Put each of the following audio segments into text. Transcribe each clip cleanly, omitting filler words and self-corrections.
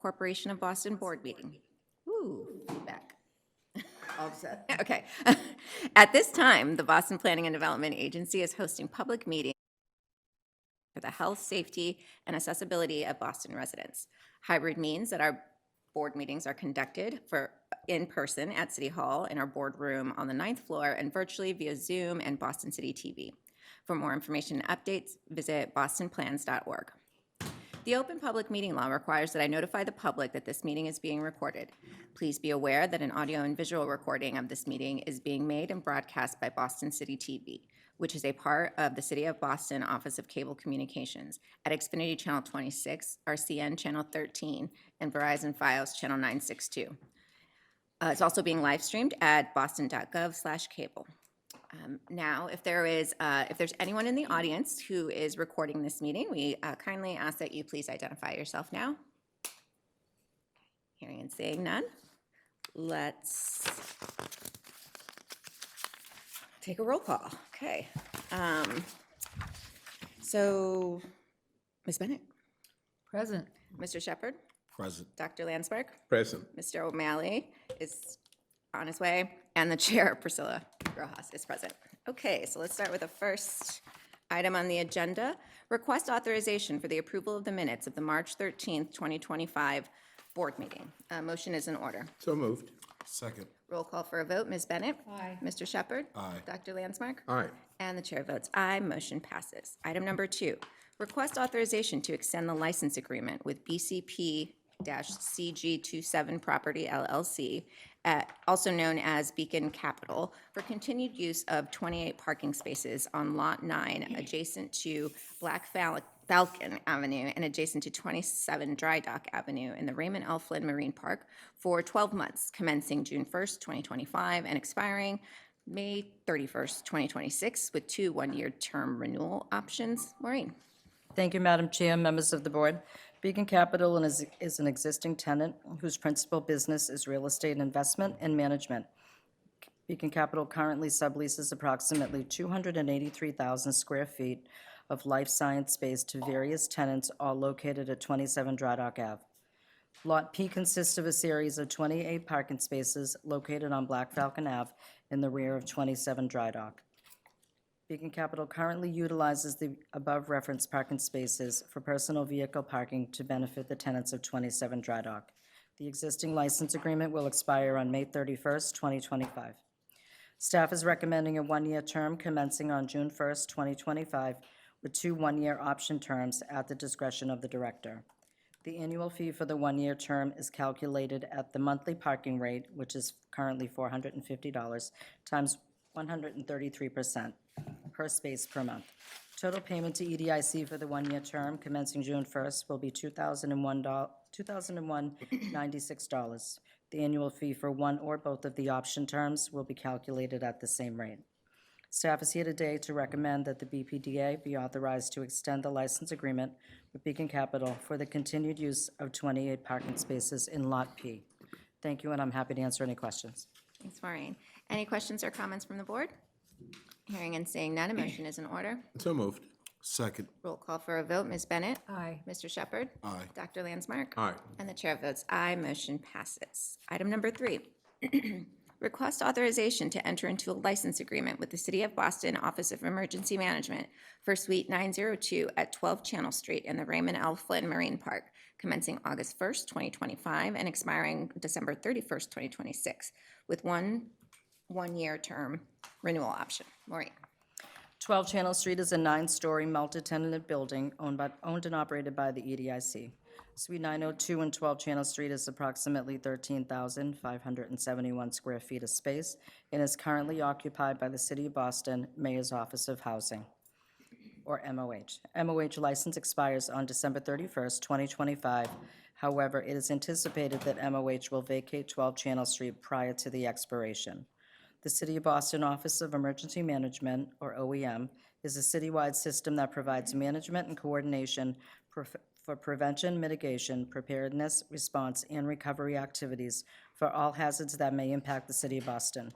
Corporation of Boston Board meeting. Ooh, feedback. All set. Okay. At this time, the Boston Planning and Development Agency is hosting public meetings for the health, safety, and accessibility of Boston residents. Hybrid means that our board meetings are conducted in person at City Hall in our boardroom on the 9th floor and virtually via Zoom and Boston City TV. For more information and updates, visit bostonplans.org. The Open Public Meeting Law requires that I notify the public that this meeting is being recorded. Please be aware that an audio and visual recording of this meeting is being made and broadcast by Boston City TV, which is a part of the City of Boston Office of Cable Communications, at Xfinity Channel 26, RCN Channel 13, and Verizon Fios Channel 962. It's also being live streamed at boston.gov/cable. Now, if there's anyone in the audience who is recording this meeting, we kindly ask that you please identify yourself now. Hearing and seeing none, let's take a roll call. Okay. So, Ms. Bennett? Present. Mr. Shepherd? Present. Dr. Landsberg? Present. Mr. O'Malley is on his way, and the chair, Priscilla Rojas, is present. Okay, so let's start with the first item on the agenda. Request authorization for the approval of the minutes of the March 13th, 2025 board meeting. Motion is in order. So moved. Second. Roll call for a vote. Ms. Bennett? Aye. Mr. Shepherd? Aye. Dr. Landsmark? Aye. And the chair votes aye. Motion passes. Item number 2, request authorization to extend the license agreement with BCP-CG27 Property LLC, also known as Beacon Capital, for continued use of 28 parking spaces on Lot 9 adjacent to Black Falcon Avenue and adjacent to 27 Dry Dock Avenue in the Raymond L. Flynn Marine Park for 12 months, commencing June 1st, 2025, and expiring May 31st, 2026, with 2 one-year term renewal options. Maureen? Thank you, Madam Chair, members of the board. Beacon Capital is an existing tenant whose principal business is real estate investment and management. Beacon Capital currently subleases approximately 283,000 square feet of life science space to various tenants, all located at 27 Dry Dock Ave. Lot P consists of a series of 28 parking spaces located on Black Falcon Ave in the rear of 27 Dry Dock. Beacon Capital currently utilizes the above-referenced parking spaces for personal vehicle parking to benefit the tenants of 27 Dry Dock. The existing license agreement will expire on May 31st, 2025. Staff is recommending a one-year term commencing on June 1st, 2025, with 2 one-year option terms at the discretion of the director. The annual fee for the one-year term is calculated at the monthly parking rate, which is currently $450, times 133% per space per month. Total payment to EDIC for the one-year term commencing June 1st will be $2,001.96. The annual fee for one or both of the option terms will be calculated at the same rate. Staff is here today to recommend that the BPDA be authorized to extend the license agreement with Beacon Capital for the continued use of 28 parking spaces in Lot P. Thank you, and I'm happy to answer any questions. Thanks, Maureen. Any questions or comments from the board? Hearing and seeing none, a motion is in order. So moved. Second. Roll call for a vote. Ms. Bennett? Aye. Mr. Shepherd? Aye. Dr. Landsmark? Aye. And the chair votes aye. Motion passes. Item number 3, request authorization to enter into a license agreement with the City of Boston Office of Emergency Management for Suite 902 at 12 Channel Street in the Raymond L. Flynn Marine Park, commencing August 1st, 2025, and expiring December 31st, 2026, with one-year term renewal option. Maureen? 12 Channel Street is a 9-story multi-tenant building owned and operated by the EDIC. Suite 902 and 12 Channel Street is approximately 13,571 square feet of space and is currently occupied by the City of Boston Mayor's Office of Housing, or MOH. MOH license expires on December 31st, 2025. However, it is anticipated that MOH will vacate 12 Channel Street prior to the expiration. The City of Boston Office of Emergency Management, or OEM, is a citywide system that provides management and coordination for prevention, mitigation, preparedness, response, and recovery activities for all hazards that may impact the City of Boston.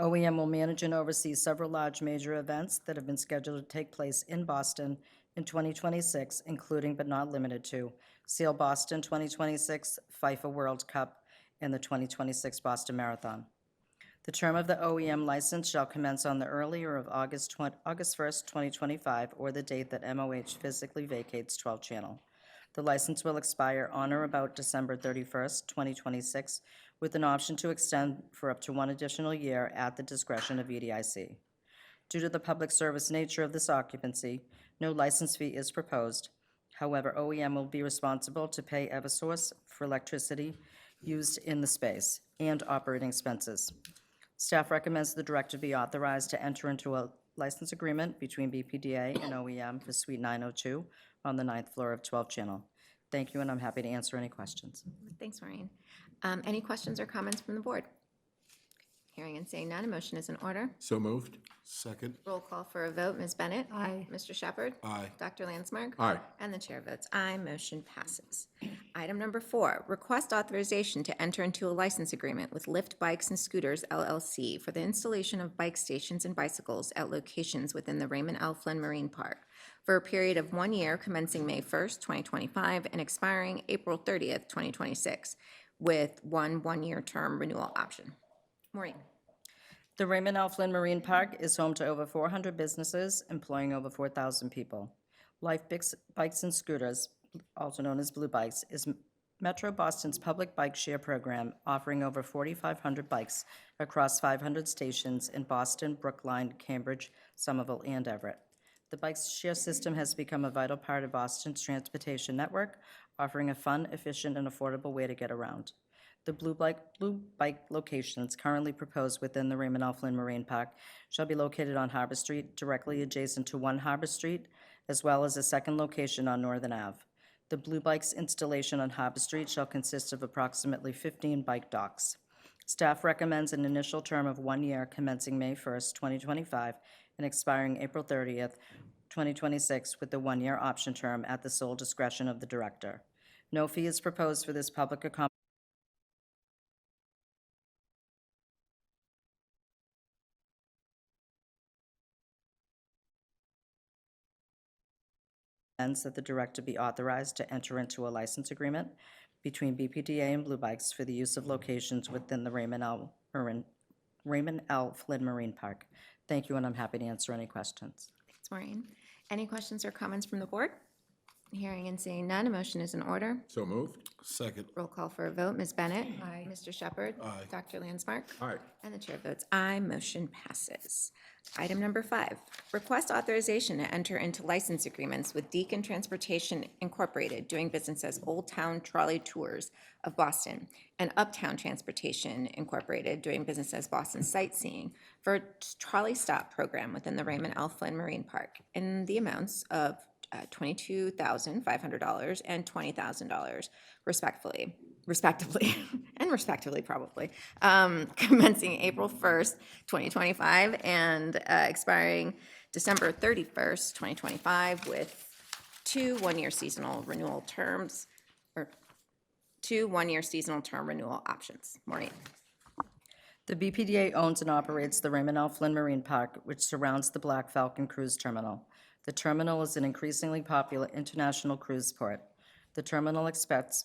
OEM will manage and oversee several large major events that have been scheduled to take place in Boston in 2026, including but not limited to Seal Boston 2026, FIFA World Cup, and the 2026 Boston Marathon. The term of the OEM license shall commence on the earlier of August 1st, 2025, or the date that MOH physically vacates 12 Channel. The license will expire on or about December 31st, 2026, with an option to extend for up to 1 additional year at the discretion of EDIC. Due to the public service nature of this occupancy, no license fee is proposed. However, OEM will be responsible to pay Eversource for electricity used in the space and operating expenses. Staff recommends the director be authorized to enter into a license agreement between BPDA and OEM for Suite 902 on the 9th floor of 12 Channel. Thank you, and I'm happy to answer any questions. Thanks, Maureen. Any questions or comments from the board? Hearing and seeing none, a motion is in order. So moved. Second. Roll call for a vote. Ms. Bennett? Aye. Mr. Shepherd? Aye. Dr. Landsmark? Aye. And the chair votes aye. Motion passes. Item number 4, request authorization to enter into a license agreement with Lyft Bikes and Scooters LLC for the installation of bike stations and bicycles at locations within the Raymond L. Flynn Marine Park for a period of 1 year commencing May 1st, 2025 and expiring April 30th, 2026, with one-year term renewal option. Maureen? The Raymond L. Flynn Marine Park is home to over 400 businesses, employing over 4,000 people. Life Bikes and Scooters, also known as Blue Bikes, is Metro Boston's public bike share program, offering over 4,500 bikes across 500 stations in Boston, Brookline, Cambridge, Somerville, and Everett. The bike share system has become a vital part of Boston's transportation network, offering a fun, efficient, and affordable way to get around. The Blue Bike locations currently proposed within the Raymond L. Flynn Marine Park shall be located on Harbor Street, directly adjacent to 1 Harbor Street, as well as a second location on Northern Ave. The Blue Bikes installation on Harbor Street shall consist of approximately 15 bike docks. Staff recommends an initial term of 1 year commencing May 1st, 2025, and expiring April 30th, 2026, with the 1-year option term at the sole discretion of the director. No fee is proposed for this public accommodation that the director be authorized to enter into a license agreement between BPDA and Blue Bikes for the use of locations within the Raymond L. Flynn Marine Park. Thank you, and I'm happy to answer any questions. Thanks, Maureen. Any questions or comments from the board? Hearing and seeing none, a motion is in order. So moved. Second. Roll call for a vote. Ms. Bennett? Aye. Mr. Shepherd? Aye. Dr. Landsmark? Aye. And the chair votes aye. Motion passes. Item number 5, request authorization to enter into license agreements with Deacon Transportation Incorporated, doing business as Old Town Trolley Tours of Boston, and Uptown Transportation Incorporated, doing business as Boston Sightseeing, for a trolley stop program within the Raymond L. Flynn Marine Park in the amounts of $22,500 and $20,000 respectively, probably, commencing April 1st, 2025, and expiring December 31st, 2025, with 2 one-year seasonal renewal terms, or 2 one-year seasonal term renewal options. Maureen? The BPDA owns and operates the Raymond L. Flynn Marine Park, which surrounds the Black Falcon Cruise Terminal. The terminal is an increasingly popular international cruise port. The terminal expects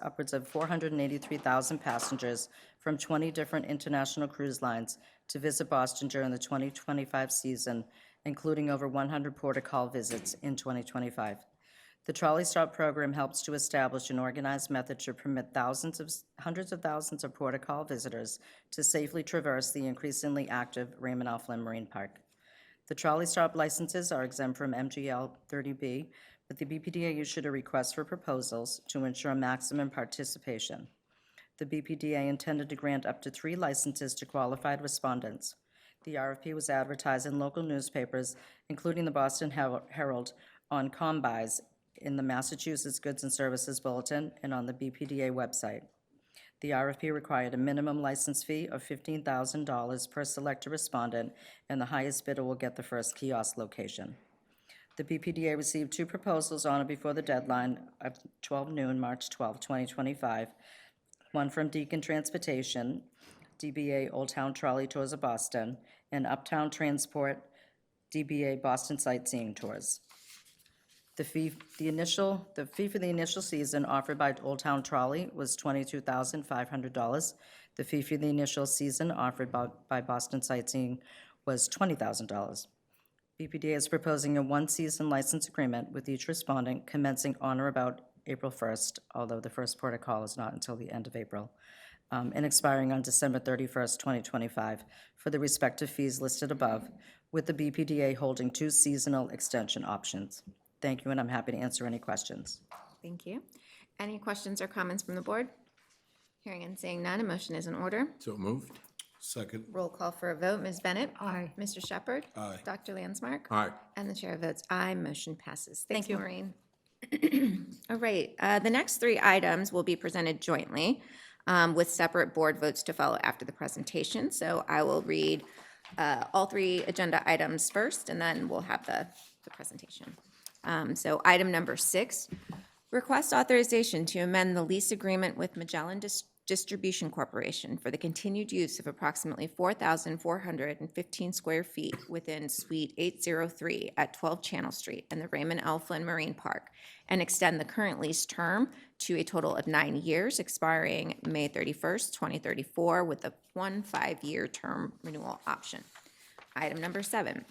upwards of 483,000 passengers from 20 different international cruise lines to visit Boston during the 2025 season, including over 100 port of call visits in 2025. The Trolley Stop program helps to establish an organized method to permit hundreds of thousands of port of call visitors to safely traverse the increasingly active Raymond L. Flynn Marine Park. The Trolley Stop licenses are exempt from MGL 30B, but the BPDA issued a request for proposals to ensure maximum participation. The BPDA intended to grant up to 3 licenses to qualified respondents. The RFP was advertised in local newspapers, including the Boston Herald, on Combis, in the Massachusetts Goods and Services Bulletin, and on the BPDA website. The RFP required a minimum license fee of $15,000 per selected respondent, and the highest bidder will get the first kiosk location. The BPDA received 2 proposals on or before the deadline of 12 noon, March 12, 2025, one from Deacon Transportation, DBA Old Town Trolley Tours of Boston, and Uptown Transport, DBA Boston Sightseeing Tours. The fee for the initial season offered by Old Town Trolley was $22,500. The fee for the initial season offered by Boston Sightseeing was $20,000. BPDA is proposing a one-season license agreement with each respondent commencing on or about April 1st, although the first port of call is not until the end of April, and expiring on December 31st, 2025, for the respective fees listed above, with the BPDA holding 2 seasonal extension options. Thank you, and I'm happy to answer any questions. Thank you. Any questions or comments from the board? Hearing and seeing none, a motion is in order. So moved. Second. Roll call for a vote. Ms. Bennett? Aye. Mr. Shepherd? Aye. Dr. Landsmark? Aye. And the chair votes aye. Motion passes. Thanks, Thank you. Maureen. All right, the next 3 items will be presented jointly with separate board votes to follow after the presentation. So I will read all 3 agenda items first, and then we'll have the presentation. So item number 6, request authorization to amend the lease agreement with Magellan Distribution Corporation for the continued use of approximately 4,415 square feet within Suite 803 at 12 Channel Street in the Raymond L. Flynn Marine Park, and extend the current lease term to a total of 9 years, expiring May 31st, 2034, with a 5-year term renewal option. Item number 7,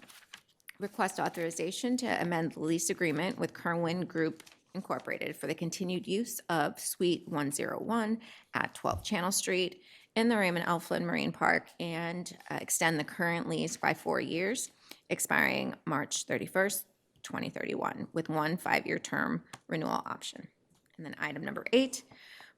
request authorization to amend the lease agreement with Kerwin Group Incorporated for the continued use of Suite 101 at 12 Channel Street in the Raymond L. Flynn Marine Park, and extend the current lease by 4 years, expiring March 31st, 2031, with 1 5-year term renewal option. And then item number 8,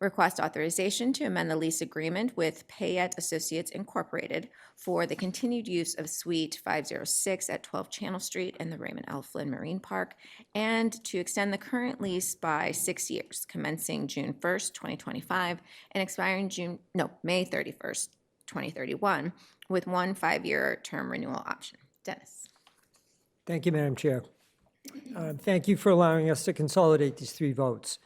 request authorization to amend the lease agreement with Payette Associates Incorporated for the continued use of Suite 506 at 12 Channel Street in the Raymond L. Flynn Marine Park, and to extend the current lease by 6 years, commencing June 1st, 2025, and expiring May 31st, 2031, with 1 5-year term renewal option. Dennis. Thank you, Madam Chair. Thank you for allowing us to consolidate these 3 votes.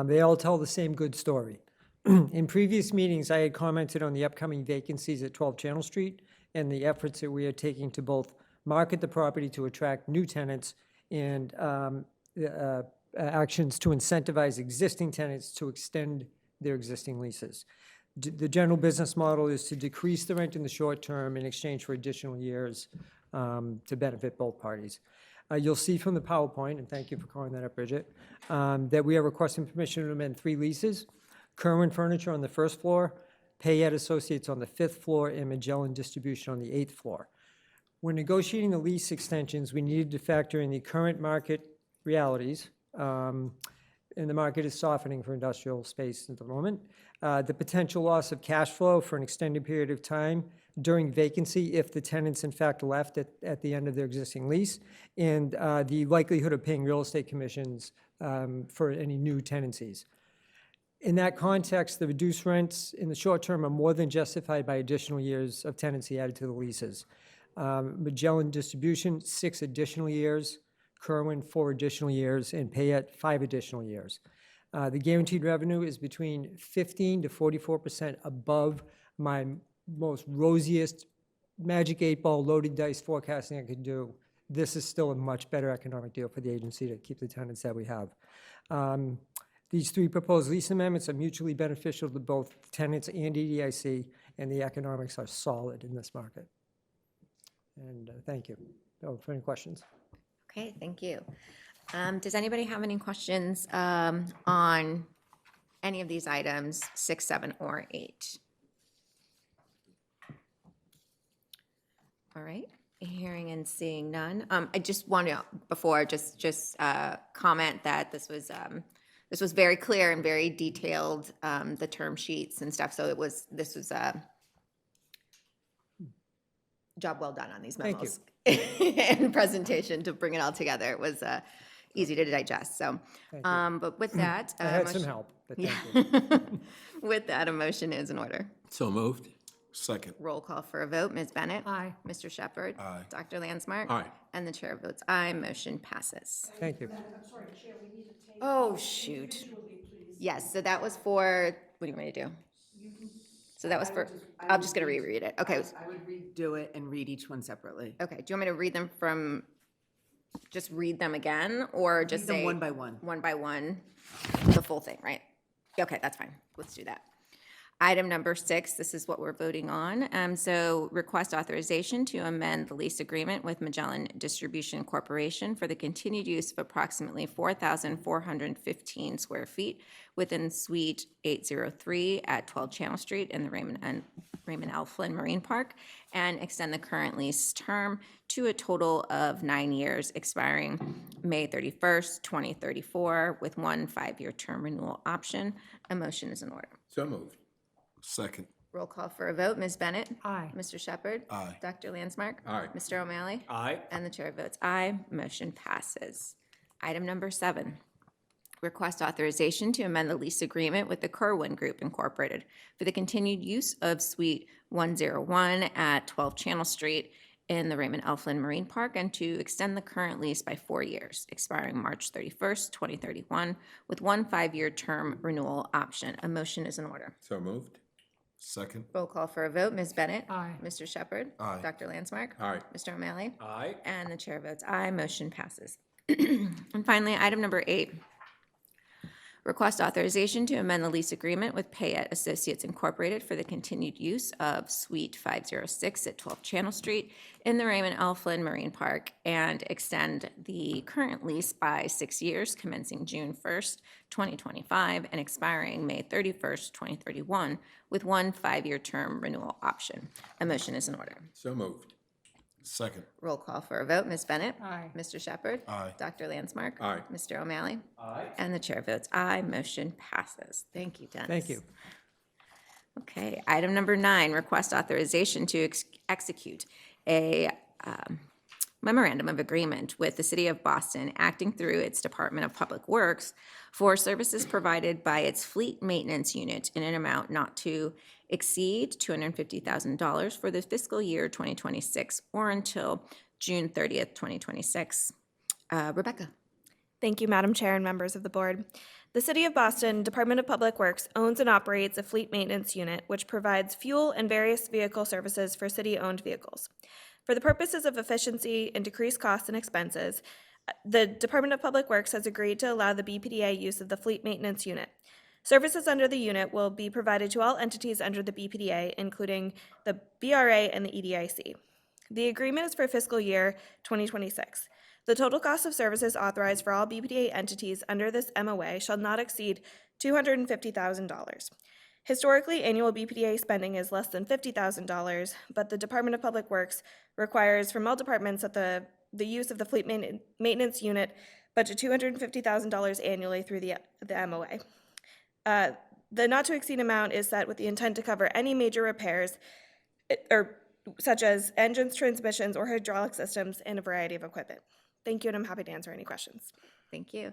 They all tell the same good story. In previous meetings, I had commented on the upcoming vacancies at 12 Channel Street and the efforts that we are taking to both market the property to attract new tenants and actions to incentivize existing tenants to extend their existing leases. The general business model is to decrease the rent in the short term in exchange for additional years to benefit both parties. You'll see from the PowerPoint, and thank you for calling that up, Bridget, that we are requesting permission to amend 3 leases: Kerwin Furniture on the 1st floor, Payette Associates on the 5th floor, and Magellan Distribution on the 8th floor. When negotiating the lease extensions, we needed to factor in the current market realities, and the market is softening for industrial space at the moment, the potential loss of cash flow for an extended period of time during vacancy if the tenants in fact left at the end of their existing lease, and the likelihood of paying real estate commissions for any new tenancies. In that context, the reduced rents in the short term are more than justified by additional years of tenancy added to the leases. Magellan Distribution, 6 additional years, Kerwin, 4 additional years, and Payette, 5 additional years. The guaranteed revenue is between 15 to 44% above my most rosiest magic 8-ball loaded dice forecasting I could do. This is still a much better economic deal for the agency to keep the tenants that we have. These 3 proposed lease amendments are mutually beneficial to both tenants and EDIC, and the economics are solid in this market. And thank you. For any questions? Okay, thank you. Does anybody have any questions on any of these items, 6, 7, or 8? All right, hearing and seeing none. I just want to, before, just comment that this was very clear and very detailed, the term sheets and stuff, so this was a job well done on these Thank memos. And presentation to bring it all together. It was easy to digest, so. Thank you. But with that. I had some motion- help, but thank you. With that, a motion is in order. So moved. Second. Roll call for a vote. Ms. Bennett? Aye. Mr. Shepherd? Aye. Dr. Landsmark? Aye. And the chair votes aye. Motion passes. Thank you. Oh, shoot. Yes, so that was for, what do you want me to do? So that was for, I'm just going to reread it. Okay, I would redo it and read each one separately. okay. Do you want me to read them from just read them again, or just Read them say? one by one. One by one, the full thing, right? Okay, that's fine. Let's do that. Item number 6, this is what we're voting on. So request authorization to amend the lease agreement with Magellan Distribution Corporation for the continued use of approximately 4,415 square feet within Suite 803 at 12 Channel Street in the Raymond L. Flynn Marine Park, and extend the current lease term to a total of 9 years, expiring May 31st, 2034, with one 5-year term renewal option. A motion is in order. So moved. Second. Roll call for a vote. Ms. Bennett? Aye. Mr. Shepherd? Aye. Dr. Landsmark? Aye. Mr. O'Malley? Aye. And the chair votes aye. Motion passes. Item number 7, request authorization to amend the lease agreement with the Kerwin Group Incorporated for the continued use of Suite 101 at 12 Channel Street in the Raymond L. Flynn Marine Park, and to extend the current lease by 4 years, expiring March 31st, 2031, with one 5-year term renewal option. A motion is in order. So moved. Second. Roll call for a vote. Ms. Bennett? Aye. Mr. Shepherd? Aye. Dr. Landsmark? Aye. Mr. O'Malley? Aye. And the chair votes aye. Motion passes. And finally, item number 8, request authorization to amend the lease agreement with Payette Associates Incorporated for the continued use of Suite 506 at 12 Channel Street in the Raymond L. Flynn Marine Park, and extend the current lease by 6 years, commencing June 1st, 2025, and expiring May 31st, 2031, with one 5-year term renewal option. A motion is in order. So moved. Second. Roll call for a vote. Ms. Bennett? Aye. Mr. Shepherd? Aye. Dr. Landsmark? Aye. Mr. O'Malley? Aye. And the chair votes aye. Motion passes. Thank you, Dennis. Thank you. Okay, item number 9, request authorization to execute a memorandum of agreement with the City of Boston, acting through its Department of Public Works, for services provided by its fleet maintenance unit in an amount not to exceed $250,000 for the fiscal year 2026 or until June 30th, 2026. Rebecca? Thank you, Madam Chair and members of the board. The City of Boston Department of Public Works owns and operates a fleet maintenance unit which provides fuel and various vehicle services for city-owned vehicles. For the purposes of efficiency and decreased costs and expenses, the Department of Public Works has agreed to allow the BPDA use of the fleet maintenance unit. Services under the unit will be provided to all entities under the BPDA, including the BRA and the EDIC. The agreement is for fiscal year 2026. The total cost of services authorized for all BPDA entities under this MOA shall not exceed $250,000. Historically, annual BPDA spending is less than $50,000, but the Department of Public Works requires from all departments that the use of the fleet maintenance unit budget $250,000 annually through the MOA. The not-to-exceed amount is set with the intent to cover any major repairs, such as engines, transmissions, or hydraulic systems, and a variety of equipment. Thank you, and I'm happy to answer any questions. Thank you.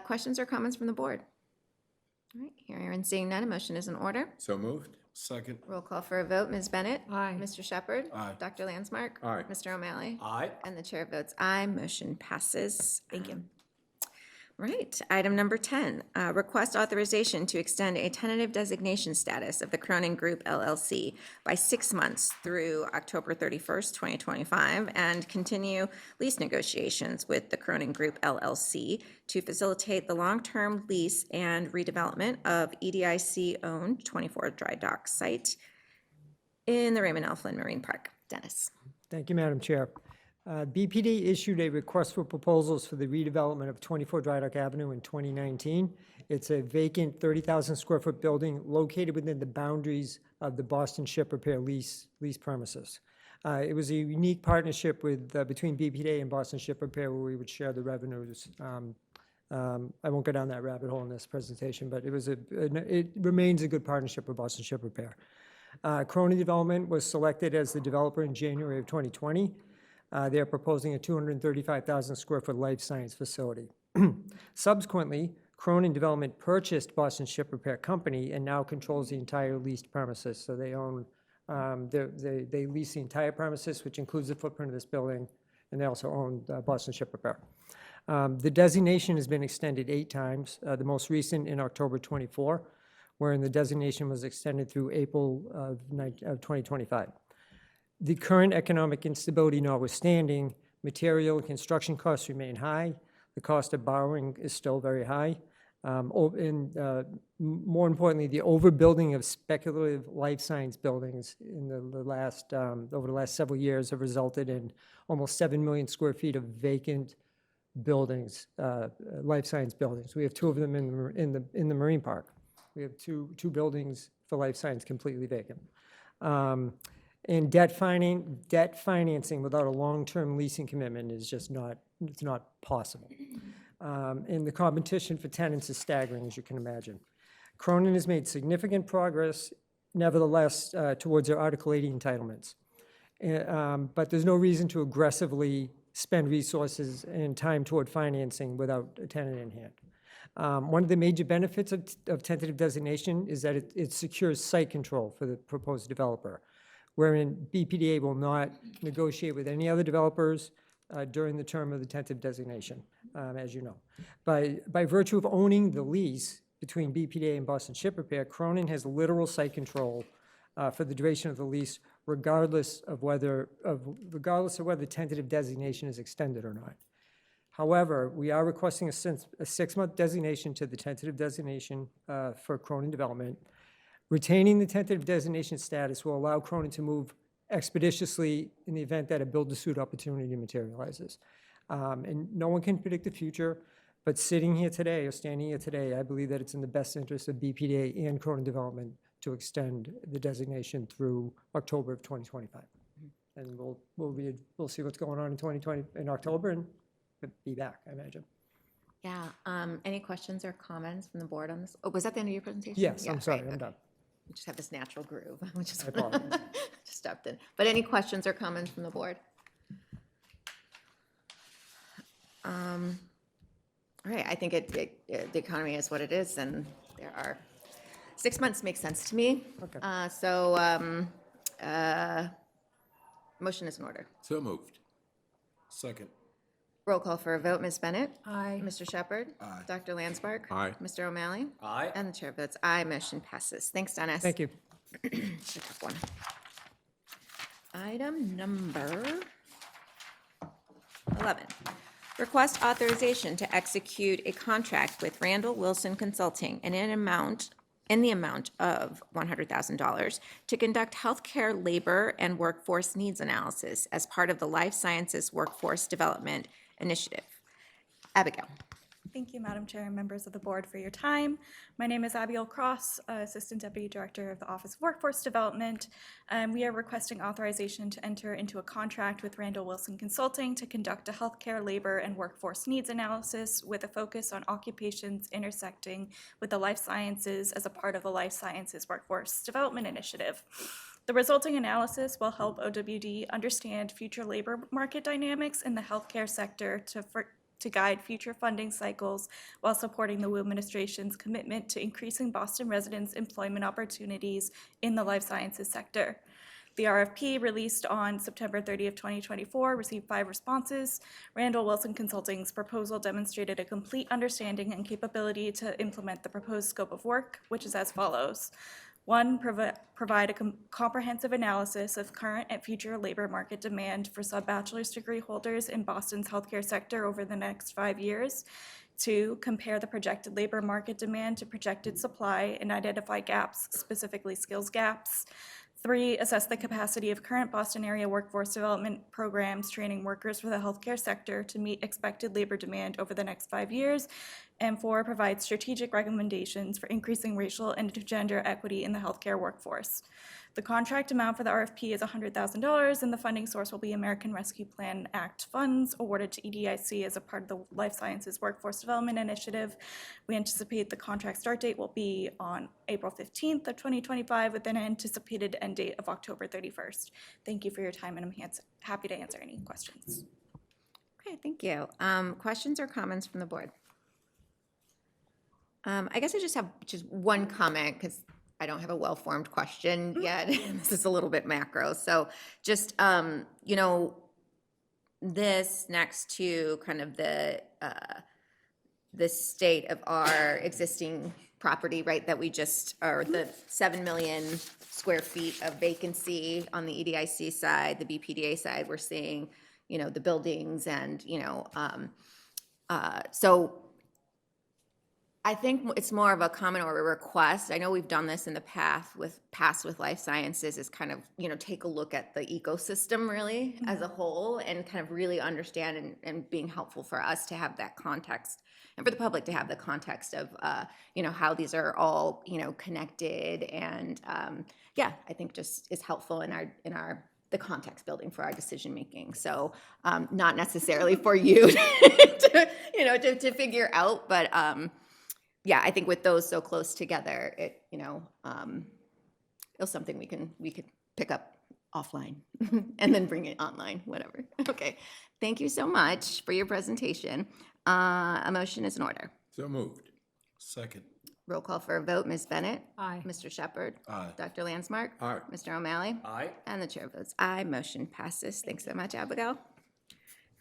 Questions or comments from the board? All right, hearing and seeing none, a motion is in order. So moved. Second. Roll call for a vote. Ms. Bennett? Aye. Mr. Shepherd? Aye. Dr. Landsmark? Aye. Mr. O'Malley? Aye. And the chair votes aye. Motion passes. Thank you. Right, item number 10, request authorization to extend a tentative designation status of the Cronin Group LLC by 6 months through October 31st, 2025, and continue lease negotiations with the Cronin Group LLC to facilitate the long-term lease and redevelopment of EDIC-owned 24 Dry Dock site in the Raymond L. Flynn Marine Park. Dennis. Thank you, Madam Chair. BPD issued a request for proposals for the redevelopment of 24 Dry Dock Avenue in 2019. It's a vacant 30,000 square foot building located within the boundaries of the Boston Ship Repair lease premises. It was a unique partnership with between BPDA and Boston Ship Repair, where we would share the revenues. I won't go down that rabbit hole in this presentation, but it remains a good partnership with Boston Ship Repair. Cronin Development was selected as the developer in January of 2020. They're proposing a 235,000 square foot life science facility. Subsequently, Cronin Development purchased Boston Ship Repair Company and now controls the entire leased premises. So they own, they lease the entire premises, which includes the footprint of this building, and they also own Boston Ship Repair. The designation has been extended 8 times, the most recent in October 24, wherein the designation was extended through April of 2025. The current economic instability notwithstanding, Material and construction costs remain high. The cost of borrowing is still very high. More importantly, the overbuilding of speculative life science buildings in the last, over the last several years have resulted in almost 7 million square feet of vacant buildings, life science buildings. We have two of them in the Marine Park. We have two buildings for life science completely vacant. And debt financing without a long-term leasing commitment is just not, it's not possible. And the competition for tenants is staggering, as you can imagine. Cronin has made significant progress, nevertheless, towards their Article 80 entitlements. But there's no reason to aggressively spend resources and time toward financing without a tenant in hand. One of the major benefits of tentative designation is that it secures site control for the proposed developer, wherein BPDA will not negotiate with any other developers during the term of the tentative designation, as you know. By virtue of owning the lease between BPDA and Boston Ship Repair, Cronin has literal site control for the duration of the lease, regardless of whether tentative designation is extended or not. However, we are requesting a 6-month designation to the tentative designation for Cronin Development. Retaining the tentative designation status will allow Cronin to move expeditiously in the event that a build-to-suit opportunity materializes. And no one can predict the future, but standing here today, I believe that it's in the best interest of BPDA and Cronin Development to extend the designation through October of 2025. And we'll see what's going on in October and be back, I imagine. Yeah, any questions or comments from the board on this? Oh, was that the end of your presentation? Yes, Yeah, I'm sorry, great, I'm okay. done. We just have this natural groove, which is I apologize. just stepped in. But any questions or comments from the board? All right, I think the economy is what it is, and there are 6 months makes sense to me. Okay. Motion is in order. So moved. Second. Roll call for a vote. Ms. Bennett? Aye. Mr. Shepherd? Aye. Dr. Landsberg? Aye. Mr. O'Malley? Aye. And the chair votes aye. Motion passes. Thanks, Dennis. Thank you. It's a tough one. Item number 11. Request authorization to execute a contract with Randall Wilson Consulting in the amount of $100,000 to conduct healthcare labor and workforce needs analysis as part of the Life Sciences Workforce Development Initiative. Abigail. Thank you, Madam Chair and members of the board for your time. My name is Abigail Cross, Assistant Deputy Director of the Office of Workforce Development. We are requesting authorization to enter into a contract with Randall Wilson Consulting to conduct a healthcare, labor, and workforce needs analysis with a focus on occupations intersecting with the life sciences as a part of the Life Sciences Workforce Development Initiative. The resulting analysis will help OWD understand future labor market dynamics in the healthcare sector to guide future funding cycles while supporting the Wu administration's commitment to increasing Boston residents' employment opportunities in the life sciences sector. The RFP, released on September 30th, 2024, received 5 responses. Randall Wilson Consulting's proposal demonstrated a complete understanding and capability to implement the proposed scope of work, which is as follows. 1, provide a comprehensive analysis of current and future labor market demand for sub-bachelor's degree holders in Boston's healthcare sector over the next 5 years. 2, compare the projected labor market demand to projected supply and identify gaps, specifically skills gaps. 3, assess the capacity of current Boston area workforce development programs training workers for the healthcare sector to meet expected labor demand over the next 5 years. And 4, provide strategic recommendations for increasing racial and gender equity in the healthcare workforce. The contract amount for the RFP is $100,000, and the funding source will be American Rescue Plan Act funds awarded to EDIC as a part of the Life Sciences Workforce Development Initiative. We anticipate the contract start date will be on April 15th of 2025 with an anticipated end date of October 31st. Thank you for your time, and I'm happy to answer any questions. Okay, thank you. Questions or comments from the board? I guess I just have one comment because I don't have a well-formed question yet. This is a little bit macro. So just, this next to kind of the state of our existing property, right, that we just, or the 7 million square feet of vacancy on the EDIC side, the BPDA side, we're seeing, the buildings and, so I think it's more of a comment or a request. I know we've done this in the past with life sciences, is kind of, take a look at the ecosystem really as a whole and kind of really understand and being helpful for us to have that context and for the public to have the context of, how these are all, connected. And yeah, I think just is helpful in the context building for our decision making. So not necessarily for you to figure out, but yeah, I think with those so close together, it was something we could pick up offline and then bring it online, whatever. Okay, thank you so much for your presentation. A motion is in order. So moved. Second. Roll call for a vote. Ms. Bennett. Aye. Mr. Shepherd. Aye. Dr. Landsmark. Aye. Mr. O'Malley. Aye. And the chair votes aye. Motion passes. Thanks so much, Abigail.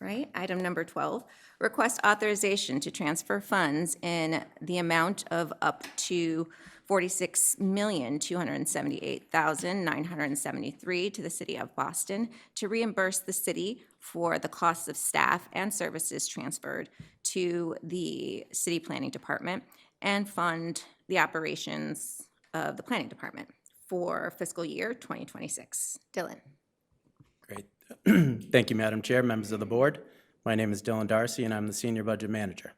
Right, item number 12, request authorization to transfer funds in the amount of up to $46,278,973 to the city of Boston to reimburse the city for the costs of staff and services transferred to the city planning department and fund the operations of the planning department for fiscal year 2026. Dylan. Great. Thank you, Madam Chair, members of the board. My name is Dylan Darcy, and I'm the Senior Budget Manager.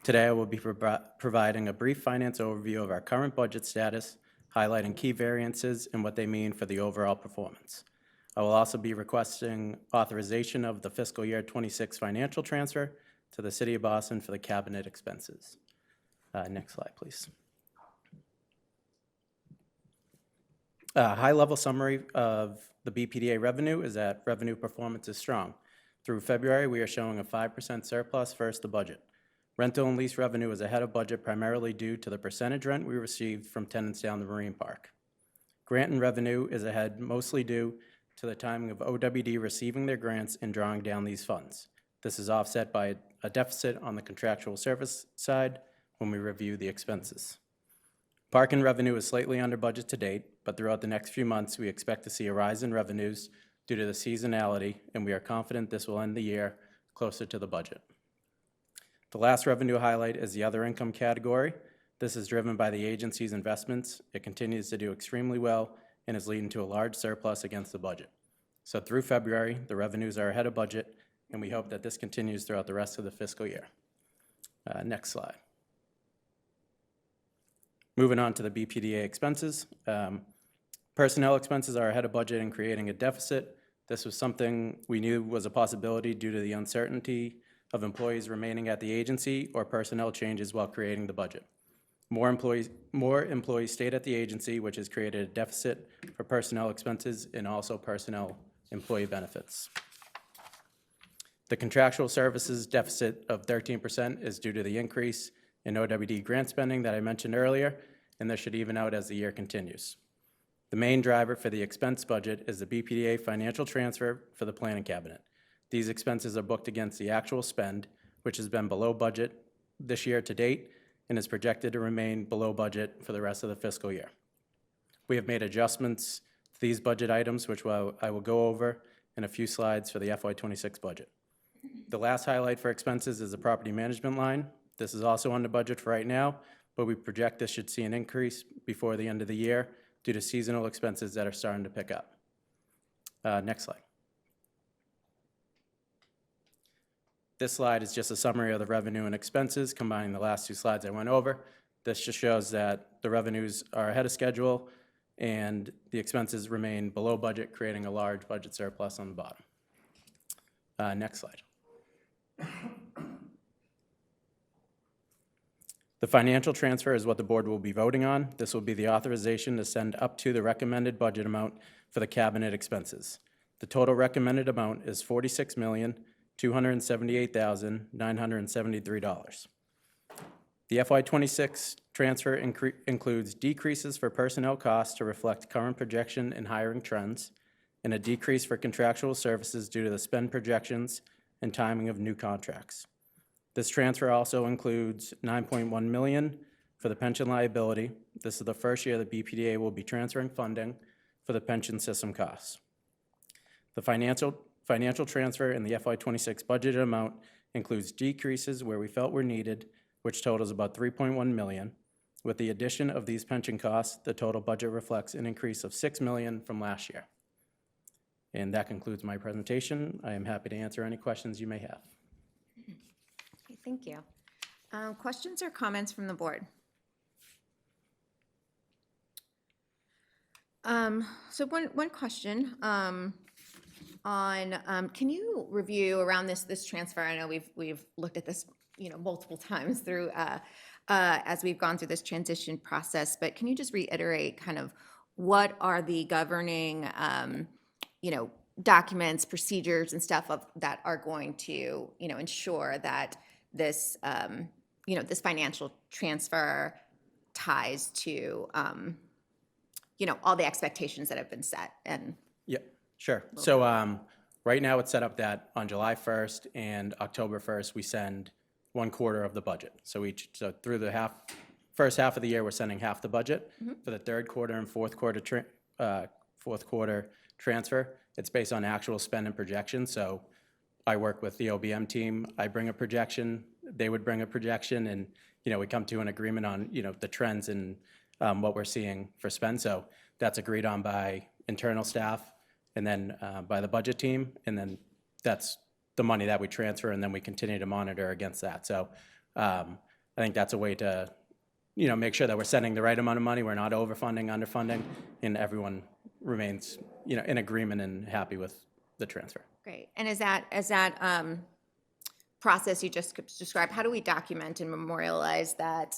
Today, I will be providing a brief finance overview of our current budget status, highlighting key variances and what they mean for the overall performance. I will also be requesting authorization of the fiscal year 26 financial transfer to the City of Boston for the cabinet expenses. Next slide, please. High-level summary of the BPDA revenue is that revenue performance is strong. Through February, we are showing a 5% surplus versus the budget. Rental and lease revenue is ahead of budget primarily due to the percentage rent we received from tenants down the Marine Park. Grant and revenue is ahead mostly due to the timing of OWD receiving their grants and drawing down these funds. This is offset by a deficit on the contractual service side when we review the expenses. Parking revenue is slightly under budget to date, but throughout the next few months, we expect to see a rise in revenues due to the seasonality, and we are confident this will end the year closer to the budget. The last revenue highlight is the other income category. This is driven by the agency's investments. It continues to do extremely well and is leading to a large surplus against the budget. So through February, the revenues are ahead of budget, and we hope that this continues throughout the rest of the fiscal year. Next slide. Moving on to the BPDA expenses. Personnel expenses are ahead of budget and creating a deficit. This was something we knew was a possibility due to the uncertainty of employees remaining at the agency or personnel changes while creating the budget. More employees stayed at the agency, which has created a deficit for personnel expenses and also personnel employee benefits. The contractual services deficit of 13% is due to the increase in OWD grant spending that I mentioned earlier, and this should even out as the year continues. The main driver for the expense budget is the BPDA financial transfer for the planning cabinet. These expenses are booked against the actual spend, which has been below budget this year to date and is projected to remain below budget for the rest of the fiscal year. We have made adjustments to these budget items, which I will go over in a few slides for the FY26 budget. The last highlight for expenses is the property management line. This is also under budget for right now, but we project this should see an increase before the end of the year due to seasonal expenses that are starting to pick up. Next slide. This slide is just a summary of the revenue and expenses, combining the last two slides I went over. This just shows that the revenues are ahead of schedule and the expenses remain below budget, creating a large budget surplus on the bottom. Next slide. The financial transfer is what the board will be voting on. This will be the authorization to send up to the recommended budget amount for the cabinet expenses. The total recommended amount is $46,278,973. The FY26 transfer includes decreases for personnel costs to reflect current projection and hiring trends, and a decrease for contractual services due to the spend projections and timing of new contracts. This transfer also includes $9.1 million for the pension liability. This is the first year the BPDA will be transferring funding for the pension system costs. The financial financial transfer in the FY26 budgeted amount includes decreases where we felt were needed, which totals about $3.1 million. With the addition of these pension costs, the total budget reflects an increase of $6 million from last year. And that concludes my presentation. I am happy to answer any questions you may have. Okay, thank you. Questions or comments from the board? So one question can you review around this transfer? I know we've looked at this, multiple times through as we've gone through this transition process, but can you just reiterate kind of what are the governing, documents, procedures and stuff that are going to, ensure that this, this financial transfer ties to, all the expectations that have been set and. Yeah, sure. So right now it's set up that on July 1st and October 1st, we send 1/4 of the budget. So through the first half of the year, we're sending half the budget. For the third quarter and fourth quarter transfer, it's based on actual spend and projection. So I work with the OBM team. I bring a projection, they would bring a projection, and, we come to an agreement on, the trends and what we're seeing for spend. So that's agreed on by internal staff and then by the budget team. And then that's the money that we transfer, and then we continue to monitor against that. So I think that's a way to, make sure that we're sending the right amount of money. We're not overfunding, underfunding, and everyone remains, in agreement and happy with the transfer. Great. And is that process you just described, how do we document and memorialize that?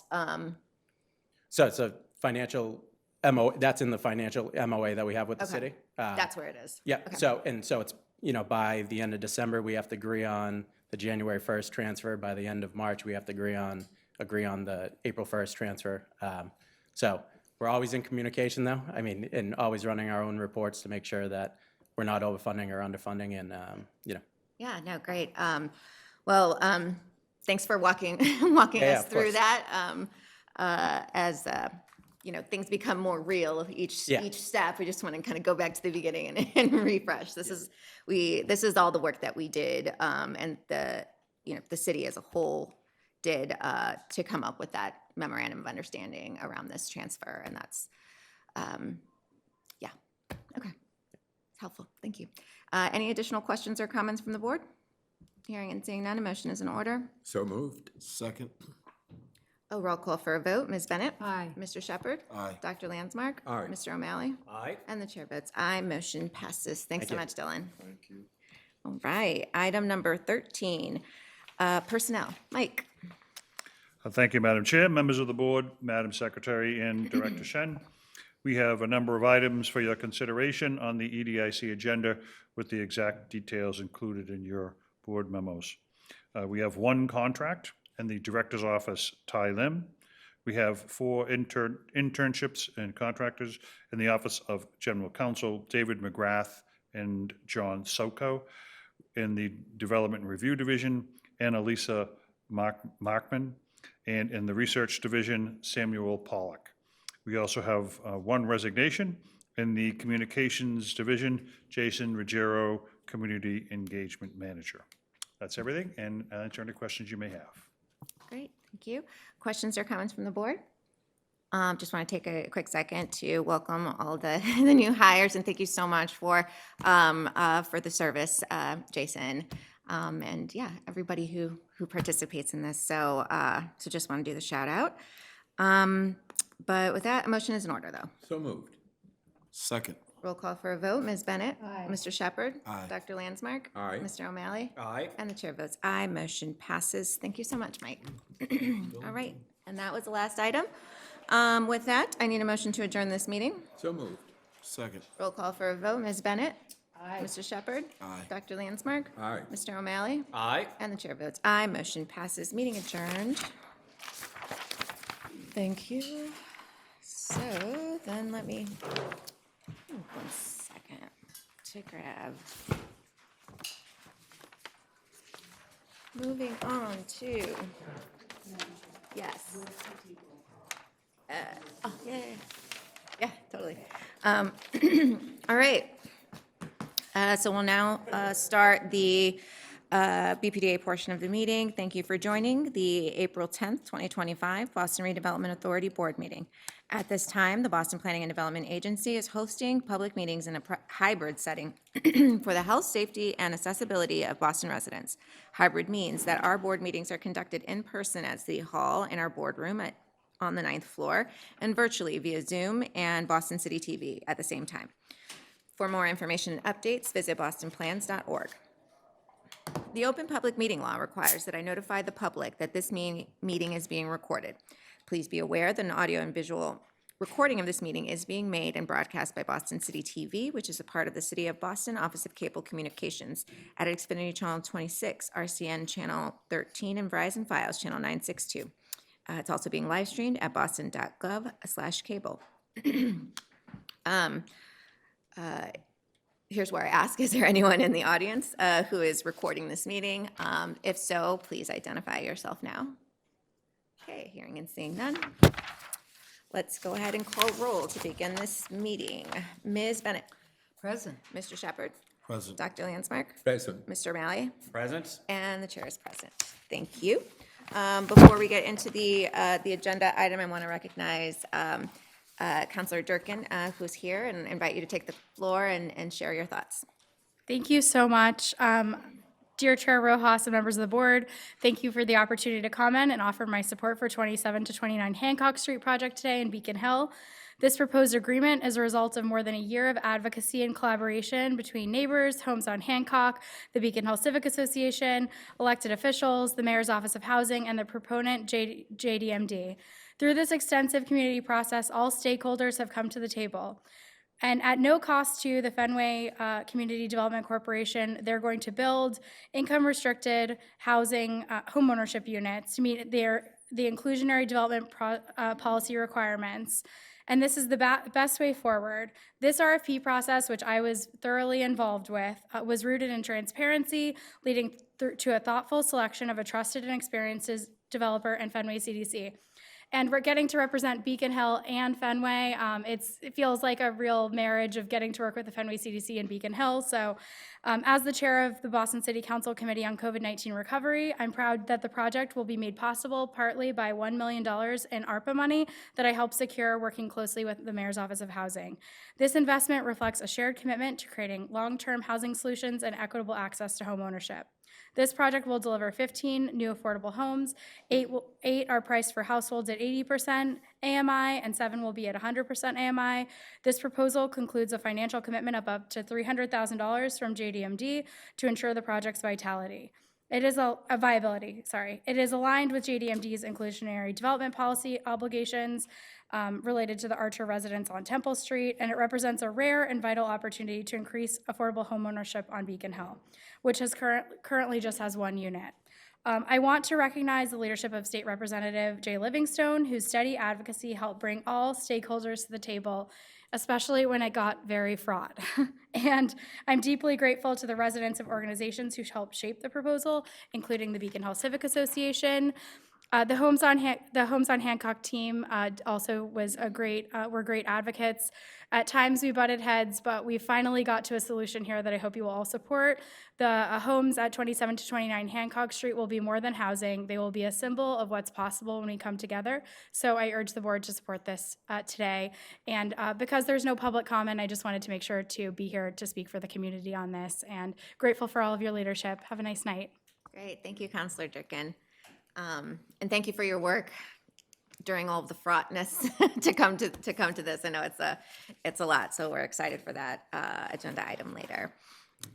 So it's a financial MOA, that's in the financial MOA that we have with the city. That's where it is. Yeah, Okay. so it's, by the end of December, we have to agree on the January 1st transfer. By the end of March, we have to agree on the April 1st transfer. So we're always in communication though, and always running our own reports to make sure that we're not overfunding or underfunding and, Yeah, no, great. Thanks for walking Yeah, us of through course. that. As things become more real each step, we just want to kind of go back to the beginning and refresh. This is all the work that we did, and the city as a whole did to come up with that memorandum of understanding around this transfer, and that's okay. It's helpful. Thank you. Any additional questions or comments from the board? Hearing and seeing none, a motion is in order. So moved. Second. A roll call for a vote. Ms. Bennett? Aye. Mr. Shepherd? Aye. Dr. Landsmark? Aye. Mr. O'Malley? Aye. And the chair votes aye. Motion passes. Thanks so you. much, Dylan. Thank you. All right, item number 13, personnel. Mike? Thank you, Madam Chair, members of the board, Madam Secretary, and Director Shen. We have a number of items for your consideration on the EDIC agenda with the exact details included in your board memos. We have one contract in the Director's Office, Ty Lim. We have 4 internships and contractors in the Office of General Counsel, David McGrath and John Soko. In the Development and Review Division, Annalisa Markman. And in the Research Division, Samuel Pollock. We also have one resignation in the Communications Division, Jason Ruggiero, Community Engagement Manager. That's everything, and I'll answer any questions you may have. Great, thank you. Questions or comments from the board? Just want to take a quick second to welcome all the new hires, and thank you so much for the service, Jason, and yeah, everybody who participates in this. So just want to do the shout out. But with that, a motion is in order, though. So moved. Second. Roll call for a vote. Ms. Bennett? Aye. Mr. Shepherd? Aye. Dr. Landsmark? Aye. Mr. O'Malley? Aye. And the chair votes aye. Motion passes. Thank you so much, Mike. All right, and that was the last item. With that, I need a motion to adjourn this meeting. So moved. Second. Roll call for a vote. Ms. Bennett? Aye. Mr. Shepherd? Aye. Dr. Landsmark? Aye. Mr. O'Malley? Aye. And the chair votes aye. Motion passes. Meeting adjourned. Thank you. So then let me, 1 second to grab. Moving on to, yes. Oh, yeah, totally. All right. So we'll now start the BPDA portion of the meeting. Thank you for joining the April 10th, 2025 Boston Redevelopment Authority Board meeting. At this time, the Boston Planning and Development Agency is hosting public meetings in a hybrid setting for the health, safety, and accessibility of Boston residents. Hybrid means that our board meetings are conducted in person at City Hall in our boardroom on the 9th floor and virtually via Zoom and Boston City TV at the same time. For more information and updates, visit bostonplans.org. The Open Public Meeting Law requires that I notify the public that this meeting is being recorded. Please be aware that an audio and visual recording of this meeting is being made and broadcast by Boston City TV, which is a part of the City of Boston Office of Cable Communications, at Xfinity Channel 26, RCN Channel 13, and Verizon Fios Channel 962. It's also being live streamed at boston.gov/cable. Here's where I ask, is there anyone in the audience who is recording this meeting? If so, please identify yourself now. Okay, hearing and seeing none. Let's go ahead and call roll to begin this meeting. Ms. Bennett, Present. Mr. Shepherd, Present. Dr. Landsmark, Present. Mr. O'Malley, Present. and the chair is present. Thank you. Before we get into the agenda item, I want to recognize Councilor Durkin, who's here, and invite you to take the floor and share your thoughts. Thank you so much. Dear Chair Rojas and members of the board, thank you for the opportunity to comment and offer my support for 27 to 29 Hancock Street project today in Beacon Hill. This proposed agreement is a result of more than a year of advocacy and collaboration between neighbors, Homes on Hancock, the Beacon Hill Civic Association, elected officials, the Mayor's Office of Housing, and the proponent, JDMD. Through this extensive community process, all stakeholders have come to the table. And at no cost to the Fenway Community Development Corporation, they're going to build income-restricted housing homeownership units to meet the inclusionary development policy requirements. And this is the best way forward. This RFP process, which I was thoroughly involved with, was rooted in transparency, leading to a thoughtful selection of a trusted and experienced developer and Fenway CDC. And we're getting to represent Beacon Hill and Fenway. It feels like a real marriage of getting to work with the Fenway CDC and Beacon Hill. So as the chair of the Boston City Council Committee on COVID-19 Recovery, I'm proud that the project will be made possible partly by $1 million in ARPA money that I helped secure working closely with the Mayor's Office of Housing. This investment reflects a shared commitment to creating long-term housing solutions and equitable access to home ownership. This project will deliver 15 new affordable homes. Eight are priced for households at 80% AMI, and 7 will be at 100% AMI. This proposal concludes a financial commitment of up to $300,000 from JDMD to ensure the project's vitality. It is viability. It is aligned with JDMD's inclusionary development policy obligations related to the Archer residents on Temple Street, and it represents a rare and vital opportunity to increase affordable homeownership on Beacon Hill, which currently just has 1 unit. I want to recognize the leadership of State Representative Jay Livingstone, whose steady advocacy helped bring all stakeholders to the table, especially when it got very fraught. And I'm deeply grateful to the residents of organizations who helped shape the proposal, including the Beacon Hill Civic Association. The Homes on Hancock team also were great advocates. At times we butted heads, but we finally got to a solution here that I hope you will all support. The homes at 27 to 29 Hancock Street will be more than housing. They will be a symbol of what's possible when we come together. So I urge the board to support this today. And because there's no public comment, I just wanted to make sure to be here to speak for the community on this, and grateful for all of your leadership. Have a nice night. Great, thank you, Councilor Durkin. And thank you for your work during all of the fraughtness to come to this. I know it's a lot, so we're excited for that agenda item later.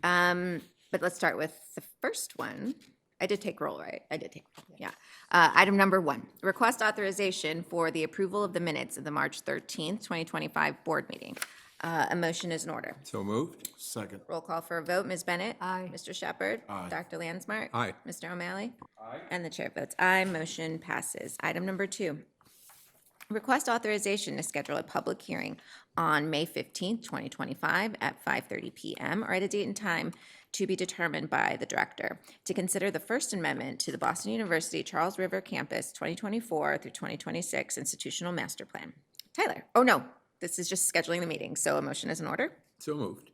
But let's start with the first one. I did take roll, right? I did take roll, yeah. Item number 1, request authorization for the approval of the minutes of the March 13th, 2025 board meeting. A motion is in order. So moved. Second. Roll call for a vote. Ms. Bennett? Aye. Mr. Shepherd? Aye. Dr. Landsmark? Aye. Mr. O'Malley? Aye. And the chair votes aye. Motion passes. Item number 2, request authorization to schedule a public hearing on May 15th, 2025 at 5:30 p.m. or at a date and time to be determined by the director to consider the First Amendment to the Boston University Charles River Campus 2024 through 2026 Institutional Master Plan. Tyler? Oh, no. This is just scheduling the meeting, so a motion is in order. So moved.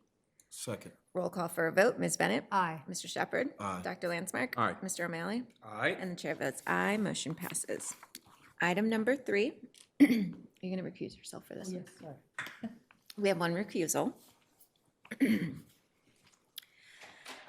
Second. Roll call for a vote. Ms. Bennett? Aye. Mr. Shepherd? Aye. Dr. Landsmark? Aye. Mr. O'Malley? Aye. And the chair votes aye. Motion passes. Item number 3. You're going to recuse yourself for this one. Yes, sorry. We have one recusal.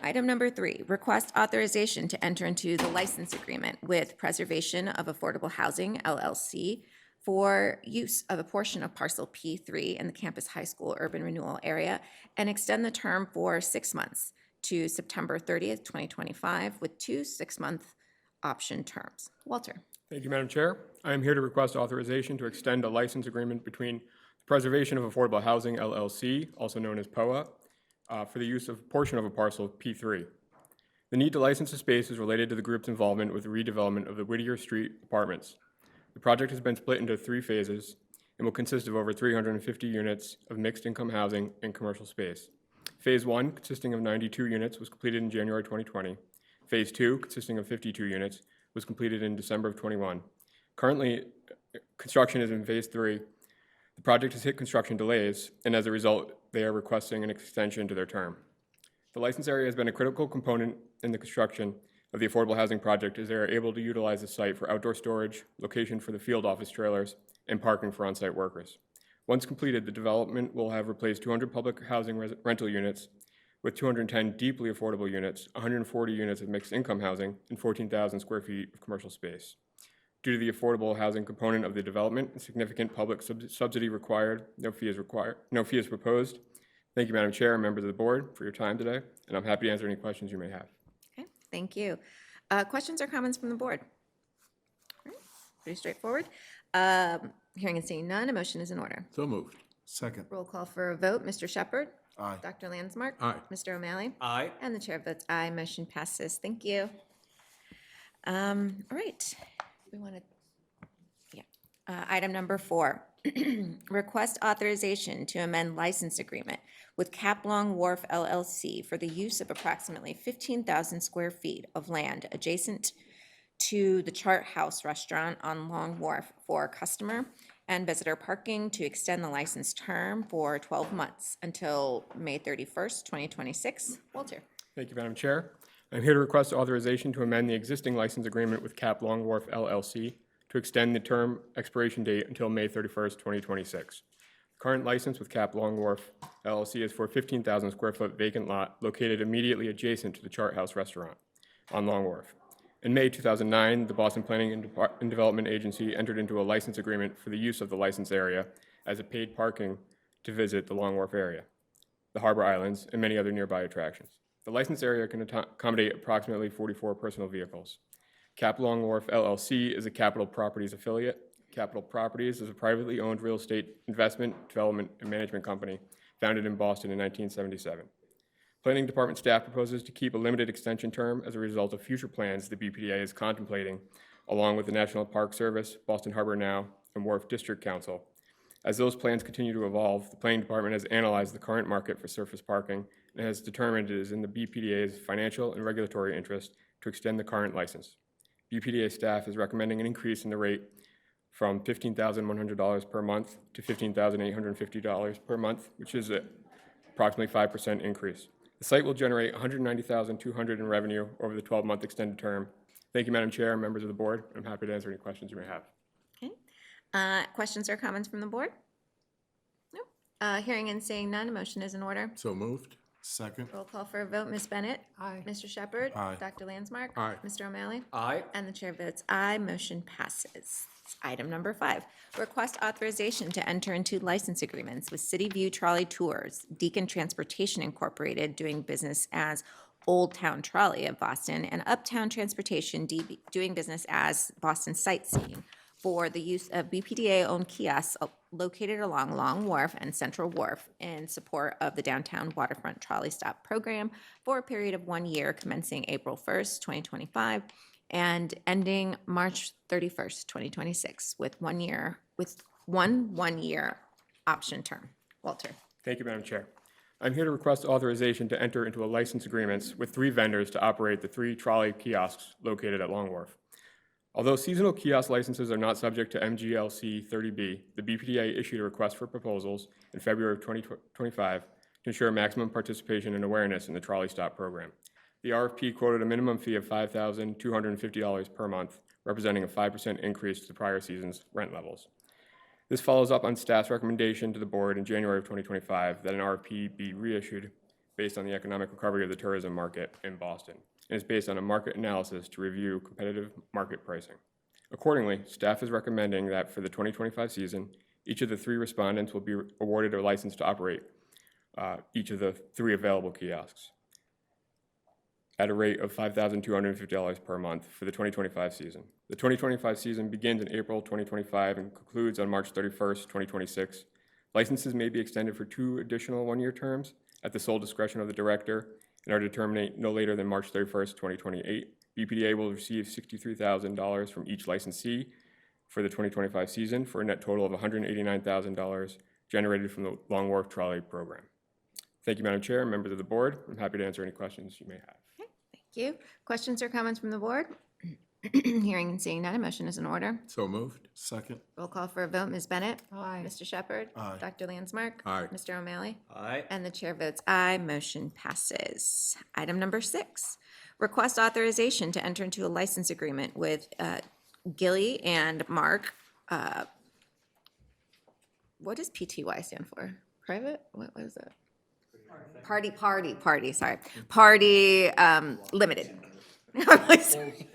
Item number 3, request authorization to enter into the license agreement with Preservation of Affordable Housing, LLC, for use of a portion of parcel P3 in the Campus High School urban renewal area and extend the term for 6 months to September 30th, 2025, with 2 6-month option terms. Walter. Thank you, Madam Chair. I am here to request authorization to extend a license agreement between the Preservation of Affordable Housing, LLC, also known as POA, for the use of a portion of a parcel P3. The need to license the space is related to the group's involvement with the redevelopment of the Whittier Street apartments. The project has been split into 3 phases and will consist of over 350 units of mixed-income housing and commercial space. Phase 1, consisting of 92 units, was completed in January 2020. Phase 2, consisting of 52 units, was completed in December of 21. Currently, construction is in Phase 3. The project has hit construction delays, and as a result, they are requesting an extension to their term. The license area has been a critical component in the construction of the affordable housing project, as they are able to utilize the site for outdoor storage, location for the field office trailers, and parking for on-site workers. Once completed, the development will have replaced 200 public housing rental units with 210 deeply affordable units, 140 units of mixed income housing, and 14,000 square feet of commercial space. Due to the affordable housing component of the development, significant public subsidy required, no fee is proposed. Thank you, Madam Chair and members of the board, for your time today, and I'm happy to answer any questions you may have. Okay, thank you. Questions or comments from the board? All right, pretty straightforward. Hearing and seeing none, a motion is in order. So moved. Second. Roll call for a vote. Mr. Shepherd? Aye. Dr. Landsmark? Aye. Mr. O'Malley? Aye. And the chair votes aye. Motion passes. Thank you. All right. We want to, item number 4, request authorization to amend license agreement with Caplong Wharf LLC for the use of approximately 15,000 square feet of land adjacent to the Chart House Restaurant on Long Wharf for customer and visitor parking to extend the license term for 12 months until May 31st, 2026. Walter. Thank you, Madam Chair. I'm here to request authorization to amend the existing license agreement with Cap Long Wharf LLC to extend the term expiration date until May 31st, 2026. The current license with Cap Long Wharf LLC is for a 15,000 square foot vacant lot located immediately adjacent to the Chart House Restaurant on Long Wharf. In May 2009, the Boston Planning and Development Agency entered into a license agreement for the use of the licensed area as a paid parking to visit the Long Wharf area, the Harbor Islands, and many other nearby attractions. The licensed area can accommodate approximately 44 personal vehicles. Cap Long Wharf LLC is a Capital Properties affiliate. Capital Properties is a privately owned real estate investment, development, and management company founded in Boston in 1977. Planning Department staff proposes to keep a limited extension term as a result of future plans the BPDA is contemplating, along with the National Park Service, Boston Harbor Now, and Wharf District Council. As those plans continue to evolve, the Planning Department has analyzed the current market for surface parking and has determined it is in the BPDA's financial and regulatory interest to extend the current license. BPDA staff is recommending an increase in the rate from $15,100 per month to $15,850 per month, which is approximately 5% increase. The site will generate $190,200 in revenue over the 12-month extended term. Thank you, Madam Chair and members of the board. I'm happy to answer any questions you may have. Okay. Questions or comments from the board? No. Hearing and seeing none, a motion is in order. So moved. Second. Roll call for a vote. Ms. Bennett? Aye. Mr. Shepherd? Aye. Dr. Landsmark? Aye. Mr. O'Malley? Aye. And the chair votes aye. Motion passes. Item number 5, request authorization to enter into license agreements with City View Trolley Tours, Deacon Transportation Incorporated, doing business as Old Town Trolley of Boston, and Uptown Transportation, doing business as Boston Sightseeing, for the use of BPDA-owned kiosks located along Long Wharf and Central Wharf in support of the Downtown Waterfront Trolley Stop Program for a period of 1 year commencing April 1st, 2025, and ending March 31st, 2026, with one year option term. Walter. Thank you, Madam Chair. I'm here to request authorization to enter into a license agreements with 3 vendors to operate the 3 trolley kiosks located at Long Wharf. Although seasonal kiosk licenses are not subject to MGLC 30B, the BPDA issued a request for proposals in February of 2025 to ensure maximum participation and awareness in the trolley stop program. The RFP quoted a minimum fee of $5,250 per month, representing a 5% increase to the prior season's rent levels. This follows up on staff's recommendation to the board in January of 2025 that an RFP be reissued based on the economic recovery of the tourism market in Boston, and is based on a market analysis to review competitive market pricing. Accordingly, staff is recommending that for the 2025 season, each of the 3 respondents will be awarded a license to operate each of the 3 available kiosks at a rate of $5,250 per month for the 2025 season. The 2025 season begins in April 2025 and concludes on March 31st, 2026. Licenses may be extended for 2 additional 1-year terms at the sole discretion of the director and are to terminate no later than March 31st, 2028. BPDA will receive $63,000 from each licensee for the 2025 season for a net total of $189,000 generated from the Long Wharf Trolley Program. Thank you, Madam Chair and members of the board. I'm happy to answer any questions you may have. Thank you. Questions or comments from the board? Hearing and seeing none, a motion is in order. So moved. Second. Roll call for a vote. Ms. Bennett? Aye. Mr. Shepherd? Aye. Dr. Landsmark? Aye. Mr. O'Malley? Aye. And the chair votes aye. Motion passes. Item number 6, request authorization to enter into a license agreement with Gilly and Mark. What does PTY stand for? Private? What is it? Party, sorry. Party Limited. I'm like, sorry.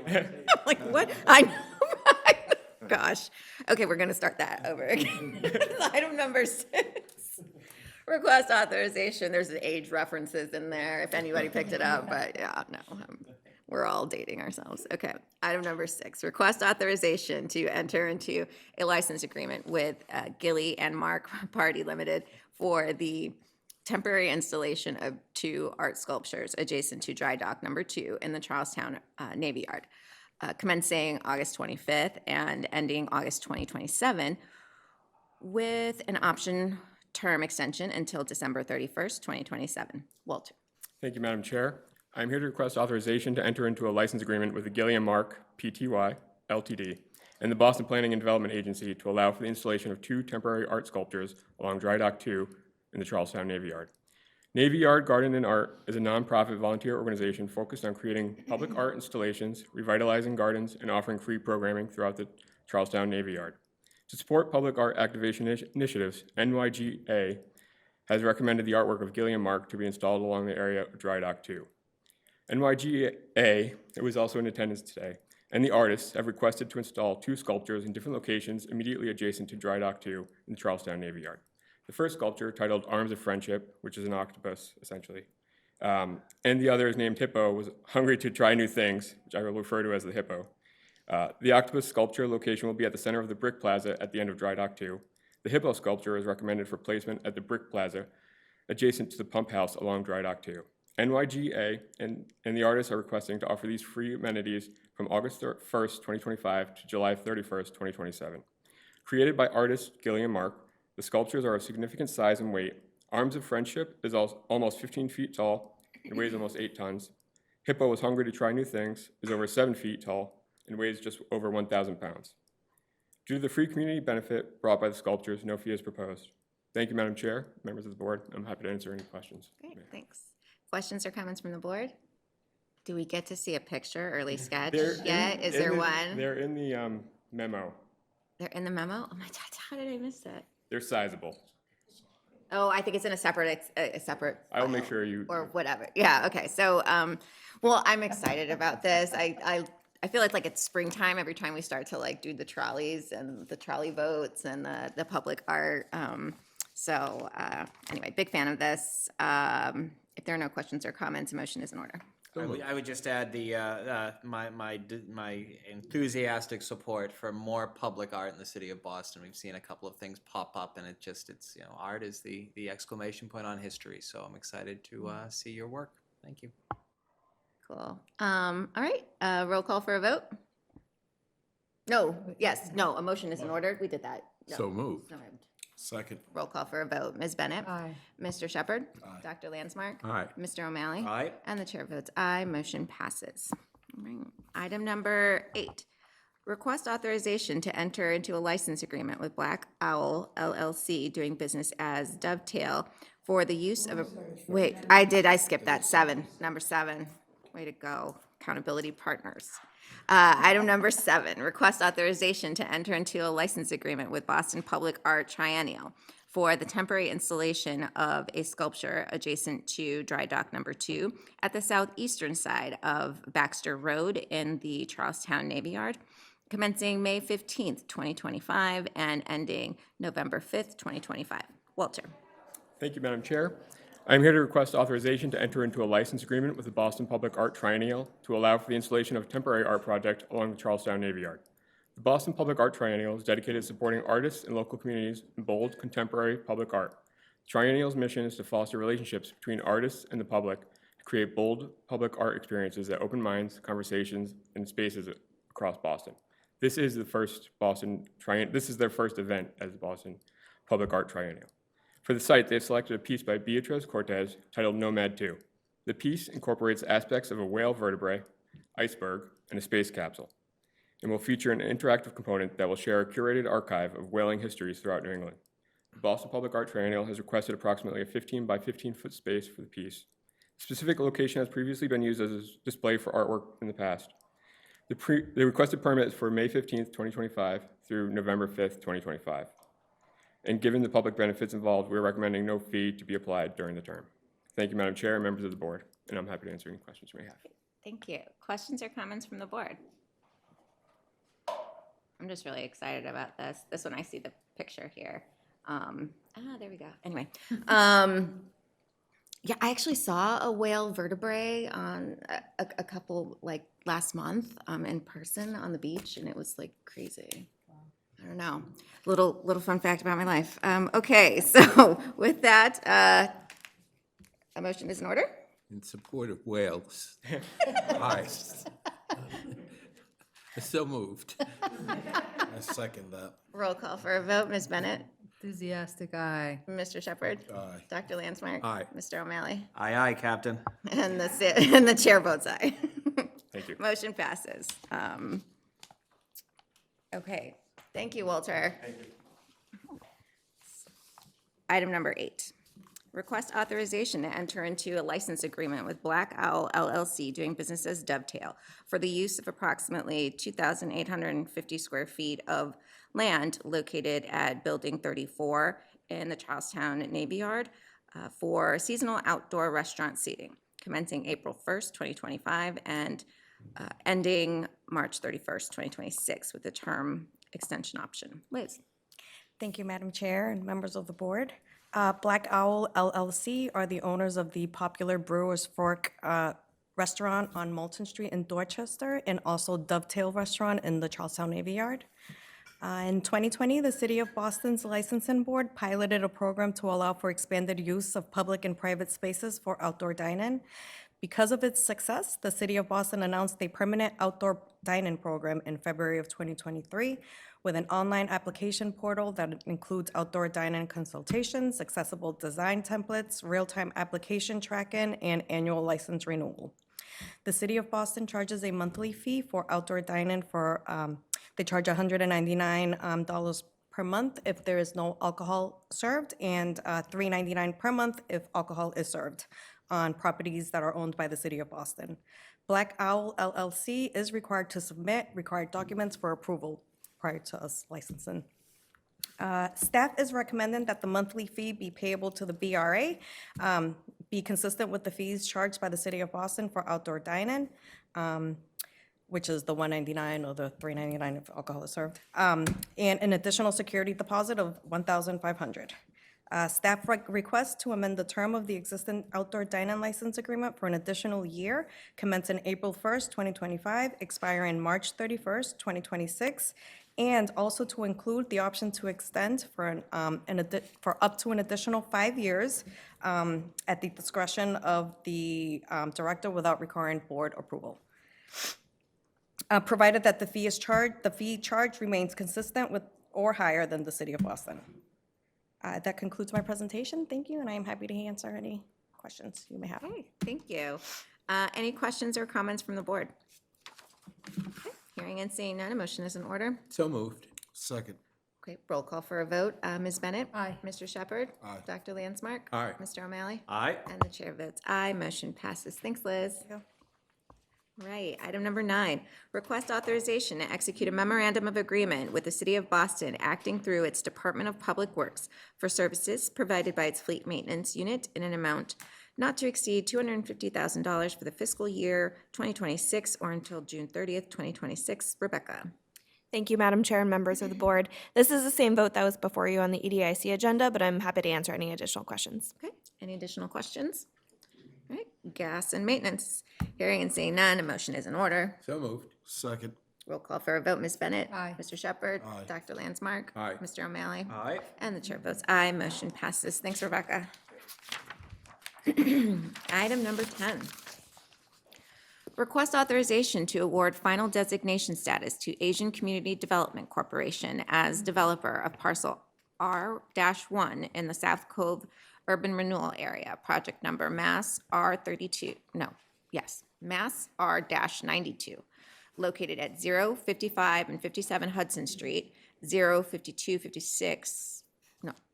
I'm like, what? I know. Gosh. Okay, we're going to start that over again. Item number 6. Request authorization. There's age references in there if anybody picked it up, but yeah, no. We're all dating ourselves. Okay. Item number 6, request authorization to enter into a license agreement with Gilly and Mark Party Limited for the temporary installation of 2 art sculptures adjacent to Dry Dock Number 2 in the Charlestown Navy Yard, commencing August 25th and ending August 2027, with an option term extension until December 31st, 2027. Walter. Thank you, Madam Chair. I'm here to request authorization to enter into a license agreement with the Gilly and Mark Pty Ltd. and the Boston Planning and Development Agency to allow for the installation of 2 temporary art sculptures along Dry Dock 2 in the Charlestown Navy Yard. Navy Yard Garden and Art is a nonprofit volunteer organization focused on creating public art installations, revitalizing gardens, and offering free programming throughout the Charlestown Navy Yard. To support public art activation initiatives, NYGA has recommended the artwork of Gilly and Mark to be installed along the area of Dry Dock 2. NYGA, who is also in attendance today, and the artists have requested to install 2 sculptures in different locations immediately adjacent to Dry Dock 2 in the Charlestown Navy Yard. The first sculpture, titled Arms of Friendship, which is an octopus, essentially, and the other is named Hippo, was hungry to try new things, which I will refer to as the Hippo. The octopus sculpture location will be at the center of the Brick Plaza at the end of Dry Dock 2. The Hippo sculpture is recommended for placement at the Brick Plaza, adjacent to the pump house along Dry Dock 2. NYGA and the artists are requesting to offer these free amenities from August 1st, 2025 to July 31st, 2027. Created by artists Gilly and Mark, the sculptures are of significant size and weight. Arms of Friendship is almost 15 feet tall and weighs almost 8 tons. Hippo was hungry to try new things, is over 7 feet tall, and weighs just over 1,000 pounds. Due to the free community benefit brought by the sculptures, no fee is proposed. Thank you, Madam Chair, members of the board. I'm happy to answer any questions. Great, thanks. Questions or comments from the board? Do we get to see a picture, early sketch They're yet? Is there one? They're in the memo. They're in the memo? Oh my God, how did I miss that? They're sizable. Oh, I think it's in a separate, I will make sure you. or whatever. Yeah, okay. So, well, I'm excited about this. I feel like it's springtime every time we start to do the trolleys and the trolley boats and the public art. So anyway, big fan of this. If there are no questions or comments, a motion is in order. I would just add my enthusiastic support for more public art in the city of Boston. We've seen a couple of things pop up, and it's art is the exclamation point on history. So I'm excited to see your work. Thank you. Cool. All right. Roll call for a vote. No. Yes. No. A motion is in order. We did that. No. So moved. No. Second. Roll call for a vote. Ms. Bennett. Aye. Mr. Shepherd. Aye. Dr. Landsmark. Aye. Mr. O'Malley. Aye. And the chair votes aye. Motion passes. All right. Item number 8. Request authorization to enter into a license agreement with Black Owl LLC, doing business as Dovetail, for the use of a, wait, I skipped that, 7, number 7. Way to go, accountability partners. Item number 7, request authorization to enter into a license agreement with Boston Public Art Triennial for the temporary installation of a sculpture adjacent to Dry Dock Number 2 at the southeastern side of Baxter Road in the Charlestown Navy Yard, commencing May 15th, 2025, and ending November 5th, 2025. Walter. Thank you, Madam Chair. I am here to request authorization to enter into a license agreement with the Boston Public Art Triennial to allow for the installation of a temporary art project along the Charlestown Navy Yard. The Boston Public Art Triennial is dedicated to supporting artists and local communities in bold, contemporary public art. The Triennial's mission is to foster relationships between artists and the public to create bold public art experiences that open minds, conversations, and spaces across Boston. This is their first event as the Boston Public Art Triennial. For the site, they've selected a piece by Beatriz Cortez titled Nomad 2. The piece incorporates aspects of a whale vertebrae, iceberg, and a space capsule, and will feature an interactive component that will share a curated archive of whaling histories throughout New England. The Boston Public Art Triennial has requested approximately a 15 by 15 foot space for the piece. The specific location has previously been used as a display for artwork in the past. The requested permit is for May 15th, 2025 through November 5th, 2025. And given the public benefits involved, we're recommending no fee to be applied during the term. Thank you, Madam Chair and members of the board, and I'm happy to answer any questions you may have. Thank you. Questions or comments from the board? I'm just really excited about this. This one, I see the picture here. There we go. Anyway, yeah, I actually saw a whale vertebrae on a couple, like last month in person on the beach, and it was like crazy. I don't know. Little fun fact about my life. Okay, so with that, a motion is in order. In support of whales. Aye. So moved. I second that. Roll call for a vote. Ms. Bennett? Enthusiastic eye. Mr. Shepherd? Aye. Dr. Lansmark? Aye. Mr. O'Malley? Aye, aye, Captain. And the chair votes aye. Thank you. Motion passes. Okay, thank you, Walter. Thank you. Item number 8, request authorization to enter into a license agreement with Black Owl LLC doing business as Dovetail for the use of approximately 2,850 square feet of land located at Building 34 in the Charlestown Navy Yard for seasonal outdoor restaurant seating, commencing April 1st, 2025, and ending March 31st, 2026, with the term extension option. Liz? Thank you, Madam Chair and members of the board. Black Owl LLC are the owners of the popular Brewer's Fork restaurant on Moulton Street in Dorchester, and also Dovetail Restaurant in the Charlestown Navy Yard. In 2020, the City of Boston's licensing board piloted a program to allow for expanded use of public and private spaces for outdoor dining. Because of its success, the City of Boston announced a permanent outdoor dining program in February of 2023 with an online application portal that includes outdoor dining consultations, accessible design templates, real-time application tracking, and annual license renewal. The City of Boston charges a monthly fee for outdoor dining for, they charge $199 per month if there is no alcohol served, and $399 per month if alcohol is served on properties that are owned by the City of Boston. Black Owl LLC is required to submit required documents for approval prior to us licensing. Staff is recommending that the monthly fee be payable to the BRA, be consistent with the fees charged by the City of Boston for outdoor dining, which is the $199 or the $399 if alcohol is served, and an additional security deposit of $1,500. Staff request to amend the term of the existing outdoor dining license agreement for an additional year, commencing April 1st, 2025, expiring March 31st, 2026, and also to include the option to extend for up to an additional 5 years at the discretion of the director without requiring board approval. Provided that the fee charged remains consistent with or higher than the City of Boston. That concludes my presentation. Thank you, and I am happy to answer any questions you may have. Okay, thank you. Any questions or comments from the board? Okay, hearing and seeing none, a motion is in order. So moved. Second. Okay, roll call for a vote. Ms. Bennett? Aye. Mr. Shepherd? Aye. Dr. Landsmark? Aye. Mr. O'Malley? Aye. And the chair votes aye. Motion passes. Thanks, Liz. Right, item number 9, request authorization to execute a memorandum of agreement with the City of Boston acting through its Department of Public Works for services provided by its Fleet Maintenance Unit in an amount not to exceed $250,000 for the fiscal year 2026 or until June 30th, 2026. Rebecca. Thank you, Madam Chair and members of the board. This is the same vote that was before you on the EDIC agenda, but I'm happy to answer any additional questions. Okay, any additional questions? All right, gas and maintenance. Hearing and seeing none, a motion is in order. So moved. Second. Roll call for a vote. Ms. Bennett? Aye. Mr. Shepherd? Aye. Dr. Landsmark? Aye. Mr. O'Malley? Aye. And the chair votes aye. Motion passes. Thanks, Rebecca. Item number 10. Request authorization to award final designation status to Asian Community Development Corporation as developer of parcel R-1 in the South Cove Urban Renewal Area, project number Mass R-92, located at 0, 55, and 57 Hudson Street, 0, 52, 56,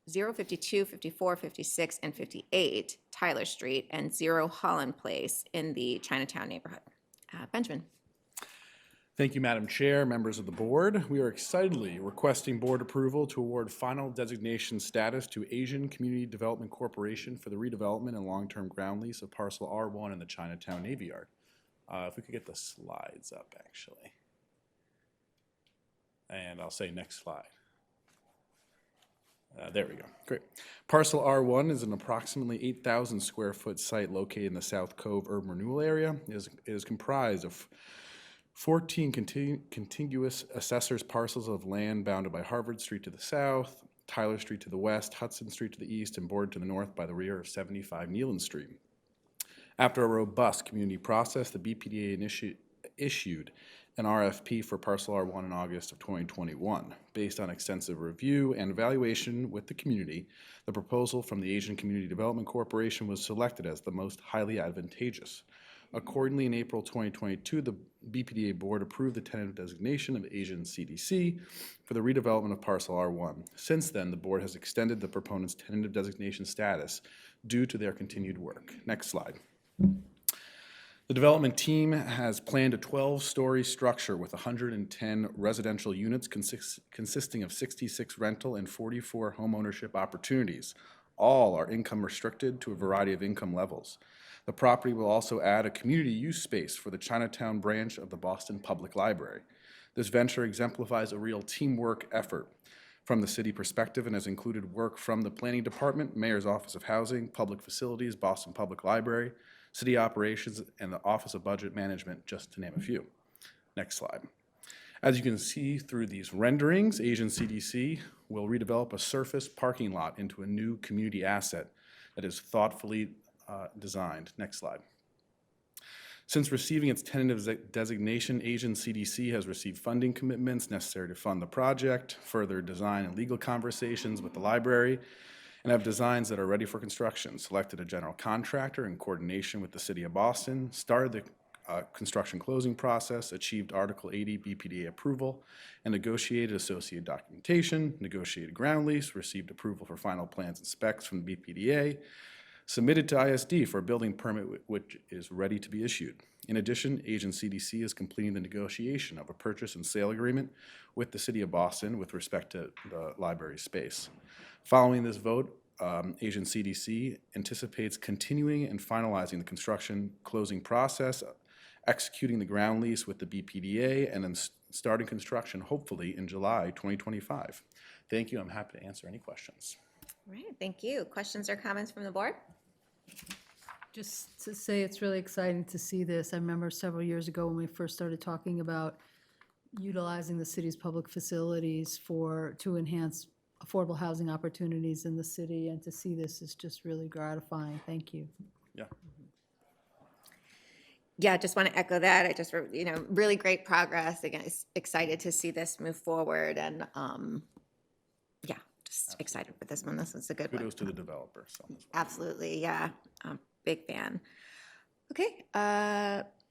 54, 56, and 58 Tyler Street, and 0 Holland Place in the Chinatown neighborhood. Benjamin. Thank you, Madam Chair, members of the board. We are excitedly requesting board approval to award final designation status to Asian Community Development Corporation for the redevelopment and long-term ground lease of parcel R1 in the Chinatown Navy Yard. If we could get the slides up, actually. And I'll say next slide. There we go. Great. Parcel R1 is an approximately 8,000 square foot site located in the South Cove Urban Renewal Area. It is comprised of 14 contiguous assessors parcels of land bounded by Harvard Street to the south, Tyler Street to the west, Hudson Street to the east, and bordered to the north by the rear of 75 Nealon Street. After a robust community process, the BPDA issued an RFP for parcel R1 in August of 2021. Based on extensive review and evaluation with the community, the proposal from the Asian Community Development Corporation was selected as the most highly advantageous. Accordingly, in April 2022, the BPDA board approved the tentative designation of Asian CDC for the redevelopment of parcel R1. Since then, the board has extended the proponent's tentative designation status due to their continued work. Next slide. The development team has planned a 12-story structure with 110 residential units consisting of 66 rental and 44 homeownership opportunities. All are income restricted to a variety of income levels. The property will also add a community use space for the Chinatown branch of the Boston Public Library. This venture exemplifies a real teamwork effort from the city perspective and has included work from the Planning Department, Mayor's Office of Housing, Public Facilities, Boston Public Library, City Operations, and the Office of Budget Management, just to name a few. Next slide. As you can see through these renderings, Asian CDC will redevelop a surface parking lot into a new community asset that is thoughtfully designed. Next slide. Since receiving its tentative designation, Asian CDC has received funding commitments necessary to fund the project, further design and legal conversations with the library, and have designs that are ready for construction, selected a general contractor in coordination with the City of Boston, started the construction closing process, achieved Article 80 BPDA approval, and negotiated associated documentation, negotiated ground lease, received approval for final plans and specs from the BPDA, submitted to ISD for a building permit which is ready to be issued. In addition, Asian CDC is completing the negotiation of a purchase and sale agreement with the City of Boston with respect to the library space. Following this vote, Asian CDC anticipates continuing and finalizing the construction closing process, executing the ground lease with the BPDA, and then starting construction hopefully in July 2025. Thank you. I'm happy to answer any questions. All right, thank you. Questions or comments from the board? Just to say, it's really exciting to see this. I remember several years ago when we first started talking about utilizing the city's public facilities to enhance affordable housing opportunities in the city, and to see this is just really gratifying. Thank you. Yeah. Yeah, I just want to echo that. I just, really great progress. Again, excited to see this move forward, and yeah, just excited for this one. This is a good one. Kudos to the developer. So. Absolutely, yeah. Big fan. Okay,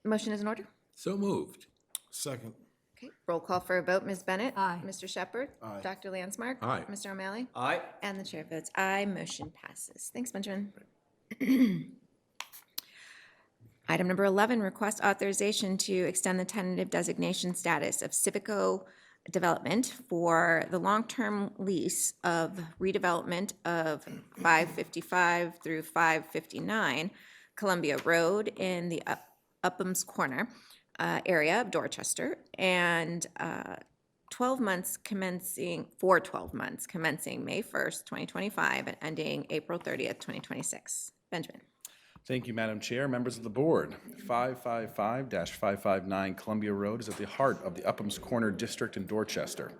motion is in order. So moved. Second. Okay, roll call for a vote. Ms. Bennett? Aye. Mr. Shepherd? Aye. Dr. Landsmark? Aye. Mr. O'Malley? Aye. And the chair votes aye. Motion passes. Thanks, Benjamin. Item number 11, request authorization to extend the tentative designation status of Civico Development for the long-term lease of redevelopment of 555 through 559 Columbia Road in the Upham's Corner area of Dorchester, and 12 months commencing May 1st, 2025, and ending April 30th, 2026. Benjamin. Thank you, Madam Chair, members of the board. 555-559 Columbia Road is at the heart of the Upham's Corner District in Dorchester.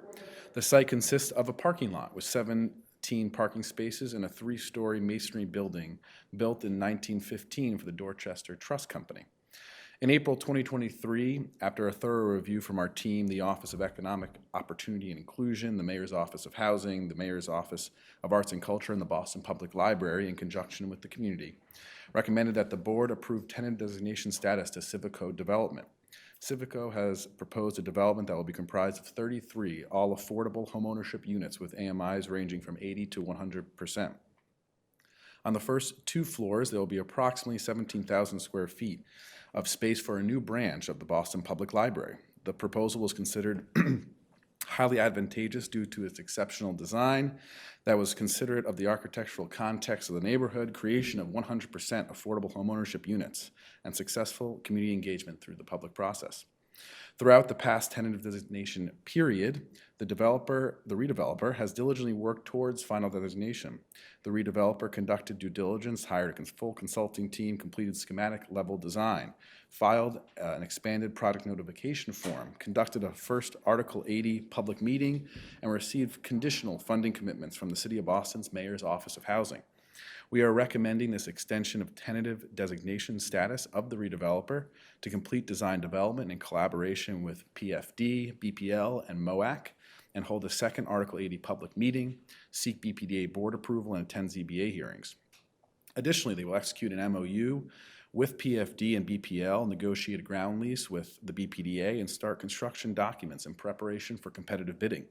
The site consists of a parking lot with 17 parking spaces and a 3-story masonry building built in 1915 for the Dorchester Trust Company. In April 2023, after a thorough review from our team, the Office of Economic Opportunity and Inclusion, the Mayor's Office of Housing, the Mayor's Office of Arts and Culture, and the Boston Public Library, in conjunction with the community, recommended that the board approve tenant designation status to Civico Development. Civico has proposed a development that will be comprised of 33 all-affordable homeownership units with AMIs ranging from 80 to 100%. On the first 2 floors, there will be approximately 17,000 square feet of space for a new branch of the Boston Public Library. The proposal was considered highly advantageous due to its exceptional design that was considerate of the architectural context of the neighborhood, creation of 100% affordable homeownership units, and successful community engagement through the public process. Throughout the past tentative designation period, the redeveloper has diligently worked towards final designation. The redeveloper conducted due diligence, hired a full consulting team, completed schematic level design, filed an expanded product notification form, conducted a first Article 80 public meeting, and received conditional funding commitments from the City of Boston's Mayor's Office of Housing. We are recommending this extension of tentative designation status of the redeveloper to complete design development in collaboration with PFD, BPL, and MOAC, and hold a second Article 80 public meeting, seek BPDA board approval, and attend ZBA hearings. Additionally, they will execute an MOU with PFD and BPL, negotiate a ground lease with the BPDA, and start construction documents in preparation for competitive bidding.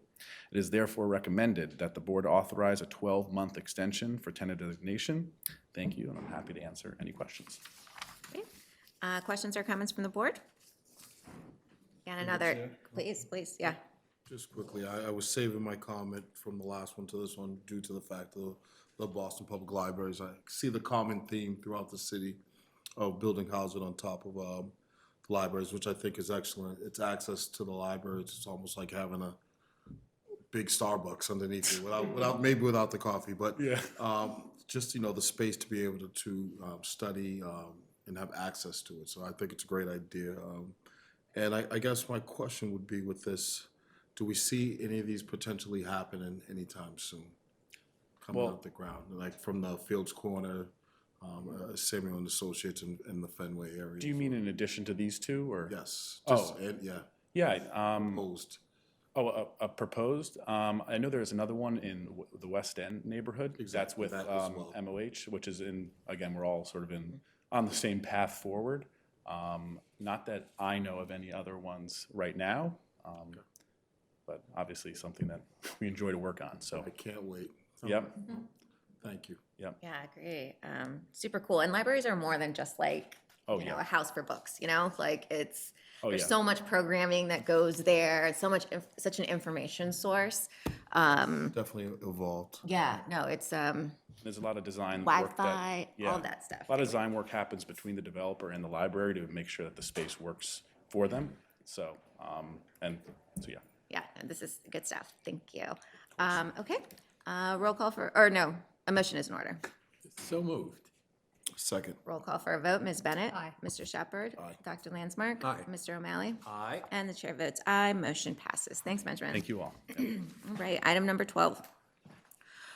It is therefore recommended that the board authorize a 12-month extension for tenant designation. Thank you, and I'm happy to answer any questions. Okay. Questions or comments from the board? And another, please, yeah. Just quickly, I was saving my comment from the last one to this one due to the fact of the Boston Public Libraries. I see the common theme throughout the city of building housing on top of libraries, which I think is excellent. It's access to the libraries. It's almost like having a big Starbucks underneath you, without the coffee, but Yeah. just the space to be able to study and have access to it. So I think it's a great idea. And I guess my question would be with this: do we see any of these potentially happening anytime soon, coming out the ground, like from the Fields Corner, Samuel and Associates in the Fenway area? Do you mean in addition to these two, or? Yes. Yeah. Yeah. Proposed. Proposed. I know there's another one in the West End neighborhood. That's with that as well. MOH, which is again, we're all sort of on the same path forward. Not that I know of any other ones right now, but obviously something that we enjoy to work on, so. I can't wait. Yep. Thank you. Yep. Yeah, great. Super cool. And libraries are more than just like, yeah. a house for books, like there's yeah. so much programming that goes there, such an information source. Definitely evolved. Yeah, no, it's There's a lot of design work Wi-Fi, all that stuff. A lot of design work happens between the developer and the library to make sure that the space works for them. So, yeah. Yeah, this is good stuff. Thank you. Okay, roll call a motion is in order. So moved. Second. Roll call for a vote. Ms. Bennett? Aye. Mr. Shepherd? Aye. Dr. Landsmark? Aye. Mr. O'Malley? Aye. And the chair votes aye. Motion passes. Thanks, Benjamin. Thank you all. All right, item number 12.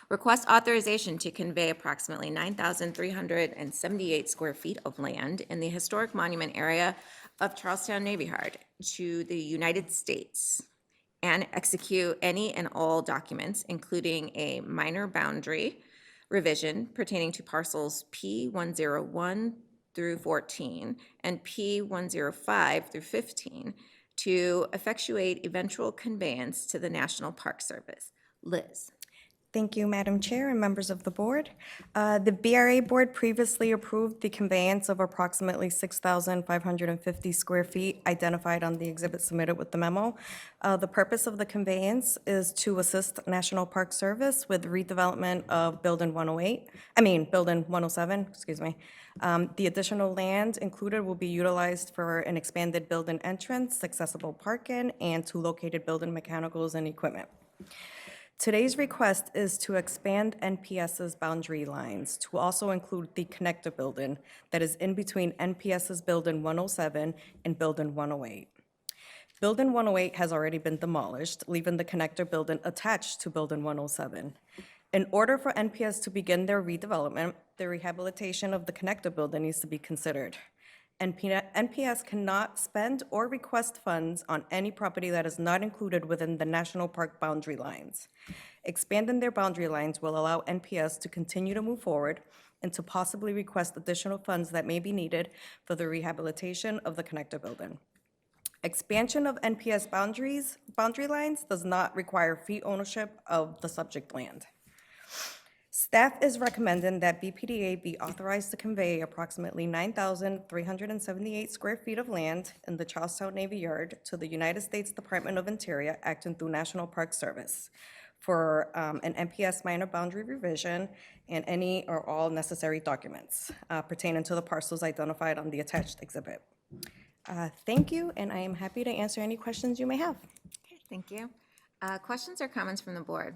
Request authorization to convey approximately 9,378 square feet of land in the historic monument area of Charlestown Navy Yard to the United States and execute any and all documents, including a minor boundary revision pertaining to parcels P101 through 14 and P105 through 15, to effectuate eventual conveyance to the National Park Service. Liz. Thank you, Madam Chair and members of the board. The BRA Board previously approved the conveyance of approximately 6,550 square feet identified on the exhibit submitted with the memo. The purpose of the conveyance is to assist National Park Service with redevelopment of Building 107, excuse me. The additional land included will be utilized for an expanded building entrance, accessible parking, and two located building mechanicals and equipment. Today's request is to expand NPS's boundary lines to also include the connector building that is in between NPS's Building 107 and Building 108. Building 108 has already been demolished, leaving the connector building attached to Building 107. In order for NPS to begin their redevelopment, the rehabilitation of the connector building needs to be considered. NPS cannot spend or request funds on any property that is not included within the national park boundary lines. Expanding their boundary lines will allow NPS to continue to move forward and to possibly request additional funds that may be needed for the rehabilitation of the connector building. Expansion of NPS boundary lines does not require fee ownership of the subject land. Staff is recommending that BPDA be authorized to convey approximately 9,378 square feet of land in the Charlestown Navy Yard to the United States Department of Interior, acting through National Park Service, for an NPS minor boundary revision and any or all necessary documents pertaining to the parcels identified on the attached exhibit. Thank you, and I am happy to answer any questions you may have. Okay, thank you. Questions or comments from the board?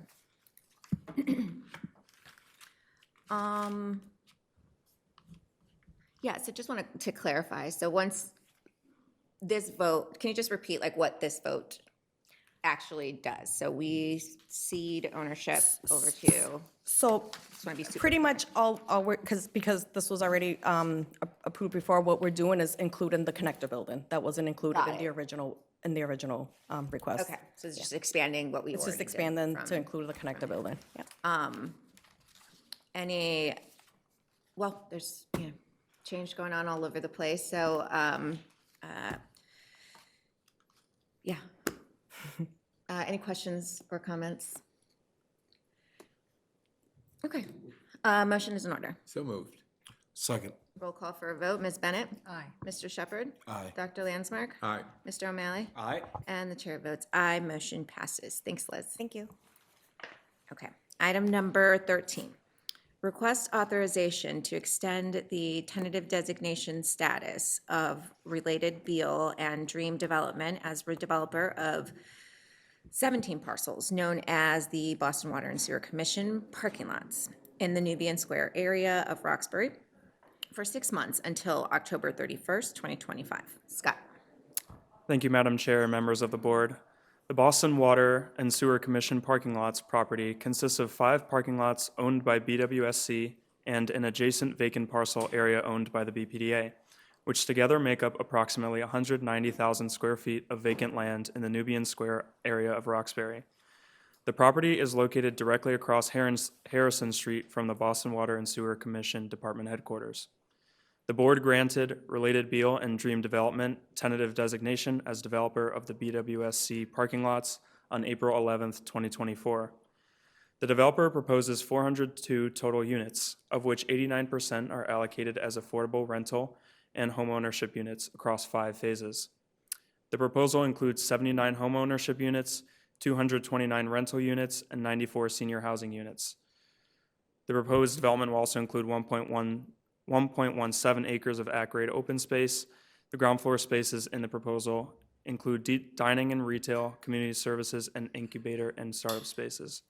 Yeah, so just wanted to clarify. So once this vote, can you just repeat like what this vote actually does? So we cede ownership over to, So just want to be super. pretty much all we're, because this was already approved before, what we're doing is including the connector building. That wasn't included Got in the original request. Okay, so it's just expanding what we It's already just did expanding from- to include the connector building. Yeah. Well, there's, change going on all over the place, so, yeah. Any questions or comments? Okay, motion is in order. So moved. Second. Roll call for a vote. Ms. Bennett? Aye. Mr. Shepherd? Aye. Dr. Landsmark? Aye. Mr. O'Malley? Aye. And the chair votes aye. Motion passes. Thanks, Liz. Thank you. Okay. Item number 13. Request authorization to extend the tentative designation status of Related Beal and Dream Development as redeveloper of 17 parcels known as the Boston Water and Sewer Commission parking lots in the Nubian Square area of Roxbury for 6 months until October 31st, 2025. Scott. Thank you, Madam Chair and members of the board. The Boston Water and Sewer Commission parking lots property consists of 5 parking lots owned by BWSC and an adjacent vacant parcel area owned by the BPDA, which together make up approximately 190,000 square feet of vacant land in the Nubian Square area of Roxbury. The property is located directly across Harrison Street from the Boston Water and Sewer Commission Department headquarters. The board granted Related Beal and Dream Development tentative designation as developer of the BWSC parking lots on April 11th, 2024. The developer proposes 402 total units, of which 89% are allocated as affordable rental and homeownership units across 5 phases. The proposal includes 79 homeownership units, 229 rental units, and 94 senior housing units. The proposed development will also include 1.17 acres of at-grade open space. The ground floor spaces in the proposal include dining and retail, community services, and incubator and startup spaces.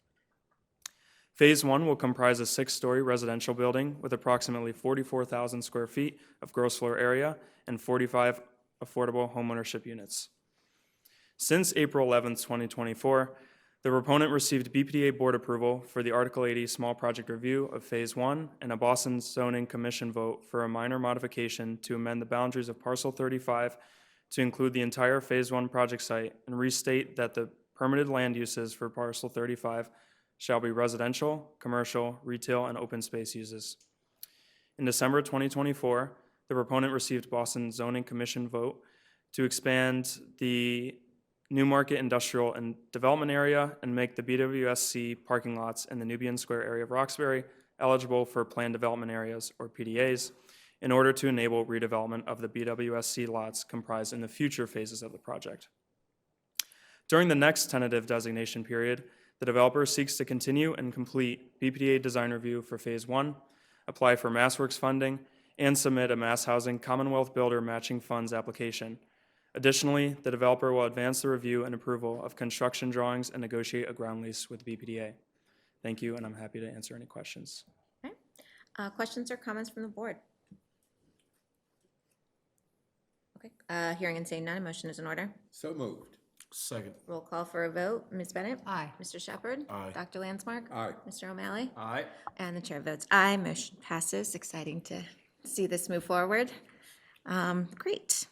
Phase 1 will comprise a 6-story residential building with approximately 44,000 square feet of gross floor area and 45 affordable homeownership units. Since April 11th, 2024, the proponent received BPDA board approval for the Article 80 small project review of Phase 1 and a Boston Zoning Commission vote for a minor modification to amend the boundaries of Parcel 35 to include the entire Phase 1 project site and restate that the permitted land uses for Parcel 35 shall be residential, commercial, retail, and open space uses. In December 2024, the proponent received Boston Zoning Commission vote to expand the Newmarket Industrial and Development Area and make the BWSC parking lots in the Nubian Square area of Roxbury eligible for planned development areas, or PDAs, in order to enable redevelopment of the BWSC lots comprised in the future phases of the project. During the next tentative designation period, the developer seeks to continue and complete BPDA design review for Phase 1, apply for MassWorks funding, and submit a Mass Housing Commonwealth Builder Matching Funds application. Additionally, the developer will advance the review and approval of construction drawings and negotiate a ground lease with BPDA. Thank you, and I'm happy to answer any questions. Okay. Questions or comments from the board? Okay, hearing and seeing none, a motion is in order. So moved. Second. Roll call for a vote. Ms. Bennett? Aye. Mr. Shepherd? Aye. Dr. Landsmark? Aye. Mr. O'Malley? Aye. And the chair votes aye. Motion passes. Exciting to see this move forward. Great.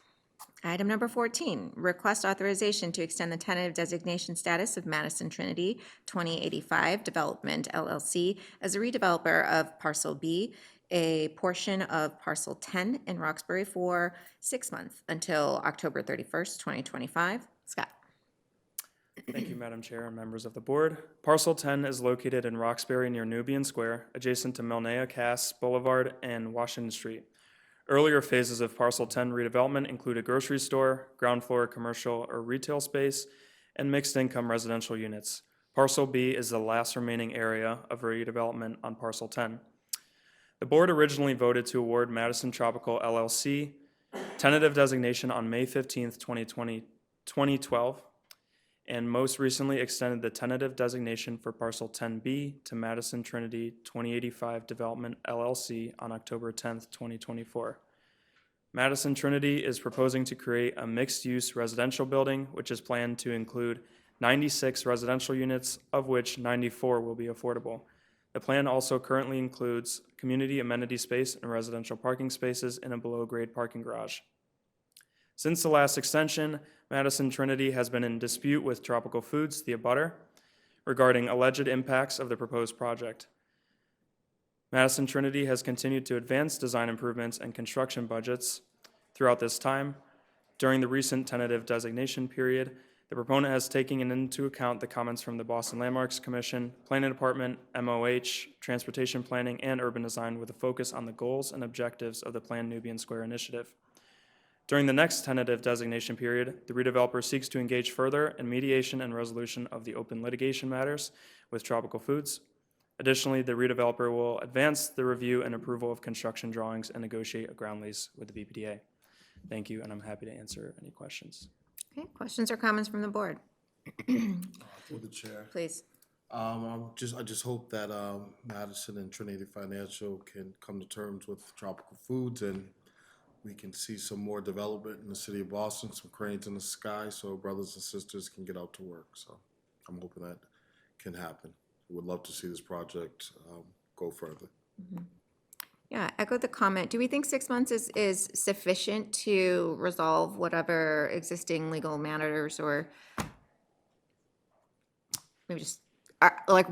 Item number 14, request authorization to extend the tentative designation status of Madison Trinity 2085 Development LLC as a redeveloper of Parcel B, a portion of Parcel 10 in Roxbury for 6 months until October 31st, 2025. Scott. Thank you, Madam Chair and members of the board. Parcel 10 is located in Roxbury near Nubian Square, adjacent to Milnea Cass Boulevard and Washington Street. Earlier phases of Parcel 10 redevelopment include a grocery store, ground floor commercial or retail space, and mixed-income residential units. Parcel B is the last remaining area of redevelopment on Parcel 10. The board originally voted to award Madison Tropical LLC tentative designation on May 15th, 2012, and most recently extended the tentative designation for Parcel 10B to Madison Trinity 2085 Development LLC on October 10th, 2024. Madison Trinity is proposing to create a mixed-use residential building, which is planned to include 96 residential units, of which 94 will be affordable. The plan also currently includes community amenity space and residential parking spaces in a below-grade parking garage. Since the last extension, Madison Trinity has been in dispute with Tropical Foods, the abutter, regarding alleged impacts of the proposed project. Madison Trinity has continued to advance design improvements and construction budgets throughout this time. During the recent tentative designation period, the proponent has taken into account the comments from the Boston Landmarks Commission, Planning Department, MOH, Transportation Planning, and Urban Design with a focus on the goals and objectives of the planned Nubian Square initiative. During the next tentative designation period, the redeveloper seeks to engage further in mediation and resolution of the open litigation matters with Tropical Foods. Additionally, the redeveloper will advance the review and approval of construction drawings and negotiate a ground lease with the BPDA. Thank you, and I'm happy to answer any questions. Okay, questions or comments from the board? Through the chair. Please. I just hope that Madison and Trinity Financial can come to terms with Tropical Foods and we can see some more development in the city of Boston, some cranes in the sky, so brothers and sisters can get out to work. So I'm hoping that can happen. Would love to see this project go further. Mm-hmm. Yeah, echo the comment. Do we think 6 months is sufficient to resolve whatever existing legal matters, or maybe just like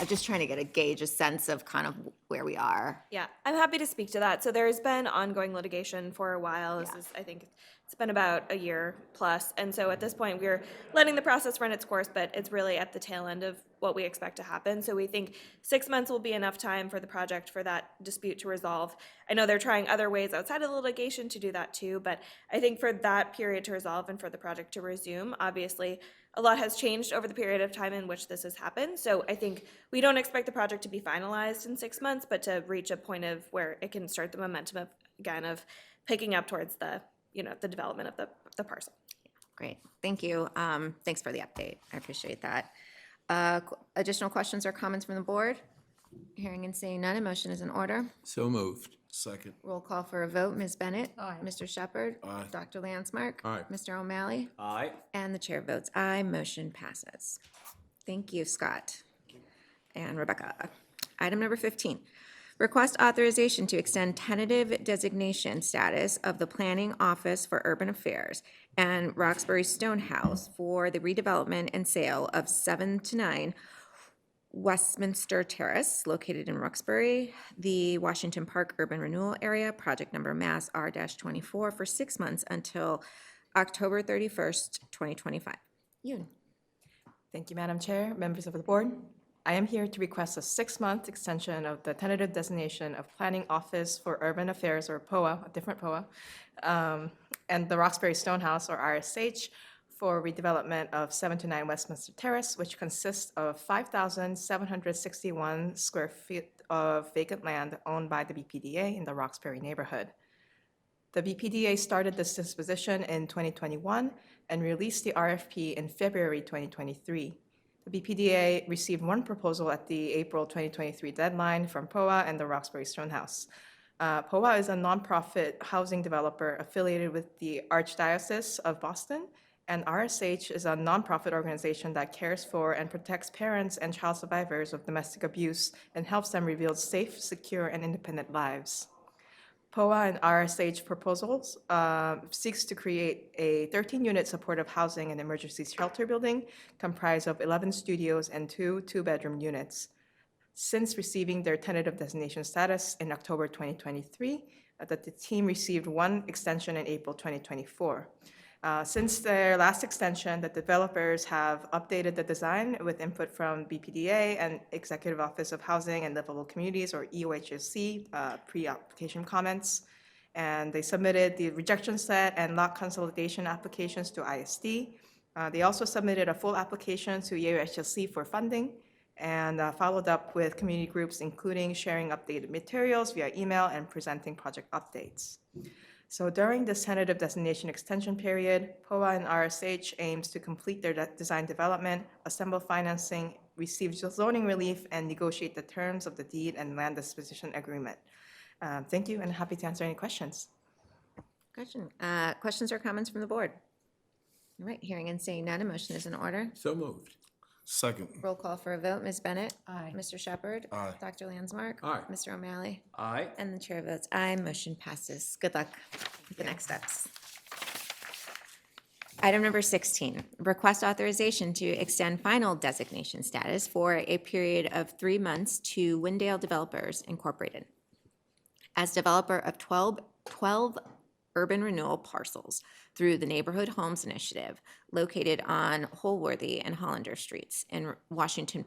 I'm just trying to get a gauge, a sense of kind of where we are. Yeah, I'm happy to speak to that. So there's been ongoing litigation for a while. This is, I think it's been about a year plus. And so at this point, we're letting the process run its course, but it's really at the tail end of what we expect to happen. So we think 6 months will be enough time for the project, for that dispute to resolve. I know they're trying other ways outside of the litigation to do that too, but I think for that period to resolve and for the project to resume, obviously, a lot has changed over the period of time in which this has happened. So I think we don't expect the project to be finalized in 6 months, but to reach a point of where it can start the momentum of, again, of picking up towards the, the development of the parcel. Great, thank you. Thanks for the update. I appreciate that. Additional questions or comments from the board? Hearing and seeing none, a motion is in order. So moved. Second. Roll call for a vote. Ms. Bennett? Aye. Mr. Shepherd? Aye. Dr. Landsmark? Aye. Mr. O'Malley? Aye. And the chair votes aye. Motion passes. Thank you, Scott. And Rebecca. Item number 15. Request authorization to extend tentative designation status of the Planning Office for Urban Affairs and Roxbury Stonehouse for the redevelopment and sale of 7 to 9 Westminster Terrace, located in Roxbury, the Washington Park Urban Renewal Area, project number Mass R-24 for 6 months until October 31st, 2025. Yoon. Thank you, Madam Chair, members of the board. I am here to request a 6-month extension of the tentative designation of Planning Office for Urban Affairs, or POA, a different POA, and the Roxbury Stonehouse, or RSH, for redevelopment of 7 to 9 Westminster Terrace, which consists of 5,761 square feet of vacant land owned by the BPDA in the Roxbury neighborhood. The BPDA started this disposition in 2021 and released the RFP in February 2023. The BPDA received one proposal at the April 2023 deadline from POA and the Roxbury Stonehouse. POA is a nonprofit housing developer affiliated with the Archdiocese of Boston, and RSH is a nonprofit organization that cares for and protects parents and child survivors of domestic abuse and helps them rebuild safe, secure, and independent lives. POA and RSH proposals seeks to create a 13-unit supportive housing and emergency shelter building comprised of 11 studios and 2 two-bedroom units. Since receiving their tentative designation status in October 2023, the team received one extension in April 2024. Since their last extension, the developers have updated the design with input from BPDA and Executive Office of Housing and Livable Communities, or EOHSC, pre-application comments. And they submitted the rejection set and lot consolidation applications to ISD. They also submitted a full application to EOHSC for funding and followed up with community groups, including sharing updated materials via email and presenting project updates. So during this tentative designation extension period, POA and RSH aims to complete their design development, assemble financing, receive zoning relief, and negotiate the terms of the deed and land disposition agreement. Thank you, and happy to answer any questions. Questions or comments from the board? All right, hearing and seeing none, a motion is in order. So moved. Second. Roll call for a vote. Ms. Bennett? Aye. Mr. Shepherd? Aye. Dr. Landsmark? Aye. Mr. O'Malley? Aye. And the chair votes aye. Motion passes. Good luck with the next steps. Item number 16, request authorization to extend final designation status for a period of 3 months to Windale Developers Incorporated as developer of 12 urban renewal parcels through the Neighborhood Homes Initiative located on Holworthy and Hollander Streets in the Washington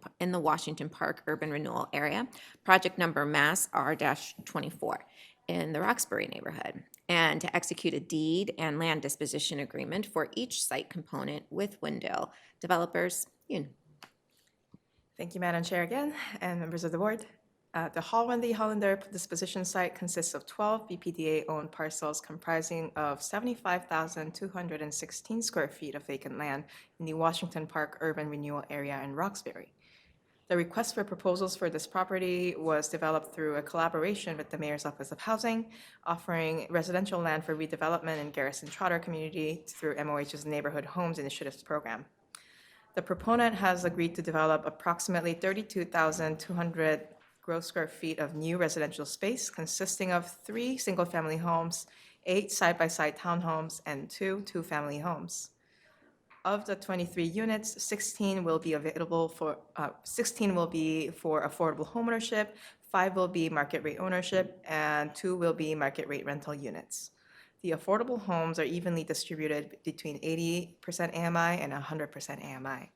Park Urban Renewal Area, project number Mass R-24 in the Roxbury neighborhood, and to execute a deed and land disposition agreement for each site component with Windale Developers. Yoon. Thank you, Madam Chair, again, and members of the board. The Holworthy Hollander disposition site consists of 12 BPDA-owned parcels comprising of 75,216 square feet of vacant land in the Washington Park Urban Renewal Area in Roxbury. The request for proposals for this property was developed through a collaboration with the Mayor's Office of Housing, offering residential land for redevelopment in Garrison Trotter community through MOH's Neighborhood Homes Initiatives program. The proponent has agreed to develop approximately 32,200 gross square feet of new residential space consisting of 3 single-family homes, 8 side-by-side townhomes, and 2 two-family homes. Of the 23 units, 16 will be for affordable homeownership, 5 will be market rate ownership, and 2 will be market rate rental units. The affordable homes are evenly distributed between 80% AMI and 100% AMI.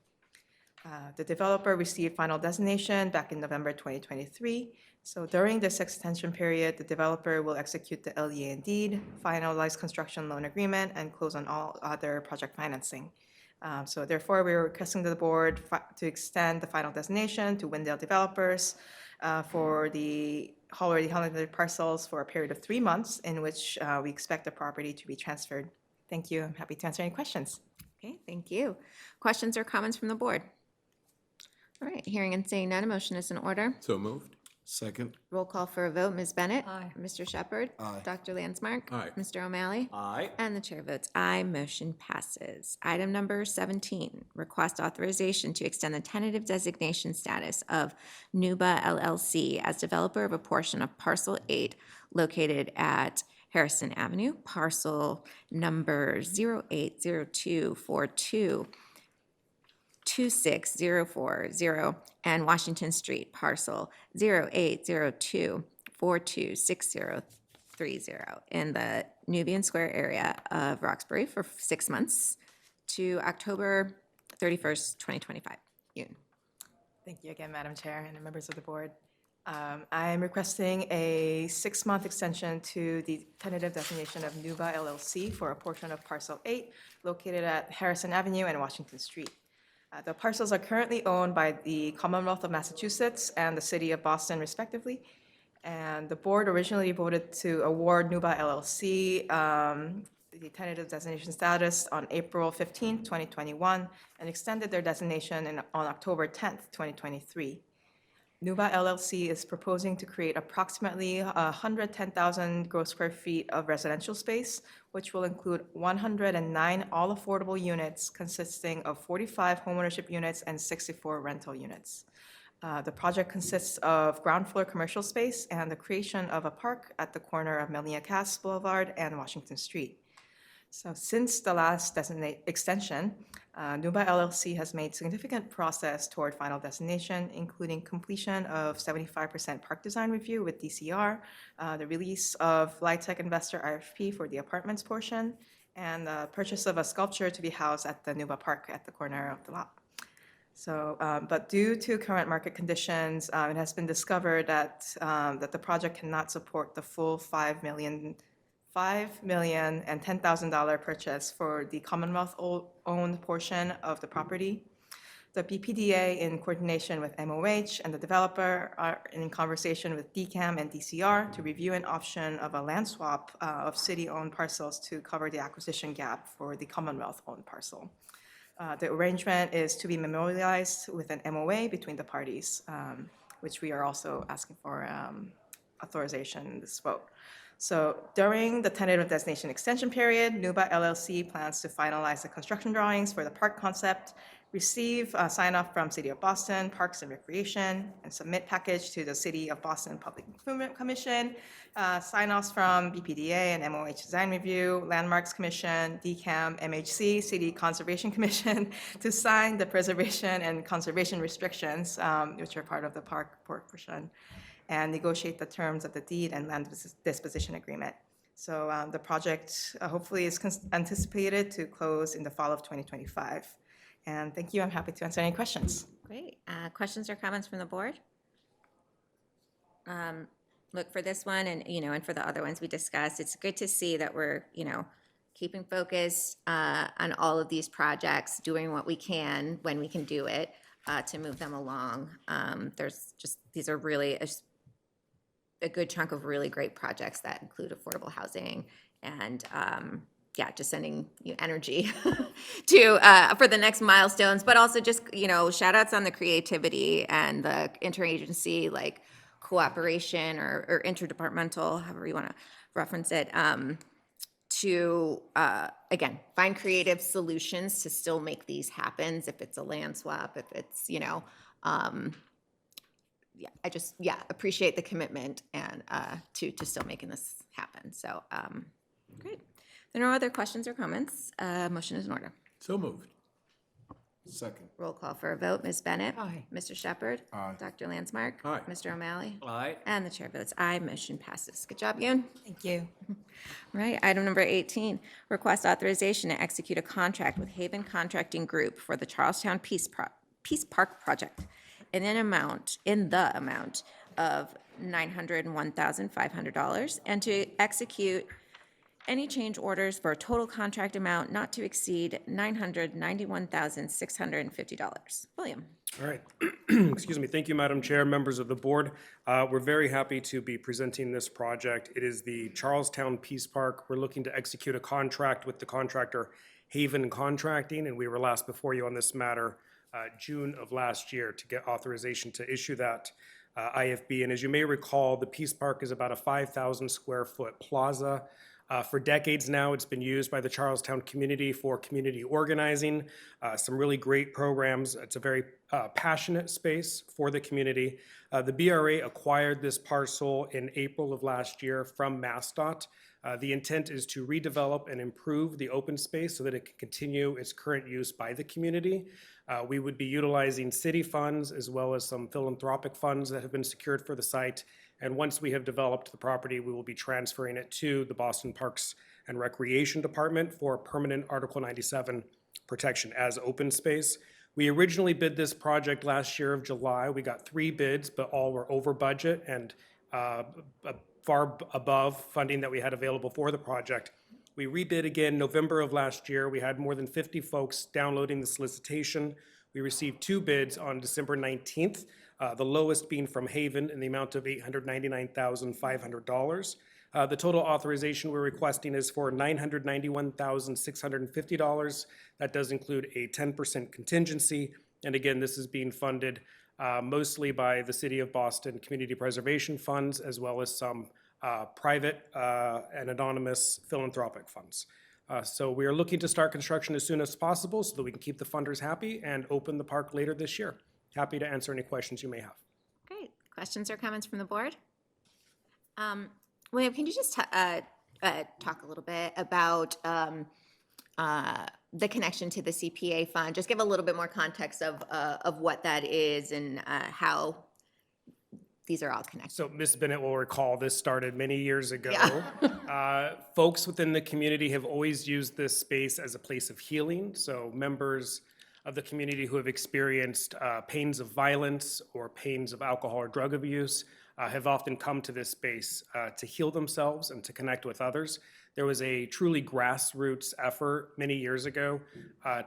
The developer received final designation back in November 2023. So during this extension period, the developer will execute the LEA and deed, finalize construction loan agreement, and close on all other project financing. So therefore, we're requesting to the board to extend the final designation to Windale Developers for the Holworthy Hollander parcels for a period of 3 months in which we expect the property to be transferred. Thank you. I'm happy to answer any questions. Okay, thank you. Questions or comments from the board? All right, hearing and seeing none, a motion is in order. So moved. Second. Roll call for a vote. Ms. Bennett? Aye. Mr. Shepherd? Aye. Dr. Landsmark? Aye. Mr. O'Malley? Aye. And the chair votes aye. Motion passes. Item number 17, request authorization to extend the tentative designation status of Nuba LLC as developer of a portion of Parcel 8 located at Harrison Avenue, parcel number 080242. 26040, and Washington Street, parcel 0802426030 in the Nubian Square area of Roxbury for 6 months to October 31st, 2025. Yoon. Thank you again, Madam Chair and members of the board. I'm requesting a 6-month extension to the tentative designation of Nuba LLC for a portion of Parcel 8 located at Harrison Avenue and Washington Street. The parcels are currently owned by the Commonwealth of Massachusetts and the City of Boston respectively. And the board originally voted to award Nuba LLC the tentative designation status on April 15, 2021, and extended their designation on October 10, 2023. Nuba LLC is proposing to create approximately 110,000 gross square feet of residential space, which will include 109 all-affordable units consisting of 45 homeownership units and 64 rental units. The project consists of ground floor commercial space and the creation of a park at the corner of Melnia Cass Boulevard and Washington Street. So since the last extension, Nuba LLC has made significant progress toward final destination, including completion of 75% park design review with DCR, the release of LIHTC investor RFP for the apartments portion, and the purchase of a sculpture to be housed at the Nuba Park at the corner of the lot. So, but due to current market conditions, it has been discovered that the project cannot support the full $5,010,000 purchase for the Commonwealth-owned portion of the property. The BPDA, in coordination with MOH and the developer, are in conversation with DCAM and DCR to review an option of a land swap of city-owned parcels to cover the acquisition gap for the Commonwealth-owned parcel. The arrangement is to be memorialized with an MOA between the parties, which we are also asking for authorization in this vote. So during the tentative designation extension period, Nuba LLC plans to finalize the construction drawings for the park concept, receive a sign-off from City of Boston Parks and Recreation, and submit package to the City of Boston Public Improvement Commission, sign-offs from BPDA and MOH Design Review, Landmarks Commission, DCAM, MHC, City Conservation Commission, to sign the preservation and conservation restrictions, which are part of the park portion, and negotiate the terms of the deed and land disposition agreement. So the project hopefully is anticipated to close in the fall of 2025. And thank you. I'm happy to answer any questions. Great. Questions or comments from the board? Look, for this one and, and for the other ones we discussed, it's good to see that we're, keeping focused on all of these projects, doing what we can when we can do it to move them along. These are really a good chunk of really great projects that include affordable housing and, just sending you energy to for the next milestones, but also just shout outs on the creativity and the interagency cooperation or interdepartmental, however you want to reference it, to again find creative solutions to still make these happen. If it's a land swap, if it's I appreciate the commitment and to still making this happen. So great. There are no other questions or comments. Motion is in order. So moved. Second. Roll call for a vote. Ms. Bennett? Aye. Mr. Shepherd? Aye. Dr. Landsmark? Aye. Mr. O'Malley? Aye. And the chair votes aye. Motion passes. Good job, Yoon. Thank you. Right, item number 18, request authorization to execute a contract with Haven Contracting Group for the Charlestown Peace Park Project in the amount of $901,500 and to execute any change orders for a total contract amount not to exceed $991,650. William. All right. Excuse me. Thank you, Madam Chair, members of the board. We're very happy to be presenting this project. It is the Charlestown Peace Park. We're looking to execute a contract with the contractor Haven Contracting, and we were last before you on this matter June of last year to get authorization to issue that IFB. And as you may recall, the Peace Park is about a 5,000 square foot plaza. For decades now, it's been used by the Charlestown community for community organizing, some really great programs. It's a very passionate space for the community. The BRA acquired this parcel in April of last year from MassDOT. The intent is to redevelop and improve the open space so that it can continue its current use by the community. We would be utilizing city funds as well as some philanthropic funds that have been secured for the site. And once we have developed the property, we will be transferring it to the Boston Parks and Recreation Department for permanent Article 97 protection as open space. We originally bid this project last year of July. We got 3 bids, but all were over budget and far above funding that we had available for the project. We rebid again November of last year. We had more than 50 folks downloading the solicitation. We received 2 bids on December 19th, the lowest being from Haven in the amount of $899,500. The total authorization we're requesting is for $991,650. That does include a 10% contingency. And again, this is being funded mostly by the City of Boston Community Preservation Funds, as well as some private and anonymous philanthropic funds. So we are looking to start construction as soon as possible so that we can keep the funders happy and open the park later this year. Happy to answer any questions you may have. Great. Questions or comments from the board? William, can you just talk a little bit about the connection to the CPA fund? Just give a little bit more context of what that is and how these are all connected. So Ms. Bennett will recall this started many years ago. Folks within the community have always used this space as a place of healing. So members of the community who have experienced pains of violence or pains of alcohol or drug abuse have often come to this space to heal themselves and to connect with others. There was a truly grassroots effort many years ago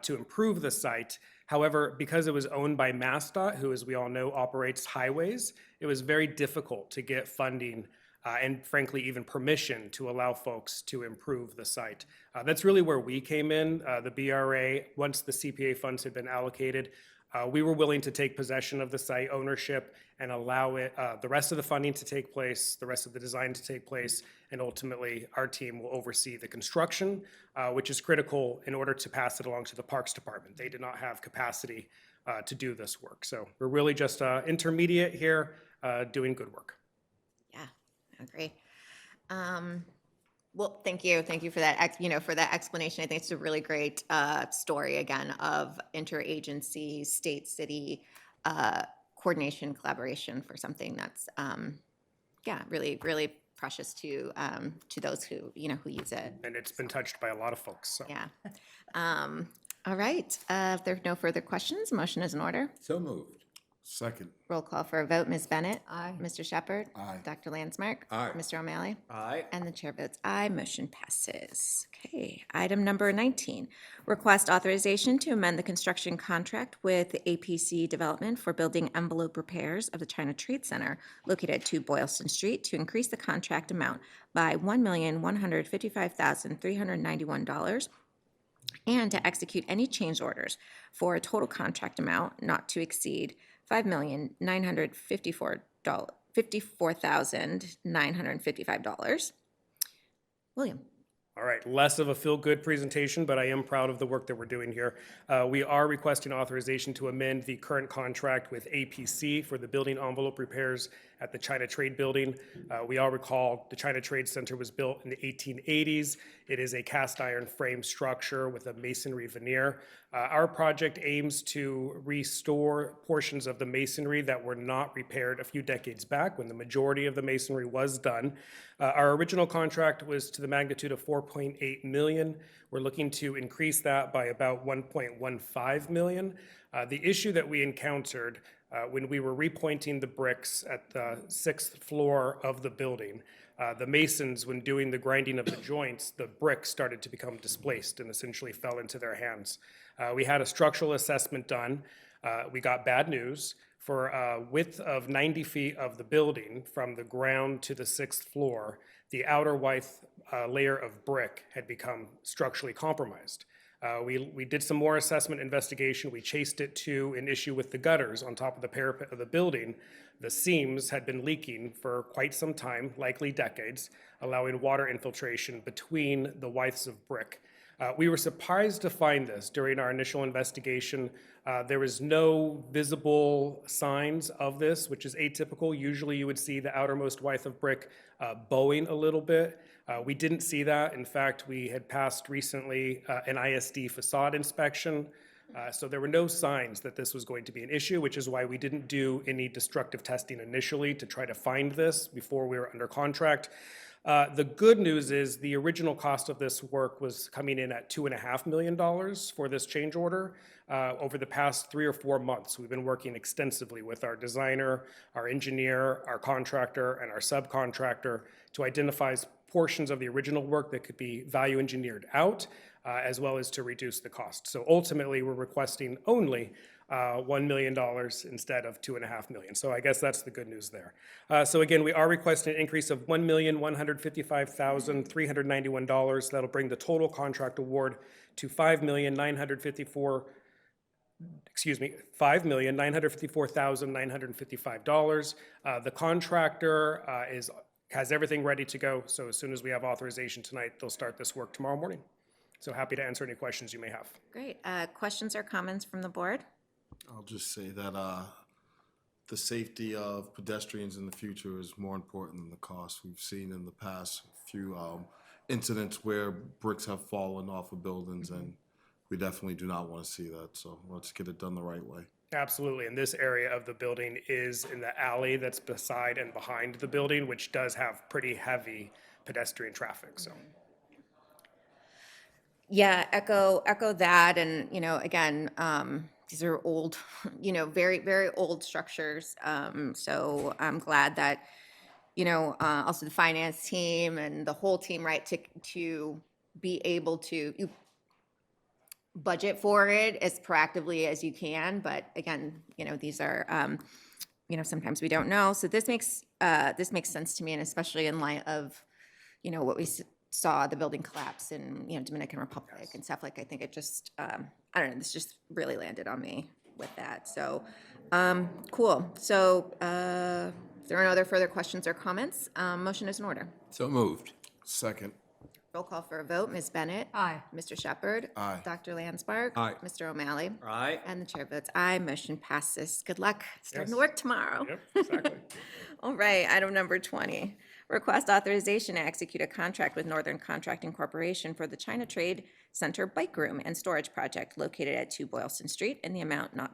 to improve the site. However, because it was owned by MassDOT, who, as we all know, operates highways, it was very difficult to get funding and frankly, even permission to allow folks to improve the site. That's really where we came in. The BRA, once the CPA funds had been allocated, we were willing to take possession of the site ownership and allow it, the rest of the funding to take place, the rest of the design to take place, and ultimately our team will oversee the construction, which is critical in order to pass it along to the Parks Department. They did not have capacity to do this work. So we're really just intermediate here, doing good work. Yeah, I agree. Well, thank you. Thank you for that, for that explanation. I think it's a really great story, again, of interagency, state, city coordination, collaboration for something that's, really, really precious to those who use it. And it's been touched by a lot of folks. So. Yeah. All right. If there are no further questions, motion is in order. So moved. Second. Roll call for a vote. Ms. Bennett? Aye. Mr. Shepherd? Aye. Dr. Landsmark? Aye. Mr. O'Malley? Aye. And the chair votes aye. Motion passes. Okay. Item number 19, request authorization to amend the construction contract with APC Development for building envelope repairs of the China Trade Center located at 2 Boylston Street to increase the contract amount by $1,155,391 and to execute any change orders for a total contract amount not to exceed $5,954,955. William. All right, less of a feel-good presentation, but I am proud of the work that we're doing here. We are requesting authorization to amend the current contract with APC for the building envelope repairs at the China Trade Building. We all recall the China Trade Center was built in the 1880s. It is a cast iron frame structure with a masonry veneer. Our project aims to restore portions of the masonry that were not repaired a few decades back when the majority of the masonry was done. Our original contract was to the magnitude of $4.8 million. We're looking to increase that by about $1.15 million. The issue that we encountered when we were repointing the bricks at the 6th floor of the building, the masons, when doing the grinding of the joints, the bricks started to become displaced and essentially fell into their hands. We had a structural assessment done. We got bad news. For a width of 90 feet of the building from the ground to the 6th floor, the outer white layer of brick had become structurally compromised. We did some more assessment investigation. We chased it to an issue with the gutters on top of the parapet of the building. The seams had been leaking for quite some time, likely decades, allowing water infiltration between the withes of brick. We were surprised to find this during our initial investigation. There was no visible signs of this, which is atypical. Usually you would see the outermost withe of brick bowing a little bit. We didn't see that. In fact, we had passed recently an ISD facade inspection. So there were no signs that this was going to be an issue, which is why we didn't do any destructive testing initially to try to find this before we were under contract. The good news is the original cost of this work was coming in at $2.5 million for this change order. Over the past 3 or 4 months, we've been working extensively with our designer, our engineer, our contractor, and our subcontractor to identify portions of the original work that could be value engineered out, as well as to reduce the cost. So ultimately, we're requesting only $1 million instead of $2.5 million. So I guess that's the good news there. So again, we are requesting an increase of $1,155,391. That'll bring the total contract award to $5,954,955. The contractor has everything ready to go. So as soon as we have authorization tonight, they'll start this work tomorrow morning. So happy to answer any questions you may have. Great. Questions or comments from the board? I'll just say that the safety of pedestrians in the future is more important than the cost. We've seen in the past few incidents where bricks have fallen off of buildings, and we definitely do not want to see that. So let's get it done the right way. Absolutely. And this area of the building is in the alley that's beside and behind the building, which does have pretty heavy pedestrian traffic. So. Yeah, echo that. And, again, these are old, very, very old structures. So I'm glad that, also the finance team and the whole team, right, to be able to budget for it as proactively as you can. But again, these are, sometimes we don't know. So this makes sense to me, and especially in light of, what we saw the building collapse in Dominican Republic and stuff. Like, I think it just I don't know, this just really landed on me with that. So cool. So if there are no other further questions or comments, motion is in order. So moved. Second. Roll call for a vote. Ms. Bennett. Aye. Mr. Shepherd. Aye. Dr. Landsbarg. Aye. Mr. O'Malley. Aye. And the chair votes aye. Motion passes. Good luck starting to Yes. work tomorrow. Yep, exactly. All right, item number 20. Request authorization to execute a contract with Northern Contracting Corporation for the China Trade Center Bike Room and Storage Project located at 2 Boylston Street in the amount of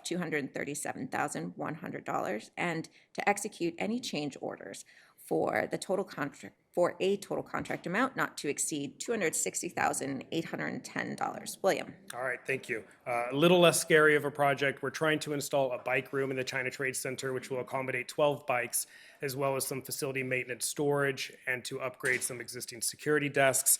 $237,100, and to execute any change orders for a total contract amount not to exceed $260,810. William. All right, thank you. A little less scary of a project. We're trying to install a bike room in the China Trade Center, which will accommodate 12 bikes, as well as some facility maintenance storage, and to upgrade some existing security desks.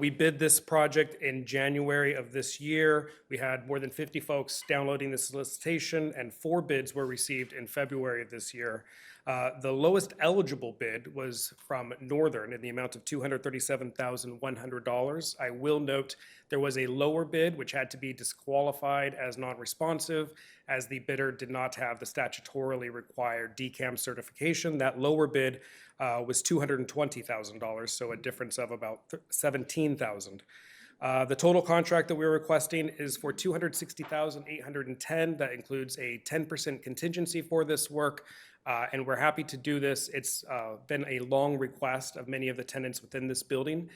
We bid this project in January of this year. We had more than 50 folks downloading the solicitation, and 4 bids were received in February of this year. The lowest eligible bid was from Northern in the amount of $237,100. I will note there was a lower bid which had to be disqualified as non-responsive, as the bidder did not have the statutorily required DCAM certification. That lower bid was $220,000, so a difference of about $17,000. The total contract that we're requesting is for $260,810. That includes a 10% contingency for this work. And we're happy to do this. It's been a long request of many of the tenants within this building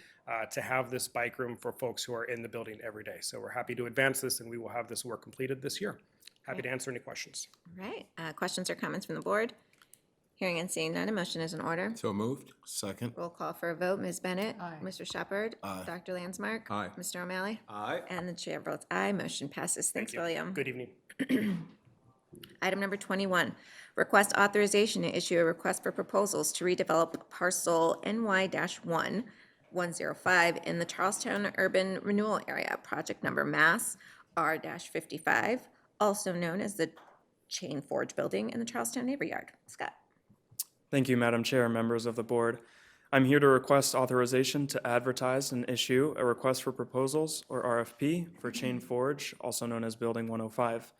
to have this bike room for folks who are in the building every day. So we're happy to advance this, and we will have this work completed this year. Happy to answer any questions. All right, questions or comments from the board? Hearing and seeing none, a motion is in order. So moved. Second. Roll call for a vote. Ms. Bennett. Aye. Mr. Shepherd. Aye. Dr. Landsmark. Aye. Mr. O'Malley. Aye. And the chair votes aye. Motion passes. Thanks, Thank you. William. Good evening. Item number 21, request authorization to issue a request for proposals to redevelop parcel NY-105 in the Charlestown Urban Renewal Area, project number Mass R-55, also known as the Chain Forge Building in the Charlestown Neighbor Yard. Scott. Thank you, Madam Chair and members of the board. I'm here to request authorization to advertise and issue a request for proposals, or RFP, for Chain Forge, also known as Building 105.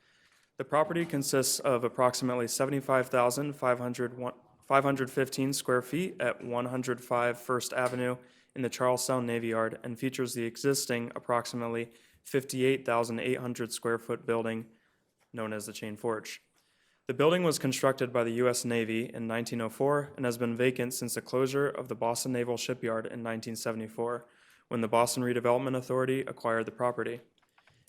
The property consists of approximately 75,515 square feet at 105 First Avenue in the Charlestown Navy Yard, and features the existing approximately 58,800 square foot building known as the Chain Forge. The building was constructed by the U.S. Navy in 1904 and has been vacant since the closure of the Boston Naval Shipyard in 1974, when the Boston Redevelopment Authority acquired the property.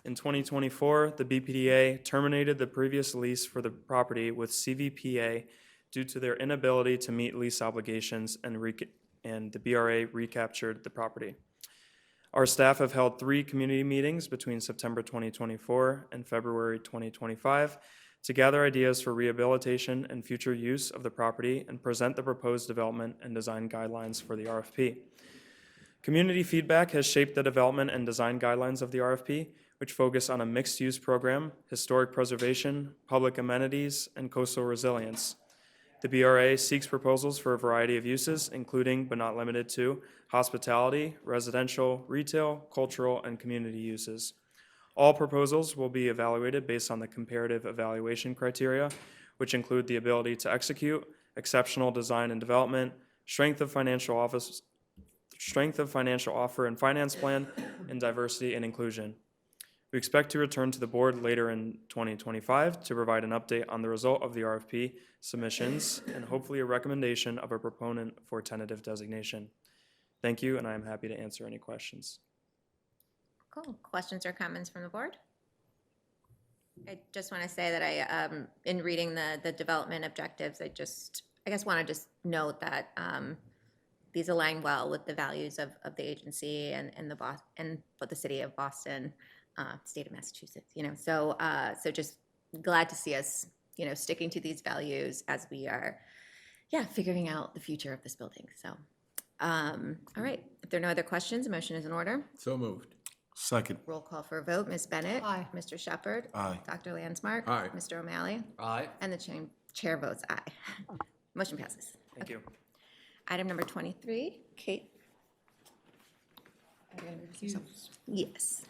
In 2024, the BPDA terminated the previous lease for the property with CVPA due to their inability to meet lease obligations, and the BRA recaptured the property. Our staff have held 3 community meetings between September 2024 and February 2025 to gather ideas for rehabilitation and future use of the property and present the proposed development and design guidelines for the RFP. Community feedback has shaped the development and design guidelines of the RFP, which focus on a mixed-use program, historic preservation, public amenities, and coastal resilience. The BRA seeks proposals for a variety of uses, including but not limited to hospitality, residential, retail, cultural, and community uses. All proposals will be evaluated based on the comparative evaluation criteria, which include the ability to execute, exceptional design and development, strength of financial offer and finance plan, and diversity and inclusion. We expect to return to the board later in 2025 to provide an update on the result of the RFP submissions and hopefully a recommendation of a proponent for tentative designation. Thank you, and I am happy to answer any questions. Cool. Questions or comments from the board? I just want to say that in reading the development objectives, I guess want to just note that these align well with the values of the agency and what the city of Boston, state of Massachusetts, so just glad to see us, sticking to these values as we are, figuring out the future of this building. So, all right, if there are no other questions, a motion is in order. So moved. Second. Roll call for a vote. Ms. Bennett? Aye. Mr. Shepherd? Aye. Dr. Landsmark? Aye. Mr. O'Malley? Aye. And the chair votes aye. Motion passes. Thank you. Item number 23, Kate? Yes.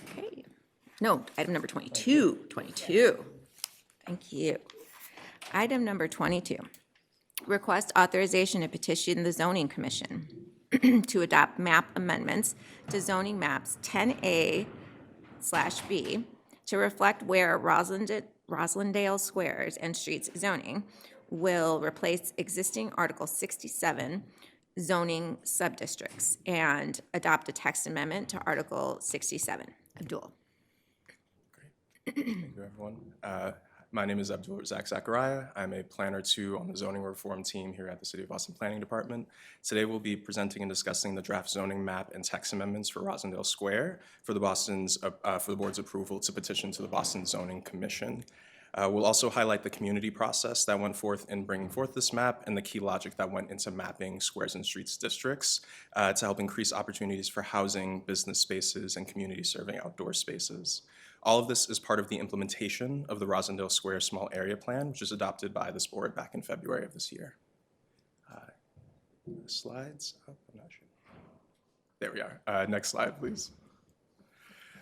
Okay. No, item number 22. 22. Thank you. Item number 22. Request authorization to petition the zoning commission to adopt map amendments to zoning maps 10A/B to reflect where Roslandale Squares and Streets zoning will replace existing Article 67 zoning subdistricts and adopt a text amendment to Article 67. Abdul. Thank you, everyone. My name is Abdul Razak Zachariah. I'm a planner 2 on the zoning reform team here at the City of Boston Planning Department. Today we'll be presenting and discussing the draft zoning map and text amendments for Rosendale Square for the board's approval to petition to the Boston Zoning Commission. We'll also highlight the community process that went forth in bringing forth this map and the key logic that went into mapping squares and streets districts to help increase opportunities for housing, business spaces, and community serving outdoor spaces. All of this is part of the implementation of the Rosendale Square Small Area Plan, which was adopted by this board back in February of this year. Slides up, I'm not sure. There we are. Next slide, please.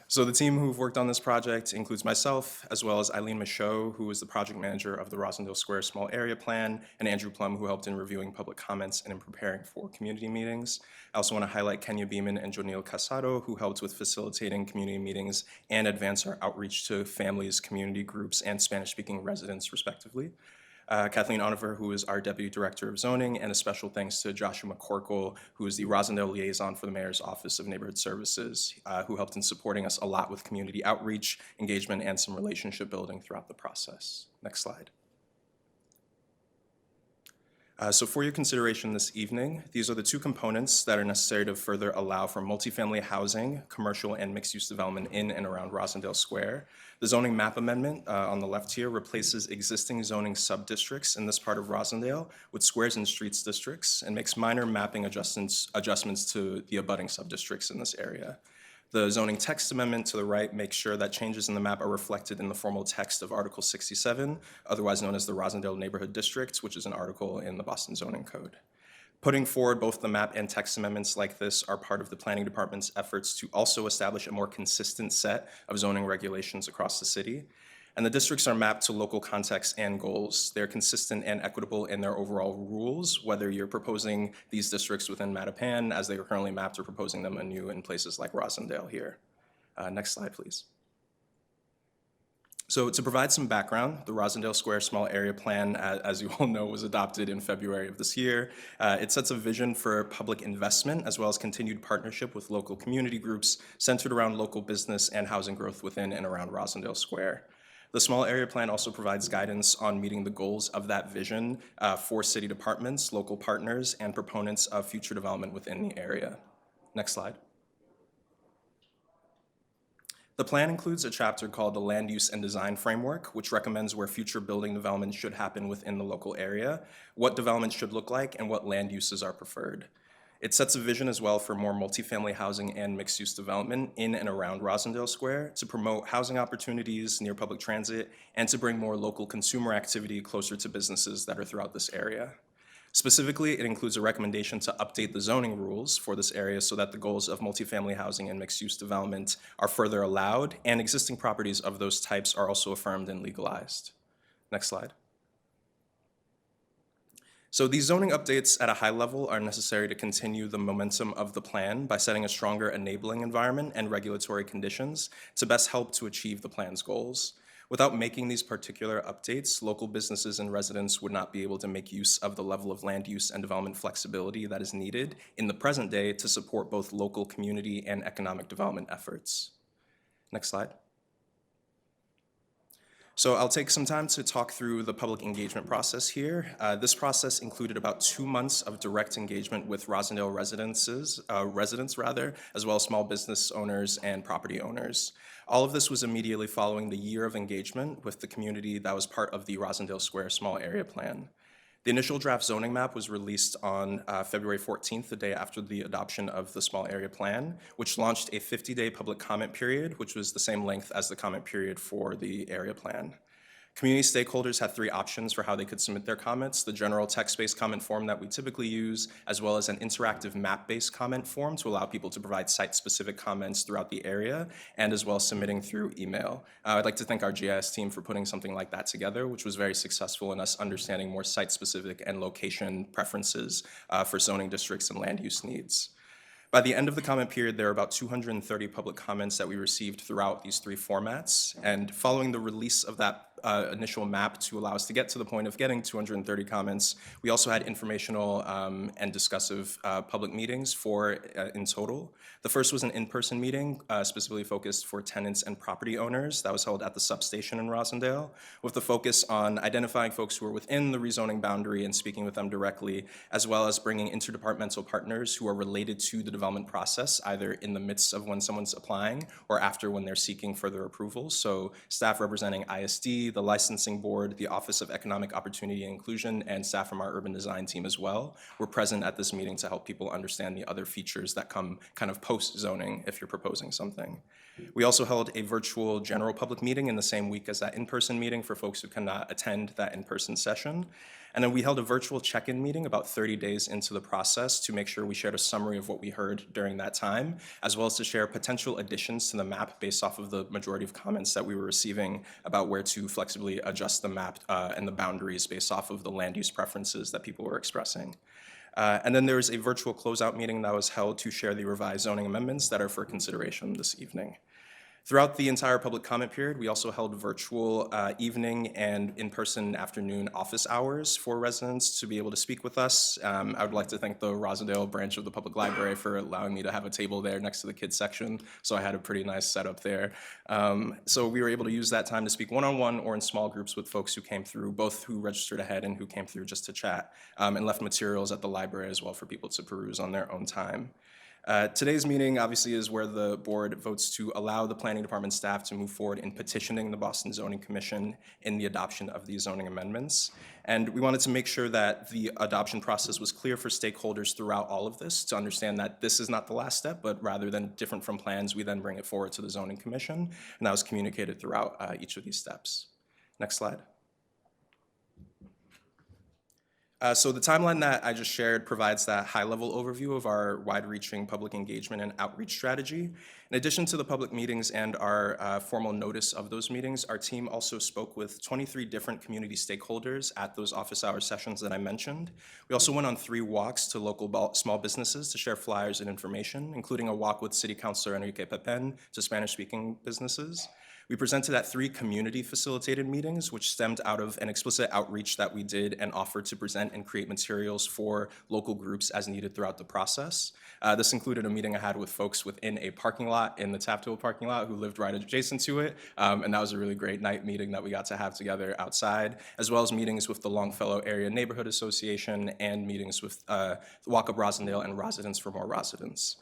So the team who've worked on this project includes myself, as well as Eileen Michaud, who is the project manager of the Rosendale Square Small Area Plan, and Andrew Plum, who helped in reviewing public comments and in preparing for community meetings. I also want to highlight Kenya Beeman and Jonil Casado, who helped with facilitating community meetings and advance our outreach to families, community groups, and Spanish-speaking residents, respectively. Kathleen Oniver, who is our Deputy Director of Zoning, and a special thanks to Joshua McCorkle, who is the Rosendale Liaison for the Mayor's Office of Neighborhood Services, who helped in supporting us a lot with community outreach, engagement, and some relationship building throughout the process. Next slide. So for your consideration this evening, these are the 2 components that are necessary to further allow for multifamily housing, commercial, and mixed-use development in and around Rosendale Square. The zoning map amendment on the left here replaces existing zoning sub-districts in this part of Rosendale with squares and streets districts and makes minor mapping adjustments to the abutting sub-districts in this area. The zoning text amendment to the right makes sure that changes in the map are reflected in the formal text of Article 67, otherwise known as the Rosendale Neighborhood District, which is an article in the Boston Zoning Code. Putting forward both the map and text amendments like this are part of the Planning Department's efforts to also establish a more consistent set of zoning regulations across the city. And the districts are mapped to local contexts and goals. They're consistent and equitable in their overall rules, whether you're proposing these districts within Mattapan as they are currently mapped or proposing them anew in places like Rosendale here. Next slide, please. So to provide some background, the Rosendale Square Small Area Plan, as you all know, was adopted in February of this year. It sets a vision for public investment as well as continued partnership with local community groups centered around local business and housing growth within and around Rosendale Square. The Small Area Plan also provides guidance on meeting the goals of that vision for city departments, local partners, and proponents of future development within the area. Next slide. The plan includes a chapter called the Land Use and Design Framework, which recommends where future building development should happen within the local area, what development should look like, and what land uses are preferred. It sets a vision as well for more multifamily housing and mixed-use development in and around Rosendale Square to promote housing opportunities near public transit and to bring more local consumer activity closer to businesses that are throughout this area. Specifically, it includes a recommendation to update the zoning rules for this area so that the goals of multifamily housing and mixed-use development are further allowed, and existing properties of those types are also affirmed and legalized. Next slide. So these zoning updates at a high level are necessary to continue the momentum of the plan by setting a stronger enabling environment and regulatory conditions to best help to achieve the plan's goals. Without making these particular updates, local businesses and residents would not be able to make use of the level of land use and development flexibility that is needed in the present day to support both local community and economic development efforts. Next slide. So I'll take some time to talk through the public engagement process here. This process included about 2 months of direct engagement with Rosendale residents, as well as small business owners and property owners. All of this was immediately following the year of engagement with the community that was part of the Rosendale Square Small Area Plan. The initial draft zoning map was released on February 14th, the day after the adoption of the Small Area Plan, which launched a 50-day public comment period, which was the same length as the comment period for the area plan. Community stakeholders had 3 options for how they could submit their comments: the general text-based comment form that we typically use, as well as an interactive map-based comment form to allow people to provide site-specific comments throughout the area, and as well as submitting through email. I'd like to thank our GIS team for putting something like that together, which was very successful in us understanding more site-specific and location preferences for zoning districts and land use needs. By the end of the comment period, there were about 230 public comments that we received throughout these 3 formats. And following the release of that initial map to allow us to get to the point of getting 230 comments, we also had informational and discussive public meetings in total. The first was an in-person meeting specifically focused for tenants and property owners that was held at the substation in Rosendale, with the focus on identifying folks who are within the rezoning boundary and speaking with them directly, as well as bringing interdepartmental partners who are related to the development process, either in the midst of when someone's applying or after when they're seeking further approval. So staff representing ISD, the licensing board, the Office of Economic Opportunity and Inclusion, and staff from our urban design team as well were present at this meeting to help people understand the other features that come kind of post-zoning if you're proposing something. We also held a virtual general public meeting in the same week as that in-person meeting for folks who cannot attend that in-person session. And then we held a virtual check-in meeting about 30 days into the process to make sure we shared a summary of what we heard during that time, as well as to share potential additions to the map based off of the majority of comments that we were receiving about where to flexibly adjust the map and the boundaries based off of the land use preferences that people were expressing. And then there was a virtual closeout meeting that was held to share the revised zoning amendments that are for consideration this evening. Throughout the entire public comment period, we also held virtual evening and in-person afternoon office hours for residents to be able to speak with us. I would like to thank the Rosendale branch of the public library for allowing me to have a table there next to the kids section, so I had a pretty nice setup there. So we were able to use that time to speak one-on-one or in small groups with folks who came through, both who registered ahead and who came through just to chat, and left materials at the library as well for people to peruse on their own time. Today's meeting obviously is where the board votes to allow the planning department staff to move forward in petitioning the Boston Zoning Commission in the adoption of these zoning amendments. And we wanted to make sure that the adoption process was clear for stakeholders throughout all of this to understand that this is not the last step, but rather than different from plans, we then bring it forward to the Zoning Commission. And that was communicated throughout each of these steps. Next slide. So the timeline that I just shared provides that high-level overview of our wide-reaching public engagement and outreach strategy. In addition to the public meetings and our formal notice of those meetings, our team also spoke with 23 different community stakeholders at those office hour sessions that I mentioned. We also went on 3 walks to local small businesses to share flyers and information, including a walk with City Councilor Enrique Pepin to Spanish-speaking businesses. We presented at 3 community-facilitated meetings, which stemmed out of an explicit outreach that we did and offered to present and create materials for local groups as needed throughout the process. This included a meeting I had with folks within a parking lot, in the Taft parking lot, who lived right adjacent to it, and that was a really great night meeting that we got to have together outside, as well as meetings with the Longfellow Area Neighborhood Association and meetings with Walk Up Rosendale and Residents for More Residents.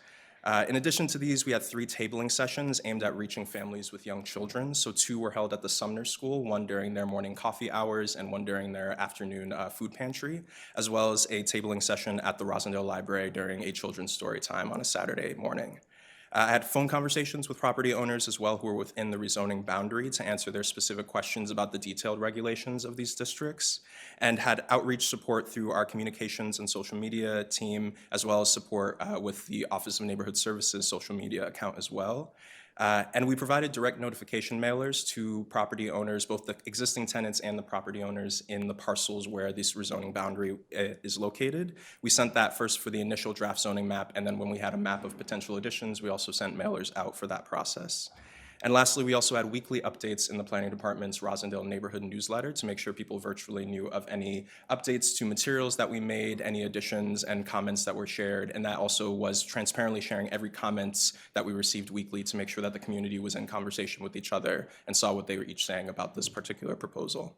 In addition to these, we had 3 tabling sessions aimed at reaching families with young children. So 2 were held at the Sumner School, one during their morning coffee hours and one during their afternoon food pantry, as well as a tabling session at the Rosendale Library during a children's story time on a Saturday morning. I had phone conversations with property owners as well who were within the rezoning boundary to answer their specific questions about the detailed regulations of these districts, and had outreach support through our communications and social media team, as well as support with the Office of Neighborhood Services social media account as well. And we provided direct notification mailers to property owners, both the existing tenants and the property owners in the parcels where this rezoning boundary is located. We sent that first for the initial draft zoning map, and then when we had a map of potential additions, we also sent mailers out for that process. And lastly, we also had weekly updates in the Planning Department's Rosendale Neighborhood newsletter to make sure people virtually knew of any updates to materials that we made, any additions and comments that were shared, and that also was transparently sharing every comments that we received weekly to make sure that the community was in conversation with each other and saw what they were each saying about this particular proposal.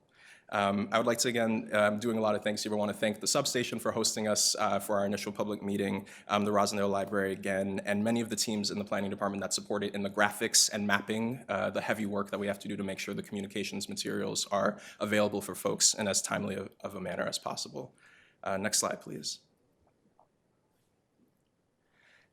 I would like to, again, doing a lot of things here, but want to thank the substation for hosting us for our initial public meeting, the Rosendale Library again, and many of the teams in the Planning Department that support it in the graphics and mapping, the heavy work that we have to do to make sure the communications materials are available for folks in as timely of a manner as possible. Next slide, please.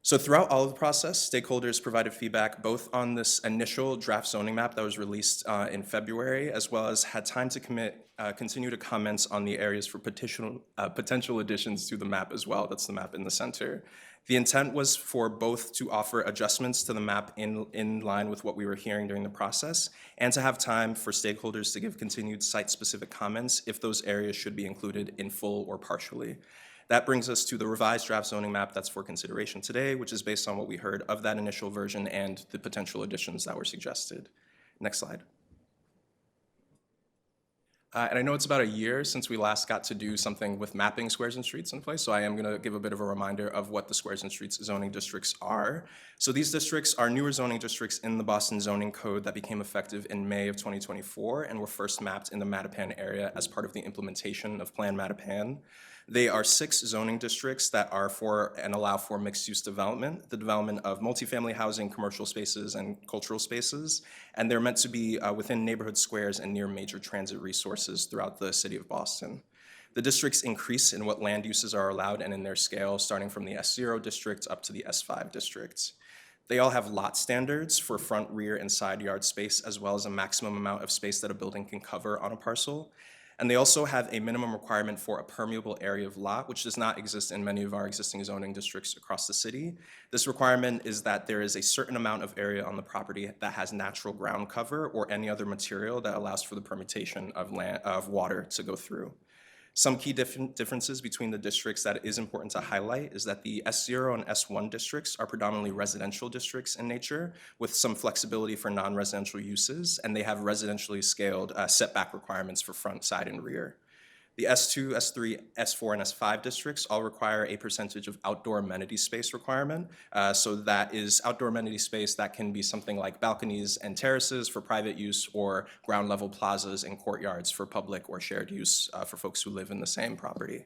So throughout all of the process, stakeholders provided feedback both on this initial draft zoning map that was released in February, as well as had time to continue to comment on the areas for potential additions to the map as well. That's the map in the center. The intent was for both to offer adjustments to the map in line with what we were hearing during the process, and to have time for stakeholders to give continued site-specific comments if those areas should be included in full or partially. That brings us to the revised draft zoning map that's for consideration today, which is based on what we heard of that initial version and the potential additions that were suggested. Next slide. And I know it's about a year since we last got to do something with mapping squares and streets in place, so I am going to give a bit of a reminder of what the squares and streets zoning districts are. So these districts are newer zoning districts in the Boston zoning code that became effective in May of 2024 and were first mapped in the Mattapan area as part of the implementation of Plan Mattapan. They are 6 zoning districts that are for and allow for mixed-use development, the development of multifamily housing, commercial spaces, and cultural spaces, and they're meant to be within neighborhood squares and near major transit resources throughout the city of Boston. The districts increase in what land uses are allowed and in their scale, starting from the S0 district up to the S5 district. They all have lot standards for front, rear, and side yard space, as well as a maximum amount of space that a building can cover on a parcel. And they also have a minimum requirement for a permeable area of lot, which does not exist in many of our existing zoning districts across the city. This requirement is that there is a certain amount of area on the property that has natural ground cover or any other material that allows for the permutation of water to go through. Some key differences between the districts that is important to highlight is that the S0 and S1 districts are predominantly residential districts in nature, with some flexibility for non-residential uses, and they have residentially scaled setback requirements for front, side, and rear. The S2, S3, S4, and S5 districts all require a percentage of outdoor amenity space requirement. So that is outdoor amenity space that can be something like balconies and terraces for private use, or ground level plazas and courtyards for public or shared use for folks who live in the same property.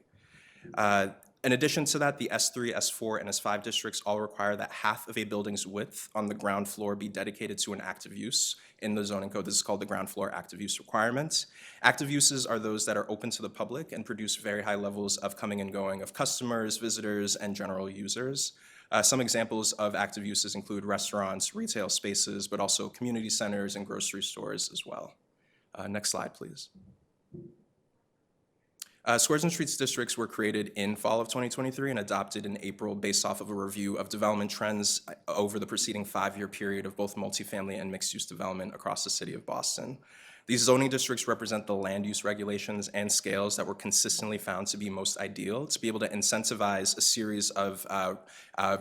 In addition to that, the S3, S4, and S5 districts all require that half of a building's width on the ground floor be dedicated to an active use. In the zoning code, this is called the ground floor active use requirement. Active uses are those that are open to the public and produce very high levels of coming and going of customers, visitors, and general users. Some examples of active uses include restaurants, retail spaces, but also community centers and grocery stores as well. Next slide, please. Squares and Streets districts were created in fall of 2023 and adopted in April based off of a review of development trends over the preceding 5-year period of both multifamily and mixed-use development across the city of Boston. These zoning districts represent the land use regulations and scales that were consistently found to be most ideal to be able to incentivize a series of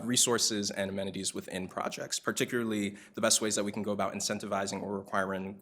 resources and amenities within projects, particularly the best ways that we can go about incentivizing or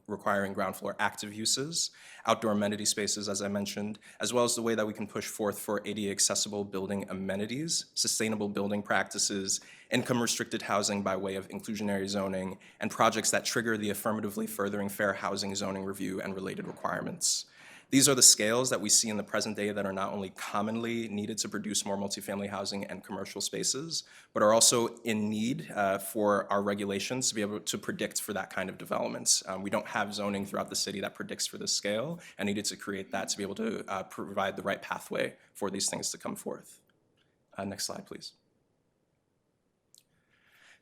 requiring ground floor active uses, outdoor amenity spaces, as I mentioned, as well as the way that we can push forth for ADA accessible building amenities, sustainable building practices, income-restricted housing by way of inclusionary zoning, and projects that trigger the affirmatively furthering fair housing zoning review and related requirements. These are the scales that we see in the present day that are not only commonly needed to produce more multifamily housing and commercial spaces, but are also in need for our regulations to be able to predict for that kind of development. We don't have zoning throughout the city that predicts for this scale, and needed to create that to be able to provide the right pathway for these things to come forth. Next slide, please.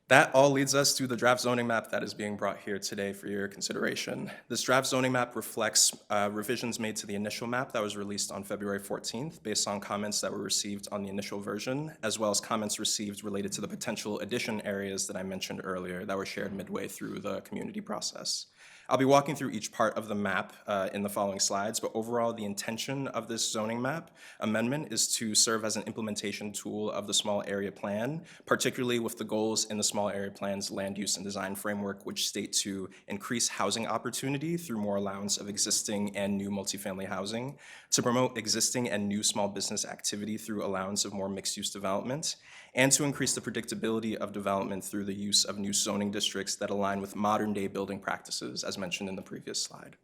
That all leads us to the draft zoning map that is being brought here today for your consideration. This draft zoning map reflects revisions made to the initial map that was released on February 14th based on comments that were received on the initial version, as well as comments received related to the potential addition areas that I mentioned earlier that were shared midway through the community process. I'll be walking through each part of the map in the following slides, but overall the intention of this zoning map amendment is to serve as an implementation tool of the small area plan, particularly with the goals in the small area plan's land use and design framework, which state to increase housing opportunity through more allowance of existing and new multifamily housing, to promote existing and new small business activity through allowance of more mixed-use development, and to increase the predictability of development through the use of new zoning districts that align with modern-day building practices, as mentioned in the previous slide.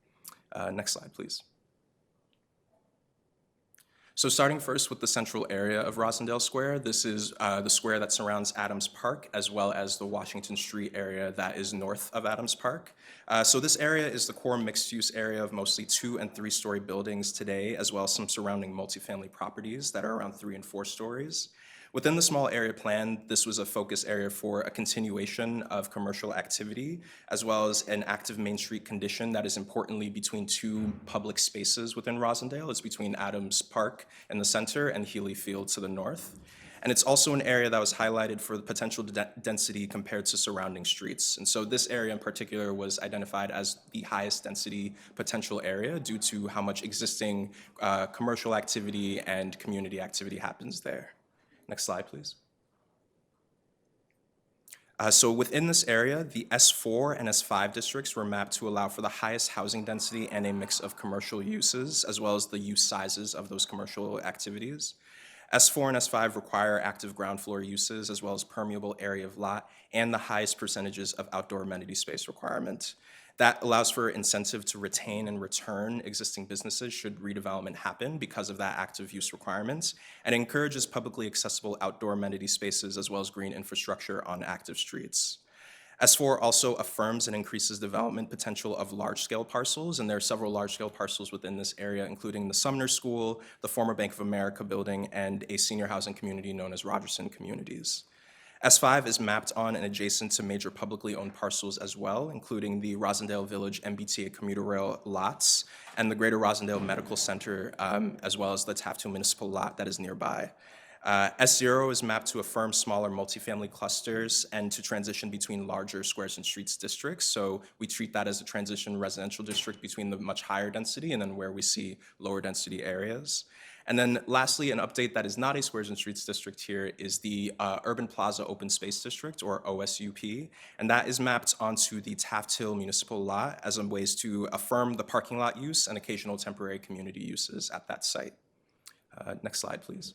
Next slide, please. So starting first with the central area of Rosendale Square, this is the square that surrounds Adams Park, as well as the Washington Street area that is north of Adams Park. So this area is the core mixed-use area of mostly 2- and 3-story buildings today, as well as some surrounding multifamily properties that are around 3 and 4 stories. Within the small area plan, this was a focus area for a continuation of commercial activity, as well as an active Main Street condition that is importantly between 2 public spaces within Rosendale. It's between Adams Park in the center and Healy Field to the north. And it's also an area that was highlighted for the potential density compared to surrounding streets. And so this area in particular was identified as the highest density potential area due to how much existing commercial activity and community activity happens there. Next slide, please. So within this area, the S4 and S5 districts were mapped to allow for the highest housing density and a mix of commercial uses, as well as the use sizes of those commercial activities. S4 and S5 require active ground floor uses, as well as permeable area of lot, and the highest percentages of outdoor amenity space requirement. That allows for incentive to retain and return existing businesses should redevelopment happen because of that active use requirements, and encourages publicly accessible outdoor amenity spaces as well as green infrastructure on active streets. S4 also affirms and increases development potential of large-scale parcels, and there are several large-scale parcels within this area, including the Sumner School, the former Bank of America building, and a senior housing community known as Rogerson Communities. S5 is mapped on and adjacent to major publicly owned parcels as well, including the Rosendale Village MBTA commuter rail lots and the Greater Rosendale Medical Center, as well as the Taft Hill Municipal lot that is nearby. S0 is mapped to affirm smaller multifamily clusters and to transition between larger squares and streets districts. So we treat that as a transition residential district between the much higher density and then where we see lower density areas. And then lastly, an update that is not a Squares and Streets district here is the Urban Plaza Open Space District, or OSUP, and that is mapped onto the Taft Hill Municipal Lot as a ways to affirm the parking lot use and occasional temporary community uses at that site. Next slide, please.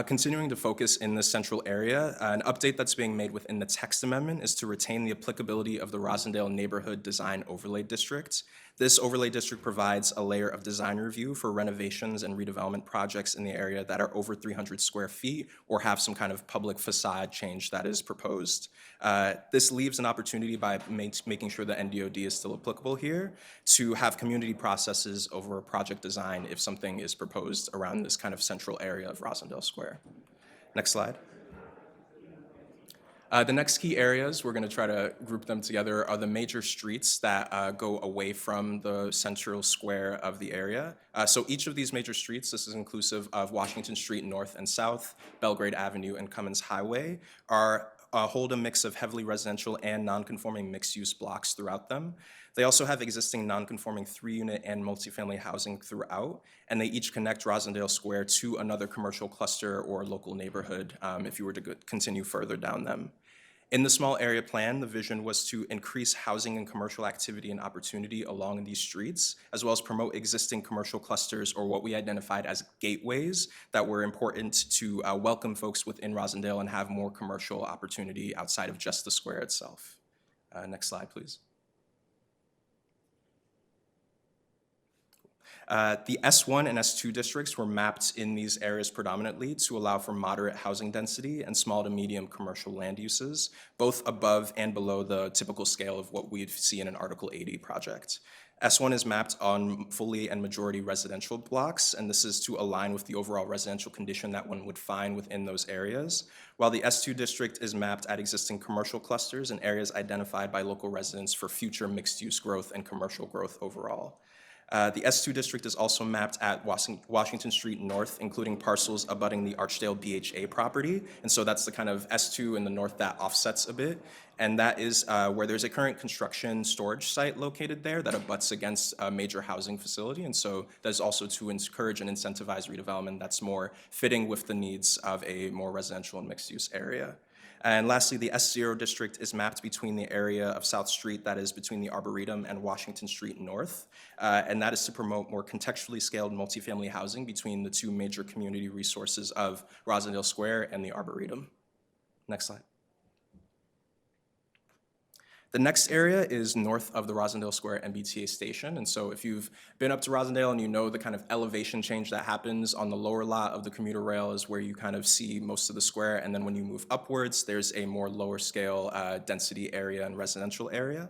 Continuing to focus in this central area, an update that's being made within the text amendment is to retain the applicability of the Rosendale Neighborhood Design Overlay District. This overlay district provides a layer of design review for renovations and redevelopment projects in the area that are over 300 square feet or have some kind of public facade change that is proposed. This leaves an opportunity by making sure the NDOD is still applicable here to have community processes over project design if something is proposed around this kind of central area of Rosendale Square. Next slide. The next key areas, we're going to try to group them together, are the major streets that go away from the central square of the area. So each of these major streets, this is inclusive of Washington Street North and South, Belgrade Avenue, and Cummins Highway, are hold a mix of heavily residential and non-conforming mixed-use blocks throughout them. They also have existing non-conforming 3-unit and multifamily housing throughout, and they each connect Rosendale Square to another commercial cluster or local neighborhood if you were to continue further down them. In the small area plan, the vision was to increase housing and commercial activity and opportunity along these streets, as well as promote existing commercial clusters, or what we identified as gateways, that were important to welcome folks within Rosendale and have more commercial opportunity outside of just the square itself. Next slide, please. The S1 and S2 districts were mapped in these areas predominantly to allow for moderate housing density and small to medium commercial land uses, both above and below the typical scale of what we'd see in an Article 80 project. S1 is mapped on fully and majority residential blocks, and this is to align with the overall residential condition that one would find within those areas, while the S2 district is mapped at existing commercial clusters and areas identified by local residents for future mixed-use growth and commercial growth overall. The S2 district is also mapped at Washington Street North, including parcels abutting the Archdale BHA property. And so that's the kind of S2 in the north that offsets a bit. And that is where there's a current construction storage site located there that abuts against a major housing facility. And so that is also to encourage and incentivize redevelopment that's more fitting with the needs of a more residential and mixed-use area. And lastly, the S0 district is mapped between the area of South Street, that is between the Arboretum and Washington Street North, and that is to promote more contextually scaled multifamily housing between the two major community resources of Rosendale Square and the Arboretum. Next slide. The next area is north of the Rosendale Square MBTA station. And so if you've been up to Rosendale and you know the kind of elevation change that happens on the lower lot of the commuter rail is where you kind of see most of the square. And then when you move upwards, there's a more lower scale density area and residential area.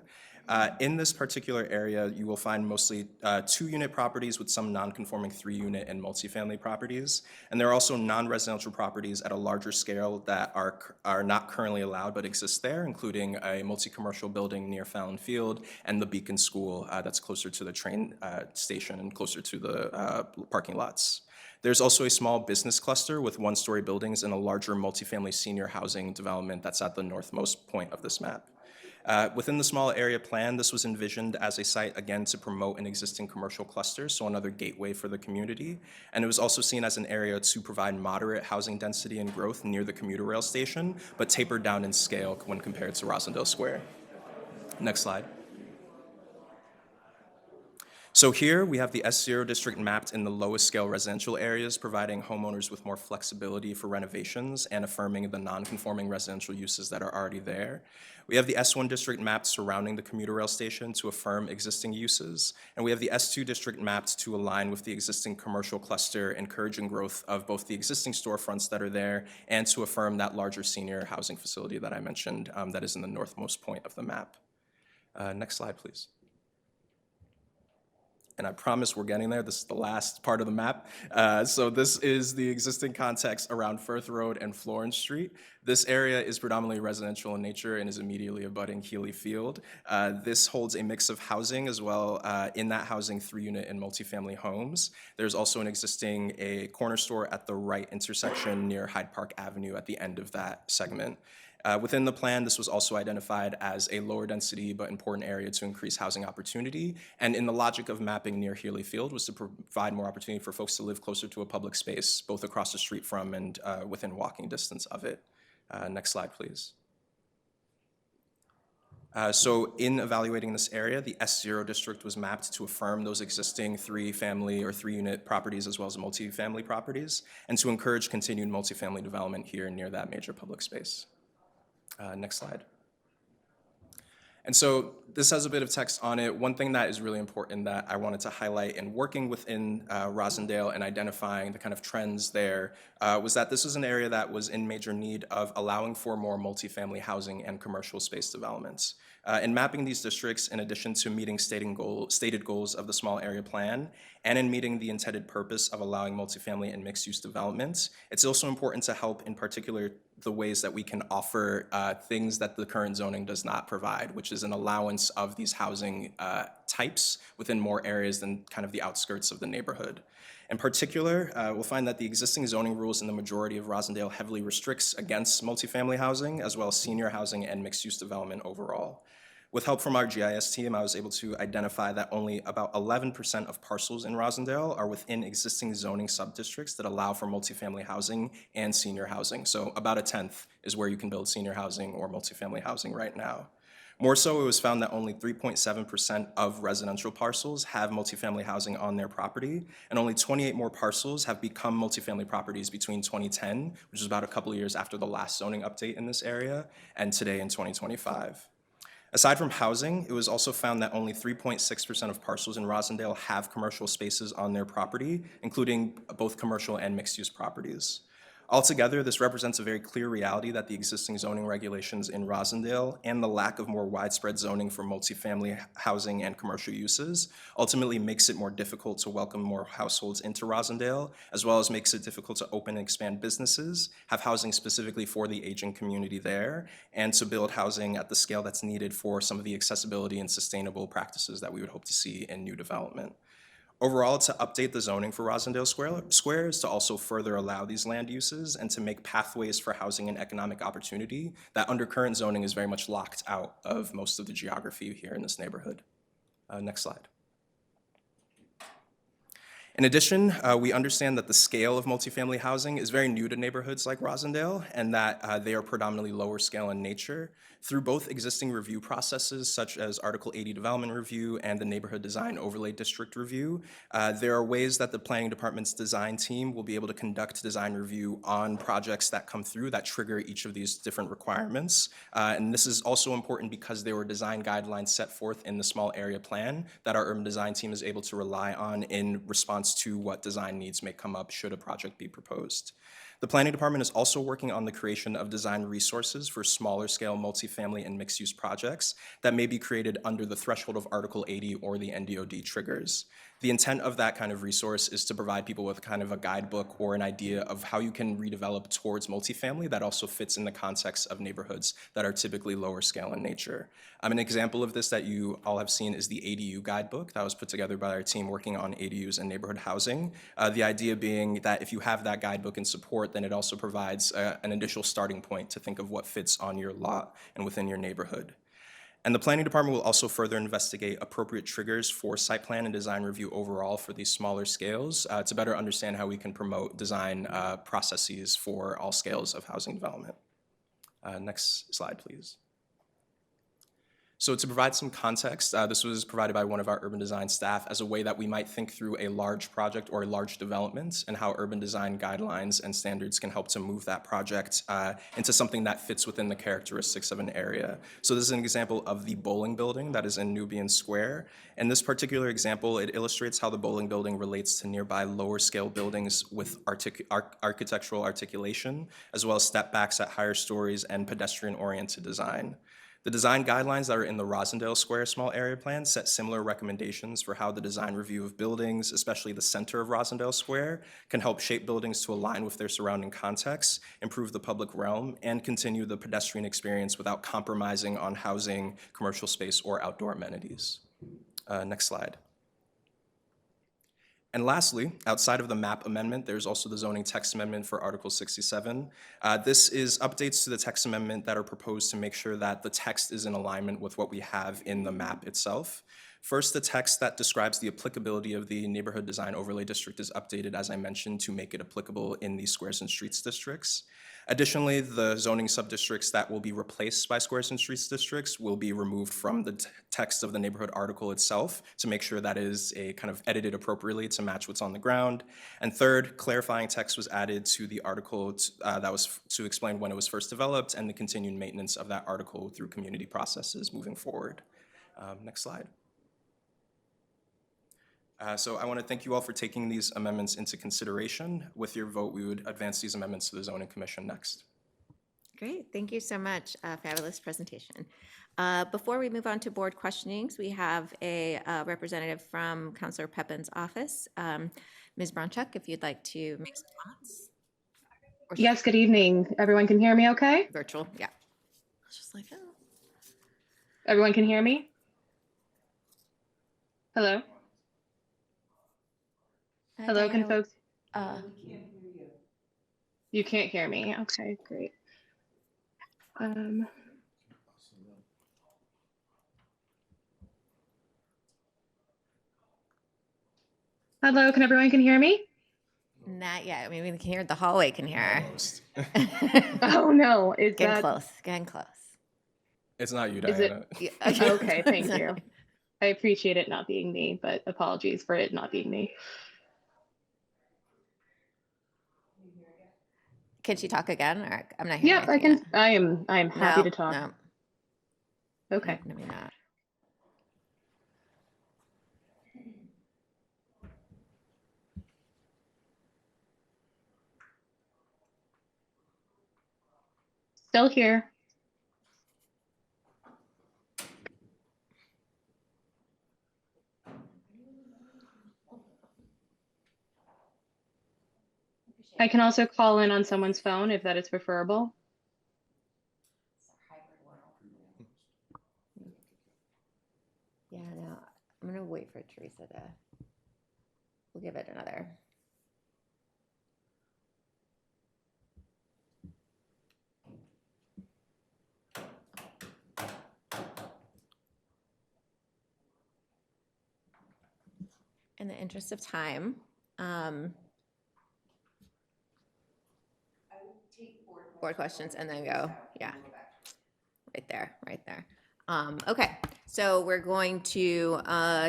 In this particular area, you will find mostly 2-unit properties with some non-conforming 3-unit and multifamily properties. And there are also non-residential properties at a larger scale that are not currently allowed but exist there, including a multi-commercial building near Fallon Field and the Beacon School that's closer to the train station and closer to the parking lots. There's also a small business cluster with 1-story buildings and a larger multifamily senior housing development that's at the northmost point of this map. Within the small area plan, this was envisioned as a site, again, to promote an existing commercial cluster, so another gateway for the community. And it was also seen as an area to provide moderate housing density and growth near the commuter rail station, but tapered down in scale when compared to Rosendale Square. Next slide. So here we have the S0 district mapped in the lowest scale residential areas, providing homeowners with more flexibility for renovations and affirming the non-conforming residential uses that are already there. We have the S1 district mapped surrounding the commuter rail station to affirm existing uses. And we have the S2 district mapped to align with the existing commercial cluster, encouraging growth of both the existing storefronts that are there and to affirm that larger senior housing facility that I mentioned that is in the northmost point of the map. Next slide, please. And I promise we're getting there. This is the last part of the map. So this is the existing context around Firth Road and Florence Street. This area is predominantly residential in nature and is immediately abutting Healy Field. This holds a mix of housing as well, in that housing 3-unit and multifamily homes. There's also an existing corner store at the right intersection near Hyde Park Avenue at the end of that segment. Within the plan, this was also identified as a lower density but important area to increase housing opportunity. And in the logic of mapping near Healy Field was to provide more opportunity for folks to live closer to a public space, both across the street from and within walking distance of it. Next slide, please. So in evaluating this area, the S0 district was mapped to affirm those existing 3-family or 3-unit properties as well as multifamily properties, and to encourage continued multifamily development here near that major public space. Next slide. And so this has a bit of text on it. One thing that is really important that I wanted to highlight in working within Rosendale and identifying the kind of trends there was that this was an area that was in major need of allowing for more multifamily housing and commercial space developments. In mapping these districts, in addition to meeting stated goals of the small area plan, and in meeting the intended purpose of allowing multifamily and mixed-use developments, it's also important to help, in particular, the ways that we can offer things that the current zoning does not provide, which is is an allowance of these housing types within more areas than kind of the outskirts of the neighborhood. In particular, we'll find that the existing zoning rules in the majority of Rosendale heavily restricts against multifamily housing, as well as senior housing and mixed-use development overall. With help from our GIS team, I was able to identify that only about 11% of parcels in Rosendale are within existing zoning subdistricts that allow for multifamily housing and senior housing. So about a tenth is where you can build senior housing or multifamily housing right now. More so, it was found that only 3.7% of residential parcels have multifamily housing on their property, and only 28 more parcels have become multifamily properties between 2010, which is about a couple of years after the last zoning update in this area, and today in 2025. Aside from housing, it was also found that only 3.6% of parcels in Rosendale have commercial spaces on their property, including both commercial and mixed-use properties. Altogether, this represents a very clear reality that the existing zoning regulations in Rosendale and the lack of more widespread zoning for multifamily housing and commercial uses ultimately makes it more difficult to welcome more households into Rosendale, as well as makes it difficult to open and expand businesses, have housing specifically for the aging community there, and to build housing at the scale that's needed for some of the accessibility and sustainable practices that we would hope to see in new development. Overall, to update the zoning for Rosendale Square is to also further allow these land uses and to make pathways for housing and economic opportunity that under current zoning is very much locked out of most of the geography here in this neighborhood. Next slide. In addition, we understand that the scale of multifamily housing is very new to neighborhoods like Rosendale and that they are predominantly lower scale in nature. Through both existing review processes, such as Article 80 Development Review and the Neighborhood Design Overlay District Review, there are ways that the Planning Department's design team will be able to conduct design review on projects that come through that trigger each of these different requirements. And this is also important because there were design guidelines set forth in the small area plan that our urban design team is able to rely on in response to what design needs may come up should a project be proposed. The Planning Department is also working on the creation of design resources for smaller scale multifamily and mixed-use projects that may be created under the threshold of Article 80 or the NDOD triggers. The intent of that kind of resource is to provide people with kind of a guidebook or an idea of how you can redevelop towards multifamily that also fits in the context of neighborhoods that are typically lower scale in nature. An example of this that you all have seen is the ADU guidebook that was put together by our team working on ADUs and neighborhood housing. The idea being that if you have that guidebook in support, then it also provides an initial starting point to think of what fits on your lot and within your neighborhood. And the Planning Department will also further investigate appropriate triggers for site plan and design review overall for these smaller scales to better understand how we can promote design processes for all scales of housing development. Next slide, please. So to provide some context, this was provided by one of our urban design staff as a way that we might think through a large project or a large development and how urban design guidelines and standards can help to move that project into something that fits within the characteristics of an area. So this is an example of the bowling building that is in Nubian Square. In this particular example, it illustrates how the bowling building relates to nearby lower scale buildings with architectural articulation, as well as step backs at higher stories and pedestrian oriented design. The design guidelines that are in the Rosendale Square Small Area Plan set similar recommendations for how the design review of buildings, especially the center of Rosendale Square, can help shape buildings to align with their surrounding context, improve the public realm, and continue the pedestrian experience without compromising on housing, commercial space, or outdoor amenities. Next slide. And lastly, outside of the map amendment, there's also the zoning text amendment for Article 67. This is updates to the text amendment that are proposed to make sure that the text is in alignment with what we have in the map itself. First, the text that describes the applicability of the Neighborhood Design Overlay District is updated, as I mentioned, to make it applicable in the Squares and Streets districts. Additionally, the zoning subdistricts that will be replaced by Squares and Streets districts will be removed from the text of the neighborhood article itself to make sure that is a kind of edited appropriately to match what's on the ground. And third, clarifying text was added to the article that was to explain when it was first developed and the continued maintenance of that article through community processes moving forward. Next slide. So I want to thank you all for taking these amendments into consideration. With your vote, we would advance these amendments to the Zoning Commission next. Great, thank you so much. Fabulous presentation. Before we move on to board questionings, we have a representative from Councilor Pepin's office. Ms. Bronchuk, if you'd like to make some comments. Yes, good evening. Everyone can hear me okay? Virtual, yeah. I was just like, oh. Everyone can hear me? Hello? Hello, can folks? You can't hear me. Okay, great. Hello, can everyone can hear me? Not yet. I mean, we can hear the hallway can hear. Oh no, is Getting that close, getting close. It's not you, is it? Diana. Yeah, Okay, thank you. I appreciate it not being me, but apologies for it not being me. Can she talk again, or I'm not hearing Yep, I anything can. I am yet. happy to No, talk. no, Okay. maybe not. Still here. I can also call in on someone's phone if that is preferable. Yeah, no, I'm gonna wait for Teresa to, we'll give it another. In the interest of time, board questions and then go, yeah, right there. Okay, so we're going to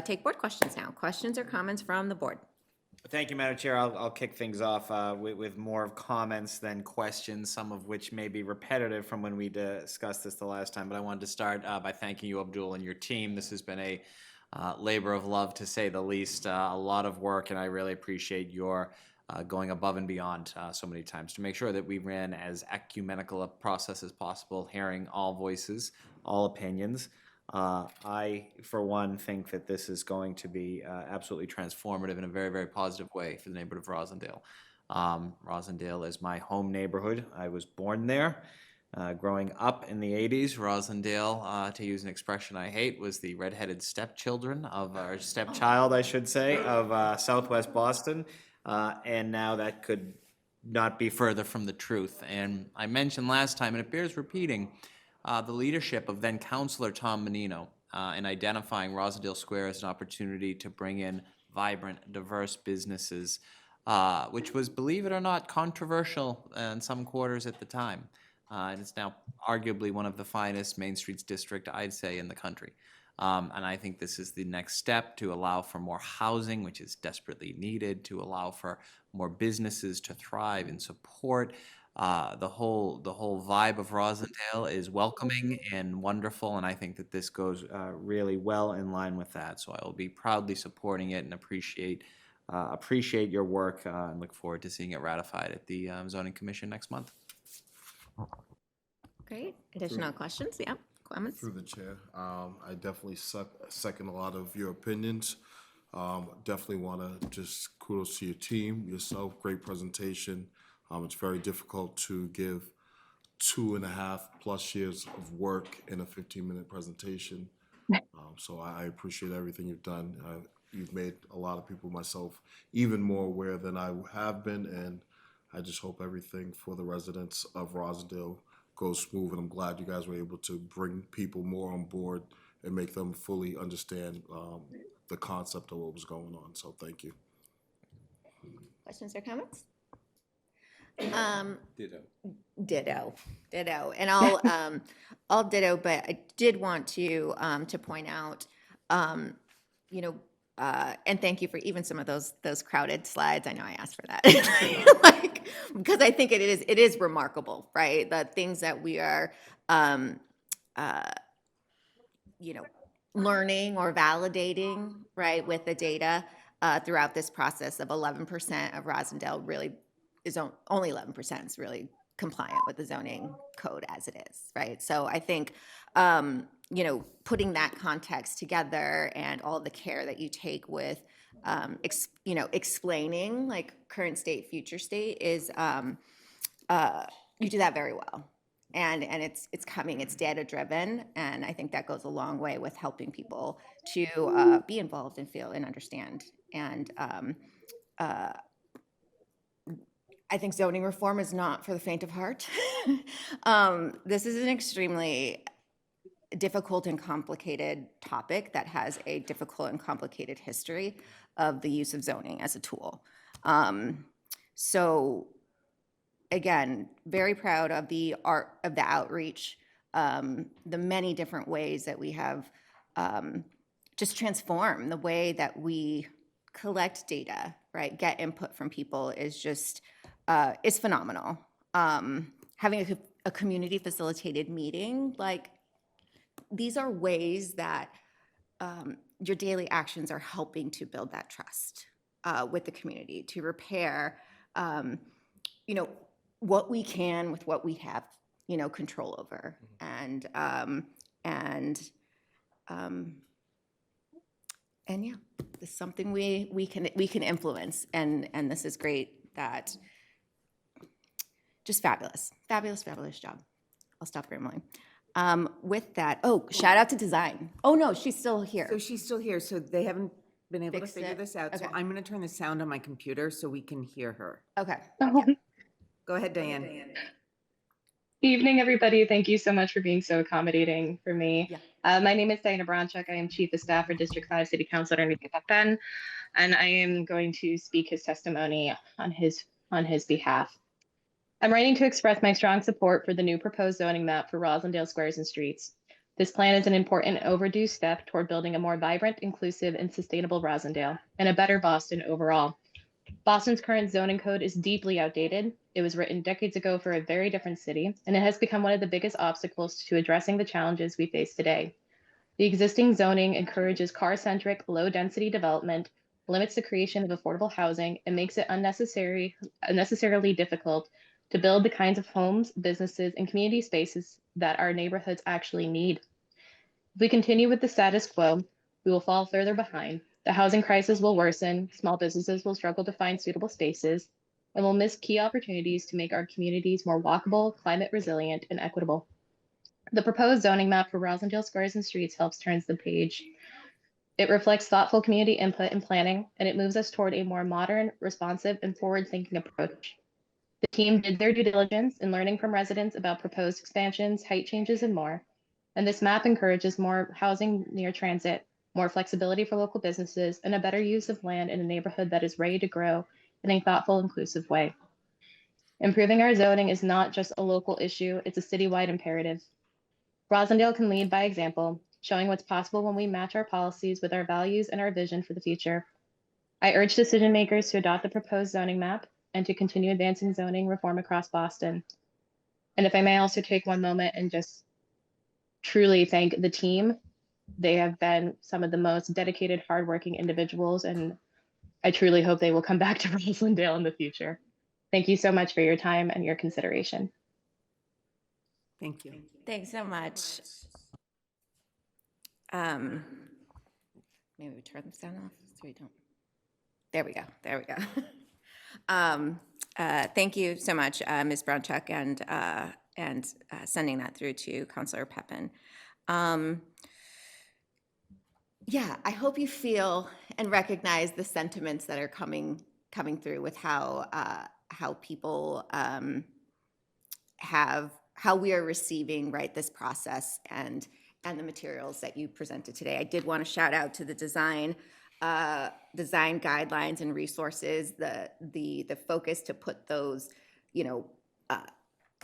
take board questions now. Questions or comments from the board? Thank you, Madam Chair. I'll kick things off with more of comments than questions, some of which may be repetitive from when we discussed this the last time. But I wanted to start by thanking you, Abdul, and your team. This has been a labor of love, to say the least. A lot of work, and I really appreciate your going above and beyond so many times to make sure that we ran as ecumenical a process as possible, hearing all voices, all opinions. I, for one, think that this is going to be absolutely transformative in a very, very positive way for the neighborhood of Rosendale. Rosendale is my home neighborhood. I was born there. Growing up in the 80s, Rosendale, to use an expression I hate, was the redheaded stepchildren of, or stepchild, I should say, of Southwest Boston. And now that could not be further from the truth. And I mentioned last time, and it bears repeating, the leadership of then Councilor Tom Menino in identifying Rosendale Square as an opportunity to bring in vibrant, diverse businesses, which was, believe it or not, controversial in some quarters at the time. And it's now arguably one of the finest Main Streets district, I'd say, in the country. And I think this is the next step to allow for more housing, which is desperately needed, to allow for more businesses to thrive and support. The whole vibe of Rosendale is welcoming and wonderful, and I think that this goes really well in line with that. So I will be proudly supporting it and appreciate your work and look forward to seeing it ratified at the Zoning Commission next month. Great. Additional questions? Yeah, comments? Through the chair, I definitely second a lot of your opinions. Definitely want to just kudos to your team, yourself, great presentation. It's very difficult to give 2.5+ years of work in a 15-minute presentation. So I appreciate everything you've done. You've made a lot of people, myself, even more aware than I have been, and I just hope everything for the residents of Rosendale goes smooth, and I'm glad you guys were able to bring people more on board and make them fully understand the concept of what was going on. So thank you. Questions or comments? Ditto. Ditto. And I'll ditto, but I did want to point out, and thank you for even some of those crowded slides. I know I asked for that, because I think it is remarkable, right? The things that we are, learning or validating, right, with the data throughout this process of 11% of Rosendale really is only 11% is really compliant with the zoning code as it is, right? So I think, putting that context together and all the care that you take with, explaining like current state, future state is, you do that very well. and it's coming. It's data driven, and I think that goes a long way with helping people to be involved and feel and understand. And I think zoning reform is not for the faint of heart. This is an extremely difficult and complicated topic that has a difficult and complicated history of the use of zoning as a tool. So again, very proud of the outreach, the many different ways that we have just transformed the way that we collect data, right? Get input from people is just, is phenomenal. Having a community facilitated meeting, like, these are ways that your daily actions are helping to build that trust with the community, to repair, what we can with what we have, control over. And yeah, this is something we can influence, and this is great. That just fabulous job. I'll stop rambling. With that, shout out to design. Oh no, she's still here. So she's still here, so they haven't been able to Fixed figure it? this out. So Okay. I'm gonna turn the sound on my computer so we can hear her. Okay. Go ahead, Diane. Evening, everybody. Thank you so much for being so accommodating for me. My name is Diana Bronchuk. I am Chief of Staff for District 5 City Councilor Enrique Papen, and I am going to speak his testimony on his behalf. I'm writing to express my strong support for the new proposed zoning map for Roslindale Squares and Streets. This plan is an important overdue step toward building a more vibrant, inclusive, and sustainable Roslindale, and a better Boston overall. Boston's current zoning code is deeply outdated. It was written decades ago for a very different city, and it has become one of the biggest obstacles to addressing the challenges we face today. The existing zoning encourages car-centric, low-density development, limits the creation of affordable housing, and makes it unnecessarily difficult to build the kinds of homes, businesses, and community spaces that our neighborhoods actually need. If we continue with the status quo, we will fall further behind. The housing crisis will worsen, small businesses will struggle to find suitable spaces, and we'll miss key opportunities to make our communities more walkable, climate resilient, and equitable. The proposed zoning map for Roslindale Squares and Streets helps turn the page. It reflects thoughtful community input and planning, and it moves us toward a more modern, responsive, and forward-thinking approach. The team did their due diligence in learning from residents about proposed expansions, height changes, and more. And this map encourages more housing near transit, more flexibility for local businesses, and a better use of land in a neighborhood that is ready to grow in a thoughtful, inclusive way. Improving our zoning is not just a local issue, it's a citywide imperative. Roslindale can lead by example, showing what's possible when we match our policies with our values and our vision for the future. I urge decision makers to adopt the proposed zoning map and to continue advancing zoning reform across Boston. And if I may also take one moment and just truly thank the team. They have been some of the most dedicated, hardworking individuals, and I truly hope they will come back to Roslindale in the future. Thank you so much for your time and your consideration. Thank you. Thanks so much. Maybe we turn the sound off so we don't. There we go. Thank you so much, Ms. Brownchuck, and sending that through to Councilor Pepin. Yeah, I hope you feel and recognize the sentiments that are coming through with how people how we are receiving, right, this process and the materials that you presented today. I did want to shout out to the design guidelines and resources, the focus to put those,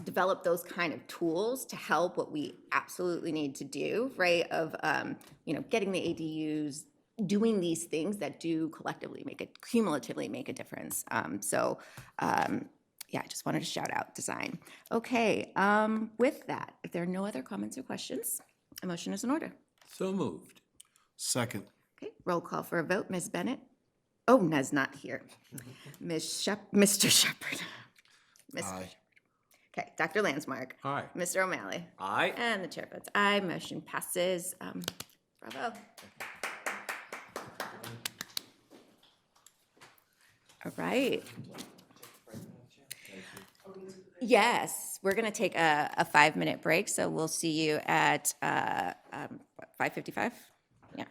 develop those kind of tools to help what we absolutely need to do, right, of, getting the ADUs, doing these things that do cumulatively make a difference. Yeah, I just wanted to shout out design. Okay, with that, if there are no other comments or questions, a motion is in order. So moved. Second. Okay, roll call for a vote. Ms. Bennett? Oh, Nez not here. Mr. Shepherd. Aye. Okay, Dr. Landsmark. Aye. Mr. O'Malley. Aye. And the chair votes aye. Motion passes. Bravo. All right. Yes, we're going to take a 5-minute break, so we'll see you at 5:55? Yeah.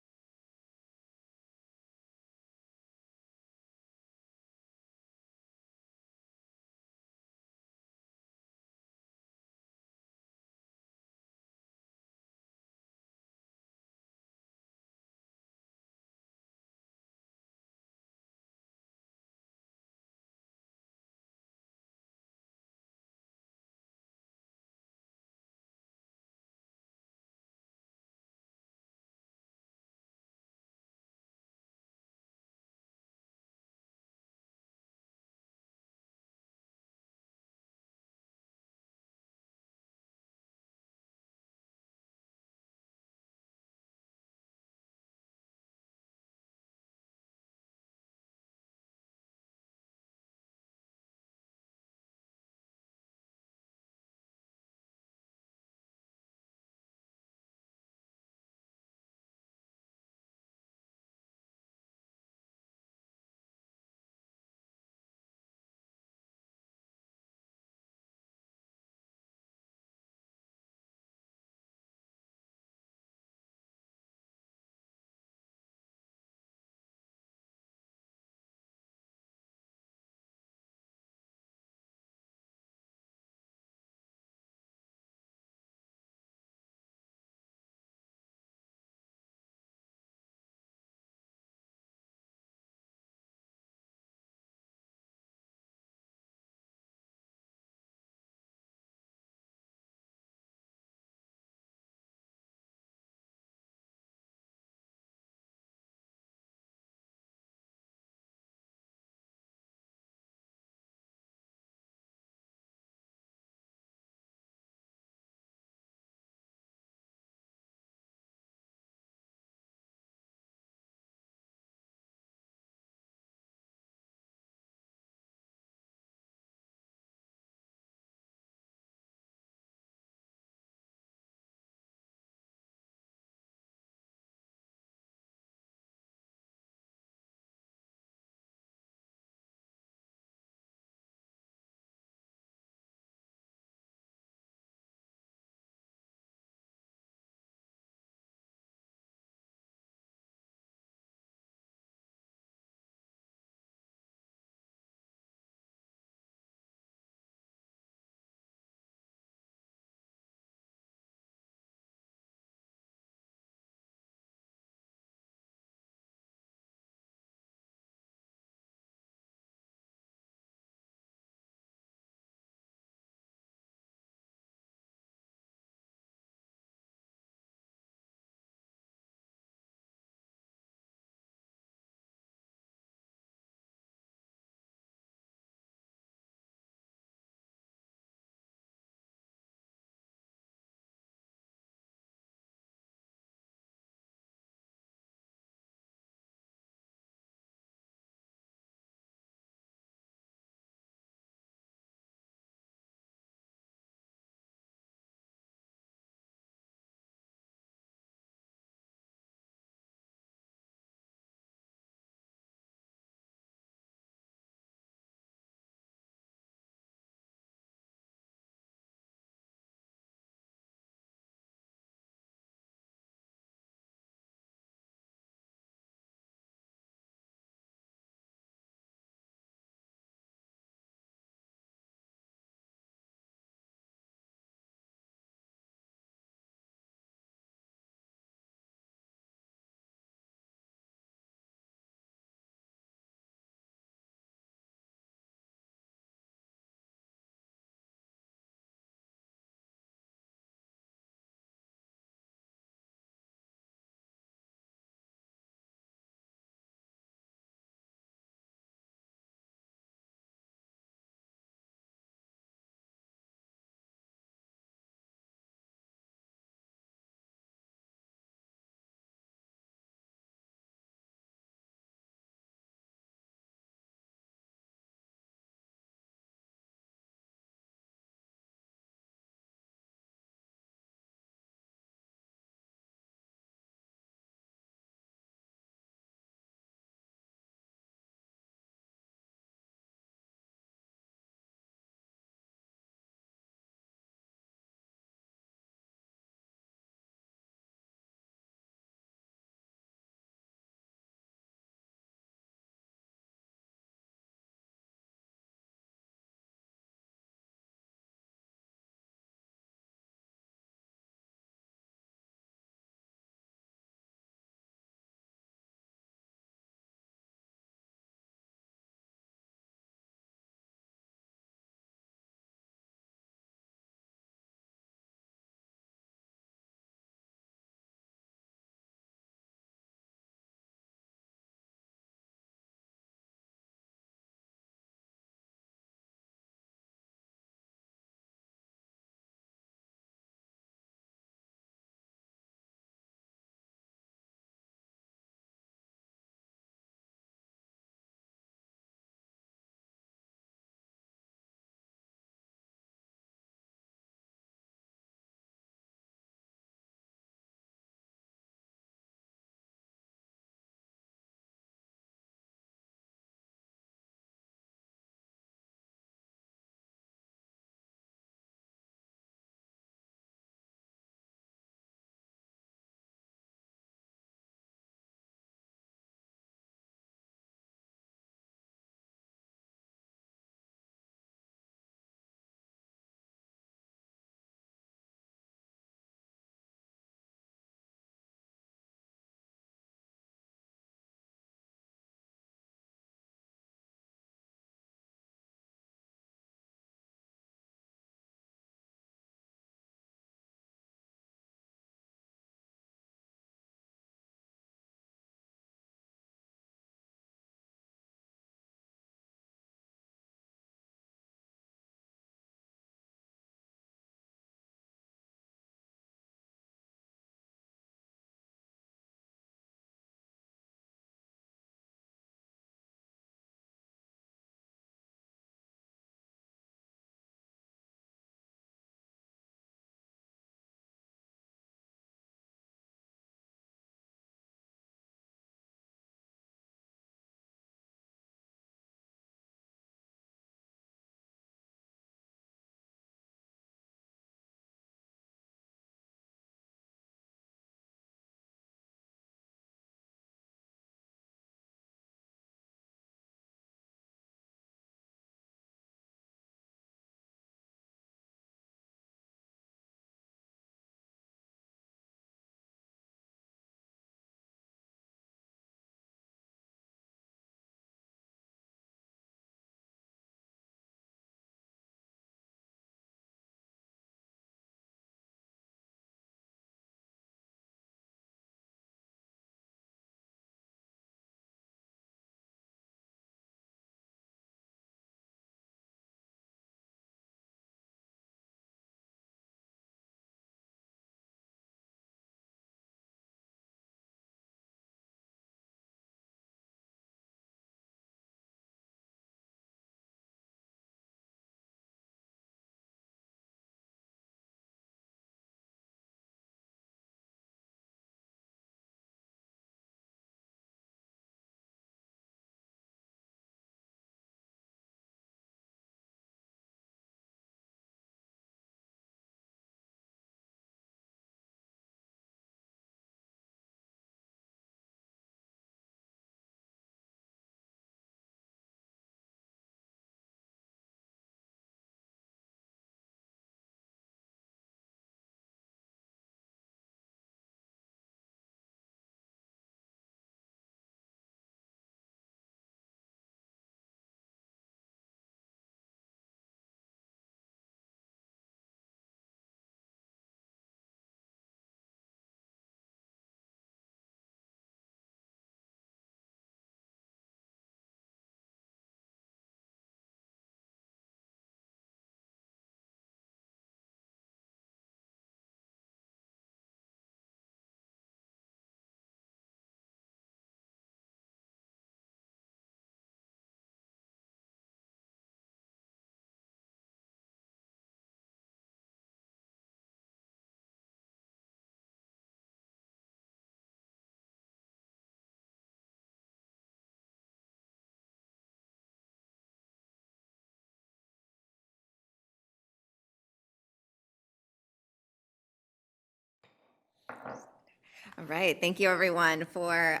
All right, thank you everyone for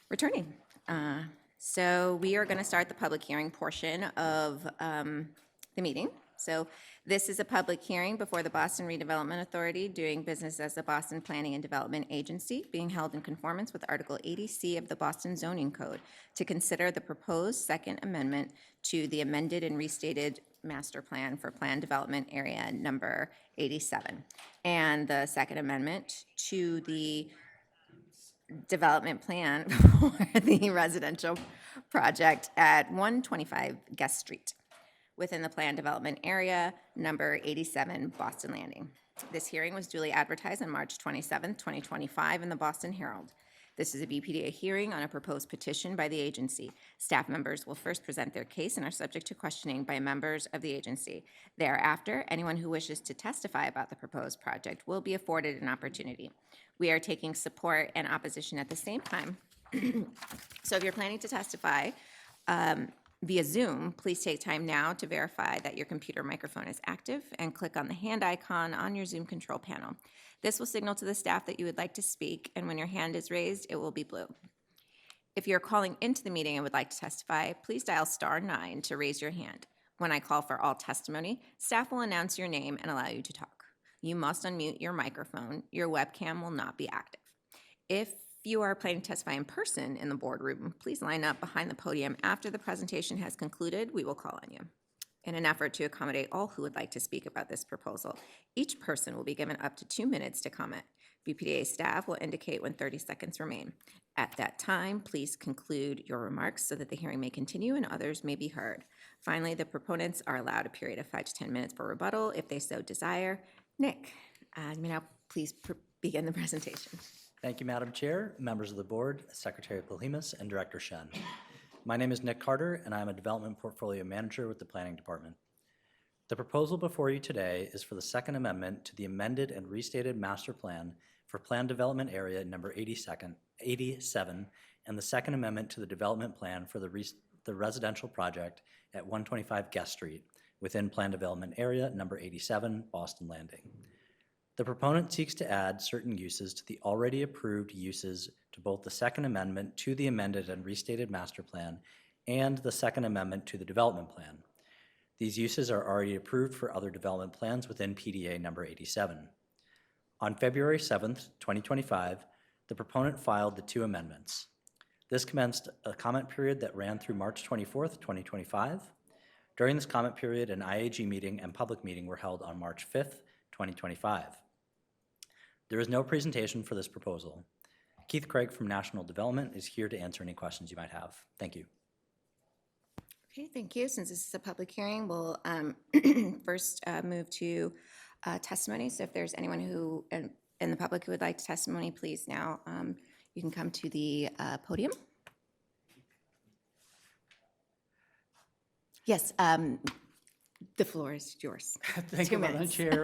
returning. So we are going to start the public hearing portion of the meeting. So this is a public hearing before the Boston Redevelopment Authority doing business as the Boston Planning and Development Agency, being held in conformance with Article 80C of the Boston Zoning Code to consider the proposed Second Amendment to the amended and restated master plan for Planned Development Area number 87, and the Second Amendment to the development plan for the residential project at 125 Guest Street within the planned development area number 87 Boston Landing. This hearing was duly advertised on March 27, 2025 in the Boston Herald. This is a BPDA hearing on a proposed petition by the agency. Staff members will first present their case and are subject to questioning by members of the agency. Thereafter, anyone who wishes to testify about the proposed project will be afforded an opportunity. We are taking support and opposition at the same time. So if you're planning to testify via Zoom, please take time now to verify that your computer microphone is active and click on the hand icon on your Zoom control panel. This will signal to the staff that you would like to speak, and when your hand is raised, it will be blue. If you're calling into the meeting and would like to testify, please dial *9 to raise your hand. When I call for all testimony, staff will announce your name and allow you to talk. You must unmute your microphone. Your webcam will not be active. If you are planning to testify in person in the boardroom, please line up behind the podium after the presentation has concluded. We will call on you. In an effort to accommodate all who would like to speak about this proposal, each person will be given up to 2 minutes to comment. BPDA staff will indicate when 30 seconds remain. At that time, please conclude your remarks so that the hearing may continue and others may be heard. Finally, the proponents are allowed a period of 5 to 10 minutes for rebuttal if they so desire. Nick, you may now please begin the presentation. Thank you, Madam Chair, members of the board, Secretary Polhemus, and Director Shen. My name is Nick Carter, and I'm a Development Portfolio Manager with the Planning Department. The proposal before you today is for the Second Amendment to the amended and restated Master Plan for Planned Development Area number 87, and the Second Amendment to the Development Plan for the residential project at 125 Guest Street within Planned Development Area number 87, Boston Landing. The proponent seeks to add certain uses to the already approved uses to both the Second Amendment to the amended and restated master plan and the Second Amendment to the development plan. These uses are already approved for other development plans within PDA number 87. On February 7th, 2025, the proponent filed the 2 amendments. This commenced a comment period that ran through March 24th, 2025. During this comment period, an IAG meeting and public meeting were held on March 5th, 2025. There is no presentation for this proposal. Keith Craig from National Development is here to answer any questions you might have. Thank you. Okay, thank you. Since this is a public hearing, we'll first move to testimony. So if there's anyone who in the public who would like testimony, please now you can come to the podium. Yes, the floor is yours. Thank you, Madam Chair.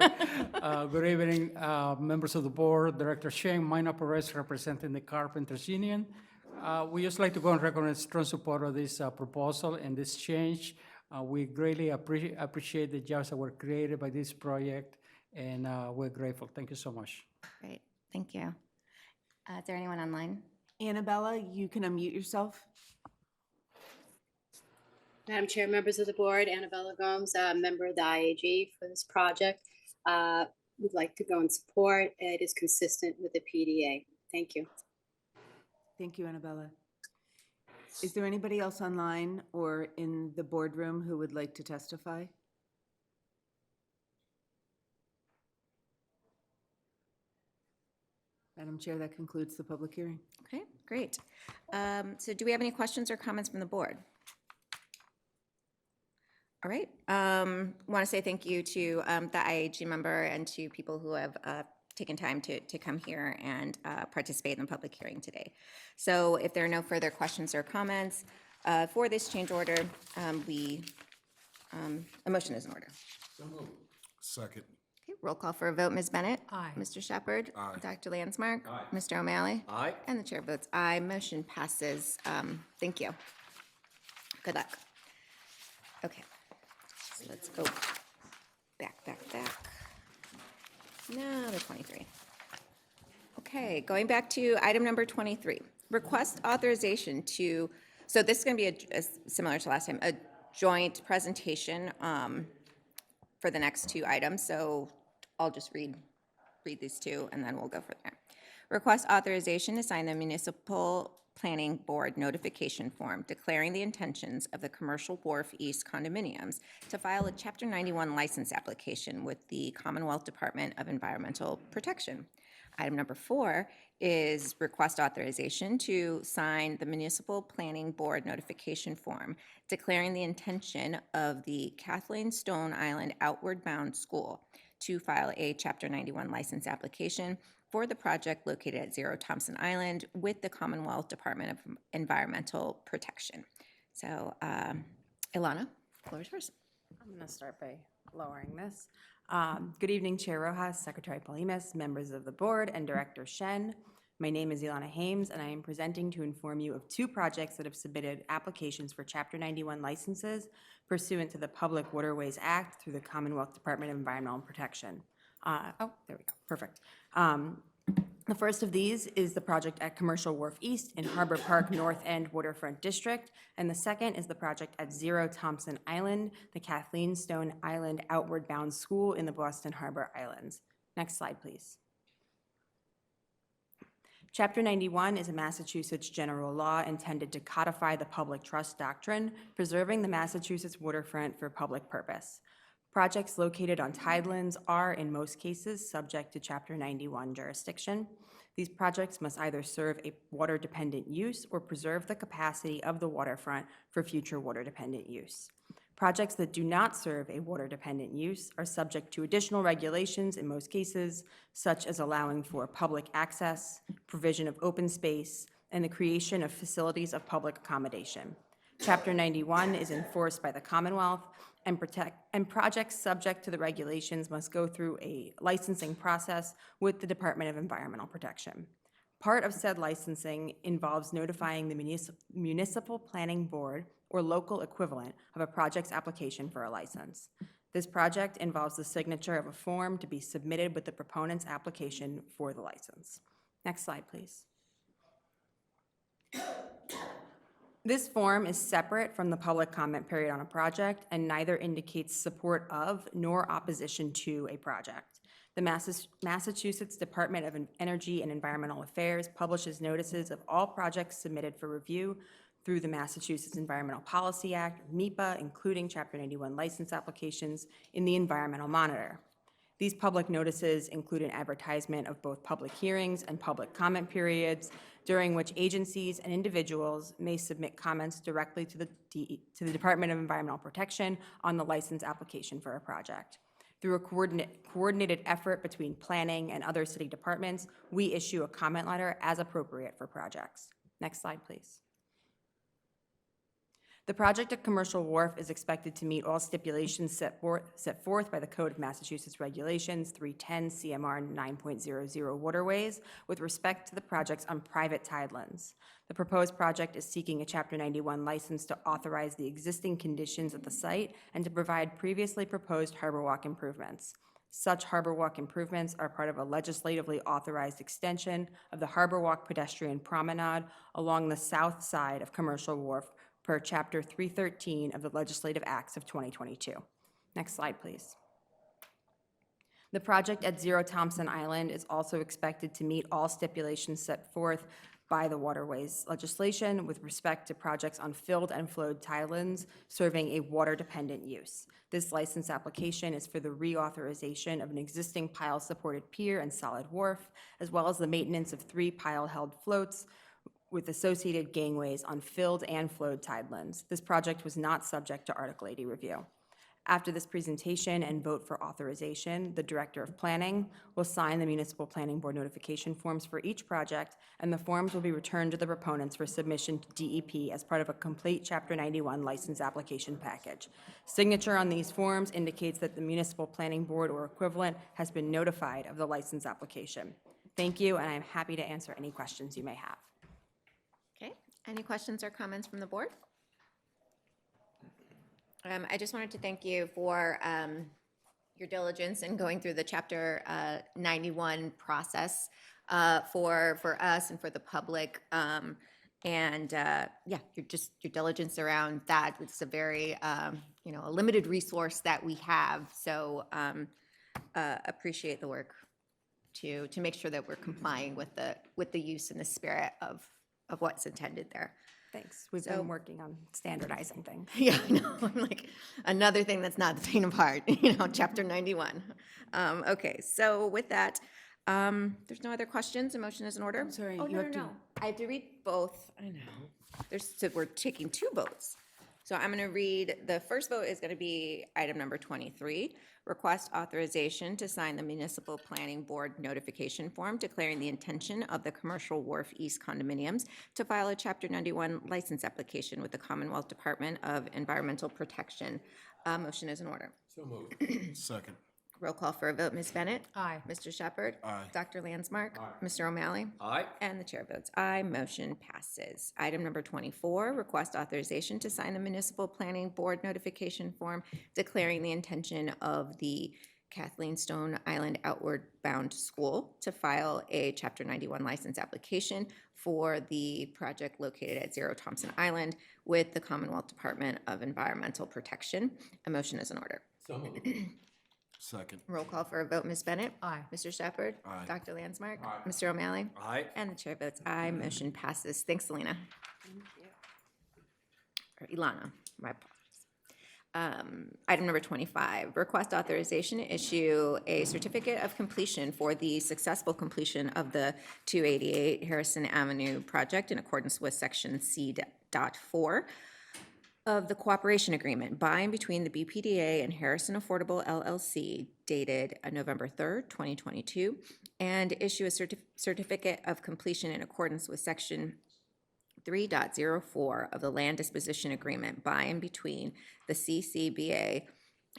Good evening, members of the board, Director Sheng, Minor Perez representing the Carpenters Union. We just like to go and recognize strong support of this proposal and this change. We greatly appreciate the jobs that were created by this project, and we're grateful. Thank you so much. Great, thank you. Is there anyone online? Annabella, you can unmute yourself. Madam Chair, members of the board, Annabella Gomes, member of the IAG for this project. We'd like to go and support. It is consistent with the PDA. Thank you. Thank you, Annabella. Is there anybody else online or in the boardroom who would like to testify? Madam Chair, that concludes the public hearing. Okay, great. So do we have any questions or comments from the board? All right. Want to say thank you to the IAG member and to people who have taken time to come here and participate in the public hearing today. So if there are no further questions or comments for this change order, a motion is in order. Second. Okay, roll call for a vote. Ms. Bennett? Aye. Mr. Shepherd? Aye. Dr. Landsmark? Aye. Mr. O'Malley? Aye. And the chair votes aye. Motion passes. Thank you. Good luck. Okay, so let's go back. Now to 23. Okay, going back to item number 23, request authorization to, so this is going to be similar to last time, a joint presentation for the next two items. So I'll just read these two and then we'll go from there. Request authorization to sign the municipal planning board notification form declaring the intentions of the Commercial Wharf East condominiums to file a Chapter 91 license application with the Commonwealth Department of Environmental Protection. Item number 4 is request authorization to sign the Municipal Planning Board notification form declaring the intention of the Kathleen Stone Island Outward Bound School to file a Chapter 91 license application for the project located at 0 Thompson Island with the Commonwealth Department of Environmental Protection. So, Ilana, floor is yours. I'm going to start by lowering this. Good evening, Chair Rojas, Secretary Polimas, members of the board, and Director Shen. My name is Ilana Hames, and I am presenting to inform you of two projects that have submitted applications for Chapter 91 licenses pursuant to the Public Waterways Act through the Commonwealth Department of Environmental Protection. There we go. Perfect. The first of these is the project at Commercial Wharf East in Harbor Park North End Waterfront District, and the second is the project at 0 Thompson Island, the Kathleen Stone Island Outward Bound School in the Boston Harbor Islands. Next slide, please. Chapter 91 is a Massachusetts general law intended to codify the public trust doctrine, preserving the Massachusetts waterfront for public purpose. Projects located on tidelands are, in most cases, subject to Chapter 91 jurisdiction. These projects must either serve a water-dependent use or preserve the capacity of the waterfront for future water-dependent use. Projects that do not serve a water-dependent use are subject to additional regulations in most cases, such as allowing for public access, provision of open space, and the creation of facilities of public accommodation. Chapter 91 is enforced by the Commonwealth, and projects subject to the regulations must go through a licensing process with the Department of Environmental Protection. Part of said licensing involves notifying the Municipal Planning Board or local equivalent of a project's application for a license. This project involves the signature of a form to be submitted with the proponent's application for the license. Next slide, please. This form is separate from the public comment period on a project and neither indicates support of nor opposition to a project. The Massachusetts Department of Energy and Environmental Affairs publishes notices of all projects submitted for review through the Massachusetts Environmental Policy Act, MEPA, including Chapter 91 license applications in the Environmental Monitor. These public notices include an advertisement of both public hearings and public comment periods, during which agencies and individuals may submit comments directly to the Department of Environmental Protection on the license application for a project. Through a coordinated effort between planning and other city departments, we issue a comment letter as appropriate for projects. Next slide, please. The project at Commercial Wharf is expected to meet all stipulations set forth by the Code of Massachusetts Regulations 310 CMR 9.00 waterways with respect to the projects on private tidelands. The proposed project is seeking a Chapter 91 license to authorize the existing conditions at the site and to provide previously proposed harbor walk improvements. Such harbor walk improvements are part of a legislatively authorized extension of the Harbor Walk pedestrian promenade along the south side of Commercial Wharf per Chapter 313 of the Legislative Acts of 2022. Next slide, please. The project at 0 Thompson Island is also expected to meet all stipulations set forth by the waterways legislation with respect to projects on filled and flowed tidelands serving a water-dependent use. This license application is for the reauthorization of an existing pile-supported pier and solid wharf, as well as the maintenance of 3 pile-held floats with associated gangways on filled and flowed tidelands. This project was not subject to Article 80 review. After this presentation and vote for authorization, the Director of Planning will sign the Municipal Planning Board notification forms for each project, and the forms will be returned to the proponents for submission to DEP as part of a complete Chapter 91 license application package. Signature on these forms indicates that the Municipal Planning Board or equivalent has been notified of the license application. Thank you, and I'm happy to answer any questions you may have. Okay, any questions or comments from the board? I just wanted to thank you for your diligence in going through the Chapter 91 process. for us and for the public. Yeah, your diligence around that. It's a very, a limited resource that we have. So appreciate the work to make sure that we're complying with the use and the spirit of what's intended there. Thanks. We've So- been working on standardizing things. Yeah, I know. I'm like, another thing that's not the pain of heart, chapter 91. Okay, so with that, there's no other questions. A motion is in order. I'm sorry, Oh, you no, have no, to- no. I have to read both. I know. So we're taking two votes. So I'm going to read, the first vote is going to be item number 23, request authorization to sign the Municipal Planning Board notification form declaring the intention of the Commercial Wharf East condominiums to file a Chapter 91 license application with the Commonwealth Department of Environmental Protection. Motion is in order. So moved. Second. Roll call for a vote. Ms. Bennett? Aye. Mr. Shepherd? Aye. Dr. Landsmark? Mr. O'Malley? Aye. And the chair votes aye. Motion passes. Item number 24, request authorization to sign the Municipal Planning Board notification form declaring the intention of the Kathleen Stone Island Outward Bound School to file a Chapter 91 license application for the project located at 0 Thompson Island with the Commonwealth Department of Environmental Protection. A motion is in order. So moved. Second. Roll call for a vote. Ms. Bennett? Aye. Mr. Shepherd? Aye. Dr. Landsmark? Mr. O'Malley? Aye. And the chair votes aye. Motion passes. Thanks, Selena. Or Ilana, my apologies. Item number 25, request authorization to issue a certificate of completion for the successful completion of the 288 Harrison Avenue project in accordance with Section C.4 of the cooperation agreement by and between the BPDA and Harrison Affordable LLC dated November 3rd, 2022, and issue a certificate of completion in accordance with Section 3.04 of the land disposition agreement by and between the CCBA,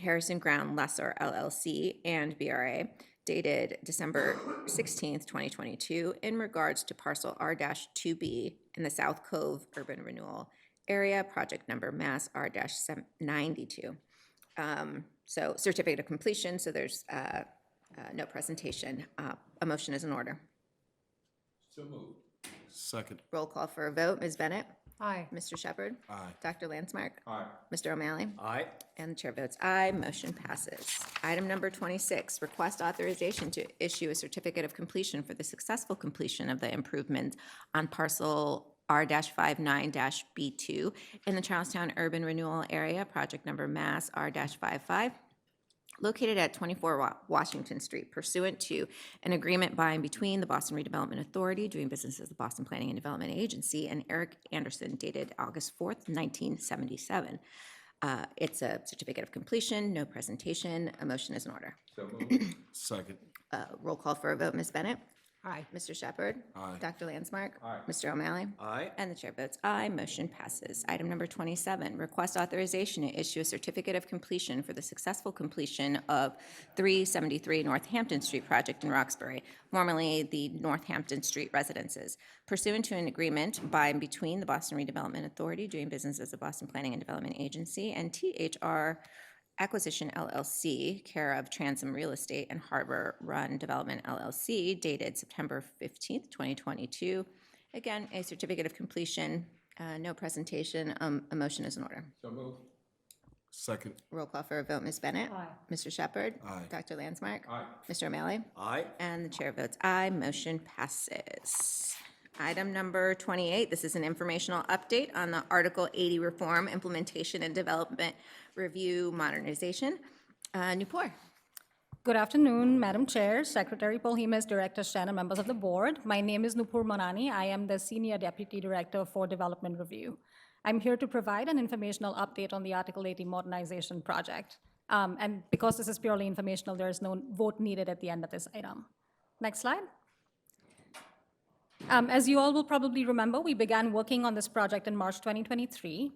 Harrison Ground Lessor LLC, and BRA dated December 16th, 2022, in regards to parcel R-2B in the South Cove Urban Renewal Area, project number Mass R-92. So certificate of completion, so there's no presentation. A motion is in order. So moved. Second. Roll call for a vote. Ms. Bennett? Aye. Mr. Shepherd? Aye. Dr. Landsmark? Aye. Mr. O'Malley? Aye. And the chair votes aye. Motion passes. Item number 26, request authorization to issue a certificate of completion for the successful completion of the improvement on parcel R-59-B2 in the Charlestown Urban Renewal Area, project number Mass R-55, located at 24 Washington Street, pursuant to an agreement by and between the Boston Redevelopment Authority, doing business as the Boston Planning and Development Agency, and Eric Anderson, dated August 4th, 1977. It's a certificate of completion, no presentation. A motion is in order. So moved. Second. Roll call for a vote. Ms. Bennett? Aye. Mr. Shepherd? Aye. Dr. Landsmark? Aye. Mr. O'Malley? Aye. And the chair votes aye. Motion passes. Item number 27, request authorization to issue a certificate of completion for the successful completion of 373 Northampton Street project in Roxbury, formerly the Northampton Street Residences, pursuant to an agreement by and between the Boston Redevelopment Authority, doing business as the Boston Planning and Development Agency, and THR Acquisition LLC, care of Transom Real Estate and Harbor Run Development LLC, dated September 15th, 2022. Again, a certificate of completion, no presentation. A motion is in order. So moved. Second. Roll call for a vote. Ms. Bennett? Aye. Mr. Shepherd? Aye. Dr. Landsmark? Aye. Mr. O'Malley? Aye. And the chair votes aye. Motion passes. Item number 28, this is an informational update on the Article 80 Reform, Implementation and Development Review Modernization. Nupur. Good afternoon, Madam Chair, Secretary Polhemus, Director Shannon, members of the board. My name is Nupur Monani. I am the Senior Deputy Director for Development Review. I'm here to provide an informational update on the Article 80 Modernization Project. And because this is purely informational, there is no vote needed at the end of this item. Next slide. As you all will probably remember, we began working on this project in March 2023.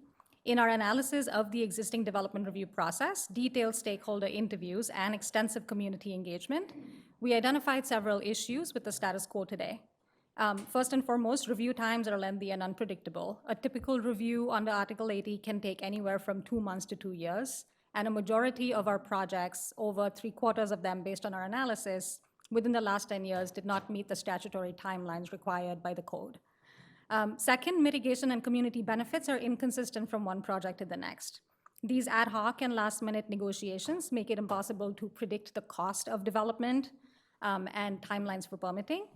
In our analysis of the existing development review process, detailed stakeholder interviews, and extensive community engagement, we identified several issues with the status quo today. First and foremost, review times are lengthy and unpredictable. A typical review under Article 80 can take anywhere from 2 months to 2 years, and a majority of our projects, over 3/4 of them based on our analysis, within the last 10 years did not meet the statutory timelines required by the code. Second, mitigation and community benefits are inconsistent from one project to the next. These ad hoc and last-minute negotiations make it impossible to predict the cost of development and timelines for permitting.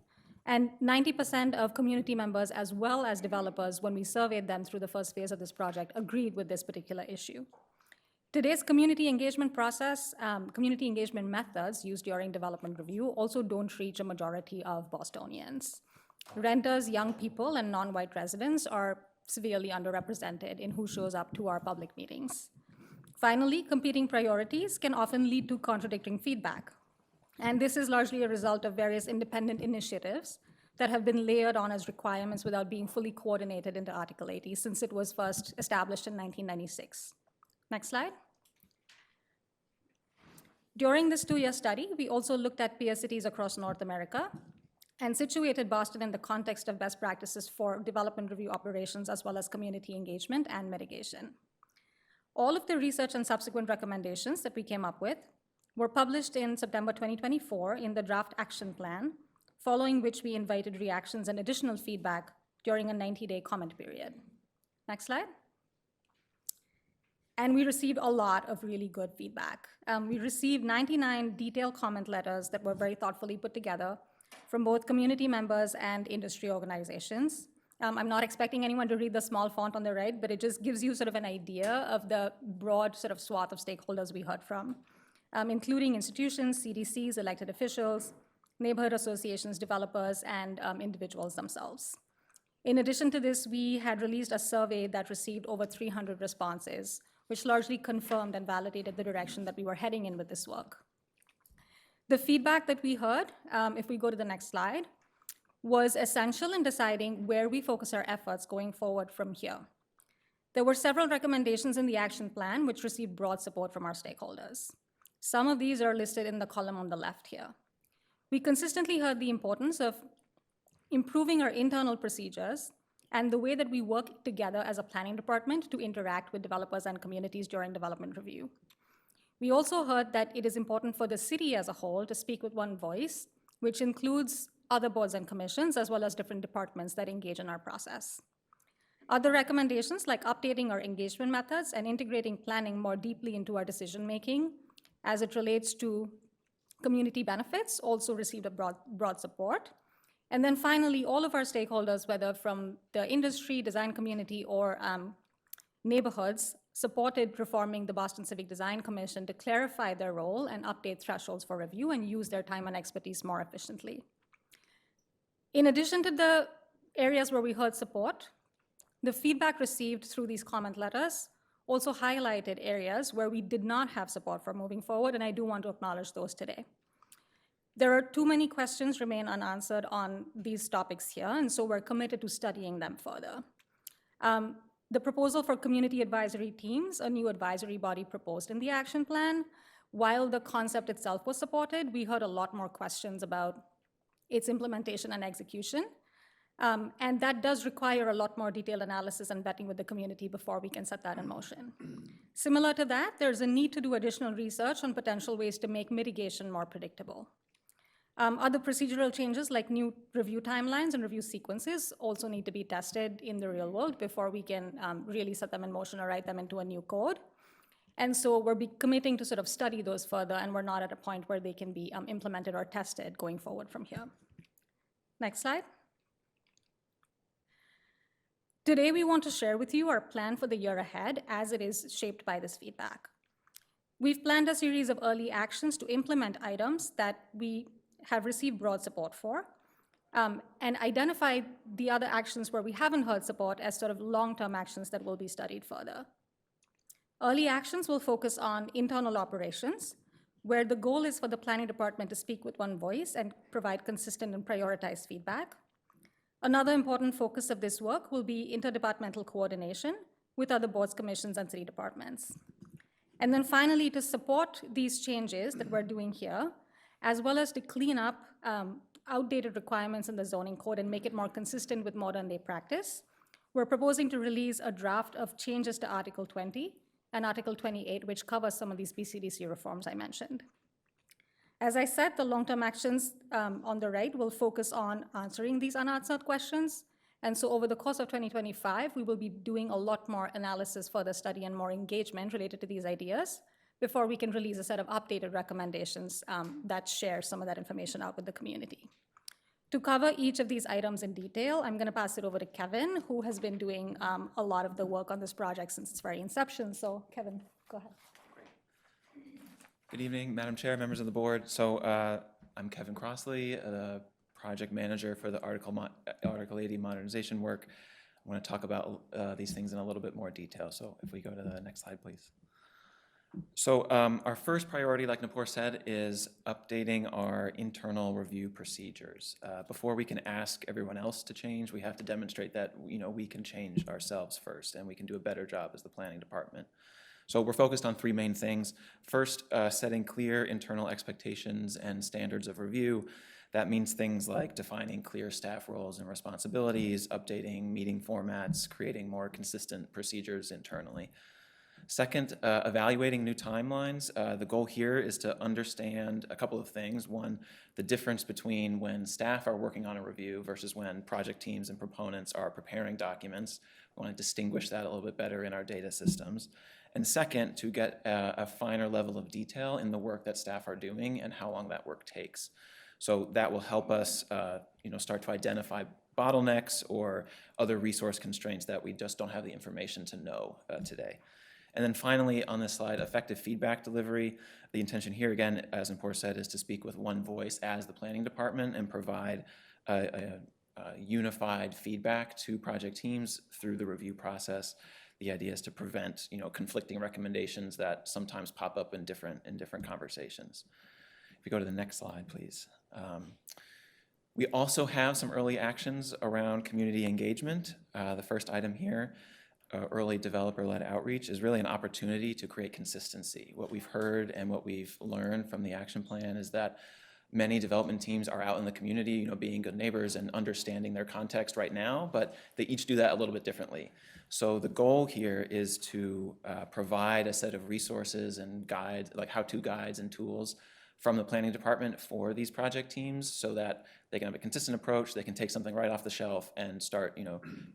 And 90% of community members, as well as developers, when we surveyed them through the first phase of this project, agreed with this particular issue. Today's community engagement process, community engagement methods used during development review also don't reach a majority of Bostonians. Renters, young people, and non-white residents are severely underrepresented in who shows up to our public meetings. Finally, competing priorities can often lead to contradicting feedback. And this is largely a result of various independent initiatives that have been layered on as requirements without being fully coordinated into Article 80 since it was first established in 1996. Next slide. During this 2-year study, we also looked at peer cities across North America and situated Boston in the context of best practices for development review operations as well as community engagement and mitigation. All of the research and subsequent recommendations that we came up with were published in September 2024 in the draft action plan, following which we invited reactions and additional feedback during a 90-day comment period. Next slide. And we received a lot of really good feedback. We received 99 detailed comment letters that were very thoughtfully put together from both community members and industry organizations. I'm not expecting anyone to read the small font on the right, but it just gives you sort of an idea of the broad sort of swath of stakeholders we heard from, including institutions, CDCs, elected officials, neighborhood associations, developers, and individuals themselves. In addition to this, we had released a survey that received over 300 responses, which largely confirmed and validated the direction that we were heading in with this work. The feedback that we heard, if we go to the next slide, was essential in deciding where we focus our efforts going forward from here. There were several recommendations in the action plan which received broad support from our stakeholders. Some of these are listed in the column on the left here. We consistently heard the importance of improving our internal procedures and the way that we work together as a planning department to interact with developers and communities during development review. We also heard that it is important for the city as a whole to speak with one voice, which includes other boards and commissions, as well as different departments that engage in our process. Other recommendations, like updating our engagement methods and integrating planning more deeply into our decision-making as it relates to community benefits, also received a broad support. And then finally, all of our stakeholders, whether from the industry, design community, or neighborhoods, supported reforming the Boston Civic Design Commission to clarify their role and update thresholds for review and use their time and expertise more efficiently. In addition to the areas where we heard support, the feedback received through these comment letters also highlighted areas where we did not have support for moving forward, and I do want to acknowledge those today. There are too many questions remain unanswered on these topics here, and so we're committed to studying them further. The proposal for community advisory teams, a new advisory body proposed in the action plan, while the concept itself was supported, we heard a lot more questions about its implementation and execution. And that does require a lot more detailed analysis and vetting with the community before we can set that in motion. Similar to that, there's a need to do additional research on potential ways to make mitigation more predictable. Other procedural changes like new review timelines and review sequences also need to be tested in the real world before we can really set them in motion or write them into a new code. And so we're committing to sort of study those further, and we're not at a point where they can be implemented or tested going forward from here. Next slide. Today, we want to share with you our plan for the year ahead as it is shaped by this feedback. We've planned a series of early actions to implement items that we have received broad support for, and identify the other actions where we haven't heard support as sort of long-term actions that will be studied further. Early actions will focus on internal operations, where the goal is for the planning department to speak with one voice and provide consistent and prioritized feedback. Another important focus of this work will be interdepartmental coordination with other boards, commissions, and city departments. And then finally, to support these changes that we're doing here, as well as to clean up outdated requirements in the zoning code and make it more consistent with modern day practice, we're proposing to release a draft of changes to Article 20 and Article 28, which covers some of these BCDC reforms I mentioned. As I said, the long-term actions on the right will focus on answering these unanswered questions. And so over the course of 2025, we will be doing a lot more analysis, further study, and more engagement related to these ideas before we can release a set of updated recommendations that share some of that information out with the community. To cover each of these items in detail, I'm going to pass it over to Kevin, who has been doing a lot of the work on this project since its very inception. So Kevin, go ahead. Good evening, Madam Chair, members of the board. So I'm Kevin Crossley, the project manager for the Article 80 modernization work. I want to talk about these things in a little bit more detail. So if we go to the next slide, please. So our first priority, like Nupur said, is updating our internal review procedures. Before we can ask everyone else to change, we have to demonstrate that we can change ourselves first, and we can do a better job as the planning department. So we're focused on three main things. First, setting clear internal expectations and standards of review. That means things like defining clear staff roles and responsibilities, updating meeting formats, creating more consistent procedures internally. Second, evaluating new timelines. The goal here is to understand a couple of things. One, the difference between when staff are working on a review versus when project teams and proponents are preparing documents. We want to distinguish that a little bit better in our data systems. And second, to get a finer level of detail in the work that staff are doing and how long that work takes. So that will help us start to identify bottlenecks or other resource constraints that we just don't have the information to know today. And then finally, on this slide, effective feedback delivery. The intention here, again, as Nupur said, is to speak with one voice as the planning department and provide a unified feedback to project teams through the review process. The idea is to prevent, conflicting recommendations that sometimes pop up in different conversations. If you go to the next slide, please. We also have some early actions around community engagement. The first item here, early developer-led outreach, is really an opportunity to create consistency. What we've heard and what we've learned from the action plan is that many development teams are out in the community, being good neighbors and understanding their context right now, but they each do that a little bit differently. So the goal here is to provide a set of resources and guides, like how-to guides and tools from the planning department for these project teams so that they can have a consistent approach, they can take something right off the shelf and start,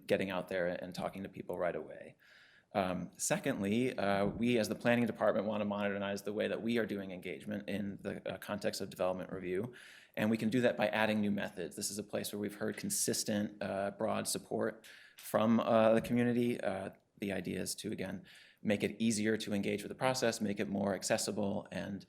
getting out there and talking to people right away. Secondly, we as the planning department want to modernize the way that we are doing engagement in the context of development review, and we can do that by adding new methods. This is a place where we've heard consistent, broad support from the community. The idea is to, again, make it easier to engage with the process, make it more accessible, and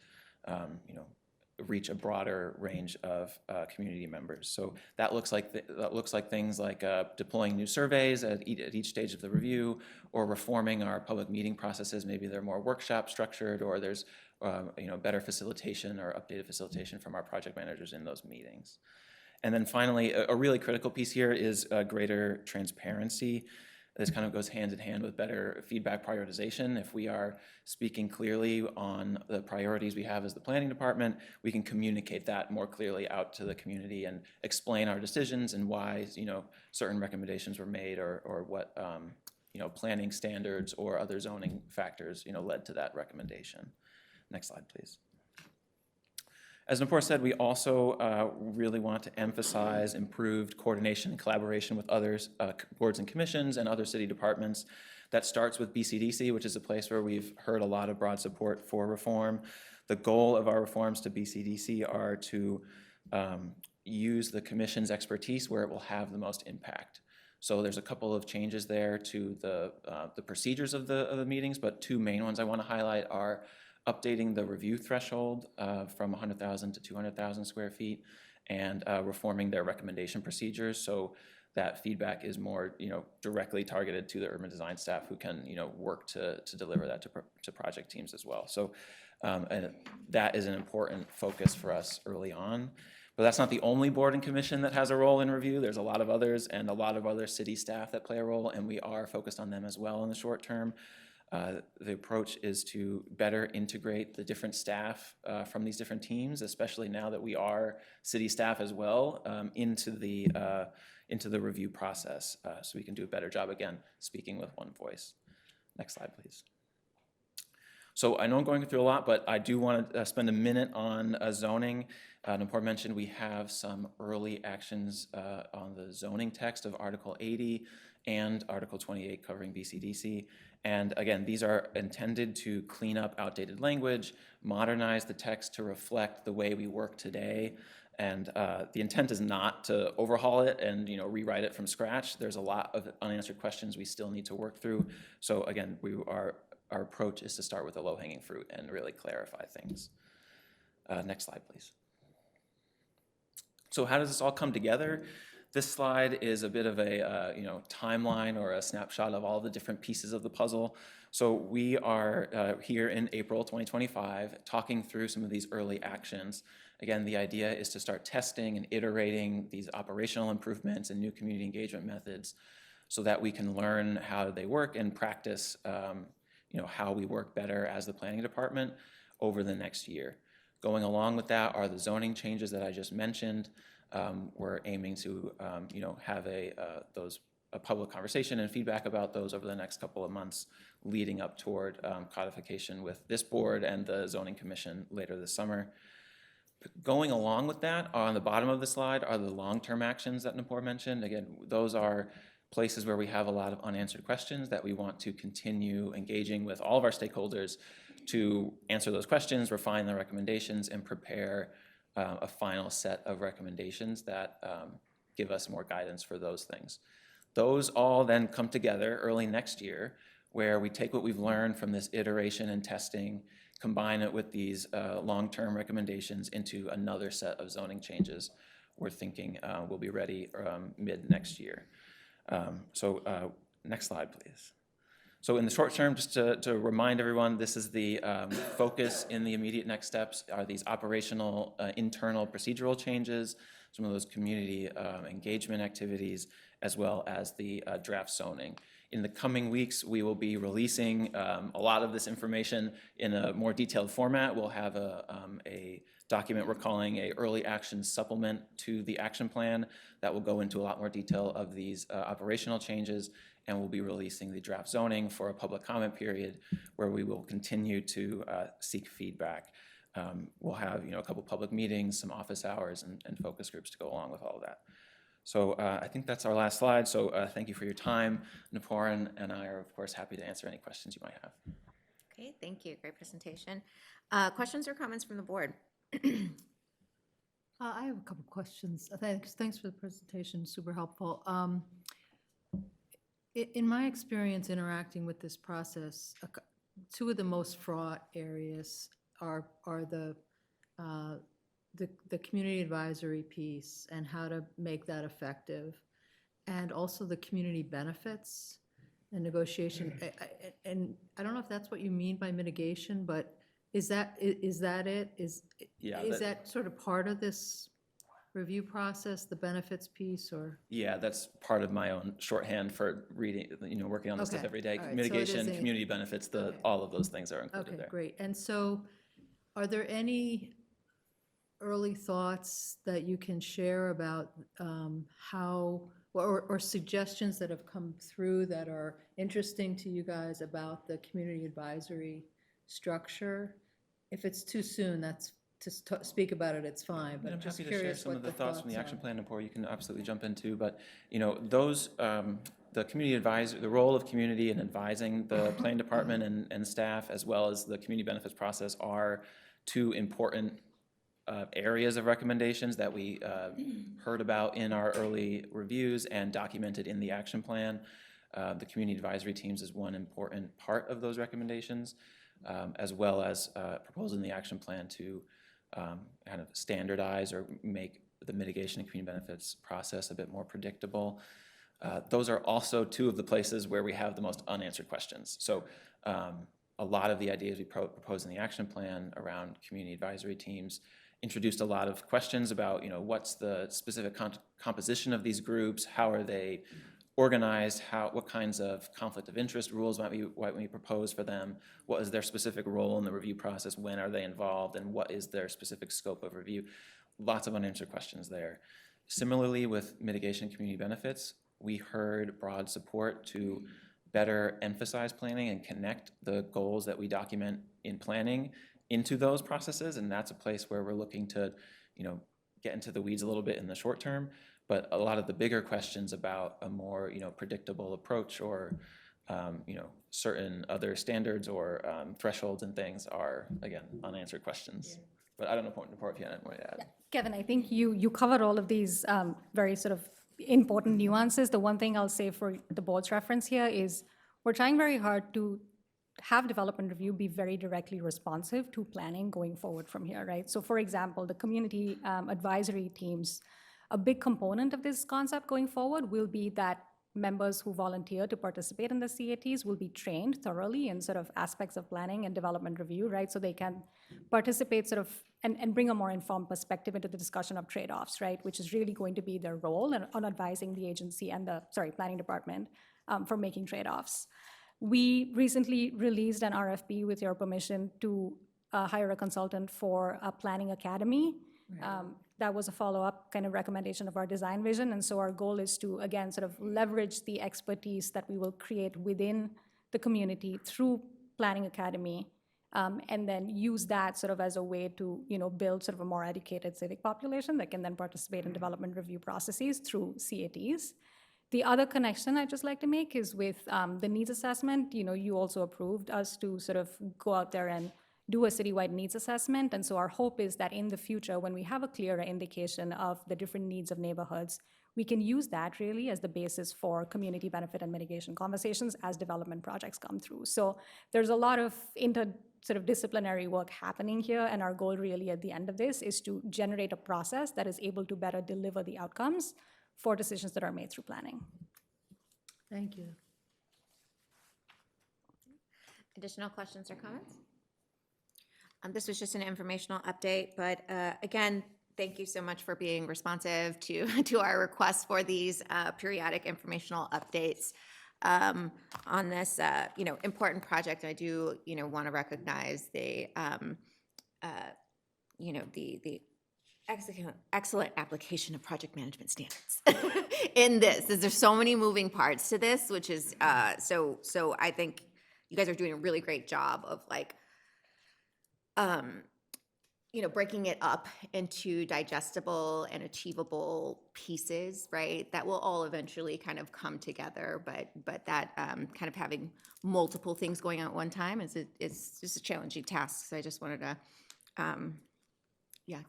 reach a broader range of community members. So that looks like things like deploying new surveys at each stage of the review, or reforming our public meeting processes. Maybe they're more workshop structured, or there's better facilitation or updated facilitation from our project managers in those meetings. And then finally, a really critical piece here is greater transparency. This kind of goes hand in hand with better feedback prioritization. If we are speaking clearly on the priorities we have as the planning department, we can communicate that more clearly out to the community and explain our decisions and why certain recommendations were made, or what planning standards or other zoning factors led to that recommendation. Next slide, please. As Nupur said, we also really want to emphasize improved coordination and collaboration with others, boards and commissions and other city departments. That starts with BCDC, which is a place where we've heard a lot of broad support for reform. The goal of our reforms to BCDC are to use the commission's expertise where it will have the most impact. So there's a couple of changes there to the procedures of the meetings, but two main ones I want to highlight are updating the review threshold from 100,000 to 200,000 square feet, and reforming their recommendation procedures so that feedback is more directly targeted to the urban design staff, who can work to deliver that to project teams as well. So and that is an important focus for us early on. But that's not the only board and commission that has a role in review. There's a lot of others and a lot of other city staff that play a role, and we are focused on them as well in the short term. The approach is to better integrate the different staff from these different teams, especially now that we are city staff as well, into the review process, so we can do a better job, again, speaking with one voice. Next slide, please. So I know I'm going through a lot, but I do want to spend a minute on zoning. Nopur mentioned we have some early actions on the zoning text of Article 80 and Article 28 covering BCDC. And again, these are intended to clean up outdated language, modernize the text to reflect the way we work today. And the intent is not to overhaul it and rewrite it from scratch. There's a lot of unanswered questions we still need to work through. So again, our approach is to start with the low-hanging fruit and really clarify things. Next slide, please. So how does this all come together? This slide is a bit of a timeline or a snapshot of all the different pieces of the puzzle. So we are here in April 2025 talking through some of these early actions. Again, the idea is to start testing and iterating these operational improvements and new community engagement methods so that we can learn how they work and practice how we work better as the planning department over the next year. Going along with that are the zoning changes that I just mentioned. We're aiming to have a public conversation and feedback about those over the next couple of months leading up toward codification with this board and the zoning commission later this summer. Going along with that, on the bottom of the slide are the long-term actions that Nopur mentioned. Again, those are places where we have a lot of unanswered questions that we want to continue engaging with all of our stakeholders to answer those questions, refine the recommendations, and prepare a final set of recommendations that give us more guidance for those things. Those all then come together early next year, where we take what we've learned from this iteration and testing, combine it with these long-term recommendations into another set of zoning changes we're thinking will be ready mid next year. Next slide, please. So in the short term, just to remind everyone, this is the focus in the immediate next steps are these operational, internal procedural changes, some of those community engagement activities, as well as the draft zoning. In the coming weeks, we will be releasing a lot of this information in a more detailed format. We'll have a document we're calling a early action supplement to the action plan that will go into a lot more detail of these operational changes, and we'll be releasing the draft zoning for a public comment period where we will continue to seek feedback. We'll have a couple public meetings, some office hours, and focus groups to go along with all of that. So I think that's our last slide. So thank you for your time. Nopur and I are, of course, happy to answer any questions you might have. Okay, thank you. Great presentation. Questions or comments from the board? I have a couple questions. Thanks for the presentation, super helpful. In my experience interacting with this process, two of the most fraught areas are the community advisory piece and how to make that effective, and also the community benefits and negotiation. And I don't know if that's what you mean by mitigation, but is that it? Is that sort of part of this review process, the benefits piece, or? Yeah, that's part of my own shorthand for reading, working on this stuff every day. All right. Mitigation, community benefits, all of those things are included there. Okay, great. And so are there any early thoughts that you can share about how, or suggestions that have come through that are interesting to you guys about the community advisory structure? If it's too soon, that's to speak about it, it's fine, but I'm I'm just happy to share curious some what of the thoughts from the are. action plan report. You can absolutely jump into, but those the community advisor, the role of community in advising the planning department and staff, as well as the community benefits process, are two important areas of recommendations that we heard about in our early reviews and documented in the action plan. The community advisory teams is one important part of those recommendations, as well as proposed in the action plan to kind of standardize or make the mitigation and community benefits process a bit more predictable. Those are also two of the places where we have the most unanswered questions. So a lot of the ideas we propose in the action plan around community advisory teams introduced a lot of questions about, what's the specific composition of these groups, how are they organized, what kinds of conflict of interest rules might we propose for them, what is their specific role in the review process, when are they involved, and what is their specific scope of review. Lots of unanswered questions there. Similarly, with mitigation and community benefits, we heard broad support to better emphasize planning and connect the goals that we document in planning into those processes. And that's a place where we're looking to, get into the weeds a little bit in the short term. But a lot of the bigger questions about a more, predictable approach or, certain other standards or thresholds and things are, again, unanswered questions. But I don't know, if you had more to add. Kevin, I think you covered all of these very sort of important nuances. The one thing I'll say for the board's reference here is we're trying very hard to have development review be very directly responsive to planning going forward from here, right? So for example, the community advisory teams, a big component of this concept going forward will be that members who volunteer to participate in the CATs will be trained thoroughly in sort of aspects of planning and development review, right? So they can participate sort of and bring a more informed perspective into the discussion of trade-offs, right? Which is really going to be their role on advising the agency and the, planning department for making trade-offs. We recently released an RFP with your permission to hire a consultant for a planning academy. That was a follow-up kind of recommendation of our design vision. And so our goal is to, again, sort of leverage the expertise that we will create within the community through Planning Academy, and then use that sort of as a way to, build sort of a more educated civic population that can then participate in development review processes through CATs. The other connection I'd just like to make is with the needs assessment. You also approved us to sort of go out there and do a citywide needs assessment. And so our hope is that in the future, when we have a clearer indication of the different needs of neighborhoods, we can use that really as the basis for community benefit and mitigation conversations as development projects come through. So there's a lot of disciplinary work happening here. And our goal really at the end of this is to generate a process that is able to better deliver the outcomes for decisions that are made through planning. Thank you. Additional questions or comments? This was just an informational update, but again, thank you so much for being responsive to our requests for these periodic informational updates on this important project. I do want to recognize the excellent application of project management standards in this. There's so many moving parts to this, which is so I think you guys are doing a really great job of breaking it up into digestible and achievable pieces, right? That will all eventually kind of come together, but that kind of having multiple things going on at one time is just a challenging task. So I just wanted to,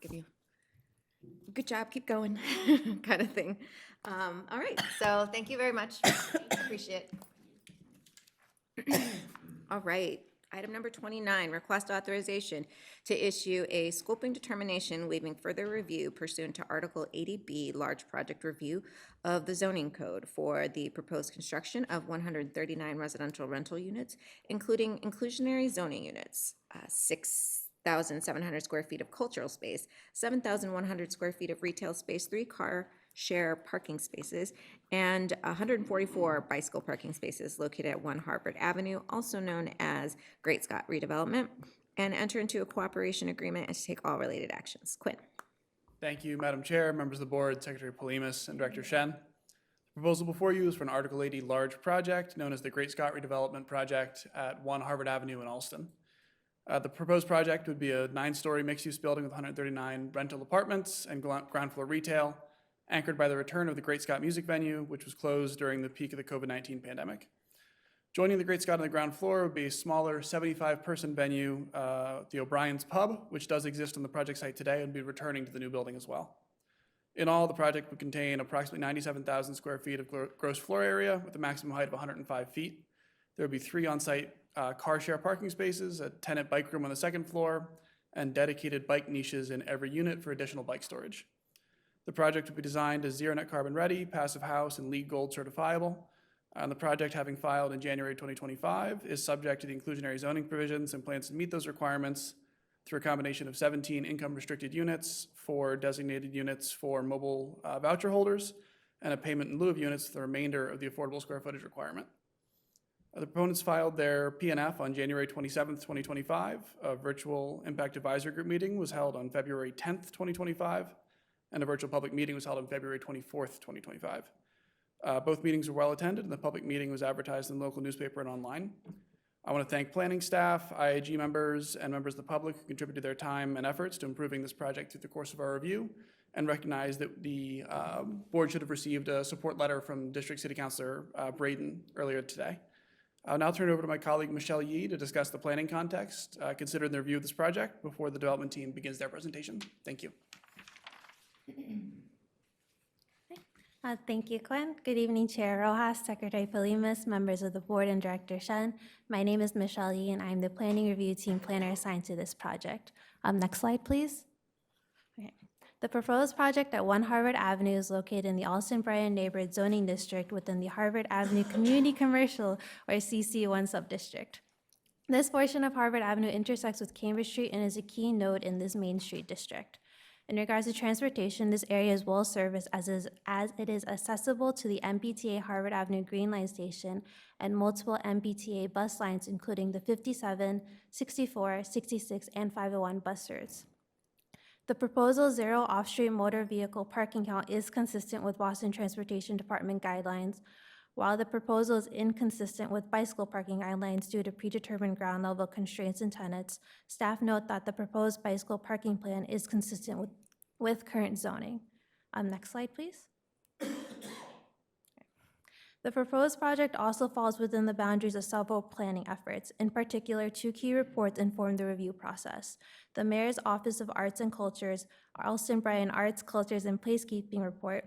give you good job, keep going, kind of thing. All right, so thank you very much. Appreciate it. All right. Item number 29, request authorization to issue a scoping determination waiving further review pursuant to Article 80B, large project review of the zoning code for the proposed construction of 139 residential rental units, including inclusionary zoning units, 6,700 square feet of cultural space, 7,100 square feet of retail space, 3 car share parking spaces, and 144 bicycle parking spaces located at 1 Harvard Avenue, also known as Great Scott Redevelopment, and enter into a cooperation agreement and to take all related actions. Quinn. Thank you, Madam Chair, members of the board, Secretary Polimas, and Director Shen. The proposal before you is for an Article 80 large project known as the Great Scott Redevelopment Project at 1 Harvard Avenue in Allston. The proposed project would be a 9-story mixed-use building with 139 rental apartments and ground floor retail, anchored by the return of the Great Scott Music Venue, which was closed during the peak of the COVID-19 pandemic. Joining the Great Scott on the ground floor would be a smaller 75-person venue, the O'Brien's Pub, which does exist on the project site today and be returning to the new building as well. In all, the project would contain approximately 97,000 square feet of gross floor area with a maximum height of 105 feet. There would be 3 on-site car share parking spaces, a tenant bike room on the 2nd floor, and dedicated bike niches in every unit for additional bike storage. The project will be designed as zero net carbon ready, passive house, and LEED Gold certifiable. And the project, having filed in January 2025, is subject to the inclusionary zoning provisions and plans to meet those requirements through a combination of 17 income restricted units, 4 designated units for mobile voucher holders, and a payment in lieu of units for the remainder of the affordable square footage requirement. The proponents filed their PNF on January 27th, 2025. A virtual impact advisory group meeting was held on February 10th, 2025. And a virtual public meeting was held on February 24th, 2025. Both meetings were well attended, and the public meeting was advertised in the local newspaper and online. I want to thank planning staff, IAG members, and members of the public who contributed their time and efforts to improving this project through the course of our review, and recognize that the board should have received a support letter from District City Councilor Braden earlier today. I'll now turn it over to my colleague Michelle Yee to discuss the planning context considered in the review of this project before the development team begins their presentation. Thank you. Thank you, Quinn. Good evening, Chair Rojas, Secretary Polimas, members of the board, and Director Shen. My name is Michelle Yee, and I'm the planning review team planner assigned to this project. Next slide, please. Okay. The proposed project at 1 Harvard Avenue is located in the Alston-Bryan Neighborhood Zoning District within the Harvard Avenue Community Commercial, or CC1 subdistrict. This portion of Harvard Avenue intersects with Cambridge Street and is a key node in this Main Street district. In regards to transportation, this area is well serviced as it is accessible to the MBTA Harvard Avenue Green Line station and multiple MBTA bus lines, including the 57, 64, 66, and 501 bus routes. The proposal zero off-street motor vehicle parking count is consistent with Boston Transportation Department guidelines, while the proposal is inconsistent with bicycle parking guidelines due to predetermined ground level constraints and tenets. Staff note that the proposed bicycle parking plan is consistent with current zoning. Next slide, please. The proposed project also falls within the boundaries of several planning efforts. In particular, 2 key reports inform the review process: the Mayor's Office of Arts and Cultures, Alston-Bryan Arts, Cultures, and Placekeeping Report,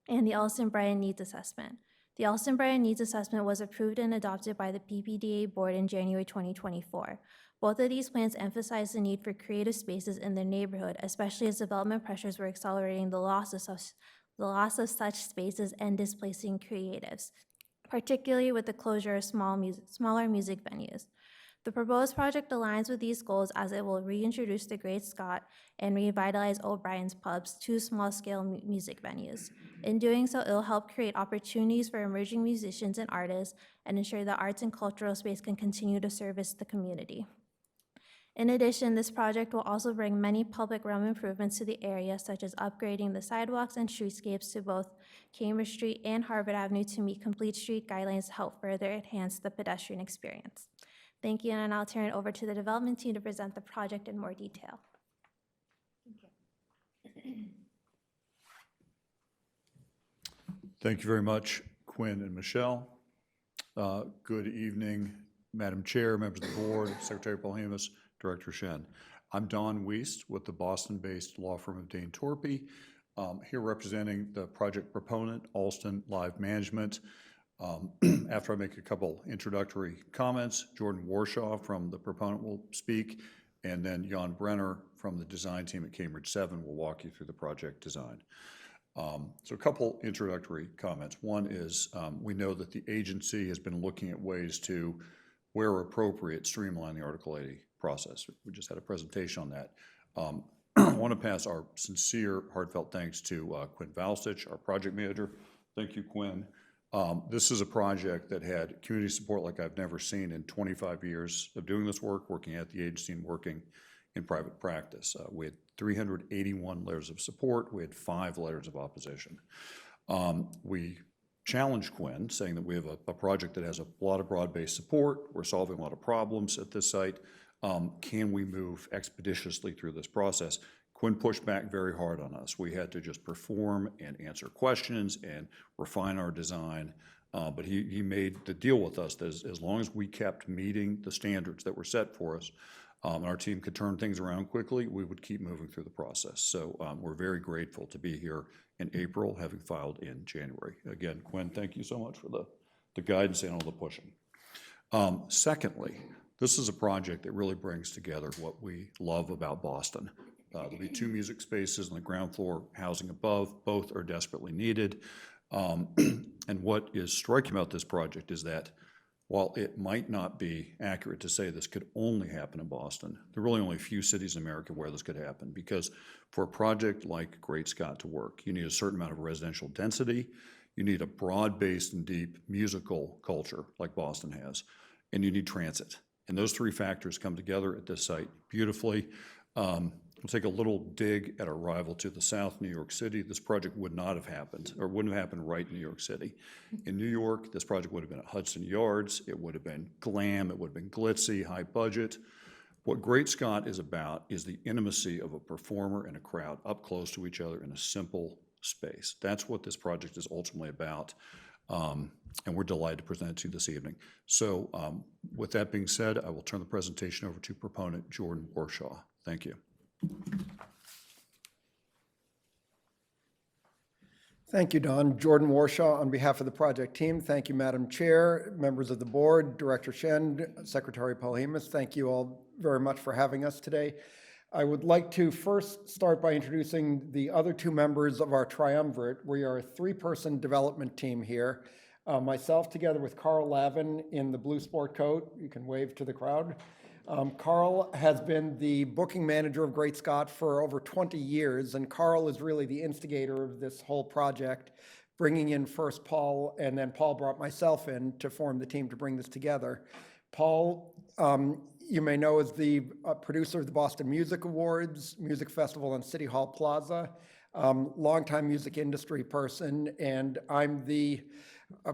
and the Alston-Bryan Needs Assessment. The Alston-Bryan Needs Assessment was approved and adopted by the BPDA board in January 2024. Both of these plans emphasize the need for creative spaces in the neighborhood, especially as development pressures were accelerating the loss of such spaces and displacing creatives, particularly with the closure of smaller music venues. The proposed project aligns with these goals as it will reintroduce the Great Scott and revitalize O'Brien's Pubs, 2 small-scale music venues. In doing so, it will help create opportunities for emerging musicians and artists and ensure that arts and cultural space can continue to service the community. In addition, this project will also bring many public realm improvements to the area, such as upgrading the sidewalks and streetscapes to both Cambridge Street and Harvard Avenue to meet complete street guidelines to help further enhance the pedestrian experience. Thank you, and I'll turn it over to the development team to present the project in more detail. Thank you very much, Quinn and Michelle. Good evening, Madam Chair, members of the board, Secretary Polhemus, Director Shen. I'm Don Wiest with the Boston-based law firm of Dane Torpy, here representing the project proponent, Alston Live Management. After I make a couple introductory comments, Jordan Warshaw from the proponent will speak, and then Jan Brenner from the design team at Cambridge 7 will walk you through the project design. So a couple introductory comments. One is we know that the agency has been looking at ways to, where appropriate, streamline the Article 80 process. We just had a presentation on that. I want to pass our sincere, heartfelt thanks to Quinn Valstich, our project manager. Thank you, Quinn. This is a project that had community support like I've never seen in 25 years of doing this work, working at the agency and working in private practice. We had 381 letters of support. We had 5 letters of opposition. We challenged Quinn, saying that we have a project that has a lot of broad-based support. We're solving a lot of problems at this site. Can we move expeditiously through this process? Quinn pushed back very hard on us. We had to just perform and answer questions and refine our design. But he made the deal with us that as long as we kept meeting the standards that were set for us, and our team could turn things around quickly, we would keep moving through the process. So we're very grateful to be here in April, having filed in January. Again, Quinn, thank you so much for the guidance and all the pushing. Secondly, this is a project that really brings together what we love about Boston. There'll be 2 music spaces on the ground floor, housing above. Both are desperately needed. And what is striking about this project is that while it might not be accurate to say this could only happen in Boston, there are really only a few cities in America where this could happen, because for a project like Great Scott to work, you need a certain amount of residential density, you need a broad-based and deep musical culture like Boston has, and you need transit. And those 3 factors come together at this site beautifully. We'll take a little dig at our rival to the south, New York City. This project would not have happened, or wouldn't have happened right in New York City. In New York, this project would have been at Hudson Yards. It would have been glam. It would have been glitzy, high budget. What Great Scott is about is the intimacy of a performer and a crowd up close to each other in a simple space. That's what this project is ultimately about, and we're delighted to present it to you this evening. So with that being said, I will turn the presentation over to proponent Jordan Warshaw. Thank you. Thank you, Don. Jordan Warshaw on behalf of the project team. Thank you, Madam Chair, members of the board, Director Shen, Secretary Polhemus. Thank you all very much for having us today. I would like to first start by introducing the other two members of our triumvirate. We are a three-person development team here. Myself, together with Carl Lavin in the blue sport coat. You can wave to the crowd. Carl has been the booking manager of Great Scott for over 20 years, and Carl is really the instigator of this whole project, bringing in first Paul, and then Paul brought myself in to form the team to bring this together. Paul, you may know, is the producer of the Boston Music Awards, Music Festival on City Hall Plaza, longtime music industry person, and I'm the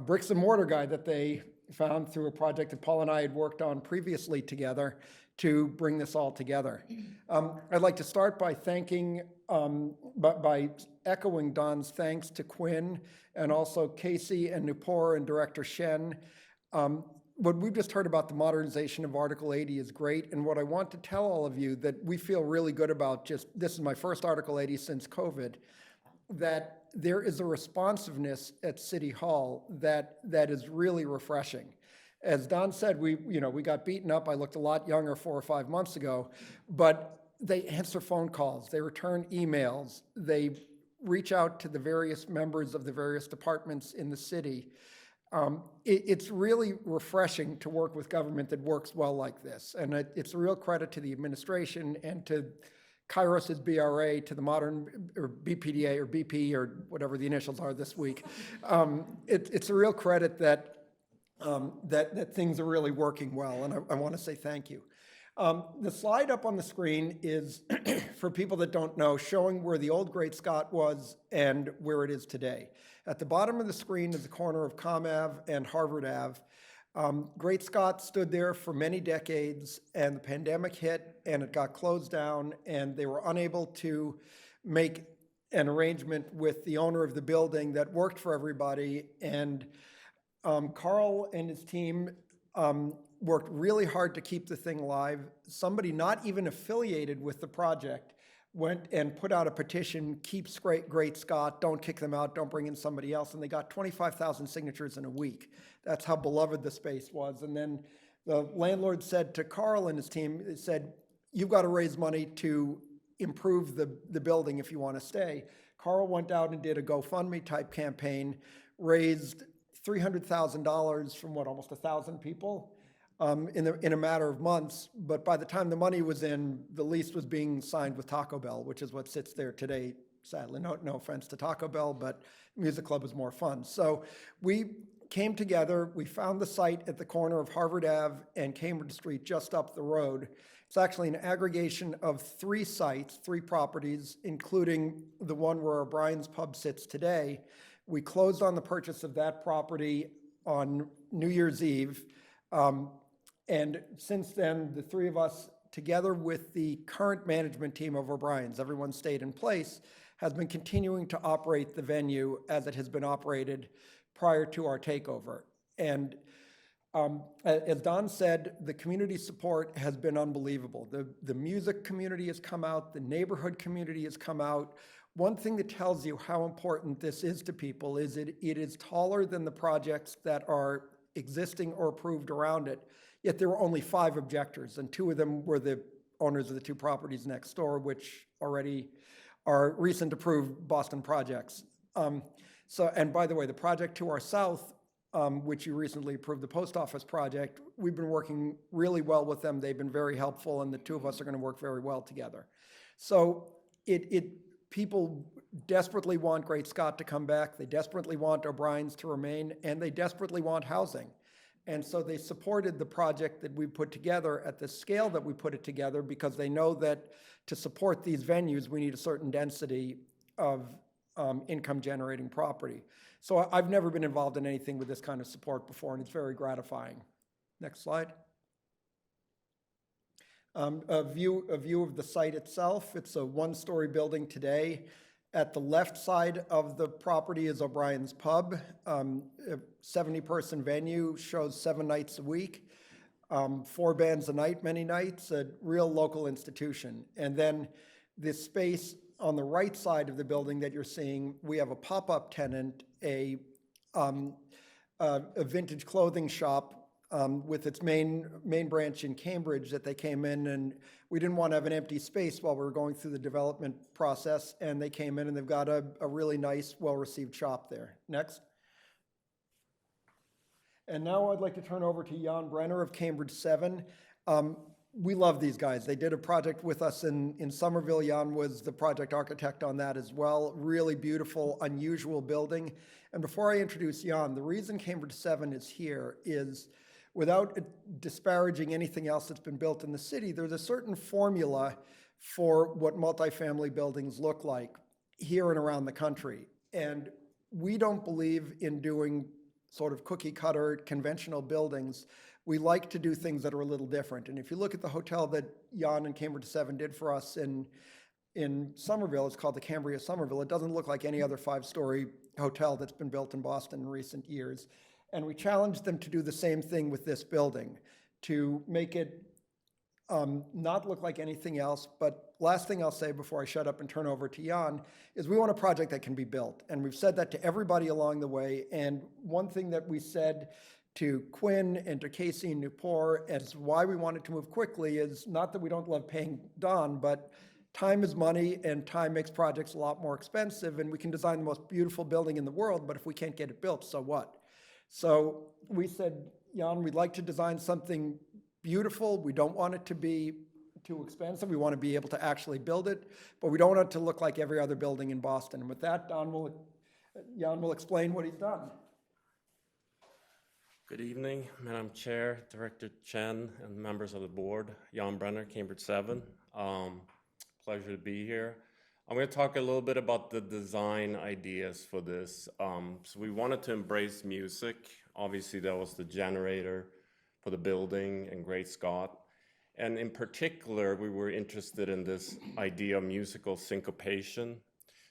bricks and mortar guy that they found through a project that Paul and I had worked on previously together to bring this all together. I'd like to start by thanking, by echoing Don's thanks to Quinn and also Casey and Nupur and Director Shen. What we've just heard about the modernization of Article 80 is great, and what I want to tell all of you that we feel really good about, this is my first Article 80 since COVID, that there is a responsiveness at City Hall that is really refreshing. As Don said, we got beaten up. I looked a lot younger 4 or 5 months ago, but they answer phone calls, they return emails, they reach out to the various members of the various departments in the city. It's really refreshing to work with government that works well like this, and it's a real credit to the administration and to Kairos' BRA, to the modern, or BPDA, or BP, or whatever the initials are this week. It's a real credit that things are really working well, and I want to say thank you. The slide up on the screen is, for people that don't know, showing where the old Great Scott was and where it is today. At the bottom of the screen is the corner of Com Ave and Harvard Ave. Great Scott stood there for many decades, and the pandemic hit and it got closed down, and they were unable to make an arrangement with the owner of the building that worked for everybody. And Carl and his team worked really hard to keep the thing alive. Somebody not even affiliated with the project went and put out a petition, keeps Great Scott, don't kick them out, don't bring in somebody else, and they got 25,000 signatures in a week. That's how beloved the space was. And then the landlord said to Carl and his team, it said, you've got to raise money to improve the building if you want to stay. Carl went out and did a GoFundMe type campaign, raised $300,000 from almost 1,000 people in a matter of months. But by the time the money was in, the lease was being signed with Taco Bell, which is what sits there today, sadly. No offense to Taco Bell, but Music Club is more fun. So we came together, we found the site at the corner of Harvard Ave and Cambridge Street just up the road. It's actually an aggregation of 3 sites, 3 properties, including the one where O'Brien's Pub sits today. We closed on the purchase of that property on New Year's Eve. And since then, the 3 of us, together with the current management team of O'Brien's, everyone stayed in place, has been continuing to operate the venue as it has been operated prior to our takeover. And as Don said, the community support has been unbelievable. The music community has come out, the neighborhood community has come out. One thing that tells you how important this is to people is it is taller than the projects that are existing or approved around it, yet there were only 5 objectors, and 2 of them were the owners of the 2 properties next door, which already are recent approved Boston projects. And by the way, the project to our south, which you recently approved, the post office project, we've been working really well with them. They've been very helpful, and the 2 of us are going to work very well together. So people desperately want Great Scott to come back. They desperately want O'Brien's to remain, and they desperately want housing. And so they supported the project that we put together at the scale that we put it together, because they know that to support these venues, we need a certain density of income-generating property. So I've never been involved in anything with this kind of support before, and it's very gratifying. Next slide. A view of the site itself. It's a one-story building today. At the left side of the property is O'Brien's Pub. A 70-person venue, shows 7 nights a week, 4 bands a night, many nights, a real local institution. And then this space on the right side of the building that you're seeing, we have a pop-up tenant, a vintage clothing shop with its main branch in Cambridge that they came in, and we didn't want to have an empty space while we were going through the development process, and they came in and they've got a really nice, well-received shop there. Next. And now I'd like to turn over to Jan Brenner of Cambridge 7. We love these guys. They did a project with us in Somerville. Jan was the project architect on that as well. Really beautiful, unusual building. And before I introduce Jan, the reason Cambridge 7 is here is, without disparaging anything else that's been built in the city, there's a certain formula for what multifamily buildings look like here and around the country. And we don't believe in doing sort of cookie cutter conventional buildings. We like to do things that are a little different. And if you look at the hotel that Jan and Cambridge 7 did for us in Somerville, it's called the Cambria Somerville. It doesn't look like any other 5-story hotel that's been built in Boston in recent years. And we challenged them to do the same thing with this building, to make it not look like anything else. But last thing I'll say before I shut up and turn over to Jan is we want a project that can be built. And we've said that to everybody along the way. And one thing that we said to Quinn and to Casey and Newport as why we wanted to move quickly is not that we don't love paying Don, but time is money, and time makes projects a lot more expensive. And we can design the most beautiful building in the world, but if we can't get it built, so what? So we said, Jan, we'd like to design something beautiful. We don't want it to be too expensive. We want to be able to actually build it, but we don't want it to look like every other building in Boston. And with that, Jan will explain what he's done. Good evening, Madam Chair, Director Chen, and members of the board. Jan Brenner, Cambridge 7. Pleasure to be here. I'm going to talk a little bit about the design ideas for this. So we wanted to embrace music. Obviously, that was the generator for the building and Great Scott. And in particular, we were interested in this idea of musical syncopation.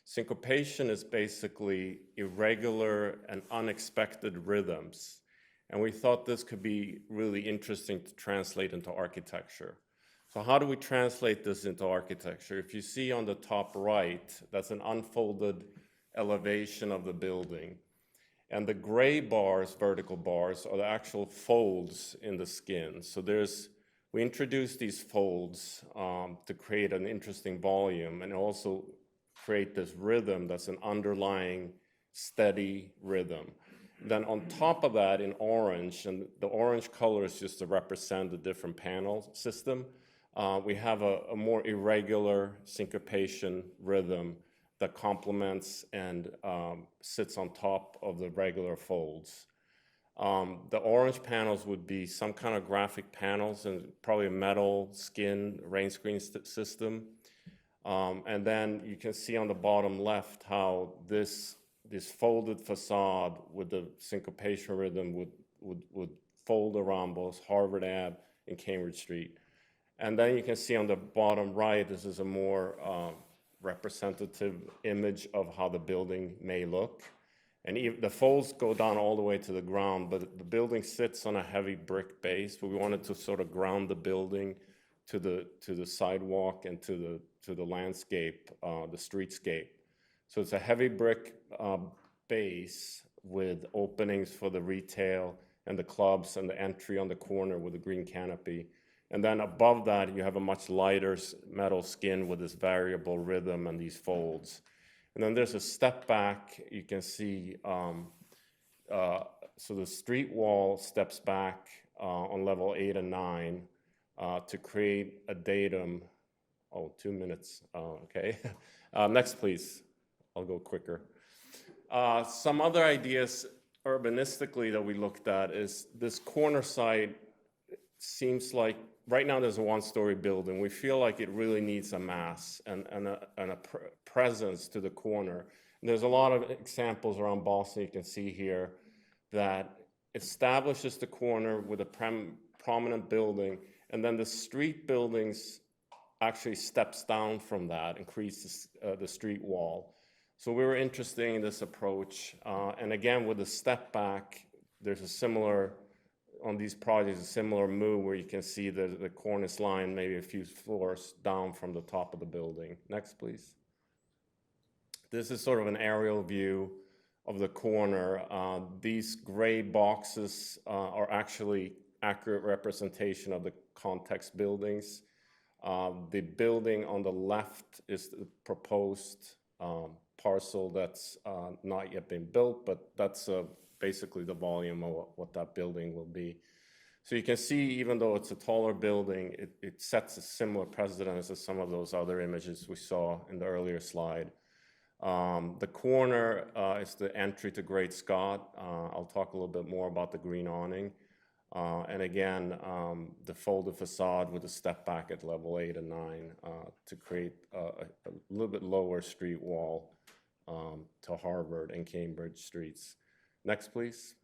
Syncopation is basically irregular and unexpected rhythms. And we thought this could be really interesting to translate into architecture. So how do we translate this into architecture? If you see on the top right, that's an unfolded elevation of the building. And the gray bars, vertical bars, are the actual folds in the skin. So we introduced these folds to create an interesting volume and also create this rhythm that's an underlying steady rhythm. Then on top of that in orange, and the orange color is just to represent the different panel system, we have a more irregular syncopation rhythm that complements and sits on top of the regular folds. The orange panels would be some kind of graphic panels and probably a metal skin rain screen system. And then you can see on the bottom left how this folded facade with the syncopation rhythm would fold around both Harvard Ave and Cambridge Street. And then you can see on the bottom right, this is a more representative image of how the building may look. And the folds go down all the way to the ground, but the building sits on a heavy brick base. But we wanted to sort of ground the building to the sidewalk and to the landscape, the streetscape. So it's a heavy brick base with openings for the retail and the clubs and the entry on the corner with a green canopy. And then above that, you have a much lighter metal skin with this variable rhythm and these folds. And then there's a step back. You can see, so the street wall steps back on level 8 and 9 to create a datum. Oh, 2 minutes. Okay. Next, please. I'll go quicker. Some other ideas urbanistically that we looked at is this corner site seems like, right now there's a one-story building. We feel like it really needs a mass and a presence to the corner. And there's a lot of examples around Boston you can see here that establishes the corner with a prominent building, and then the street buildings actually steps down from that and creates the street wall. So we were interested in this approach. And again, with the step back, there's a similar, on these projects, a similar move where you can see the cornice line maybe a few floors down from the top of the building. Next, please. This is sort of an aerial view of the corner. These gray boxes are actually accurate representation of the context buildings. The building on the left is the proposed parcel that's not yet been built, but that's basically the volume of what that building will be. So you can see, even though it's a taller building, it sets a similar precedence as some of those other images we saw in the earlier slide. The corner is the entry to Great Scott. I'll talk a little bit more about the green awning. And again, the folded facade with a step back at level 8 and 9 to create a little bit lower street wall to Harvard and Cambridge streets. Next, please.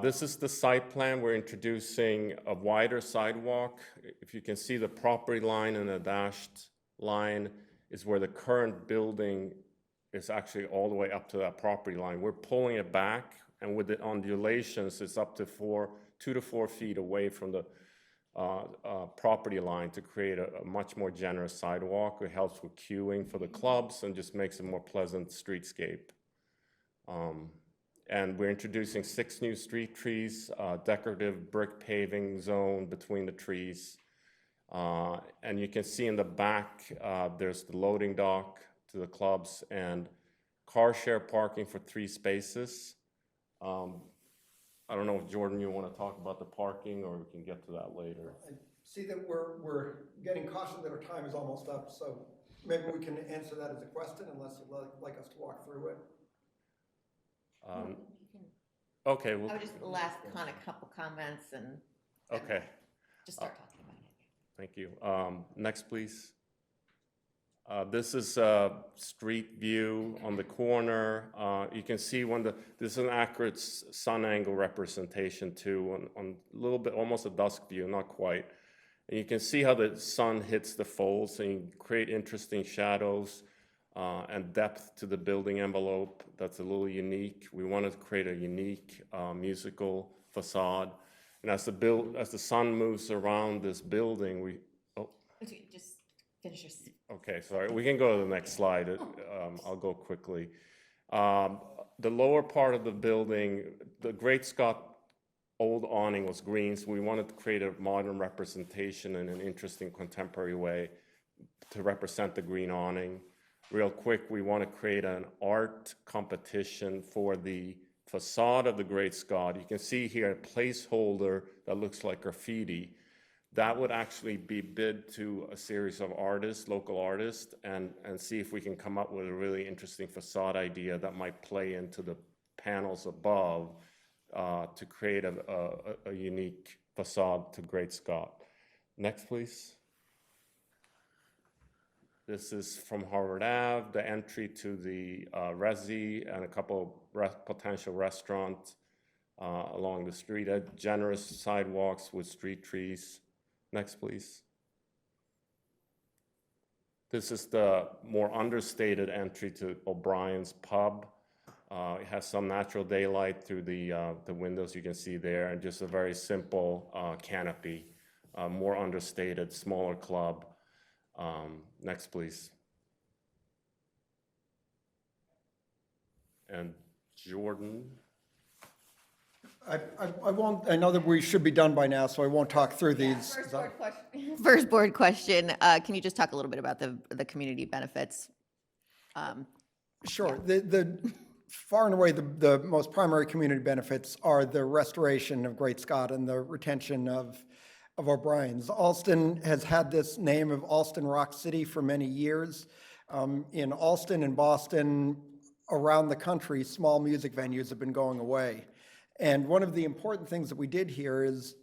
This is the site plan. We're introducing a wider sidewalk. If you can see, the property line and the dashed line is where the current building is actually all the way up to that property line. We're pulling it back, and with the undulations, it's up to 2 to 4 feet away from the property line to create a much more generous sidewalk. It helps with queuing for the clubs and just makes a more pleasant streetscape. And we're introducing 6 new street trees, decorative brick paving zone between the trees. And you can see in the back, there's the loading dock to the clubs and car share parking for 3 spaces. I don't know if, Jordan, you want to talk about the parking, or we can get to that later. I see that we're getting cautioned that our time is almost up, so maybe we can answer that as a question unless you'd like us to walk through it. Okay. I would just last kind of couple comments and Okay. just start talking about it. Thank you. Next, please. This is a street view on the corner. You can see this is an accurate sun angle representation too, on a little bit, almost a dusk view, not quite. And you can see how the sun hits the folds, and you create interesting shadows and depth to the building envelope that's a little unique. We wanted to create a unique musical facade. And as the sun moves around this building, Just finish your. Okay, sorry. We can go to the next slide. I'll go quickly. The lower part of the building, the Great Scott old awning was green, so we wanted to create a modern representation in an interesting contemporary way to represent the green awning. Real quick, we want to create an art competition for the facade of the Great Scott. You can see here a placeholder that looks like graffiti. That would actually be bid to a series of artists, local artists, and see if we can come up with a really interesting facade idea that might play into the panels above to create a unique facade to Great Scott. Next, please. This is from Harvard Ave, the entry to the Resi and a couple potential restaurants along the street. Generous sidewalks with street trees. Next, please. This is the more understated entry to O'Brien's Pub. It has some natural daylight through the windows you can see there, and just a very simple canopy, more understated, smaller club. Next, please. And Jordan. I won't, I know that we should be done by now, so I won't talk through these. First board question, can you just talk a little bit about the community benefits? Sure. The far and away, the most primary community benefits are the restoration of Great Scott and the retention of O'Brien's. Alston has had this name of Alston Rock City for many years. In Alston and Boston, around the country, small music venues have been going away. And one of the important things that we did here is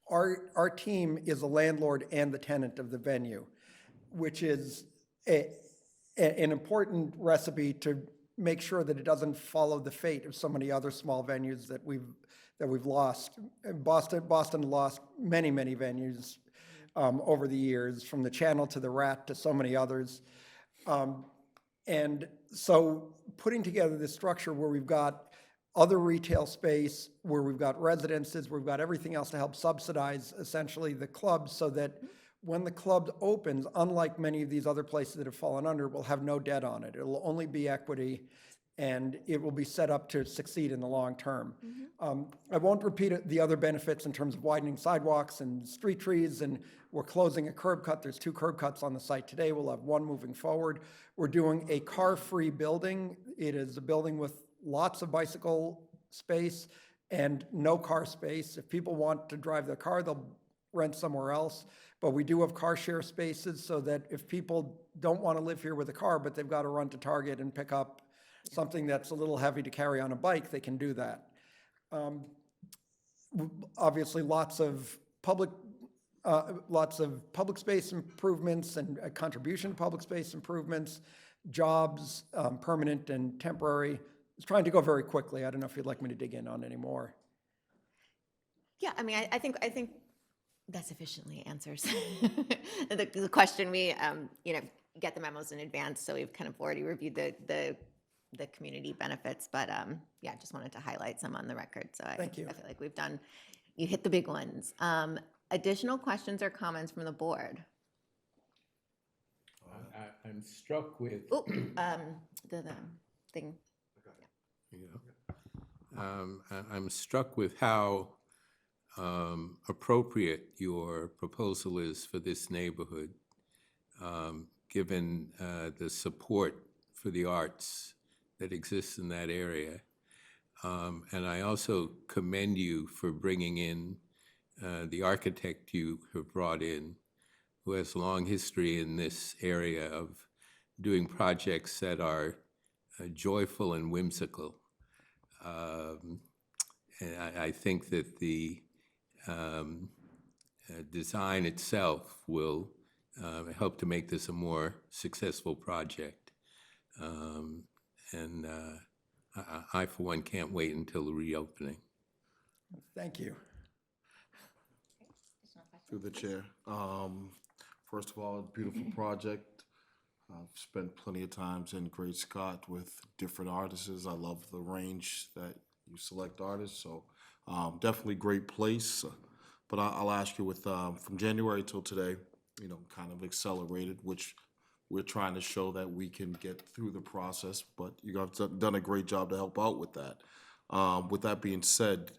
our team is a landlord and the tenant of the venue, which is an important recipe to make sure that it doesn't follow the fate of so many other small venues that we've lost. Boston lost many venues over the years, from the Channel to the Rat to so many others. And so putting together this structure where we've got other retail space, where we've got residences, where we've got everything else to help subsidize essentially the club, so that when the club opens, unlike many of these other places that have fallen under, we'll have no debt on it. It'll only be equity, and it will be set up to succeed in the long term. I won't repeat the other benefits in terms of widening sidewalks and street trees, and we're closing a curb cut. There's 2 curb cuts on the site today. We'll have 1 moving forward. We're doing a car-free building. It is a building with lots of bicycle space and no car space. If people want to drive their car, they'll rent somewhere else. But we do have car share spaces, so that if people don't want to live here with a car, but they've got to run to Target and pick up something that's a little heavy to carry on a bike, they can do that. Obviously, lots of public space improvements and a contribution to public space improvements, jobs, permanent and temporary. It's trying to go very quickly. I don't know if you'd like me to dig in on any more. Yeah, I mean, I think that sufficiently answers the question. We, get the memos in advance, so we've kind of already reviewed the community benefits, but yeah, just wanted to highlight some on the record. So Thank you. I feel like you hit the big ones. Additional questions or comments from the board? I'm struck with. Oh, the thing. I'm struck with how appropriate your proposal is for this neighborhood, given the support for the arts that exists in that area. And I also commend you for bringing in the architect you have brought in, who has a long history in this area of doing projects that are joyful and whimsical. And I think that the design itself will help to make this a more successful project. And I, for one, can't wait until the reopening. Thank you. Through the chair. First of all, beautiful project. I've spent plenty of times in Great Scott with different artists. I love the range that you select artists, so definitely great place. But I'll ask you, with from January till today, kind of accelerated, which we're trying to show that we can get through the process, but you guys have done a great job to help out with that. With that being said,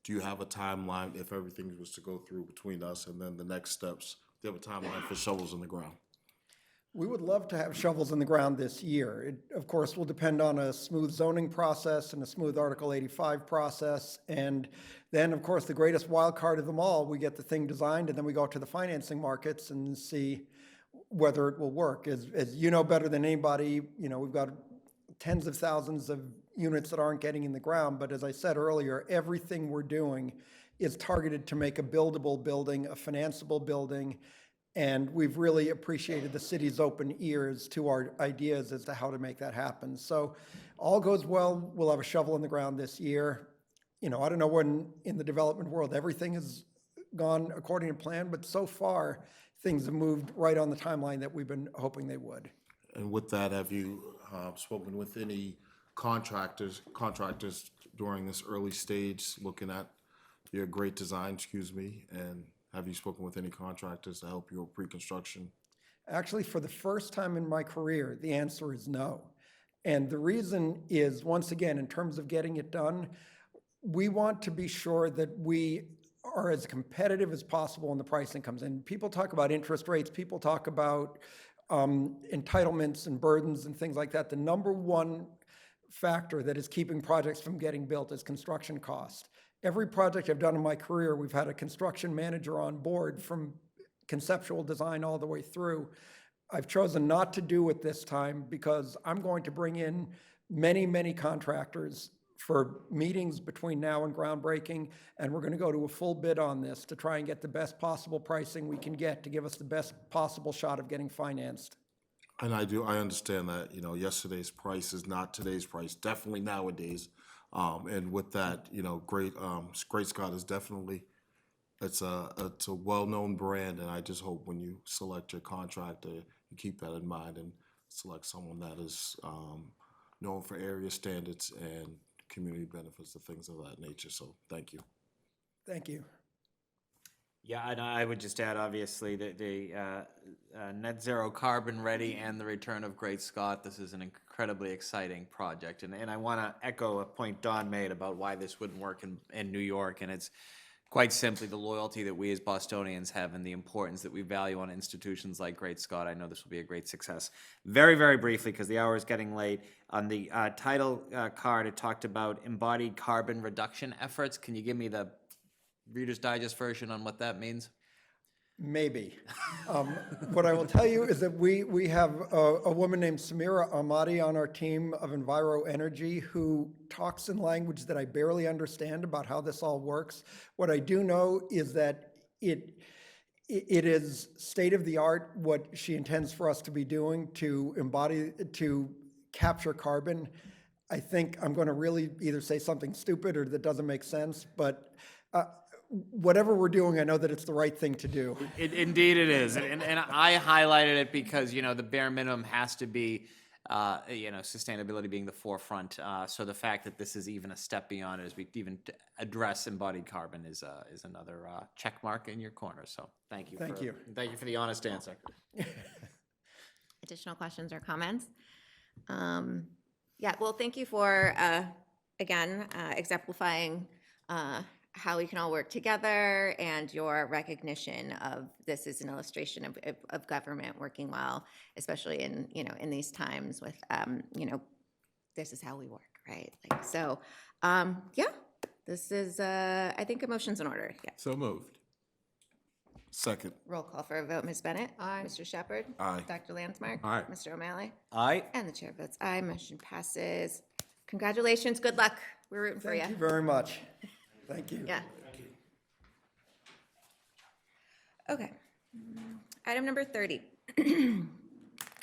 do you have a timeline if everything was to go through between us and then the next steps? Do you have a timeline for shovels in the ground? We would love to have shovels in the ground this year. It, of course, will depend on a smooth zoning process and a smooth Article 85 process. And then, of course, the greatest wild card of them all, we get the thing designed and then we go to the financing markets and see whether it will work. As you know better than anybody, we've got tens of thousands of units that aren't getting in the ground. But as I said earlier, everything we're doing is targeted to make a buildable building, a financeable building. And we've really appreciated the city's open ears to our ideas as to how to make that happen. So all goes well, we'll have a shovel in the ground this year. I don't know when in the development world everything has gone according to plan, but so far things have moved right on the timeline that we've been hoping they would. And with that, have you spoken with any contractors during this early stage, looking at your great design, and have you spoken with any contractors to help you with pre-construction? Actually, for the first time in my career, the answer is no. And the reason is, once again, in terms of getting it done, we want to be sure that we are as competitive as possible when the pricing comes in. People talk about interest rates, people talk about entitlements and burdens and things like that. The number one factor that is keeping projects from getting built is construction cost. Every project I've done in my career, we've had a construction manager on board from conceptual design all the way through. I've chosen not to do it this time because I'm going to bring in many, many contractors for meetings between now and groundbreaking, and we're going to go to a full bid on this to try and get the best possible pricing we can get to give us the best possible shot of getting financed. And I understand that, you know, yesterday's price is not today's price, definitely nowadays. And with that, you know, Great Scott is definitely, it's a well-known brand, and I just hope when you select your contractor, you keep that in mind and select someone that is known for area standards and community benefits, the things of that nature. So thank you. Thank you. Yeah, and I would just add, obviously, the net zero carbon ready and the return of Great Scott. This is an incredibly exciting project. And I want to echo a point Don made about why this wouldn't work in New York. And it's quite simply the loyalty that we as Bostonians have and the importance that we value on institutions like Great Scott. I know this will be a great success. Very, very briefly, because the hour is getting late, on the title card, it talked about embodied carbon reduction efforts. Can you give me the Reader's Digest version on what that means? Maybe. What I will tell you is that we have a woman named Samira Ahmadi on our team of Enviro Energy who talks in language that I barely understand about how this all works. What I do know is that it is state of the art what she intends for us to be doing to capture carbon. I think I'm going to really either say something stupid or that doesn't make sense, but whatever we're doing, I know that it's the right thing to do. Indeed it is. And I highlighted it because, you know, the bare minimum has to be, you know, sustainability being the forefront. So the fact that this is even a step beyond it as we even address embodied carbon is another check mark in your corner. So thank you. Thank you. Thank you for the honest answer. Additional questions or comments? Yeah, well, thank you for, again, exemplifying how we can all work together and your recognition of this is an illustration of government working well, especially in, you know, in these times with, you know, this is how we work, right? Like, so, yeah, this is, I think a motion's in order. Yeah. So moved. Second. Roll call for a vote. Ms. Bennett? Aye. Mr. Shepherd? Aye. Dr. Landsmark? Aye. Mr. O'Malley? Aye. And the chair votes aye. Motion passes. Congratulations. Good luck. We're rooting for you. Thank you very much. Thank you. Yeah. Okay. Item number 30.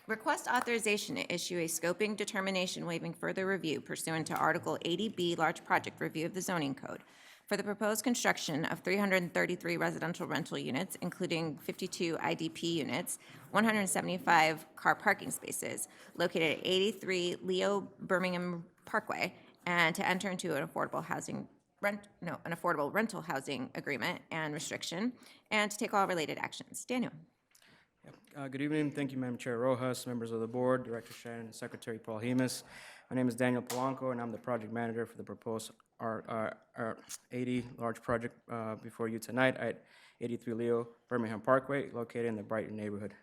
Request authorization to issue a scoping determination waiving further review pursuant to Article 80B Large Project Review of the Zoning Code for the proposed construction of 333 residential rental units, including 52 IDP units, 175 car parking spaces located at 83 Leo Birmingham Parkway, and to enter into an affordable rental housing agreement and restriction, and to take all related actions. Daniel. Good evening. Thank you, Madam Chair Rojas, members of the board, Director Shannon, and Secretary Paul Hemus. My name is Daniel Polanco, and I'm the project manager for the proposed 80 large project before you tonight at 83 Leo Birmingham Parkway, located in the Brighton neighborhood.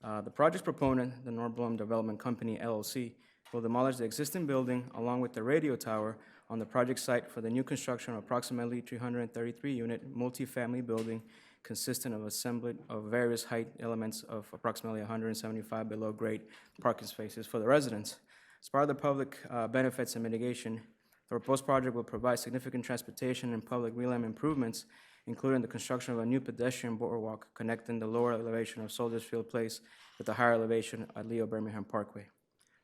The project's proponent, the Nordblom Development Company, LLC, will demolish the existing building along with the radio tower on the project site for the new construction of approximately 333-unit multifamily building consisting of assemblage of various height elements of approximately 175 below-grade parking spaces for the residents. As part of the public benefits and mitigation, the proposed project will provide significant transportation and public realm improvements, including the construction of a new pedestrian boardwalk connecting the lower elevation of Soldiers Place with the higher elevation at Leo Birmingham Parkway.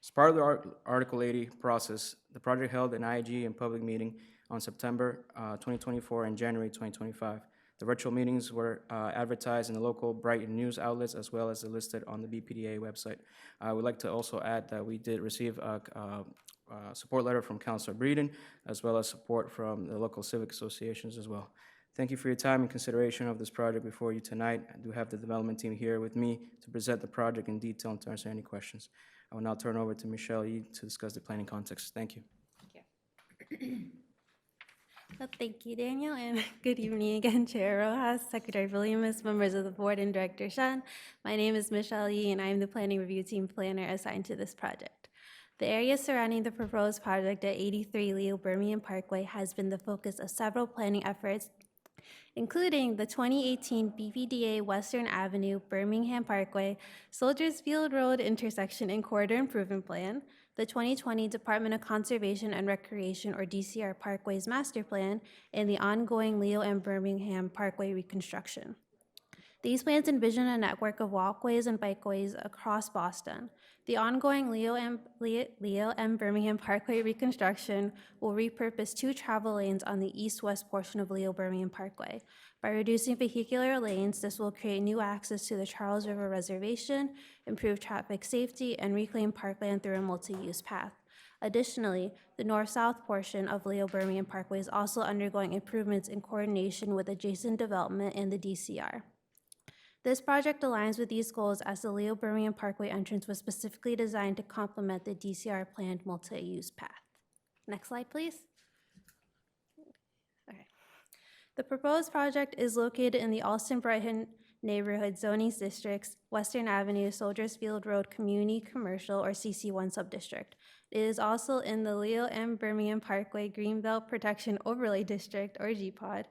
As part of the Article 80 process, the project held an IAG and public meeting on September 2024 and January 2025. The virtual meetings were advertised in the local Brighton news outlets as well as listed on the BPDA website. I would like to also add that we did receive a support letter from Councilor Breeden, as well as support from the local civic associations as well. Thank you for your time and consideration of this project before you tonight. I do have the development team here with me to present the project in detail and to answer any questions. I will now turn over to Michelle Yee to discuss the planning context. Thank you. Well, thank you, Daniel, and good evening again, Chair Rojas, Secretary Williams, members of the board, and Director Shen. My name is Michelle Yee, and I am the Planning Review Team Planner assigned to this project. The area surrounding the proposed project at 83 Leo Birmingham Parkway has been the focus of several planning efforts including the 2018 BPDA Western Avenue Birmingham Parkway Soldiers Field Road intersection and corridor improvement plan, the 2020 Department of Conservation and Recreation or DCR Parkways Master Plan, and the ongoing Leo and Birmingham Parkway reconstruction. These plans envision a network of walkways and bikeways across Boston. The ongoing Leo and Birmingham Parkway reconstruction will repurpose 2 travel lanes on the east-west portion of Leo Birmingham Parkway. By reducing vehicular lanes, this will create new access to the Charles River Reservation, improve traffic safety, and reclaim parkland through a multi-use path. Additionally, the north-south portion of Leo Birmingham Parkway is also undergoing improvements in coordination with adjacent development and the DCR. This project aligns with these goals as the Leo Birmingham Parkway entrance was specifically designed to complement the DCR planned multi-use path. Next slide, please. Okay. The proposed project is located in the Alston-Brighton neighborhood zoning districts, Western Avenue, Soldiers Field Road Community Commercial or CC1 subdistrict. It is also in the Leo and Birmingham Parkway Greenbelt Protection Overlay District or GPOD.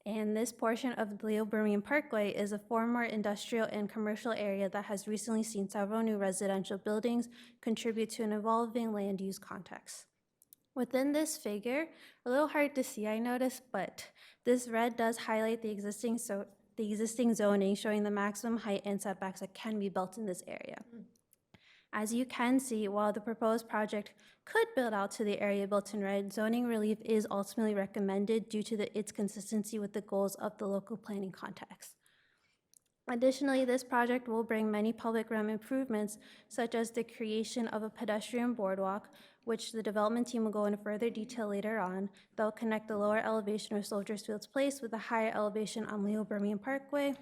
And this portion of the Leo Birmingham Parkway is a former industrial and commercial area that has recently seen several new residential buildings contribute to an evolving land use context. Within this figure, a little hard to see, I noticed, but this red does highlight the existing zoning, showing the maximum height and setbacks that can be built in this area. As you can see, while the proposed project could build out to the area built in red, zoning relief is ultimately recommended due to its consistency with the goals of the local planning context. Additionally, this project will bring many public realm improvements, such as the creation of a pedestrian boardwalk, which the development team will go into further detail later on. They'll connect the lower elevation of Soldiers Fields Place with the higher elevation on Leo Birmingham Parkway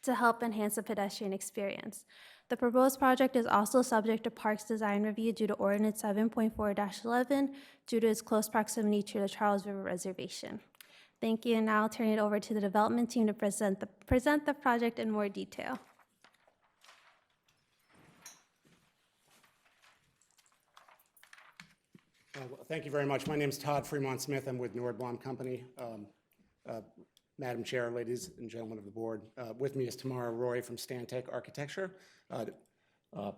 to help enhance the pedestrian experience. The proposed project is also subject to Parks Design Review due to Ordinance 7.4-11 due to its close proximity to the Charles River Reservation. Thank you, and now I'll turn it over to the development team to present the project in more detail. Well, thank you very much. My name is Todd Fremont Smith. I'm with Nordblom Company. Madam Chair, ladies and gentlemen of the board, with me is Tamara Roy from Stantec Architecture.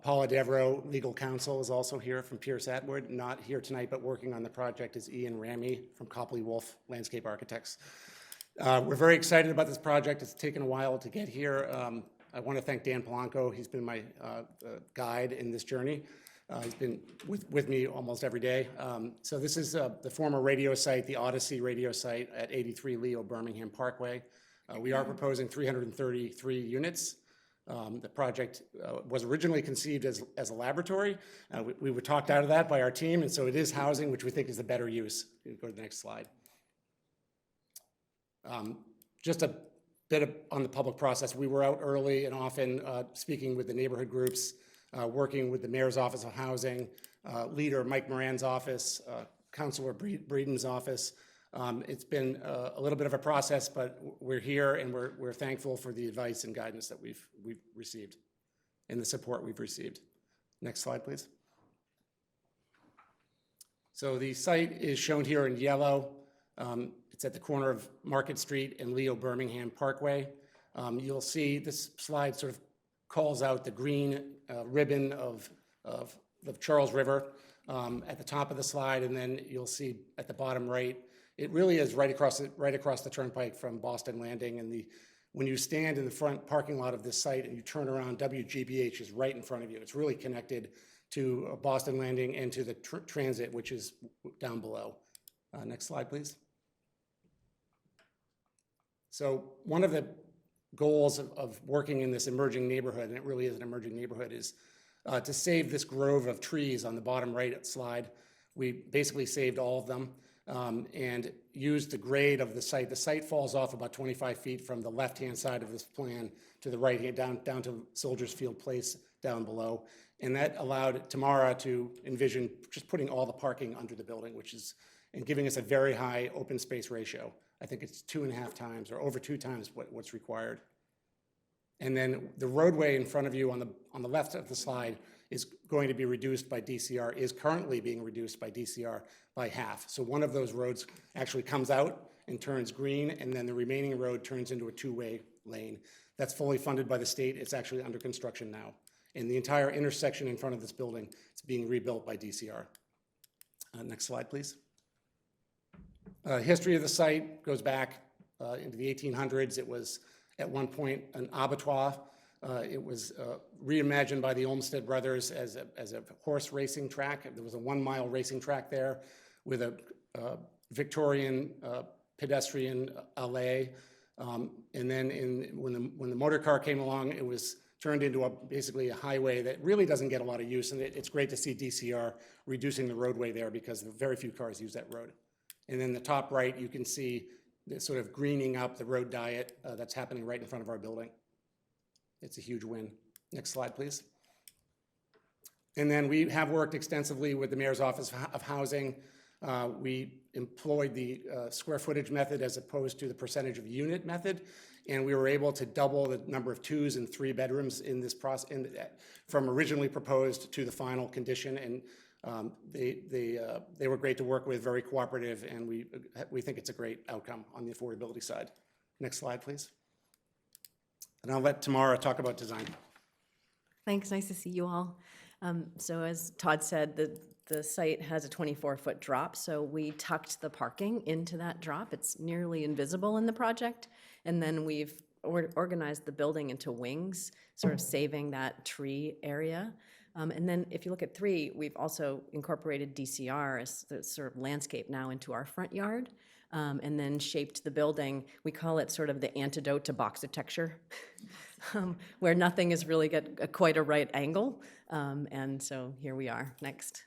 Paula Devereaux, legal counsel, is also here from Pierce Atwood. Not here tonight, but working on the project is Ian Ramey from Copley Wolf Landscape Architects. We're very excited about this project. It's taken a while to get here. I want to thank Dan Polanco. He's been my guide in this journey. He's been with me almost every day. So this is the former radio site, the Odyssey radio site at 83 Leo Birmingham Parkway. We are proposing 333 units. The project was originally conceived as a laboratory. We were talked out of that by our team, and so it is housing, which we think is the better use. Go to the next slide. Just a bit on the public process. We were out early and often speaking with the neighborhood groups, working with the Mayor's Office of Housing, Leader Mike Moran's office, Councilor Breeden's office. It's been a little bit of a process, but we're here and we're thankful for the advice and guidance that we've received and the support we've received. Next slide, please. So the site is shown here in yellow. It's at the corner of Market Street and Leo Birmingham Parkway. You'll see this slide sort of calls out the green ribbon of the Charles River at the top of the slide, and then you'll see at the bottom right, it really is right across the turnpike from Boston Landing. And when you stand in the front parking lot of this site and you turn around, WGBH is right in front of you. It's really connected to Boston Landing and to the transit, which is down below. Next slide, please. So one of the goals of working in this emerging neighborhood, and it really is an emerging neighborhood, is to save this grove of trees on the bottom right slide. We basically saved all of them and used the grade of the site. The site falls off about 25 feet from the left-hand side of this plan to the right, down to Soldiers Field Place down below. And that allowed Tamara to envision just putting all the parking under the building, and giving us a very high open space ratio. I think it's 2.5 times or over 2 times what's required. And then the roadway in front of you on the left of the slide is going to be reduced by DCR, is currently being reduced by DCR by half. So one of those roads actually comes out and turns green, and then the remaining road turns into a two-way lane. That's fully funded by the state. It's actually under construction now. And the entire intersection in front of this building is being rebuilt by DCR. Next slide, please. History of the site goes back into the 1800s. It was at one point an abattoir. It was reimagined by the Olmsted brothers as a horse racing track. There was a 1-mile racing track there with a Victorian pedestrian alley. And then when the motor car came along, it was turned into basically a highway that really doesn't get a lot of use. And it's great to see DCR reducing the roadway there because very few cars use that road. And then the top right, you can see the sort of greening up the road diet that's happening right in front of our building. It's a huge win. Next slide, please. And then we have worked extensively with the Mayor's Office of Housing. We employed the square footage method as opposed to the percentage of unit method. And we were able to double the number of 2s and 3 bedrooms in this process, from originally proposed to the final condition. And they were great to work with, very cooperative, and we think it's a great outcome on the affordability side. Next slide, please. And I'll let Tamara talk about design. Thanks, nice to see you all. So as Todd said, the site has a 24-foot drop, so we tucked the parking into that drop. It's nearly invisible in the project. And then we've organized the building into wings, sort of saving that tree area. And then if you look at 3, we've also incorporated DCR as the sort of landscape now into our front yard, and then shaped the building. We call it sort of the antidote to boxitecture, where nothing is really at quite a right angle. And so here we are. Next.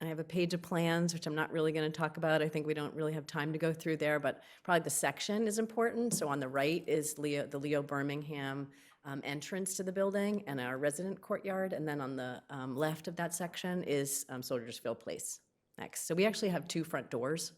I have a page of plans, which I'm not really going to talk about. I think we don't really have time to go through there, but probably the section is important. So on the right is the Leo Birmingham entrance to the building and our resident courtyard. And then on the left of that section is Soldiersville Place. Next. So we actually have 2 front doors.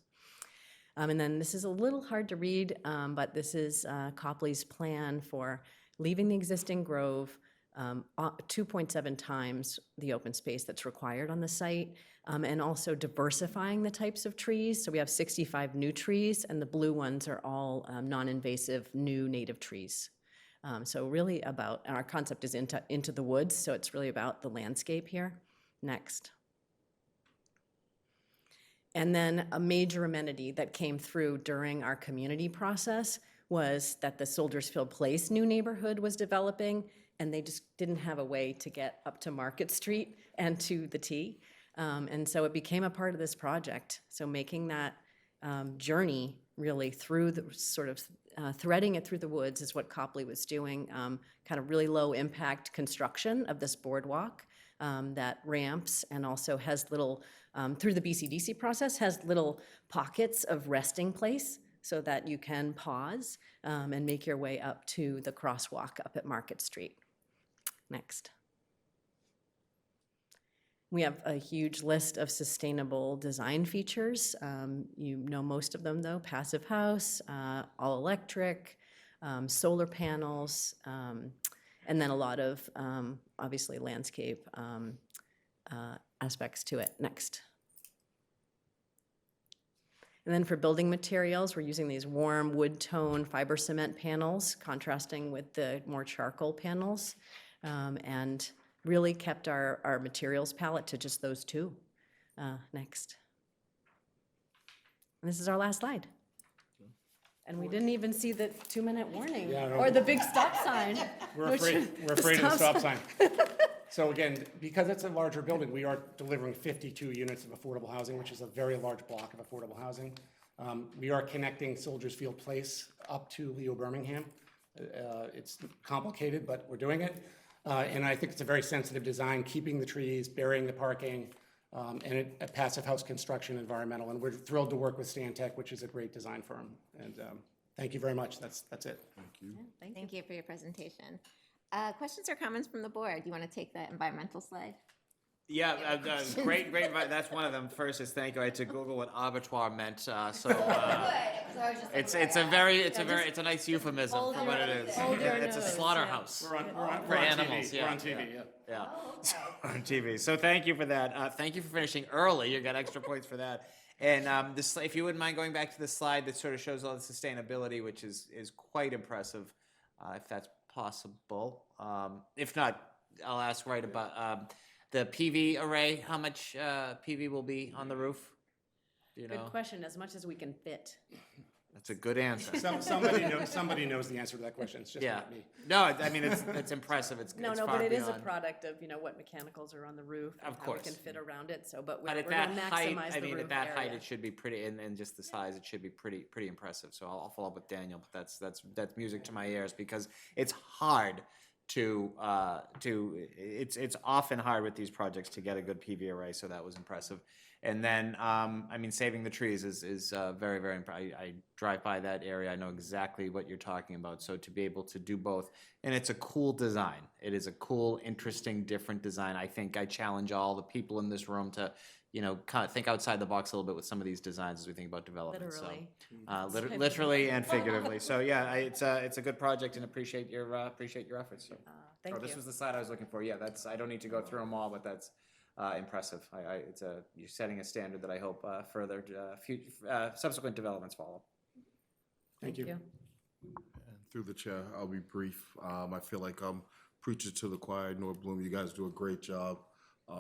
And then this is a little hard to read, but this is Copley's plan for leaving the existing grove 2.7 times the open space that's required on the site, and also diversifying the types of trees. So we have 65 new trees, and the blue ones are all non-invasive new native trees. So really about, and our concept is into the woods, so it's really about the landscape here. Next. And then a major amenity that came through during our community process was that the Soldiersville Place new neighborhood was developing, and they just didn't have a way to get up to Market Street and to the T. And so it became a part of this project. So making that journey really through the sort of threading it through the woods is what Copley was doing, kind of really low impact construction of this boardwalk that ramps and also has little, through the BCDC process, has little pockets of resting place so that you can pause and make your way up to the crosswalk up at Market Street. Next. We have a huge list of sustainable design features. You know most of them though: passive house, all electric, solar panels, and then a lot of obviously landscape aspects to it. Next. And then for building materials, we're using these warm wood tone fiber cement panels, contrasting with the more charcoal panels, and really kept our materials palette to just those 2. Next. And this is our last slide. And we didn't even see the 2-minute warning or the big stop sign. We're afraid of the stop sign. So again, because it's a larger building, we are delivering 52 units of affordable housing, which is a very large block of affordable housing. We are connecting Soldiersville Place up to Leo Birmingham. It's complicated, but we're doing it. And I think it's a very sensitive design, keeping the trees, burying the parking, and a passive house construction environmental. And we're thrilled to work with Stantec, which is a great design firm. And thank you very much. That's it. Thank you. Yeah, thank you for your presentation. Questions or comments from the board? Do you want to take the environmental slide? Yeah, great. That's one of them. First is thank you. I had to Google what abattoir meant. It's a nice euphemism for what it is. Yeah, it's a slaughterhouse for animals. We're on TV. Yeah. On TV. So thank you for that. Thank you for finishing early. You got extra points for that. And this, if you wouldn't mind going back to the slide that sort of shows all the sustainability, which is quite impressive, if that's possible. If not, I'll ask right about the PV array. How much PV will be on the roof? Do you know? Good question, as much as we can fit. That's a good answer. Somebody knows the answer to that question. It's just not me. No, I mean, it's impressive. It's No, it's but far it is a beyond. product of, what mechanicals are on the roof. Of and how course. we can fit around it, so, but we're But at going to that height, maximize I the mean, roof at that height, area. it should be pretty, and just the size, it should be pretty impressive. So I'll follow up with Daniel, but that's music to my ears because it's hard it's often hard with these projects to get a good PV array. So that was impressive. And then, I mean, saving the trees is very, very impressive. I drive by that area. I know exactly what you're talking about. So to be able to do both, and it's a cool design. It is a cool, interesting, different design. I think I challenge all the people in this room to, kind of think outside the box a little bit with some of these designs as we think about development. Literally. So, literally and figuratively. So yeah, it's a good project and appreciate your efforts. So. Thank you. This was the slide I was looking for. Yeah, I don't need to go through them all, but that's impressive. You're setting a standard that I hope further subsequent developments follow. Thank you. And through the chair, I'll be brief. I feel like I'm preaching to the choir. North Bloom, you guys do a great job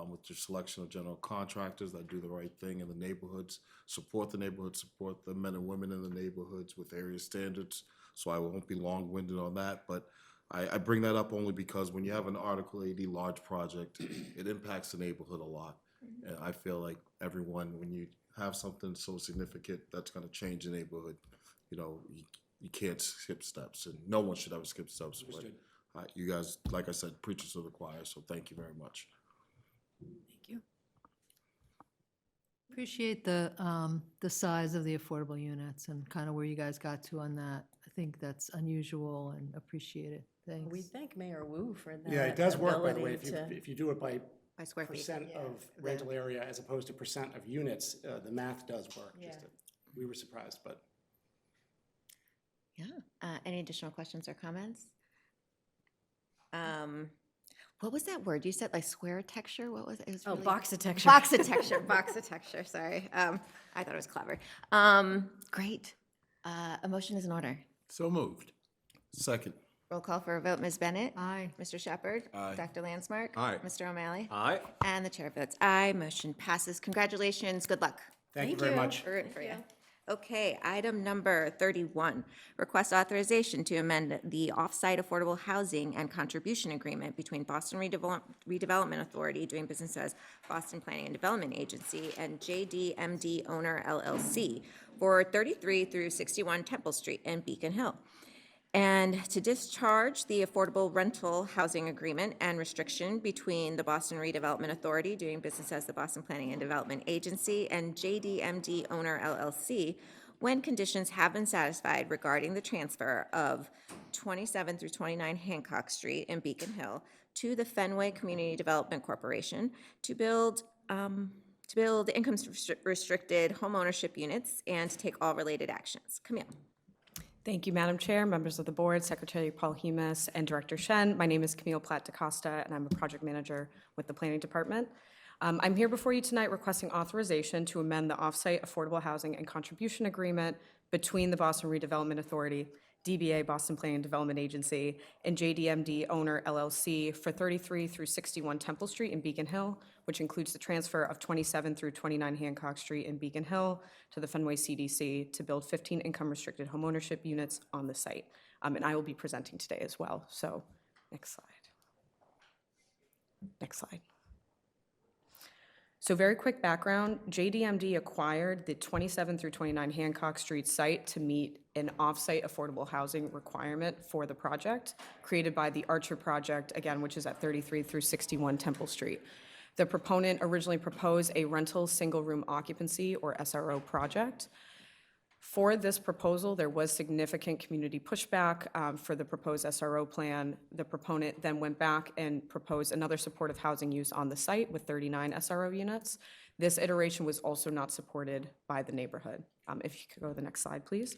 with your selection of general contractors that do the right thing in the neighborhoods, support the neighborhoods, support the men and women in the neighborhoods with area standards. So I won't be long-winded on that, but I bring that up only because when you have an Article 80 large project, it impacts the neighborhood a lot. And I feel like everyone, when you have something so significant that's going to change the neighborhood, you can't skip steps, and no one should ever skip steps. Understood. But you guys, like I said, preachers to the choir, so thank you very much. Thank you. Appreciate the size of the affordable units and kind of where you guys got to on that. I think that's unusual and appreciated. Thanks. We thank Mayor Wu for that. Yeah, it does work, by the way. ability If you do it by square feet. percent of rental area as opposed to percent of units, the math does work. We were surprised, but. Yeah. Any additional questions or comments? What was that word? You said like square texture? What was it? It was really... boxitecture. Boxitecture. Boxitecture. Sorry. I thought it was clever. Great. A motion is in order. So moved. Second. Roll call for a vote. Ms. Bennett? Aye. Mr. Shepherd? Aye. Dr. Landsmark? Aye. Mr. O'Malley? Aye. And the chair votes aye. Motion passes. Congratulations. Good luck. Thank you very much. We're rooting for you. Okay, item number 31, request authorization to amend the off-site affordable housing and contribution agreement between Boston Redevelopment Authority, doing business as Boston Planning and Development Agency, and JDMD Owner LLC for 33 through 61 Temple Street in Beacon Hill, and to discharge the affordable rental housing agreement and restriction between the Boston Redevelopment Authority, doing business as the Boston Planning and Development Agency, and JDMD Owner LLC, when conditions have been satisfied regarding the transfer of 27 through 29 Hancock Street in Beacon Hill to the Fenway Community Development Corporation to build income-restricted homeownership units and to take all related actions. Camille. Thank you, Madam Chair, members of the board, Secretary Paul Hemus, and Director Shen. My name is Camille Platt DaCosta, and I'm a project manager with the Planning Department. I'm here before you tonight requesting authorization to amend the offsite affordable housing and contribution agreement between the Boston Redevelopment Authority, DBA Boston Planning and Development Agency, and JDMD Owner LLC for 33 through 61 Temple Street in Beacon Hill, which includes the transfer of 27 through 29 Hancock Street in Beacon Hill to the Fenway CDC to build 15 income-restricted homeownership units on the site. And I will be presenting today as well. So, next slide. Next slide. So very quick background, JDMD acquired the 27 through 29 Hancock Street site to meet an off-site affordable housing requirement for the project created by the Archer project, again, which is at 33 through 61 Temple Street. The proponent originally proposed a rental single-room occupancy or SRO project. For this proposal, there was significant community pushback for the proposed SRO plan. The proponent then went back and proposed another supportive housing use on the site with 39 SRO units. This iteration was also not supported by the neighborhood. If you could go to the next slide, please.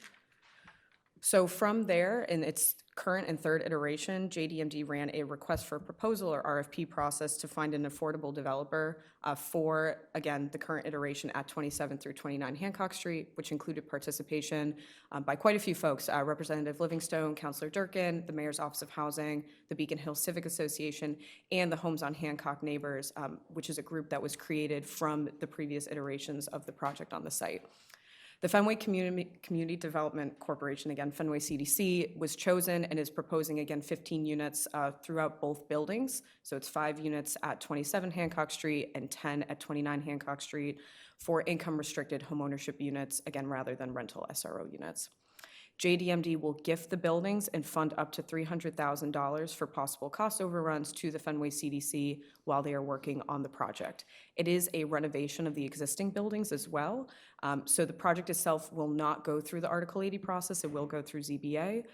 So from there, in its current and third iteration, JDMD ran a request for a proposal or RFP process to find an affordable developer for, again, the current iteration at 27 through 29 Hancock Street, which included participation by quite a few folks, Representative Livingstone, Councilor Durkin, the Mayor's Office of Housing, the Beacon Hill Civic Association, and the Homes on Hancock Neighbors, which is a group that was created from the previous iterations of the project on the site. The Fenway Community Development Corporation, again, Fenway CDC, was chosen and is proposing, again, 15 units throughout both buildings. So it's 5 units at 27 Hancock Street and 10 at 29 Hancock Street for income-restricted homeownership units, again, rather than rental SRO units. JDMD will gift the buildings and fund up to $300,000 for possible cost overruns to the Fenway CDC while they are working on the project. It is a renovation of the existing buildings as well. So the project itself will not go through the Article 80 process. It will go through ZBA.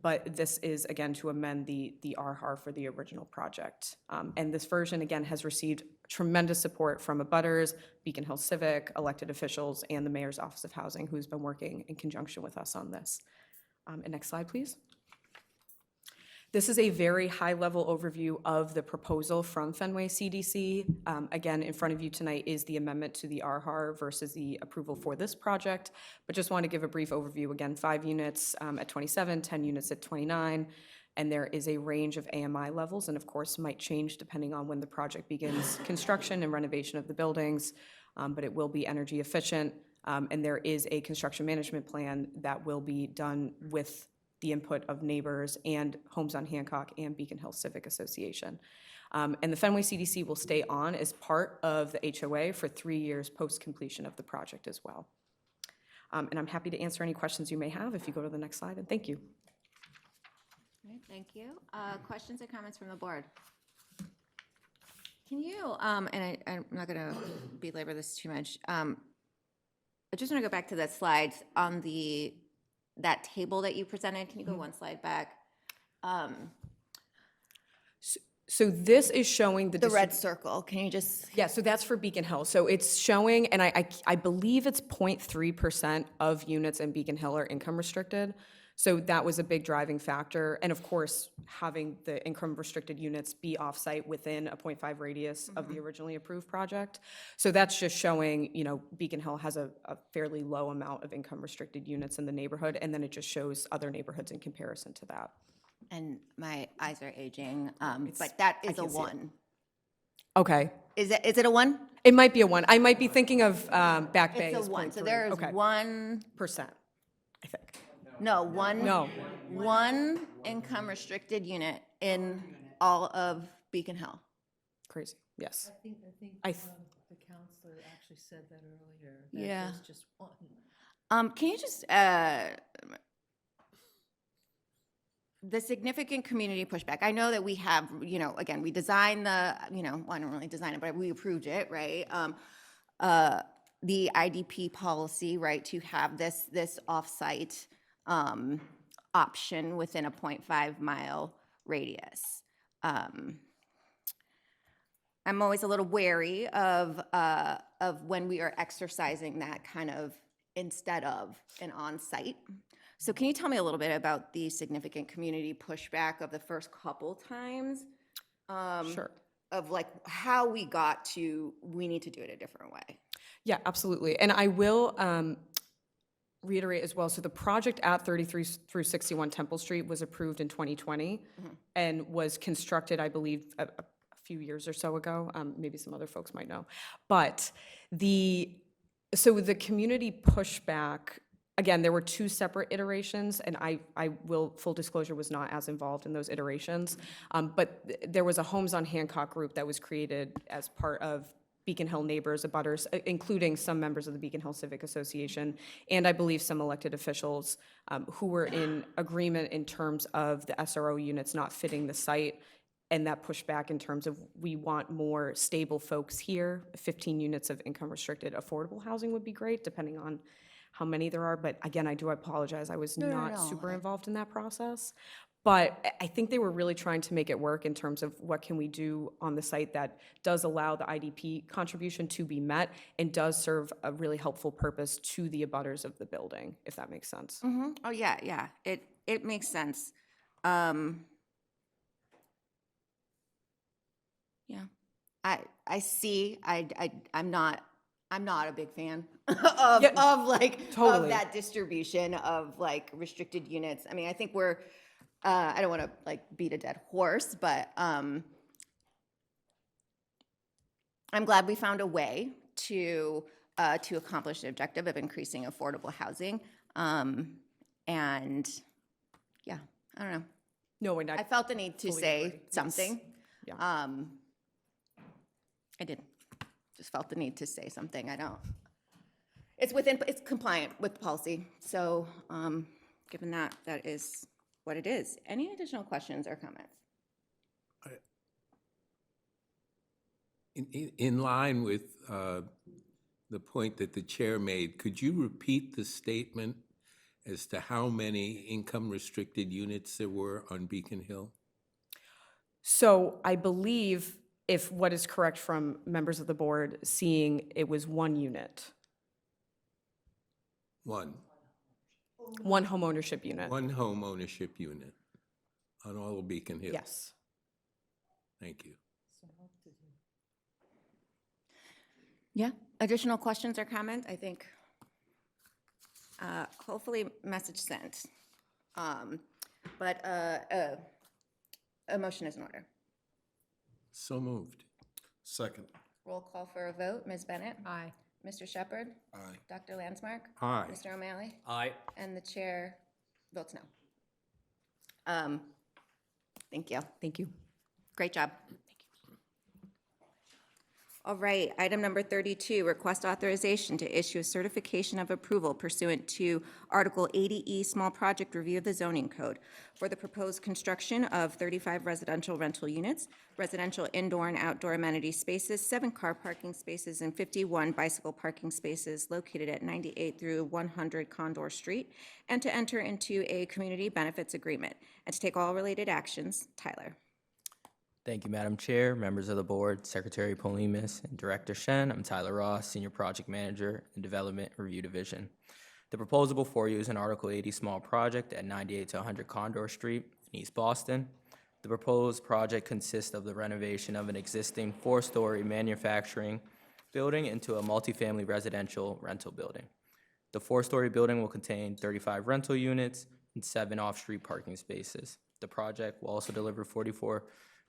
But this is, again, to amend the RHAR for the original project. And this version, again, has received tremendous support from abutters, Beacon Hill Civic, elected officials, and the Mayor's Office of Housing, who's been working in conjunction with us on this. And next slide, please. This is a very high-level overview of the proposal from Fenway CDC. Again, in front of you tonight is the amendment to the RHAR versus the approval for this project. But just want to give a brief overview. Again, 5 units at 27, 10 units at 29. And there is a range of AMI levels, and of course might change depending on when the project begins construction and renovation of the buildings. But it will be energy efficient. And there is a construction management plan that will be done with the input of neighbors and Homes on Hancock and Beacon Hill Civic Association. And the Fenway CDC will stay on as part of the HOA for 3 years post-completion of the project as well. And I'm happy to answer any questions you may have if you go to the next slide, and thank you. All right, thank you. Questions or comments from the board? Can you, and I'm not going to belabor this too much, I just want to go back to that slide on that table that you presented. Can you go one slide back? So this is showing the red circle. Can you just? Yeah, so that's for Beacon Hill. So it's showing, and I believe it's 0.3% of units in Beacon Hill are income restricted. So that was a big driving factor. And of course, having the income restricted units be offsite within a 0.5 radius of the originally approved project. So that's just showing, you know, Beacon Hill has a fairly low amount of income restricted units in the neighborhood. And then it just shows other neighborhoods in comparison to that. And my eyes are aging, but that is a 1. Okay. Is it a 1? It might be a 1. I might be thinking of Back Bay. It's a 1. So there is 1%. I think. No, one. No. 1 income restricted unit in all of Beacon Hill. Crazy. Yes. I think the counselor actually said that earlier. Yeah. There's just 1. Can you just the significant community pushback? I know that we have, you know, again, we designed the, you know, well, I don't really design it, but we approved it, right? The IDP policy, right, to have this offsite option within a 0.5-mile radius. I'm always a little wary of when we are exercising that kind of instead of an on-site. So can you tell me a little bit about the significant community pushback of the first couple times? Sure. Of like how we got to, we need to do it a different way. Yeah, absolutely. And I will reiterate as well. So the project at 33 through 61 Temple Street was approved in 2020 and was constructed, I believe, a few years or so ago. Maybe some other folks might know. But so the community pushback, again, there were 2 separate iterations, and I will, full disclosure, was not as involved in those iterations. But there was a Homes on Hancock group that was created as part of Beacon Hill neighbors, abutters, including some members of the Beacon Hill Civic Association, and I believe some elected officials who were in agreement in terms of the SRO units not fitting the site, and that pushback in terms of we want more stable folks here. 15 units of income restricted affordable housing would be great, depending on how many there are, but again, I do apologize. I was No, no, not no, super I- involved in that process. But I think they were really trying to make it work in terms of what can we do on the site that does allow the IDP contribution to be met and does serve a really helpful purpose to the abutters of the building, if that makes sense. Oh, yeah, yeah, it makes sense. Yeah, I see, I'm not a big fan of, Yeah, of like, totally. of that distribution of like restricted units. I mean, I think we're, I don't want to like beat a dead horse, but, I'm glad we found a way to accomplish the objective of increasing affordable housing. And yeah, I don't know. No, and I felt the need to fully say agree. Yes. something. Yeah. I did. Just felt the need to say something. I don't. It's compliant with policy. So, given that, that is what it is. Any additional questions or comments? In line with the point that the chair made, could you repeat the statement as to how many income-restricted units there were on Beacon Hill? So I believe, if what is correct from members of the board, seeing it was one unit, One. one home ownership unit. One home ownership unit on all of Beacon Hill? Yes. Thank you. Yeah. Additional questions or comments? I think hopefully message sent. But a motion is in order. So moved. Second. Roll call for a vote. Ms. Bennett? Aye. Mr. Shepherd? Aye. Dr. Landsmark? Aye. Mr. O'Malley? Aye. And the chair votes no. Thank you. Thank you. Great job. All right, item number 32, request authorization to issue a certification of approval pursuant to Article 80E Small Project Review of the Zoning Code for the proposed construction of 35 residential rental units, residential indoor and outdoor amenity spaces, 7 car parking spaces, and 51 bicycle parking spaces located at 98 through 100 Condor Street, and to enter into a community benefits agreement, and to take all related actions. Tyler. Thank you, Madam Chair, members of the board, Secretary Polimis, and Director Shen. I'm Tyler Ross, Senior Project Manager in Development Review Division. The proposal before you is an Article 80 small project at 98 to 100 Condor Street in East Boston. The proposed project consists of the renovation of an existing 4-story manufacturing building into a multifamily residential rental building. The 4-story building will contain 35 rental units and 7 off-street parking spaces. The project will also deliver 44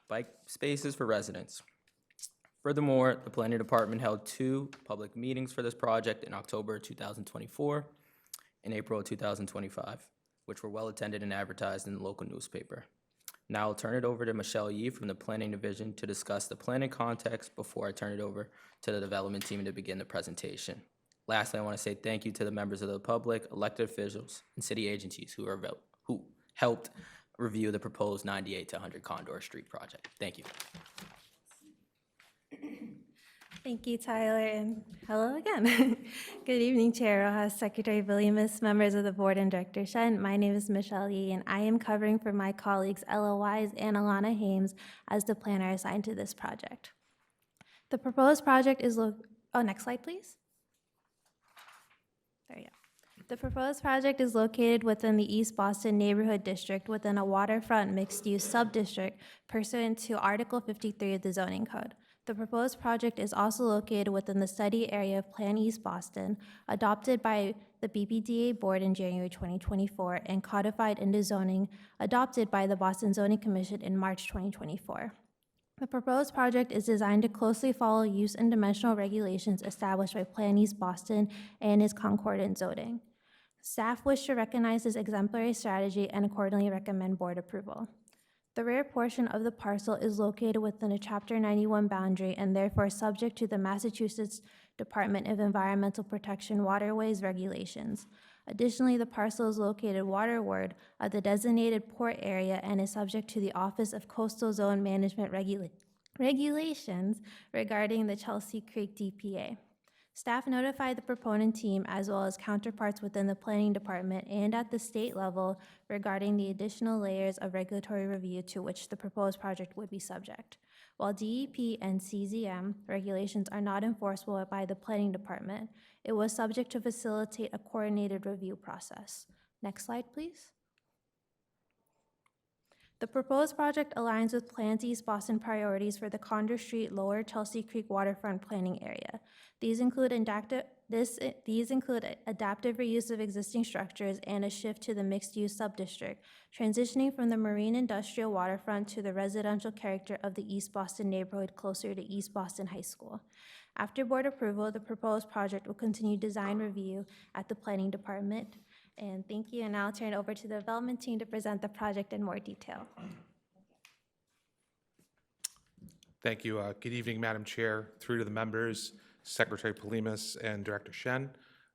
bike spaces for residents. Furthermore, the Planning Department held 2 public meetings for this project in October 2024 and April 2025, which were well attended and advertised in the local newspaper. Now I'll turn it over to Michelle Yee from the Planning Division to discuss the planning context before I turn it over to the development team to begin the presentation. Lastly, I want to say thank you to the members of the public, elected officials, and city agencies who helped review the proposed 98 to 100 Condor Street project. Thank you. Thank you, Tyler, and hello again. Good evening, Chair Rojas, Secretary Polimis, members of the board, and Director Shen. My name is Michelle Yee, and I am covering for my colleagues Ella Wise and Alana Hames as the planner assigned to this project. The proposed project is next slide, please. There you go. The proposed project is located within the East Boston Neighborhood District within a waterfront mixed-use sub-district pursuant to Article 53 of the Zoning Code. The proposed project is also located within the study area of Plan East Boston, adopted by the BPDA Board in January 2024 and codified into zoning adopted by the Boston Zoning Commission in March 2024. The proposed project is designed to closely follow use and dimensional regulations established by Plan East Boston and its concordant zoning. Staff wish to recognize this exemplary strategy and accordingly recommend board approval. The rear portion of the parcel is located within a Chapter 91 boundary and therefore subject to the Massachusetts Department of Environmental Protection Waterways regulations. Additionally, the parcel is located waterward of the designated port area and is subject to the Office of Coastal Zone Management regulations regarding the Chelsea Creek DPA. Staff notified the proponent team as well as counterparts within the planning department and at the state level regarding the additional layers of regulatory review to which the proposed project would be subject. While DEP and CZM regulations are not enforceable by the planning department, it was subject to facilitate a coordinated review process. Next slide, please. The proposed project aligns with Plans East Boston priorities for the Condor Street Lower Chelsea Creek waterfront planning area. These include adaptive reuse of existing structures and a shift to the mixed-use subdistrict, transitioning from the marine industrial waterfront to the residential character of the East Boston neighborhood closer to East Boston High School. After board approval, the proposed project will continue design review at the planning department. And thank you, and now I'll turn it over to the development team to present the project in more detail. Thank you. Good evening, Madam Chair, through to the members, Secretary Polimis and Director Shen.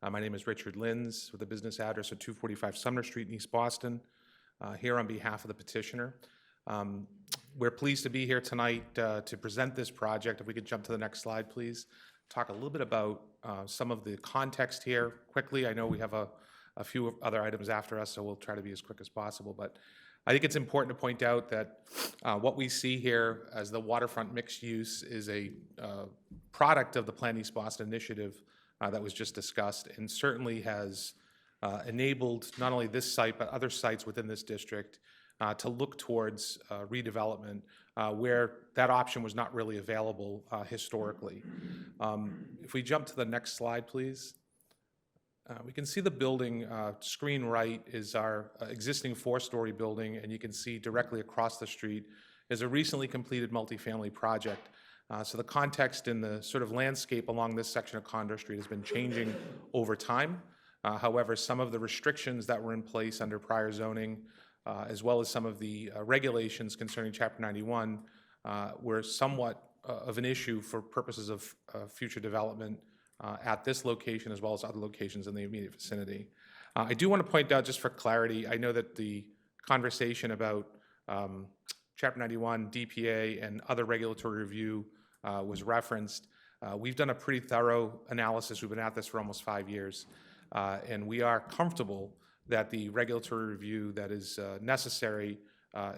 My name is Richard Linz with a business address at 245 Sumner Street in East Boston, here on behalf of the petitioner. We're pleased to be here tonight to present this project. If we could jump to the next slide, please. Talk a little bit about some of the context here quickly. I know we have a few other items after us, so we'll try to be as quick as possible. But I think it's important to point out that what we see here as the waterfront mixed use is a product of the Plan East Boston initiative that was just discussed, and certainly has enabled not only this site but other sites within this district to look towards redevelopment where that option was not really available historically. If we jump to the next slide, please. We can see the building, screen right is our existing four-story building, and you can see directly across the street is a recently completed multifamily project. So the context in the sort of landscape along this section of Condor Street has been changing over time. However, some of the restrictions that were in place under prior zoning, as well as some of the regulations concerning Chapter 91, were somewhat of an issue for purposes of future development at this location as well as other locations in the immediate vicinity. I do want to point out, just for clarity, I know that the conversation about Chapter 91, DPA, and other regulatory review was referenced. We've done a pretty thorough analysis. We've been at this for almost 5 years, and we are comfortable that the regulatory review that is necessary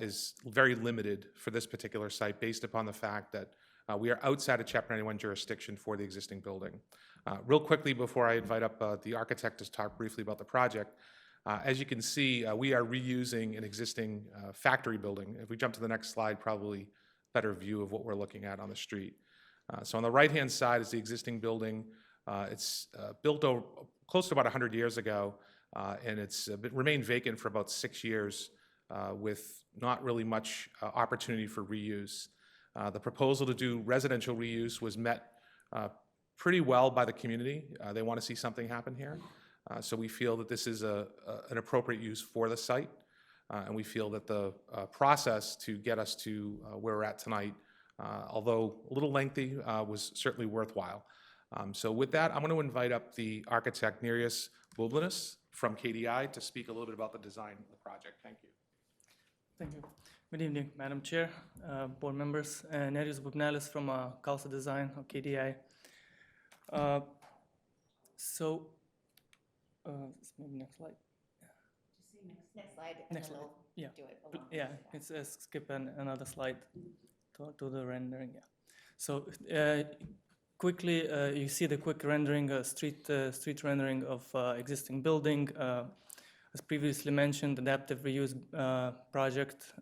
is very limited for this particular site based upon the fact that we are outside of Chapter 91 jurisdiction for the existing building. Real quickly, before I invite up the architect to talk briefly about the project, as you can see, we are reusing an existing factory building. If we jump to the next slide, probably better view of what we're looking at on the street. So on the right-hand side is the existing building. It's built close to about 100 years ago, and it's remained vacant for about 6 years with not really much opportunity for reuse. The proposal to do residential reuse was met pretty well by the community. They want to see something happen here. So we feel that this is an appropriate use for the site, and we feel that the process to get us to where we're at tonight, although a little lengthy, was certainly worthwhile. So with that, I'm going to invite up the architect, Nereus Bublinis from KDI, to speak a little bit about the design of the project. Thank you. Thank you. Good evening, Madam Chair, board members. Nereus Bublinis from Calsa Design of KDI. Maybe next slide. Next slide. Next slide. Yeah. Do it along. Yeah, it's skip another slide to the rendering. Yeah. So quickly, you see the quick rendering, street rendering of existing building. As previously mentioned, adaptive reuse project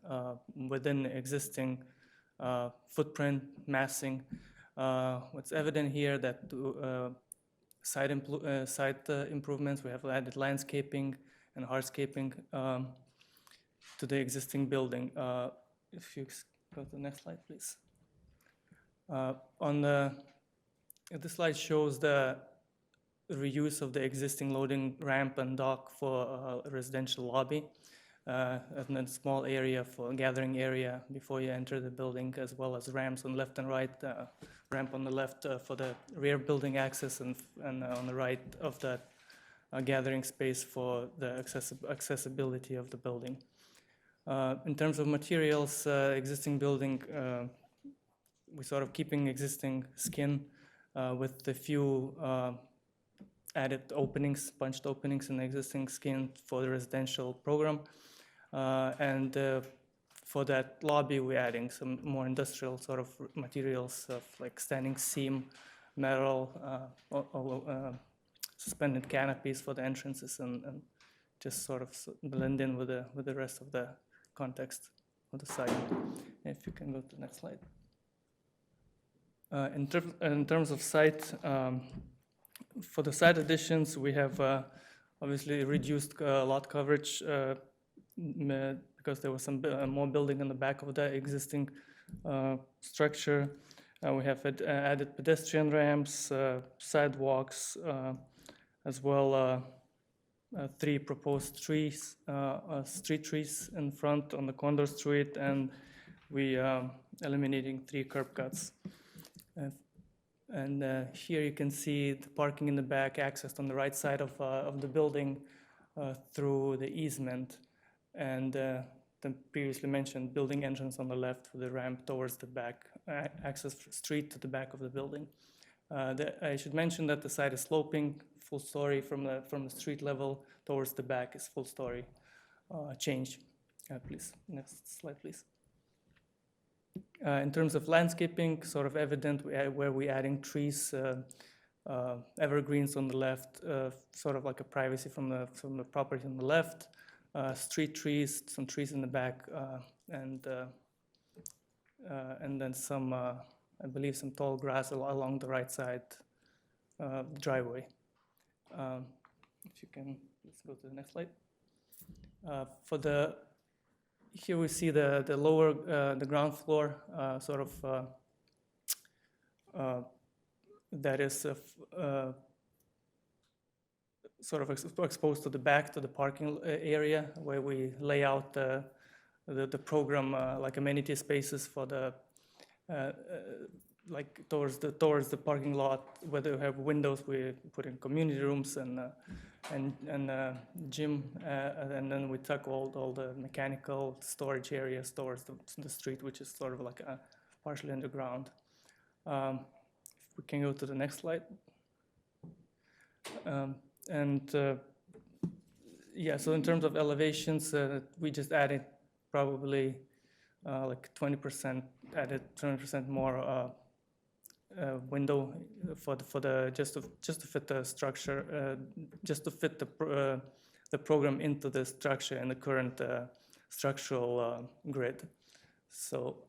within existing footprint massing. What's evident here that site improvements, we have added landscaping and hardscaping to the existing building. If you go to the next slide, please. This slide shows the reuse of the existing loading ramp and dock for a residential lobby, and then small area for gathering area before you enter the building, as well as ramps on left and right. Ramp on the left for the rear building access, and on the right of the gathering space for the accessibility of the building. In terms of materials, existing building, we're sort of keeping existing skin with a few added openings, punched openings in the existing skin for the residential program. And for that lobby, we're adding some more industrial sort of materials of like standing seam, metal, suspended canopies for the entrances, and just sort of blend in with the rest of the context of the site. If you can go to the next slide. In terms of site, for the site additions, we have obviously reduced lot coverage because there was some more building in the back of the existing structure. We have added pedestrian ramps, sidewalks, as well 3 proposed trees, street trees in front on the Condor Street, and we eliminating 3 curb cuts. And here you can see the parking in the back, accessed on the right side of the building through the easement, and the previously mentioned building entrance on the left with the ramp towards the back, access street to the back of the building. I should mention that the site is sloping, full story from the street level towards the back is full story change. Please, next slide, please. In terms of landscaping, sort of evident where we're adding trees, evergreens on the left, sort of like a privacy from the property on the left, street trees, some trees in the back, and then some, I believe, some tall grass along the right side driveway. If you can, let's go to the next slide. Here we see the lower, the ground floor, sort of that is sort of exposed to the back, to the parking area, where we lay out the program like amenity spaces for the like towards the parking lot, where they have windows. We put in community rooms and gym, and then we tuck all the mechanical storage areas towards the street, which is sort of like partially underground. If we can go to the next slide. Yeah, so in terms of elevations, we just added probably like 20%, added 20% more window for the just to fit the structure, just to fit the program into the structure and the current structural grid. So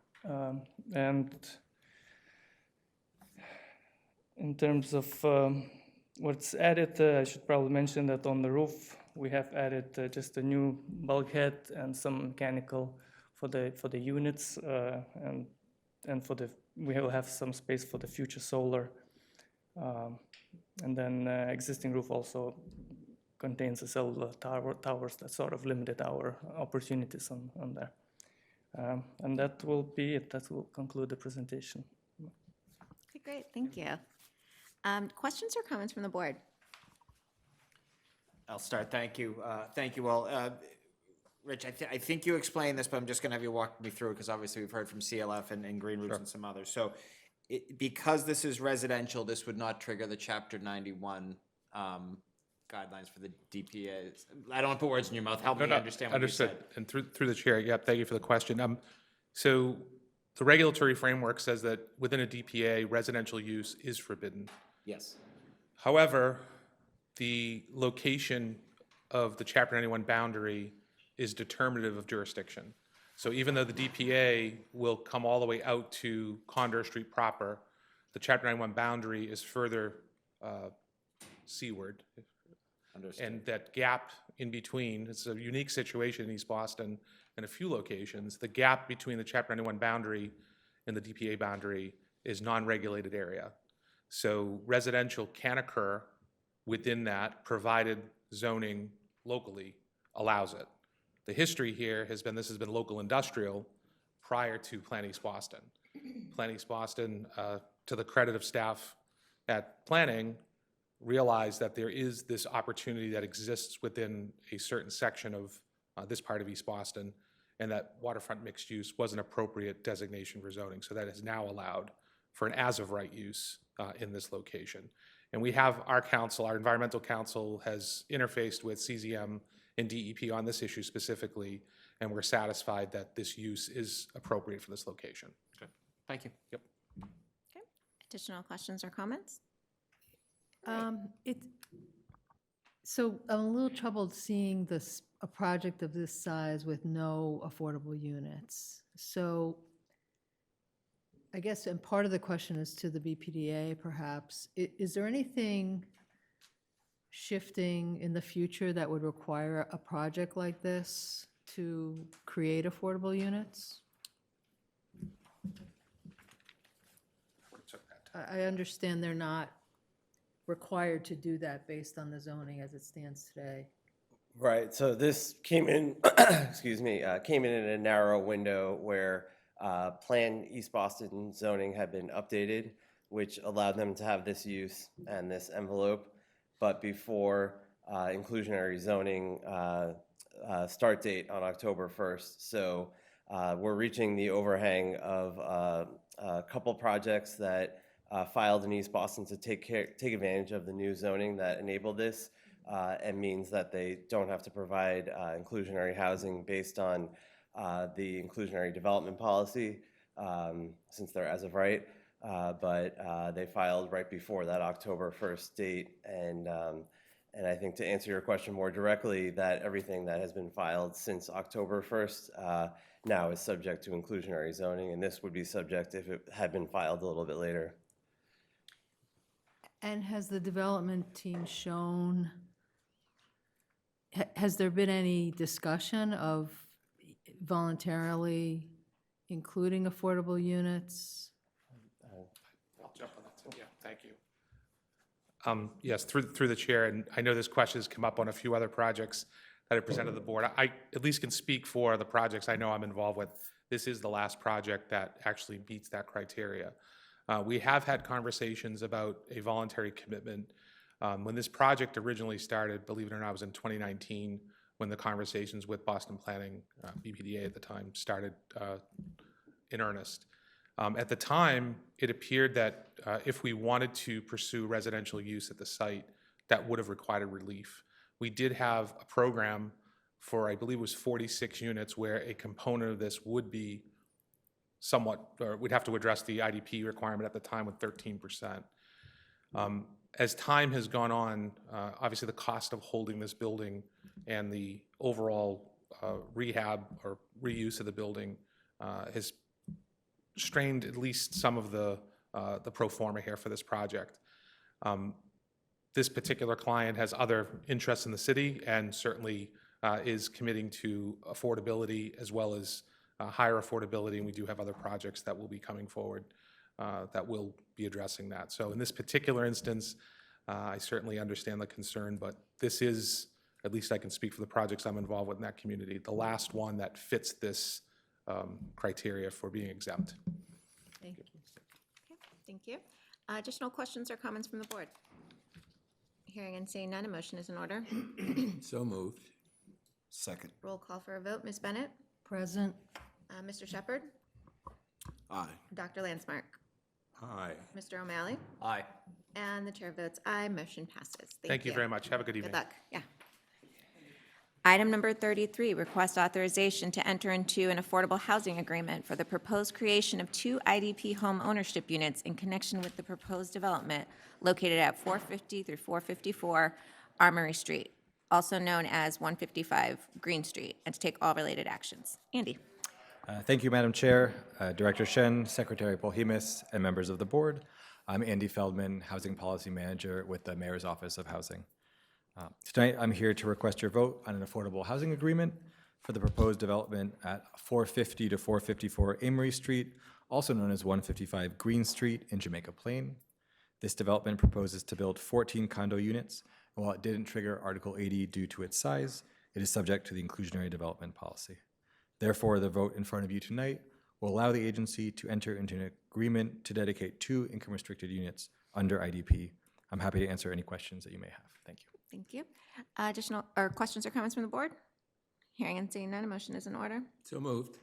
and in terms of what's added, I should probably mention that on the roof we have added just a new bulkhead and some mechanical for the units, and for the we will have some space for the future solar, and then existing roof also contains the cellular towers that sort of limited our opportunities on there. And that will be it. That will conclude the presentation. Okay, great, thank you. Questions or comments from the board? I'll start. Thank you. Thank you all. Rich, I think you explained this, but I'm just going to have you walk me through it because obviously we've heard from CLF and Green Roofs and some others. So because this is residential, this would not trigger the Chapter 91 guidelines for the DPA. I don't want to put words in your mouth. Help me understand what you said. And through the chair, yep, thank you for the question. So the regulatory framework says that within a DPA, residential use is forbidden. Yes. However, the location of the Chapter 91 boundary is determinative of jurisdiction. So even though the DPA will come all the way out to Condor Street proper, the Chapter 91 boundary is further seaward. Understood. And that gap in between, it's a unique situation in East Boston and a few locations, the gap between the Chapter 91 boundary and the DPA boundary is non-regulated area. So residential can occur within that, provided zoning locally allows it. The history here has been, this has been local industrial prior to Plan East Boston. Plan East Boston, to the credit of staff at planning, realized that there is this opportunity that exists within a certain section of this part of East Boston, and that waterfront mixed use was an appropriate designation for zoning. So that is now allowed for an as-of-right use in this location. And we have our council, our environmental council has interfaced with CZM and DEP on this issue specifically, and we're satisfied that this use is appropriate for this location. Okay. Thank you. Yep. Okay. Additional questions or comments? So I'm a little troubled seeing this, a project of this size with no affordable units. So I guess, and part of the question is to the BPDA perhaps, is there anything shifting in the future that would require a project like this to create affordable units? I understand they're not required to do that based on the zoning as it stands today. Right, so this came in, excuse me, came in a narrow window where Plan East Boston zoning had been updated, which allowed them to have this use and this envelope, but before inclusionary zoning start date on October 1st. So we're reaching the overhang of a couple projects that filed in East Boston to take advantage of the new zoning that enabled this and means that they don't have to provide inclusionary housing based on the inclusionary development policy since they're as of right. But they filed right before that October 1st date. And I think to answer your question more directly, that everything that has been filed since October 1st now is subject to inclusionary zoning, and this would be subject if it had been filed a little bit later. And has the development team shown, has there been any discussion of voluntarily including affordable units? I'll jump on that too. Yeah, thank you. Yes, through the chair, and I know this question has come up on a few other projects that I presented to the board. I at least can speak for the projects I know I'm involved with. This is the last project that actually meets that criteria. We have had conversations about a voluntary commitment. When this project originally started, believe it or not, it was in 2019 when the conversations with Boston Planning, BPDA at the time, started in earnest. At the time, it appeared that if we wanted to pursue residential use at the site, that would have required relief. We did have a program for, I believe it was 46 units, where a component of this would be somewhat, or we'd have to address the IDP requirement at the time with 13%. As time has gone on, obviously the cost of holding this building and the overall rehab or reuse of the building has strained at least some of the pro forma here for this project. This particular client has other interests in the city and certainly is committing to affordability as well as higher affordability, and we do have other projects that will be coming forward that will be addressing that. So in this particular instance, I certainly understand the concern, but this is, at least I can speak for the projects I'm involved with in that community, the last one that fits this criteria for being exempt. Thank you. Okay, thank you. Additional questions or comments from the board? Hearing and seeing none, a motion is in order. So moved. Second. Roll call for a vote. Ms. Bennett? Present. Mr. Shepherd? Aye. Dr. Landsmark? Aye. Mr. O'Malley? Aye. And the chair votes aye. Motion passes. Thank you very much. Have a good evening. Good luck. Yeah. Item number 33, request authorization to enter into an affordable housing agreement for the proposed creation of 2 IDP home ownership units in connection with the proposed development located at 450 through 454 Armory Street, also known as 155 Green Street, and to take all related actions. Andy. Thank you, Madam Chair, Director Shen, Secretary Polhemus, and members of the board. I'm Andy Feldman, Housing Policy Manager with the Mayor's Office of Housing. Tonight, I'm here to request your vote on an affordable housing agreement for the proposed development at 450 to 454 Amory Street, also known as 155 Green Street in Jamaica Plain. This development proposes to build 14 condo units, and while it didn't trigger Article 80 due to its size, it is subject to the inclusionary development policy. Therefore, the vote in front of you tonight will allow the agency to enter into an agreement to dedicate 2 income-restricted units under IDP. I'm happy to answer any questions that you may have. Thank you. Thank you. Additional or questions or comments from the board? Hearing and seeing none, a motion is in order. So moved.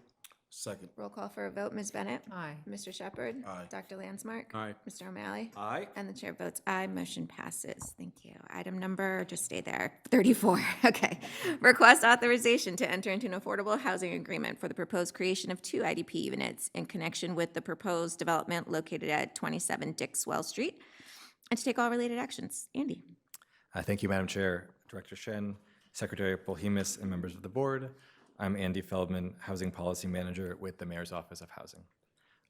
Second. Roll call for a vote. Ms. Bennett? Aye. Mr. Shepherd? Aye. Dr. Landsmark? Aye. Mr. O'Malley? Aye. And the chair votes aye. Motion passes. Thank you. Item number, just stay there, 34. Okay. Request authorization to enter into an affordable housing agreement for the proposed creation of 2 IDP units in connection with the proposed development located at 27 Dixwell Street, and to take all related actions. Andy? Thank you, Madam Chair, Director Shen, Secretary Polhemus, and members of the board. I'm Andy Feldman, Housing Policy Manager with the Mayor's Office of Housing.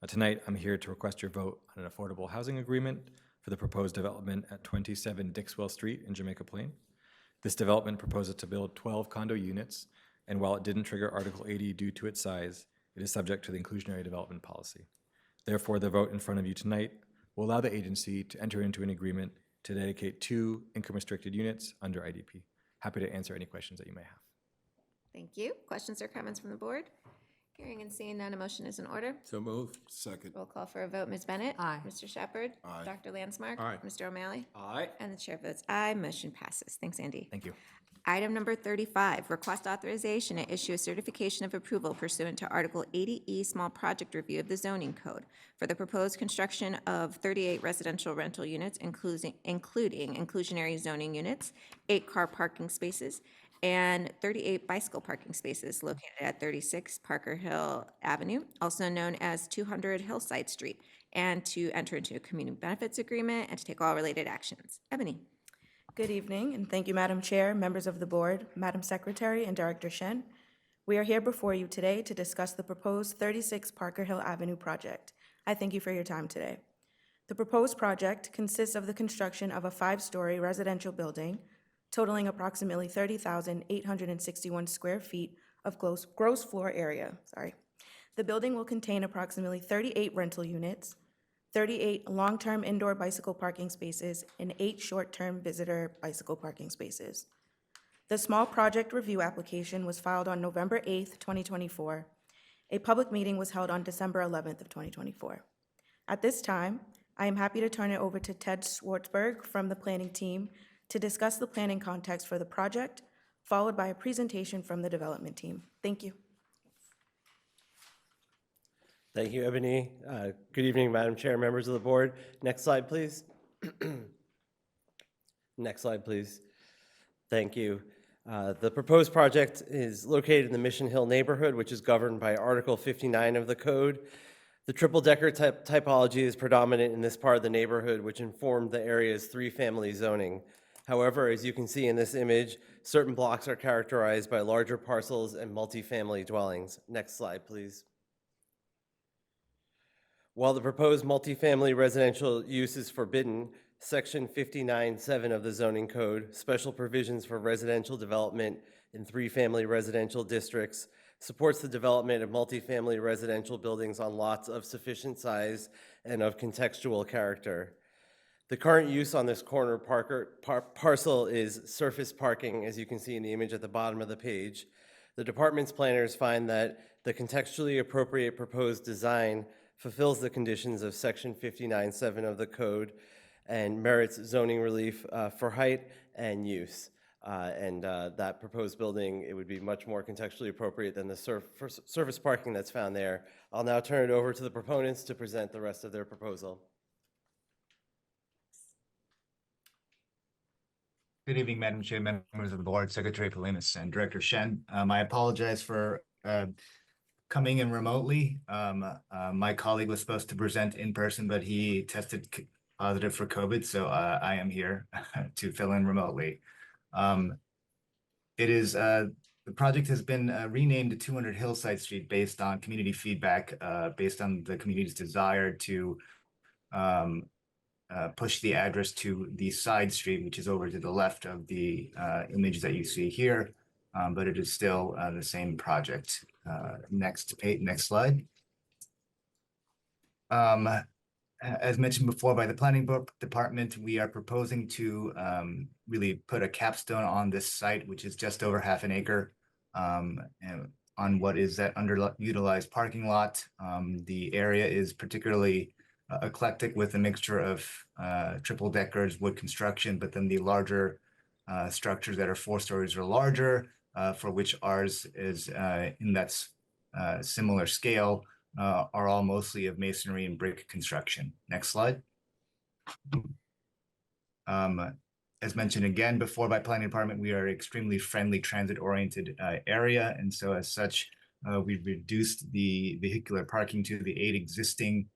Tonight, I'm here to request your vote on an affordable housing agreement for the proposed development at 27 Dixwell Street in Jamaica Plain. This development proposes to build 12 condo units, and while it didn't trigger Article 80 due to its size, it is subject to the inclusionary development policy. Therefore, the vote in front of you tonight will allow the agency to enter into an agreement to dedicate 2 income-restricted units under IDP. Happy to answer any questions that you may have. Thank you. Questions or comments from the board? Hearing and seeing none, a motion is in order. So moved. Second. Roll call for a vote. Ms. Bennett? Aye. Mr. Shepherd? Aye. Dr. Landsmark? Aye. Mr. O'Malley? Aye. And the chair votes aye. Motion passes. Thanks, Andy. Thank you. Item number 35, request authorization to issue a certification of approval pursuant to Article 80E Small Project Review of the Zoning Code for the proposed construction of 38 residential rental units, including inclusionary zoning units, 8 car parking spaces, and 38 bicycle parking spaces located at 36 Parker Hill Avenue, also known as 200 Hillside Street, and to enter into a community benefits agreement and to take all related actions. Ebony? Good evening, and thank you, Madam Chair, members of the board, Madam Secretary, and Director Shen. We are here before you today to discuss the proposed 36 Parker Hill Avenue project. I thank you for your time today. The proposed project consists of the construction of a 5-story residential building totaling approximately 30,861 square feet of gross floor area. The building will contain approximately 38 rental units, 38 long-term indoor bicycle parking spaces, and 8 short-term visitor bicycle parking spaces. The small project review application was filed on November 8th, 2024. A public meeting was held on December 11th of 2024. At this time, I am happy to turn it over to Ted Schwartzberg from the planning team to discuss the planning context for the project, followed by a presentation from the development team. Thank you. Thank you, Ebony. Good evening, Madam Chair, members of the board. Next slide, please. Next slide, please. Thank you. The proposed project is located in the Mission Hill neighborhood, which is governed by Article 59 of the code. The triple-decker typology is predominant in this part of the neighborhood, which informed the area's 3-family zoning. However, as you can see in this image, certain blocks are characterized by larger parcels and multifamily dwellings. Next slide, please. While the proposed multifamily residential use is forbidden, Section 59(7) of the zoning code, special provisions for residential development in 3-family residential districts, supports the development of multifamily residential buildings on lots of sufficient size and of contextual character. The current use on this corner parcel is surface parking, as you can see in the image at the bottom of the page. The department's planners find that the contextually appropriate proposed design fulfills the conditions of Section 59(7) of the code and merits zoning relief for height and use. That proposed building, it would be much more contextually appropriate than the surface parking that's found there. I'll now turn it over to the proponents to present the rest of their proposal. Good evening, Madam Chair, members of the board, Secretary Polhemus, and Director Shen. I apologize for coming in remotely. My colleague was supposed to present in person, but he tested positive for COVID, so I am here to fill in remotely. The project has been renamed to 200 Hillside Street based on community feedback, based on the community's desire to push the address to the side street, which is over to the left of the image that you see here, but it is still the same project. Next slide. As mentioned before by the planning department, we are proposing to really put a capstone on this site, which is just over half an acre, on what is that underutilized parking lot. The area is particularly eclectic with a mixture of triple deckers, wood construction, but then the larger structures that are 4 stories or larger, for which ours is in that similar scale are all mostly of masonry and brick construction. Next slide. As mentioned again before by planning department, we are extremely friendly transit-oriented area, and so as such, we've reduced the vehicular parking to the 8 existing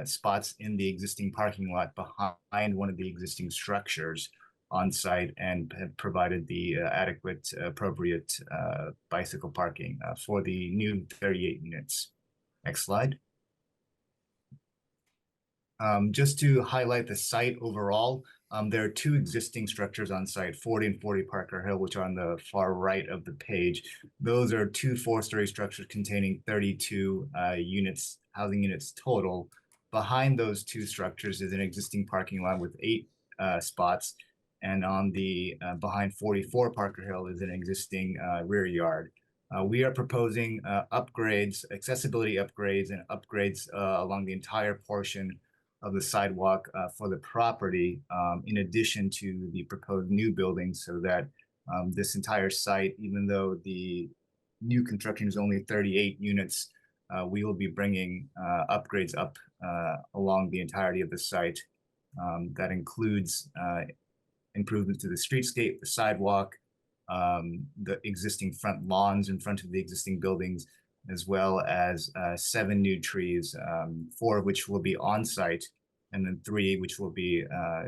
spots in the existing parking lot behind one of the existing structures on site, and have provided the adequate, appropriate bicycle parking for the new 38 units. Next slide. Just to highlight the site overall, there are 2 existing structures on site, 40 and 40 Parker Hill, which are on the far right of the page. Those are 2 4-story structures containing 32 units, housing units total. Behind those 2 structures is an existing parking lot with 8 spots, and on the behind 44 Parker Hill is an existing rear yard. We are proposing upgrades, accessibility upgrades, and upgrades along the entire portion of the sidewalk for the property, in addition to the proposed new buildings, so that this entire site, even though the new construction is only 38 units, we will be bringing upgrades up along the entirety of the site. That includes improvements to the streetscape, the sidewalk, the existing front lawns in front of the existing buildings, as well as 7 new trees, 4 of which will be on site, and then 3 which will be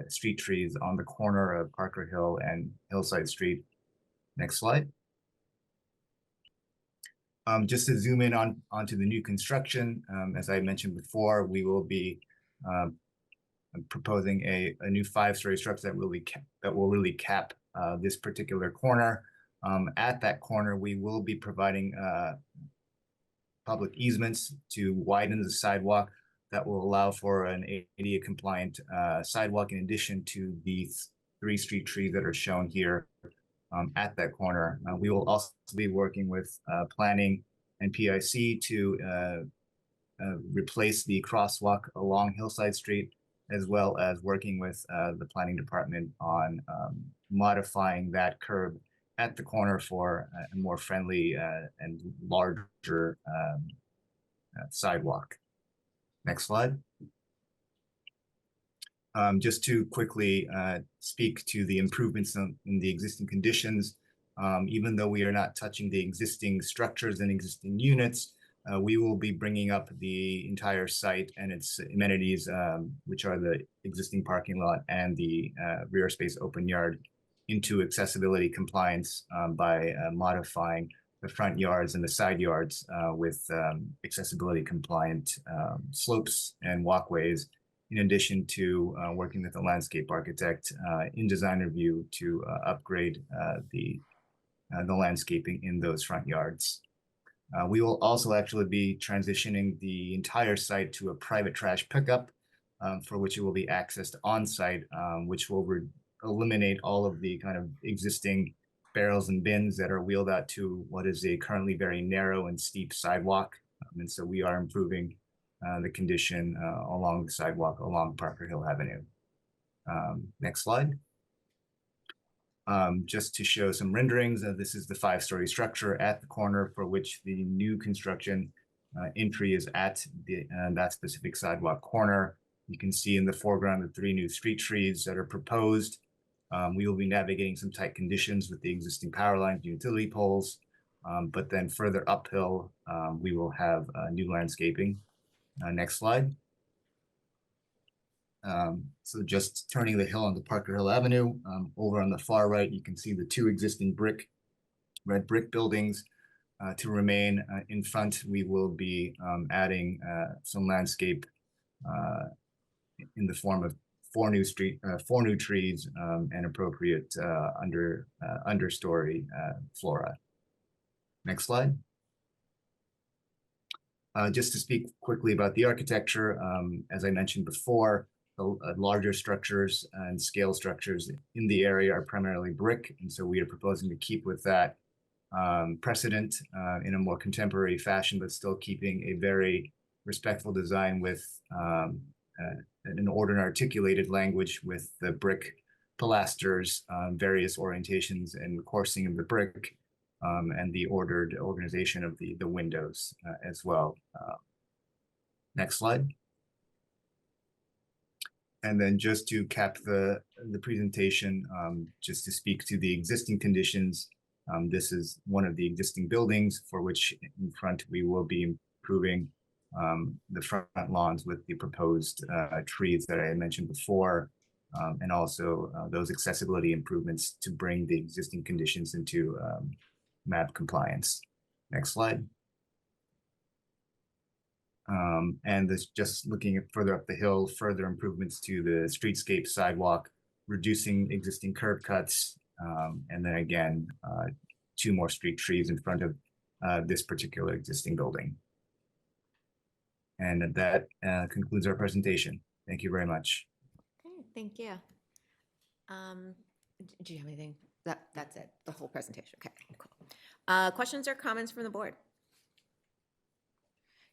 street trees on the corner of Parker Hill and Hillside Street. Next slide. Just to zoom in onto the new construction, as I mentioned before, we will be proposing a new 5-story structure that will really cap this particular corner. At that corner, we will be providing public easements to widen the sidewalk that will allow for an ADA compliant sidewalk, in addition to the 3 street trees that are shown here at that corner. We will also be working with planning and PIC to replace the crosswalk along Hillside Street, as well as working with the planning department on modifying that curb at the corner for a more friendly and larger sidewalk. Next slide. Just to quickly speak to the improvements in the existing conditions, even though we are not touching the existing structures and existing units, we will be bringing up the entire site and its amenities, which are the existing parking lot and the rear space open yard, into accessibility compliance by modifying the front yards and the side yards with accessibility compliant slopes and walkways, in addition to working with a landscape architect in design review to upgrade the landscaping in those front yards. We will also actually be transitioning the entire site to a private trash pickup, for which it will be accessed on site, which will eliminate all of the kind of existing barrels and bins that are wheeled out to what is a currently very narrow and steep sidewalk. And so we are improving the condition along the sidewalk along Parker Hill Avenue. Next slide. Just to show some renderings, this is the 5-story structure at the corner for which the new construction entry is at that specific sidewalk corner. You can see in the foreground the 3 new street trees that are proposed. We will be navigating some tight conditions with the existing power lines and utility poles, but then further uphill, we will have new landscaping. Next slide. So just turning the hill onto Parker Hill Avenue, over on the far right, you can see the 2 existing red brick buildings. To remain in front, we will be adding some landscape in the form of 4 new trees and appropriate understory flora. Next slide. Just to speak quickly about the architecture, as I mentioned before, the larger structures and scale structures in the area are primarily brick, and so we are proposing to keep with that precedent in a more contemporary fashion, but still keeping a very respectful design with an ordered and articulated language with the brick pilasters, various orientations and coursing of the brick, and the ordered organization of the windows as well. Next slide. And then just to cap the presentation, just to speak to the existing conditions, this is one of the existing buildings for which in front we will be improving the front lawns with the proposed trees that I had mentioned before, and also those accessibility improvements to bring the existing conditions into MAP compliance. Next slide. And this just looking at further up the hill, further improvements to the streetscape sidewalk, reducing existing curb cuts, and then again, 2 more street trees in front of this particular existing building. And that concludes our presentation. Thank you very much. Okay, thank you. Do you have anything? That's it, the whole presentation. Okay, cool. Questions or comments from the board?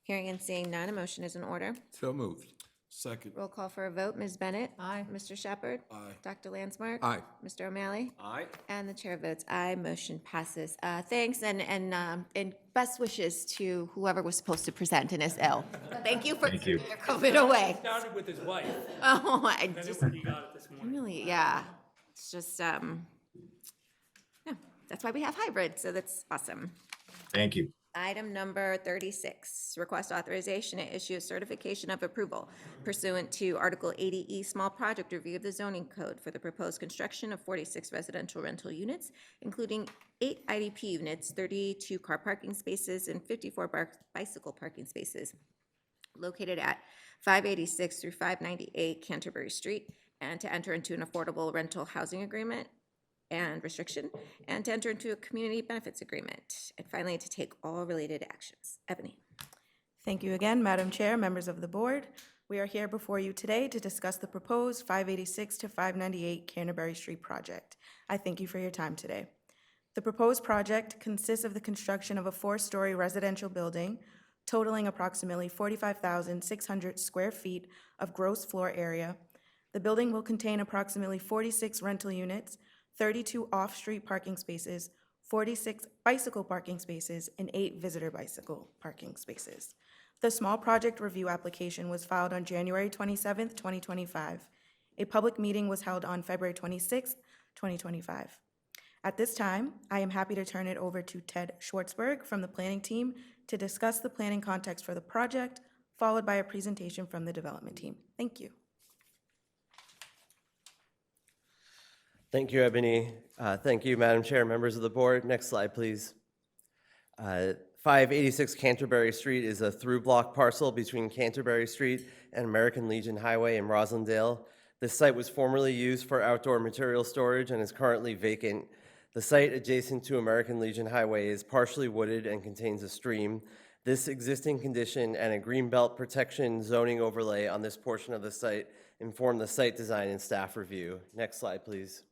Hearing and seeing none, a motion is in order. So moved. Second. Roll call for a vote. Ms. Bennett? Aye. Mr. Shepherd? Aye. Dr. Landsmark? Aye. Mr. O'Malley? Aye. And the chair votes aye. Motion passes. Thanks and best wishes to whoever was supposed to present and is ill. Thank you for Thank you. keeping your COVID away. Started with his wife. Oh, I Then just he got it this morning. really, yeah. It's just, yeah, that's why we have hybrid, so that's awesome. Thank you. Item number 36, request authorization to issue a certification of approval pursuant to Article 80E Small Project Review of the Zoning Code for the proposed construction of 46 residential rental units, including 8 IDP units, 32 car parking spaces, and 54 bicycle parking spaces located at 586 through 598 Canterbury Street, and to enter into an affordable rental housing agreement and restriction, and to enter into a community benefits agreement, and finally, to take all related actions. Ebony. Thank you again, Madam Chair, members of the board. We are here before you today to discuss the proposed 586 to 598 Canterbury Street project. I thank you for your time today. The proposed project consists of the construction of a 4-story residential building totaling approximately 45,600 square feet of gross floor area. The building will contain approximately 46 rental units, 32 off-street parking spaces, 46 bicycle parking spaces, and 8 visitor bicycle parking spaces. The small project review application was filed on January 27th, 2025. A public meeting was held on February 26th, 2025. At this time, I am happy to turn it over to Ted Schwartzberg from the planning team to discuss the planning context for the project, followed by a presentation from the development team. Thank you. Thank you, Ebony. Thank you, Madam Chair, members of the board. Next slide, please. 586 Canterbury Street is a through-block parcel between Canterbury Street and American Legion Highway in Roslindale. This site was formerly used for outdoor material storage and is currently vacant. The site adjacent to American Legion Highway is partially wooded and contains a stream. This existing condition and a greenbelt protection zoning overlay on this portion of the site inform the site design and staff review. Next slide, please.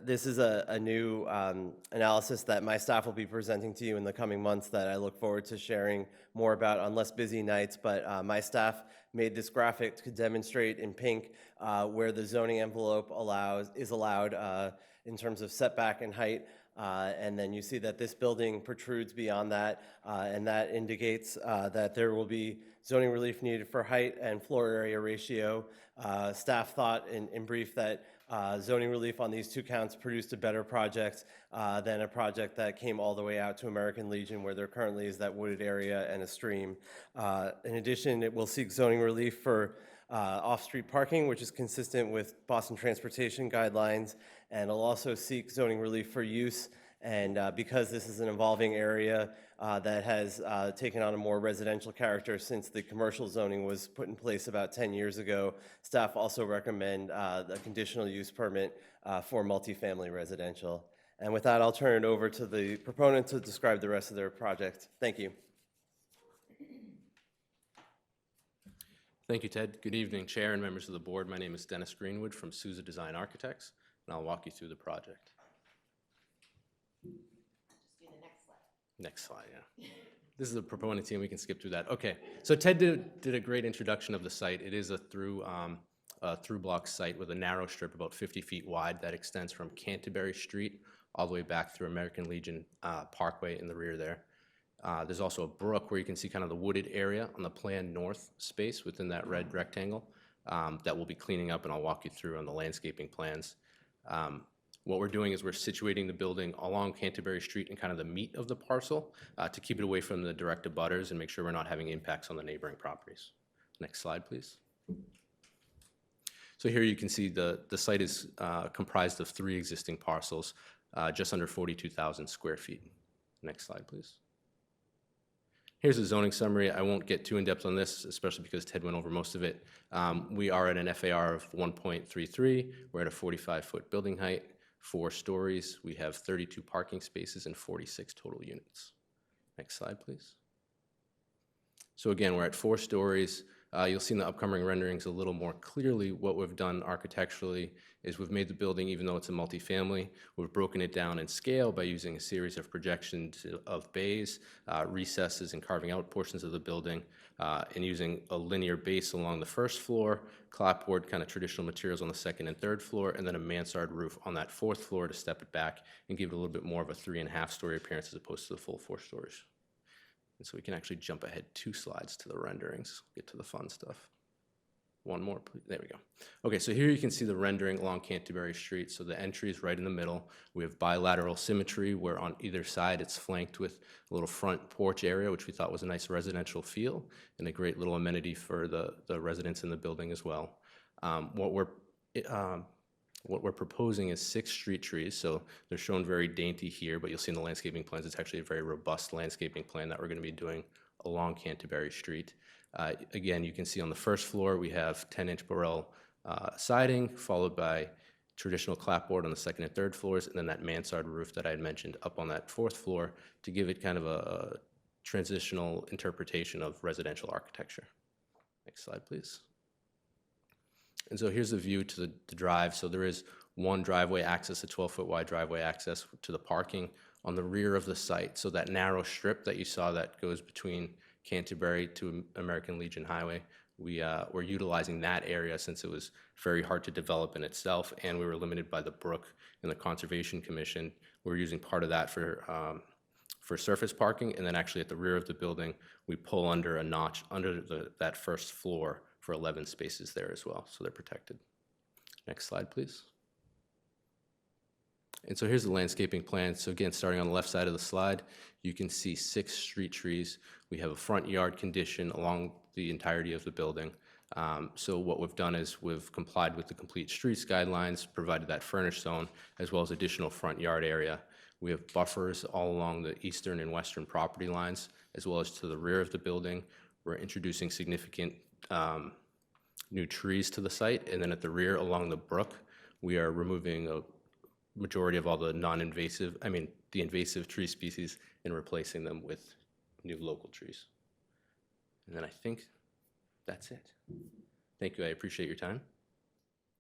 This is a new analysis that my staff will be presenting to you in the coming months that I look forward to sharing more about on less busy nights, but my staff made this graphic to demonstrate in pink where the zoning envelope is allowed in terms of setback and height. And then you see that this building protrudes beyond that, and that indicates that there will be zoning relief needed for height and floor area ratio. Staff thought in brief that zoning relief on these 2 counts produced a better project than a project that came all the way out to American Legion, where there currently is that wooded area and a stream. In addition, it will seek zoning relief for off-street parking, which is consistent with Boston transportation guidelines, and it'll also seek zoning relief for use. And because this is an evolving area that has taken on a more residential character since the commercial zoning was put in place about 10 years ago, staff also recommend a conditional use permit for multifamily residential. And with that, I'll turn it over to the proponent to describe the rest of their project. Thank you. Thank you, Ted. Good evening, Chair and members of the board. My name is Dennis Greenwood from Sousa Design Architects, and I'll walk you through the project. Next slide, yeah. This is the proponent team. We can skip through that. Okay, so Ted did a great introduction of the site. It is a through block site with a narrow strip about 50 feet wide that extends from Canterbury Street all the way back through American Legion Parkway in the rear there. There's also a brook where you can see kind of the wooded area on the planned north space within that red rectangle that we'll be cleaning up, and I'll walk you through on the landscaping plans. What we're doing is we're situating the building along Canterbury Street in kind of the meat of the parcel to keep it away from the direct abutters and make sure we're not having impacts on the neighboring properties. Next slide, please. So here you can see the site is comprised of 3 existing parcels, just under 42,000 square feet. Next slide, please. Here's a zoning summary. I won't get too in-depth on this, especially because Ted went over most of it. We are at an FAR of 1.33. We're at a 45-foot building height, 4 stories. We have 32 parking spaces and 46 total units. Next slide, please. So again, we're at 4 stories. You'll see in the upcoming renderings a little more clearly what we've done architecturally is we've made the building, even though it's a multifamily, we've broken it down in scale by using a series of projections of bays, recesses, and carving out portions of the building, and using a linear base along the first floor, clapboard kind of traditional materials on the second and third floor, and then a mansard roof on that 4th floor to step it back and give it a little bit more of a 3.5-story appearance as opposed to the full 4 stories. And so we can actually jump ahead 2 slides to the renderings, get to the fun stuff. One more, please. There we go. Okay, so here you can see the rendering along Canterbury Street. So the entry is right in the middle. We have bilateral symmetry where on either side it's flanked with a little front porch area, which we thought was a nice residential feel and a great little amenity for the residents in the building as well. What we're proposing is 6 street trees, so they're shown very dainty here, but you'll see in the landscaping plans it's actually a very robust landscaping plan that we're going to be doing along Canterbury Street. Again, you can see on the first floor we have 10-inch Burrell siding, followed by traditional clapboard on the second and third floors, and then that mansard roof that I had mentioned up on that 4th floor to give it kind of a transitional interpretation of residential architecture. Next slide, please. And so here's the view to the drive. So there is one driveway access, a 12-foot wide driveway access to the parking on the rear of the site. So that narrow strip that you saw that goes between Canterbury to American Legion Highway, we're utilizing that area since it was very hard to develop in itself, and we were limited by the brook and the Conservation Commission. We're using part of that for surface parking, and then actually at the rear of the building, we pull under a notch under that first floor for 11 spaces there as well, so they're protected. Next slide, please. And so here's the landscaping plan. So again, starting on the left side of the slide, you can see 6 street trees. We have a front yard condition along the entirety of the building. So what we've done is we've complied with the complete streets guidelines, provided that furnished zone, as well as additional front yard area. We have buffers all along the eastern and western property lines, as well as to the rear of the building. We're introducing significant new trees to the site, and then at the rear along the brook, we are removing a majority of all the the invasive tree species and replacing them with new local trees. And then I think that's it. Thank you, I appreciate your time.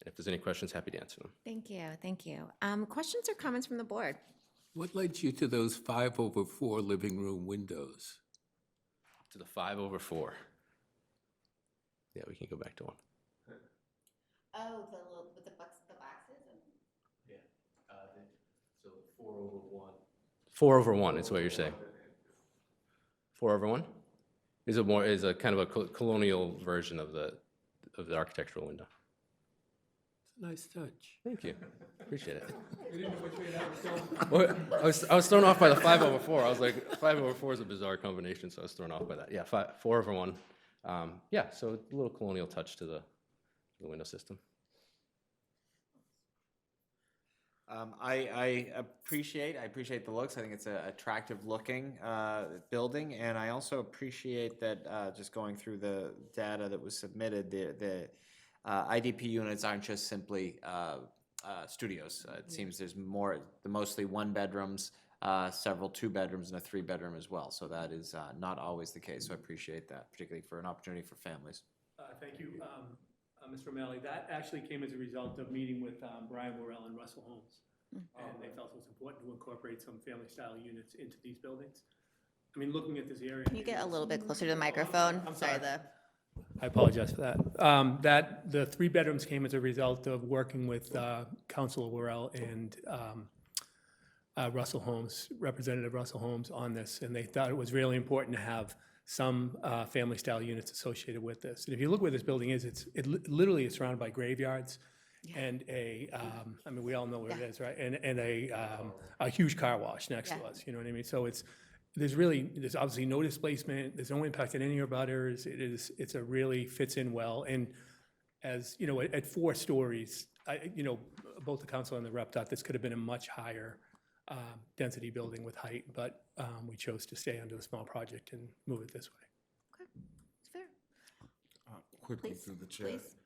And if there's any questions, happy to answer them. Thank you, thank you. Questions or comments from the board? What led you to those 5/4 living room windows? To the 5/4. Yeah, we can go back to one. Oh, with the boxes? Yeah, so 4/1. 4/1 is what you're saying. 4/1 is a kind of a colonial version of the architectural window. It's a nice touch. Thank you. Appreciate it. Well, I was thrown off by the 5/4. I was like, 5/4 is a bizarre combination, so I was thrown off by that. Yeah, 4/1. Yeah, so a little colonial touch to the window system. I appreciate the looks. I think it's an attractive looking building, and I also appreciate that just going through the data that was submitted, the IDP units aren't just simply studios. It seems there's mostly 1 bedrooms, several 2 bedrooms, and a 3 bedroom as well. So that is not always the case. So I appreciate that, particularly for an opportunity for families. Thank you, Mr. O'Malley. That actually came as a result of meeting with Brian Worrell and Russell Holmes. And they felt it was important to incorporate some family-style units into these buildings. I mean, looking at this area. Can you get a little bit closer to the microphone? I'm sorry. The I apologize for that. The 3 bedrooms came as a result of working with Councilor Worrell and Russell Holmes, Representative Russell Holmes, on this, and they thought it was really important to have some family-style units associated with this. And if you look where this building is, literally is surrounded by graveyards and I mean, we all know where it is, right? And a huge car wash next to us, you know what I mean? So there's obviously no displacement, there's no impact on any of our butters. It's a really fits in well. And as, you know, at 4 stories, you know, both the council and the rep thought this could have been a much higher density building with height, but we chose to stay under the small project and move it this way. It's fair. Quickly Please, through the chair. please.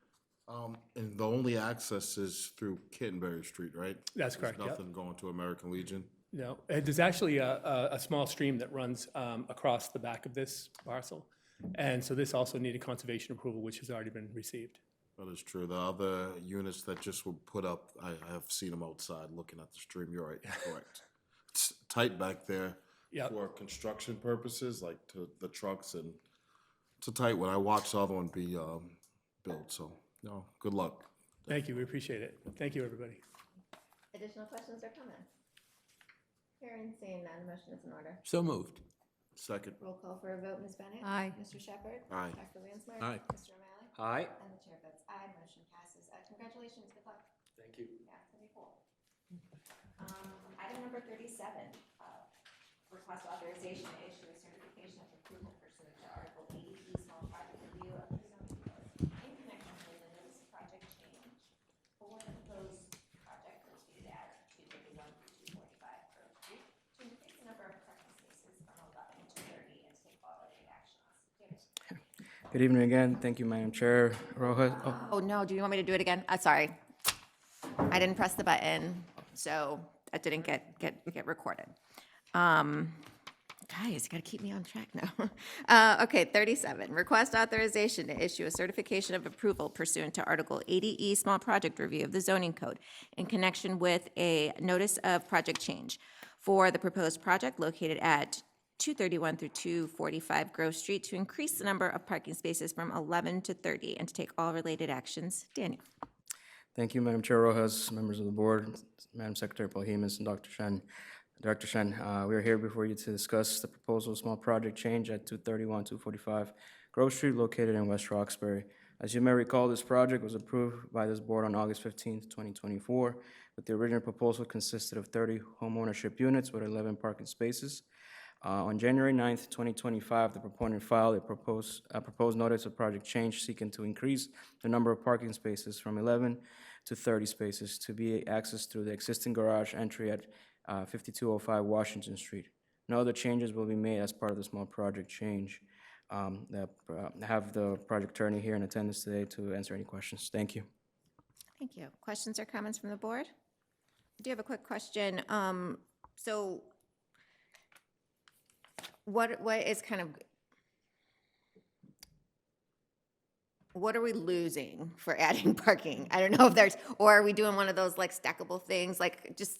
And the only access is through Kittenberry Street, right? That's correct, There's yep. nothing going to American Legion? No, there's actually a small stream that runs across the back of this parcel. And so this also needed conservation approval, which has already been received. That is true. The other units that just were put up, I have seen them outside looking at the stream. You're right, correct. It's tight back there Yep. for construction purposes, like to the trucks, and it's a tight one. I watched the other one be built, so, no, good luck. Thank you, we appreciate it. Thank you, everybody. Additional questions or comments? Hearing, seeing none, motion is in order. So moved. Second. Roll call for a vote, Ms. Bennett? Aye. Mr. Shepherd? Aye. Dr. Lansmer? Aye. Mr. O'Malley? Aye. And the chair votes aye, motion passes. Congratulations, good luck. Thank you. Yeah, it's gonna be cool. Item number 37, request authorization to issue a certification of approval pursuant to Article 80E small project review of the zoning code in connection with the notice of project change for the proposed project located at 231 through 245 Grove Street to increase the number of parking spaces from 11 to 30 and to take all related action on. David? Good evening again. Thank you, Madam Chair Rojas. Oh, no, do you want me to do it again? Sorry. I didn't press the button, so that didn't get recorded. Guys, you gotta keep me on track now. Okay, 37, request authorization to issue a certification of approval pursuant to Article 80E Small Project Review of the Zoning Code in connection with a notice of project change for the proposed project located at 231 through 245 Grove Street to increase the number of parking spaces from 11 to 30 and to take all related actions. Daniel. Thank you, Madam Chair Rojas, members of the board, Madam Secretary Polhemus, and Dr. Shen. Director Shen, we are here before you to discuss the proposal small project change at 231, 245 Grove Street located in West Roxbury. As you may recall, this project was approved by this board on August 15, 2024, but the original proposal consisted of 30 homeownership units with 11 parking spaces. On January 9th, 2025, the proponent filed a proposed notice of project change seeking to increase the number of parking spaces from 11 to 30 spaces to be accessed through the existing garage entry at 5205 Washington Street. No other changes will be made as part of the small project change. I have the project attorney here in attendance today to answer any questions. Thank you. Thank you. Questions or comments from the board? I do have a quick question. So what is kind of, what are we losing for adding parking? I don't know if there's, or are we doing one of those like stackable things, like just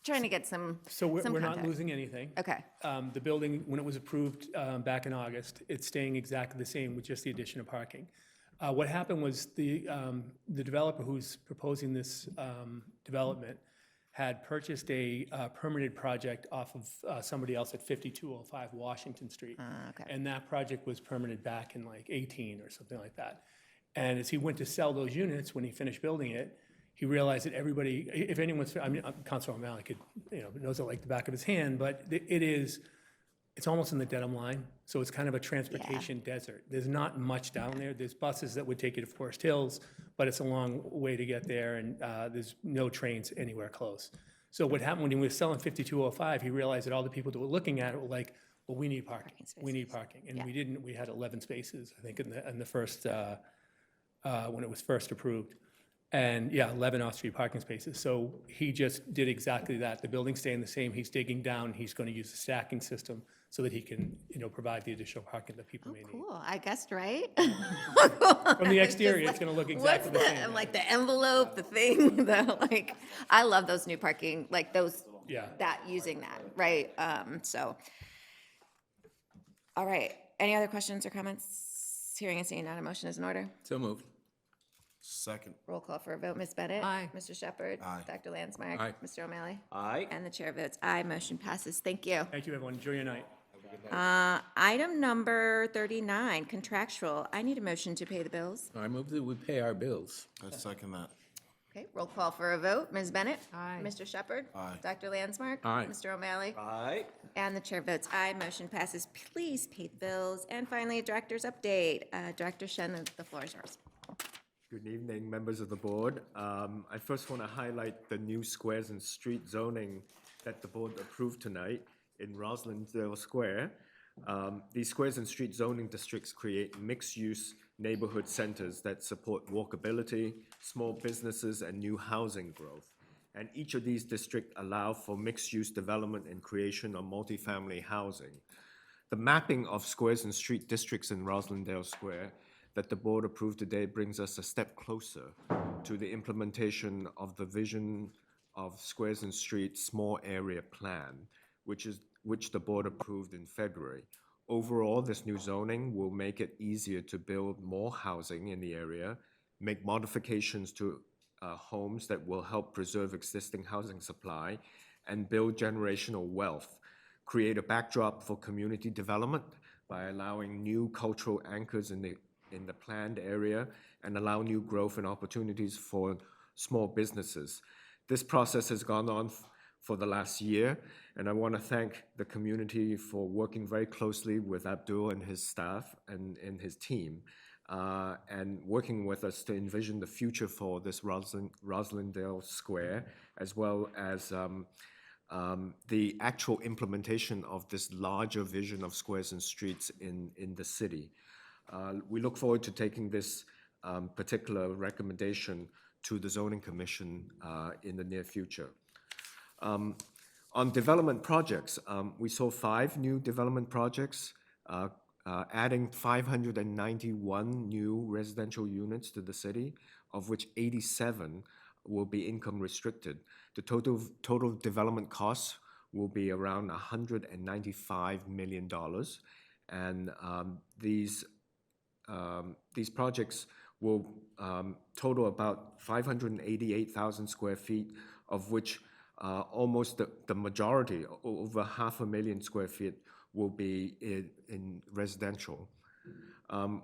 trying to get some So we're not context. losing anything. Okay. The building, when it was approved back in August, it's staying exactly the same with just the addition of parking. What happened was the developer who's proposing this development had purchased a permitted project off of somebody else at 5205 Washington Street. Okay. And that project was permitted back in like 18 or something like that. And as he went to sell those units, when he finished building it, he realized that everybody, if anyone's, I mean, Councilor O'Malley could, knows it like the back of his hand, but it's almost in the Dedham line, so it's kind of a transportation desert. There's not much down there. There's buses that would take you to Forest Hills, but it's a long way to get there, and there's no trains anywhere close. So what happened when he was selling 5205, he realized that all the people that were looking at it were like, well, we need parking. We need parking. And we didn't, we had 11 spaces, I think, in the first, when it was first approved. And 11 off-street parking spaces. So he just did exactly that. The building's staying the same. He's digging down. He's going to use the stacking system so that he can, provide the additional parking that people may need. Cool, I guessed right. From the exterior, it's going to look exactly the same. Like the envelope, the thing, I love those new parking, like those, using that, right? All right. Any other questions or comments? Hearing and seeing none, a motion is in order. So moved. Second. Roll call for a vote. Ms. Bennett? Aye. Mr. Shepherd? Aye. Dr. Landsmark? Aye. Mr. O'Malley? Aye. And the chair votes aye. Motion passes. Thank you. Thank you, everyone. Enjoy your night. Item number 39, contractual. I need a motion to pay the bills. I move that we pay our bills. I second that. Okay, roll call for a vote. Ms. Bennett? Aye. Mr. Shepherd? Aye. Dr. Landsmark? Aye. Mr. O'Malley? Aye. And the chair votes aye. Motion passes. Please pay the bills. And finally, director's update. Director Shen, the floor is yours. Good evening, members of the board. I first want to highlight the new squares and street zoning that the board approved tonight in Roslindale Square. These squares and street zoning districts create mixed-use neighborhood centers that support walkability, small businesses, and new housing growth. And each of these districts allow for mixed-use development and creation of multifamily housing. The mapping of squares and street districts in Roslindale Square that the board approved today brings us a step closer to the implementation of the vision of Squares and Streets Small Area Plan, which the board approved in February. Overall, this new zoning will make it easier to build more housing in the area, make modifications to homes that will help preserve existing housing supply, and build generational wealth, create a backdrop for community development by allowing new cultural anchors in the planned area, and allow new growth and opportunities for small businesses. This process has gone on for the last year, and I want to thank the community for working very closely with Abdul and his staff and his team, and working with us to envision the future for this Roslindale Square, as well as the actual implementation of this larger vision of squares and streets in the city. We look forward to taking this particular recommendation to the Zoning Commission in the near future. On development projects, we saw 5 new development projects, adding 591 new residential units to the city, of which 87 will be income restricted. The total development costs will be around $195 million, and these projects will total about 588,000 square feet, of which almost the majority, over 500,000 square feet, will be in residential.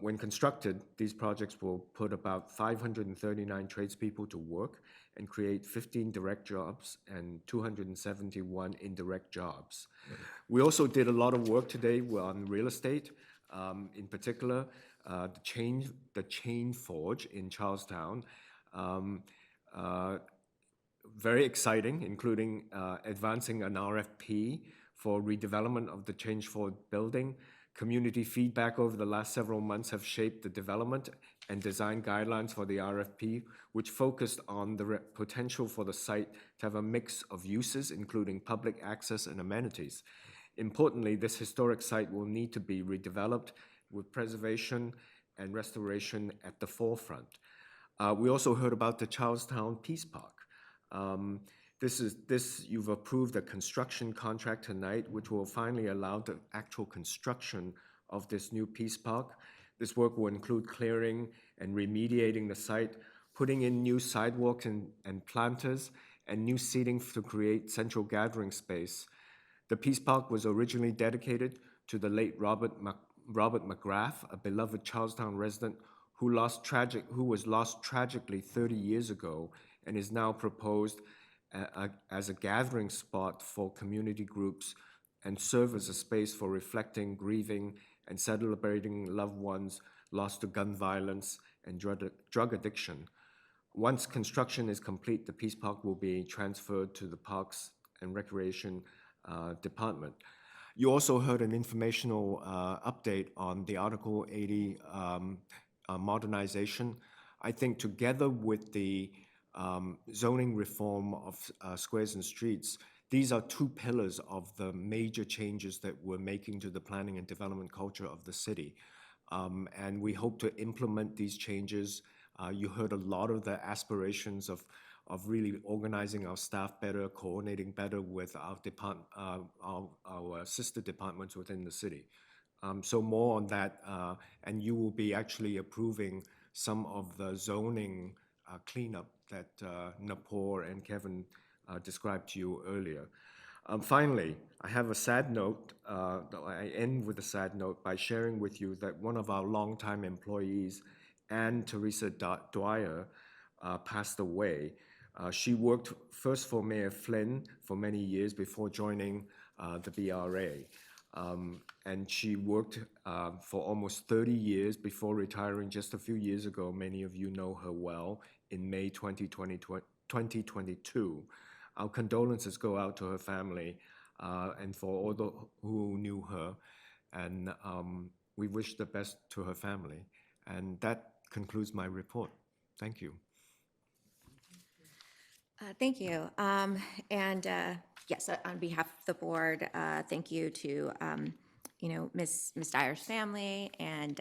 When constructed, these projects will put about 539 tradespeople to work and create 15 direct jobs and 271 indirect jobs. We also did a lot of work today on real estate, in particular, the Chain Forge in Charlestown. Very exciting, including advancing an RFP for redevelopment of the Chain Forge building. Community feedback over the last several months have shaped the development and design guidelines for the RFP, which focused on the potential for the site to have a mix of uses, including public access and amenities. Importantly, this historic site will need to be redeveloped with preservation and restoration at the forefront. We also heard about the Charlestown Peace Park. You've approved a construction contract tonight, which will finally allow the actual construction of this new Peace Park. This work will include clearing and remediating the site, putting in new sidewalks and planters, and new seating to create central gathering space. The Peace Park was originally dedicated to the late Robert McGrath, a beloved Charlestown resident who was lost tragically 30 years ago, and is now proposed as a gathering spot for community groups and serve as a space for reflecting, grieving, and celebrating loved ones lost to gun violence and drug addiction. Once construction is complete, the Peace Park will be transferred to the Parks and Recreation Department. You also heard an informational update on the Article 80 modernization. I think together with the zoning reform of squares and streets, these are 2 pillars of the major changes that we're making to the planning and development culture of the city. And we hope to implement these changes. You heard a lot of the aspirations of really organizing our staff better, coordinating better with our sister departments within the city. So more on that, and you will be actually approving some of the zoning cleanup that Napor and Kevin described to you earlier. Finally, I have a sad note. I end with a sad note by sharing with you that one of our longtime employees, Anne Teresa Dwyer, passed away. She worked first for Mayor Flynn for many years before joining the BRA. And she worked for almost 30 years before retiring just a few years ago. Many of you know her well, in May 2022. Our condolences go out to her family and for all who knew her. And we wish the best to her family. And that concludes my report. Thank you. Thank you. Yes, on behalf of the board, thank you to, Ms. Dyer's family and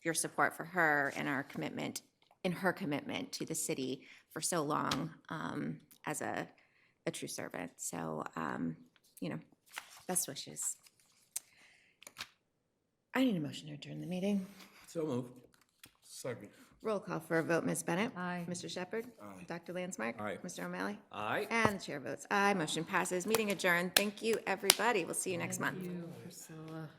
your support for her and her commitment to the city for so long as a true servant. So, best wishes. I need a motion to adjourn the meeting. So moved. Second. Roll call for a vote. Ms. Bennett? Aye. Mr. Shepherd? Aye. Dr. Landsmark? Aye. Mr. O'Malley? Aye. And the chair votes aye. Motion passes. Meeting adjourned. Thank you, everybody. We'll see you next month. Thank you, Priscilla.